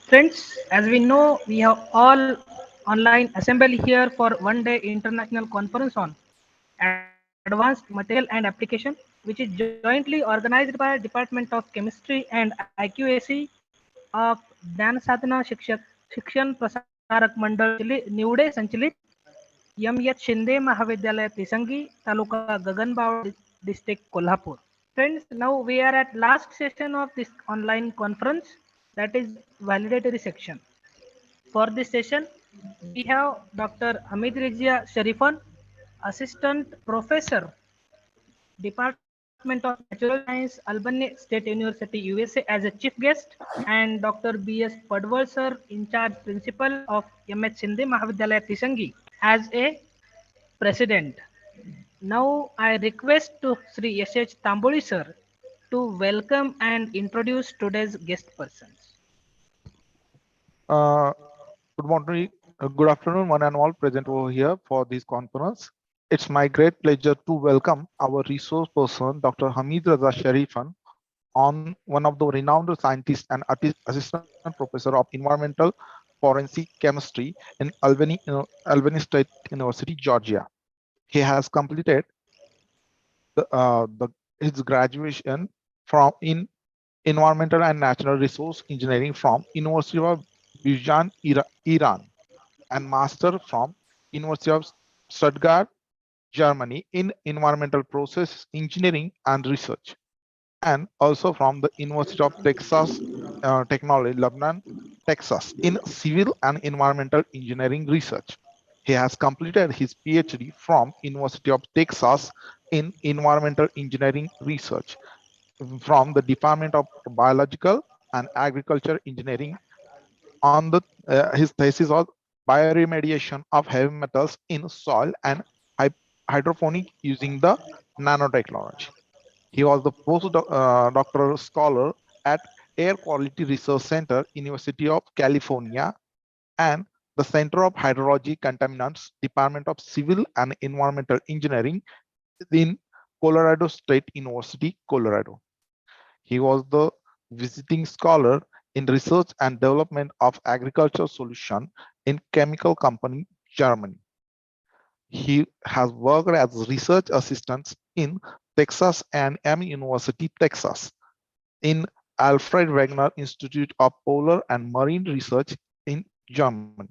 Friends, as we know, we have all online assembled here for one-day international conference on advanced material and application, which is jointly organized by Department of Chemistry and IQAC of Dnyansadhana Shikshan Prasarak Mandal Nivade Sanchalit Shinde Mahavidyalya Tisangi Taluka Gaganbavda District Kolhapur. Friends, now we are at last session of this online conference, that is validatory section. For this session, we have Dr. Mahavidyalya Sharifan, Assistant Professor, Department of Natural Science, Albany State University, USA as a chief guest, and Dr. B.S. Padwal sir, in charge principal of M.H. Shinde Mahavidyalaya Tisangi as a president. Now I request to Sri S.H. Tamboli sir to welcome and introduce today's guest persons. Good morning, good afternoon, one and all present over here for this conference. It's my great pleasure to welcome our resource person, Dr. Mahavidyalya Sharifan, on one of the renowned scientists and assistant professor of environmental forensic chemistry in Albany State University, Georgia. He has completed his graduation in environmental and natural resource engineering from University of Bijan, Iran, and master from University of Stuttgart, Germany in environmental process engineering and research, and also from the University of Texas Technology, Lebanon, Texas in civil and environmental engineering research. He has completed his PhD from University of Texas in environmental engineering research from the Department of Biological and Agriculture Engineering. On the his thesis was bioremediation of heavy metals in soil and hydroponic using the nanotechnology. He was the postdoctoral scholar at Air Quality Research Center, University of California, and the Center of Hydrology Contaminants, Department of Civil and Environmental Engineering in Colorado State University, Colorado. He was the visiting scholar in research and development of agricultural solution in chemical company, Germany. He has worked as research assistant in Texas A&M University, Texas, in Alfred Wegener Institute of Polar and Marine Research in Germany.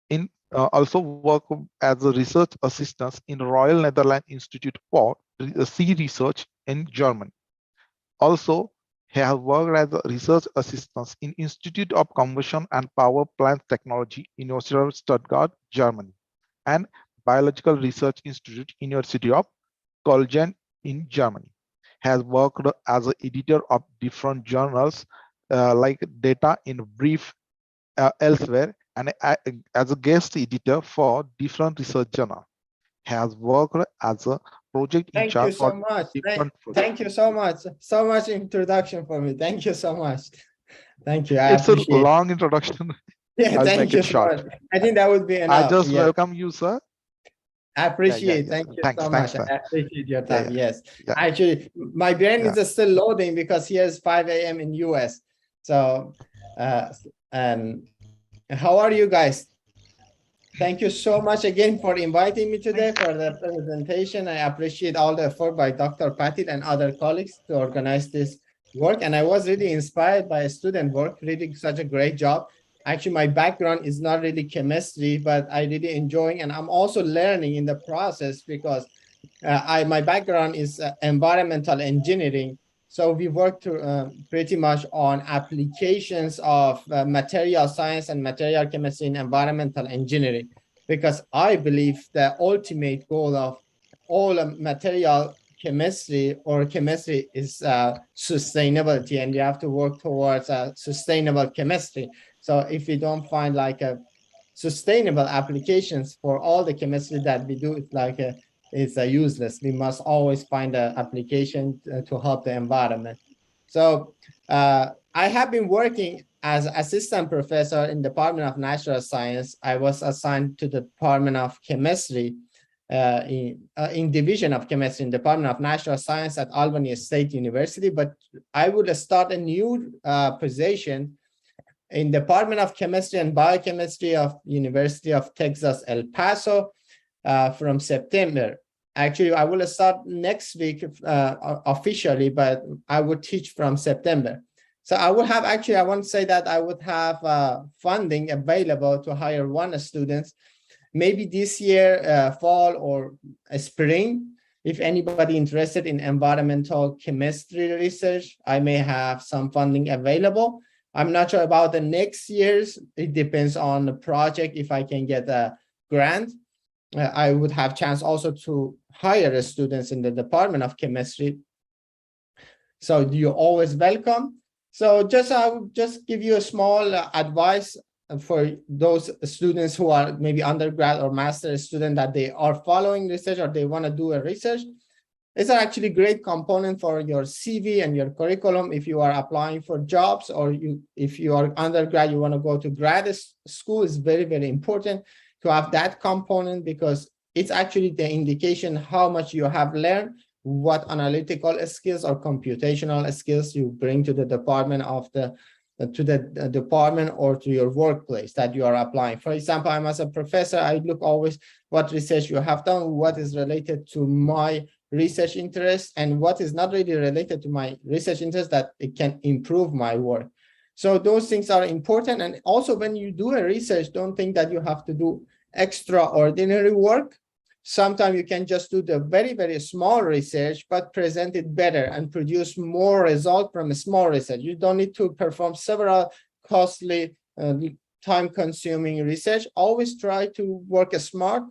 In also worked as a research assistant in Royal Netherlands Institute for Sea Research in Germany. Also, he has worked as a research assistant in Institute of Combustion and Power Plant Technology, University of Stuttgart, Germany, and Biological Research Institute, University of Köln in Germany. Has worked as an editor of different journals like Data in Brief elsewhere, and as a guest editor for different research journals. Has worked as a project in Thank you so much. Thank you so much. So much introduction for me. Thank you so much. Thank you. I It's a appreciate long introduction. Yeah, I'll thank make you it so short. much. I think that would be enough. I just Yes. welcome you, sir. I appreciate. yeah. Thank you Thanks, so thanks, much. sir. I appreciate your Yeah, time. yeah. Yes. Yeah. Actually, my brain Yeah. is still loading because here is 5 a.m. in US. So, and how are you guys? Thank you so much again for inviting me today for the presentation. I appreciate all the effort by Dr. Patil and other colleagues to organize this work. And I was really inspired by student work, really such a great job. Actually, my background is not really chemistry, but I really enjoying, and I'm also learning in the process because my background is environmental engineering. So we work pretty much on applications of material science and material chemistry in environmental engineering, because I believe the ultimate goal of all material chemistry or chemistry is sustainability, and you have to work towards sustainable chemistry. So if we don't find like a sustainable applications for all the chemistry that we do, it's like it's useless. We must always find an application to help the environment. So I have been working as assistant professor in the Department of Natural Science. I was assigned to the Department of Chemistry in Division of Chemistry in the Department of Natural Science at Albany State University, but I would start a new position in Department of Chemistry and Biochemistry of University of Texas, El Paso from September. Actually, I will start next week officially, but I would teach from September. So I will have, actually, I want to say that I would have funding available to hire 1 student, maybe this year, fall or spring. If anybody interested in environmental chemistry research, I may have some funding available. I'm not sure about the next year's. It depends on the project. If I can get a grant, I would have chance also to hire students in the Department of Chemistry. So you're always welcome. So I will just give you a small advice for those students who are maybe undergrad or master student that they are following research or they want to do a research. It's actually a great component for your CV and your curriculum if you are applying for jobs, or if you are undergrad, you want to go to grad school. It's very, very important to have that component because it's actually the indication how much you have learned, what analytical skills or computational skills you bring to the department department or to your workplace that you are applying. For example, I'm as a professor, I look always what research you have done, what is related to my research interest, and what is not really related to my research interest that it can improve my work. So those things are important. And also when you do a research, don't think that you have to do extraordinary work. Sometimes you can just do the very, very small research, but present it better and produce more result from a small research. You don't need to perform several costly, time-consuming research. Always try to work smart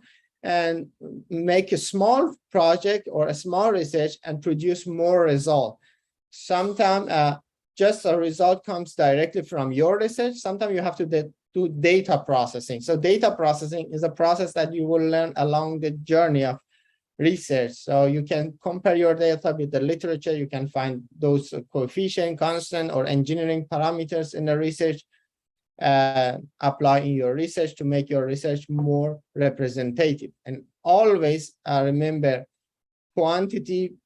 and make a small project or a small research and produce more result. Sometimes just a result comes directly from your research. Sometimes you have to do data processing. So data processing is a process that you will learn along the journey of research. So you can compare your data with the literature. You can find those coefficient, constant, or engineering parameters in the research, apply in your research to make your research more representative. And always remember, quality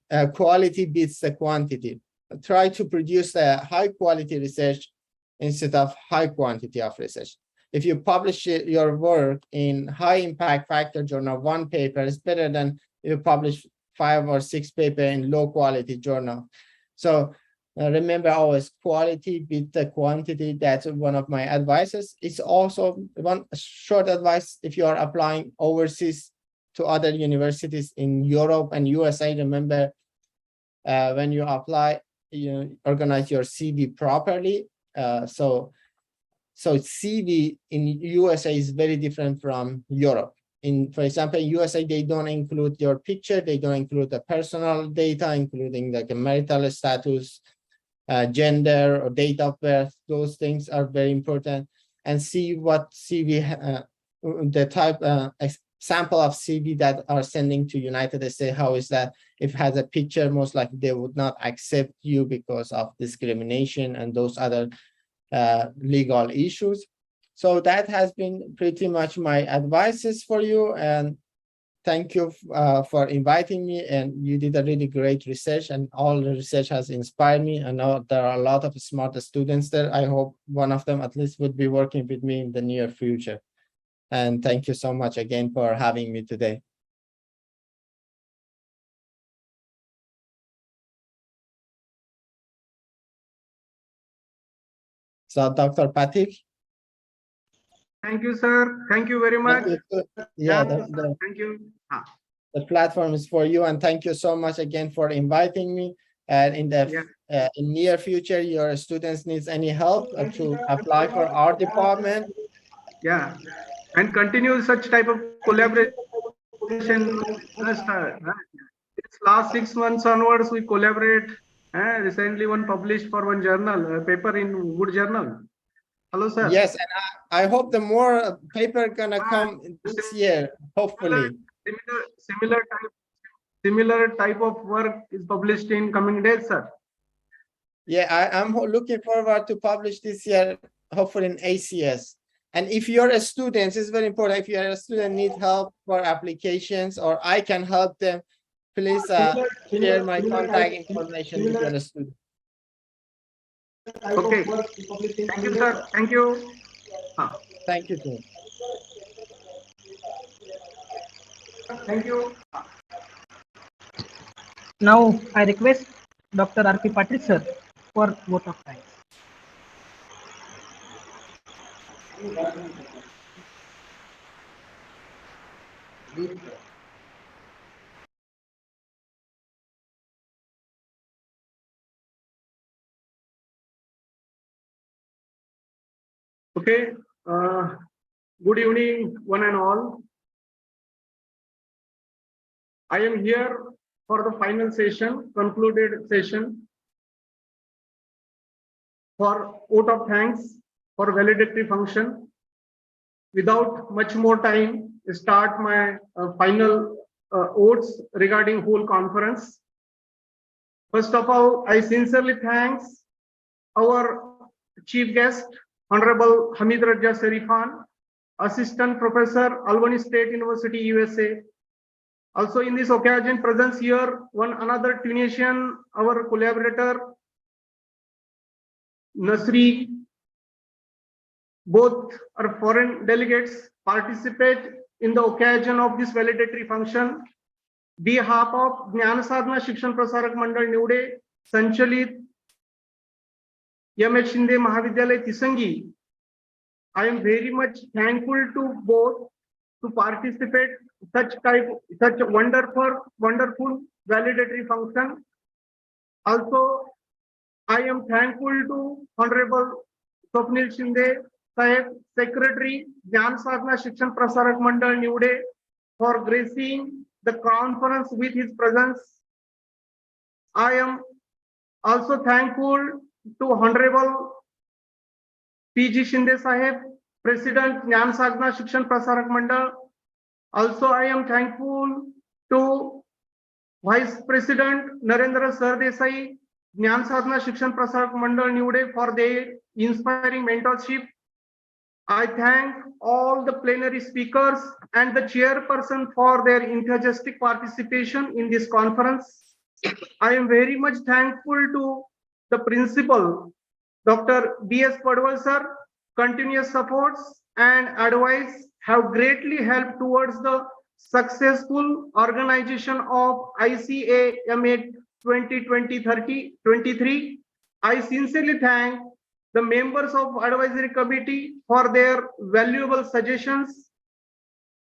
beats the quantity. Try to produce a high quality research instead of high quantity of research. If you publish your work in high impact factor journal, one paper is better than you publish 5 or 6 papers in low quality journal. So remember always, quality beat the quantity. That's one of my advices. It's also one short advice if you are applying overseas to other universities in Europe and USA. Remember, when you apply, you organize your CV properly. So CV in USA is very different from Europe. For example, in USA, they don't include your picture. They don't include the personal data, including like a marital status, gender, or date of birth. Those things are very important. And see what CV, the type, sample of CV that are sending to United States. How is that? If it has a picture, most likely they would not accept you because of discrimination and those other legal issues. So that has been pretty much my advices for you, and thank you for inviting me. And you did a really great research, and all the research has inspired me. I know there are a lot of smart students there. I hope one of them at least would be working with me in the near future. And thank you so much again for having me today. So Dr. Patik. Thank you, sir. Thank you very much. Yeah, thank you. The platform is for you, and thank you so much again for inviting me. And in the in near future, your students needs any help to apply for our department. Yeah, and continue such type of collaboration. It's last 6 months onwards, we collaborate. Recently, one published for one journal, a paper in good journal. Hello, sir. Yes, and I hope the more paper gonna come this year, hopefully. Similar type of work is published in coming days, sir. Yeah, I'm looking forward to publish this year, hopefully in ACS. And if you're a student, it's very important. If you're a student, need help for applications, or I can help them, please share my contact information with your student. Okay. Thank you, sir. Thank you. Thank you, sir. Thank you. Now I request Dr. R.P. Patil sir for vote of thanks. Okay. Good evening, one and all. I am here for the final session, concluded session, for vote of thanks for valedictory function. Without much more time, start my final votes regarding whole conference. First of all, I sincerely thanks our chief guest, Honorable Hamid Raja Sharifan, Assistant Professor, Albany State University, USA. Also in this occasion, presence here, one another Tunisian, our collaborator, Nasri. Both are foreign delegates, participate in the occasion of this valedictory function. Behalf of Dnyansadhana Shikshan Prasarak Mandal Nivade, Sanchalit, Shinde Mahavidyalya Tisangi, I am very much thankful to both to participate such wonderful valedictory function. Also, I am thankful to Honorable Swapnil Shinde, Sahib, Secretary, Dnyansadhana Shikshan Prasarak Mandal Nivade, for gracing the conference with his presence. I am also thankful to Honorable P.G. Shinde Sahib, President Dnyansadhana Shikshan Prasarak Mandal. Also, I am thankful to Vice President Narendra Sardesai, Dnyansadhana Shikshan Prasarak Mandal Nivade for their inspiring mentorship. I thank all the plenary speakers and the chairperson for their enthusiastic participation in this conference. I am very much thankful to the principal, Dr. B.S. Padwal sir. Continuous supports and advice have greatly helped towards the successful organization of ICAMA-2023. I sincerely thank the members of advisory committee for their valuable suggestions.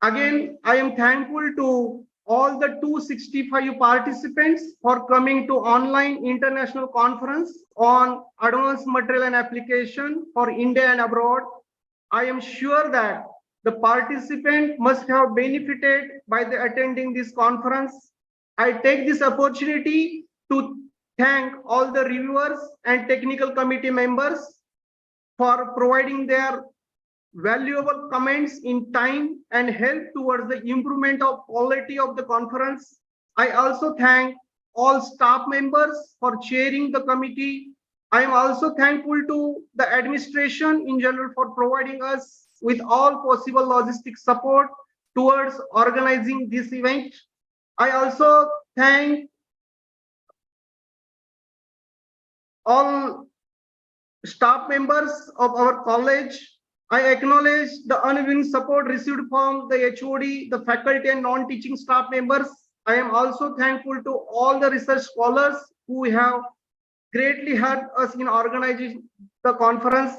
Again, I am thankful to all the 265 participants for coming to online international conference on advanced material and application for India and abroad. I am sure that the participant must have benefited by the attending this conference. I take this opportunity to thank all the reviewers and technical committee members for providing their valuable comments in time and help towards the improvement of quality of the conference. I also thank all staff members for chairing the committee. I am also thankful to the administration in general for providing us with all possible logistic support towards organizing this event. I also thank all staff members of our college. I acknowledge the unwavering support received from the HOD, the faculty and non-teaching staff members. I am also thankful to all the research scholars who have greatly helped us in organizing the conference.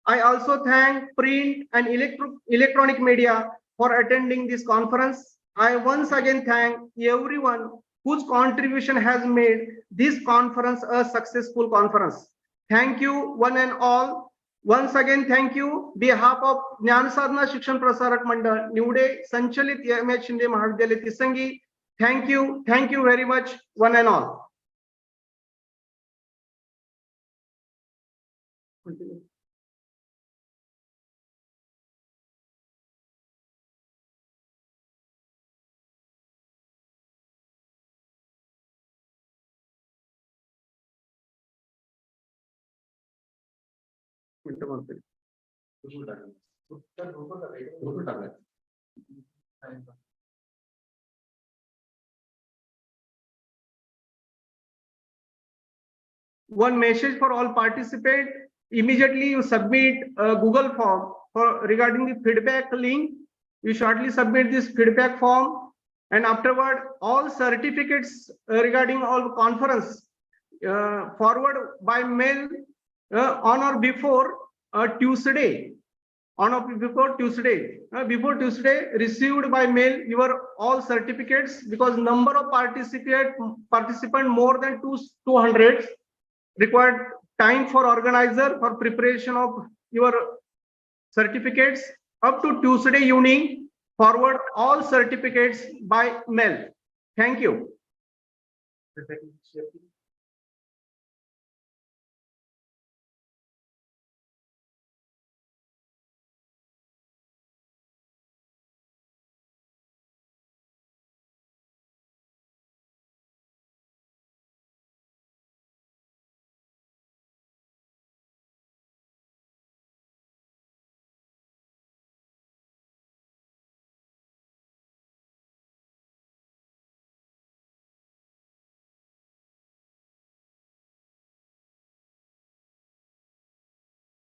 I also thank print and electronic media for attending this conference. I once again thank everyone whose contribution has made this conference a successful conference. Thank you one and all. Once again, thank you. Behalf of Dnyansadhana Shikshan Prasarak Mandal, Nivade, Sanchalit, Shinde, Mahavidyalya, Tisangi. Thank you very much, one and all. One message for all participants: immediately you submit a Google form for regarding the feedback link. You shortly submit this feedback form, and afterward all certificates regarding all conference forward by mail on or before Tuesday. Before Tuesday, received by mail your all certificates, because number of participant more than 200 required time for organizer for preparation of your certificates. Up to Tuesday evening, forward all certificates by mail. Thank you.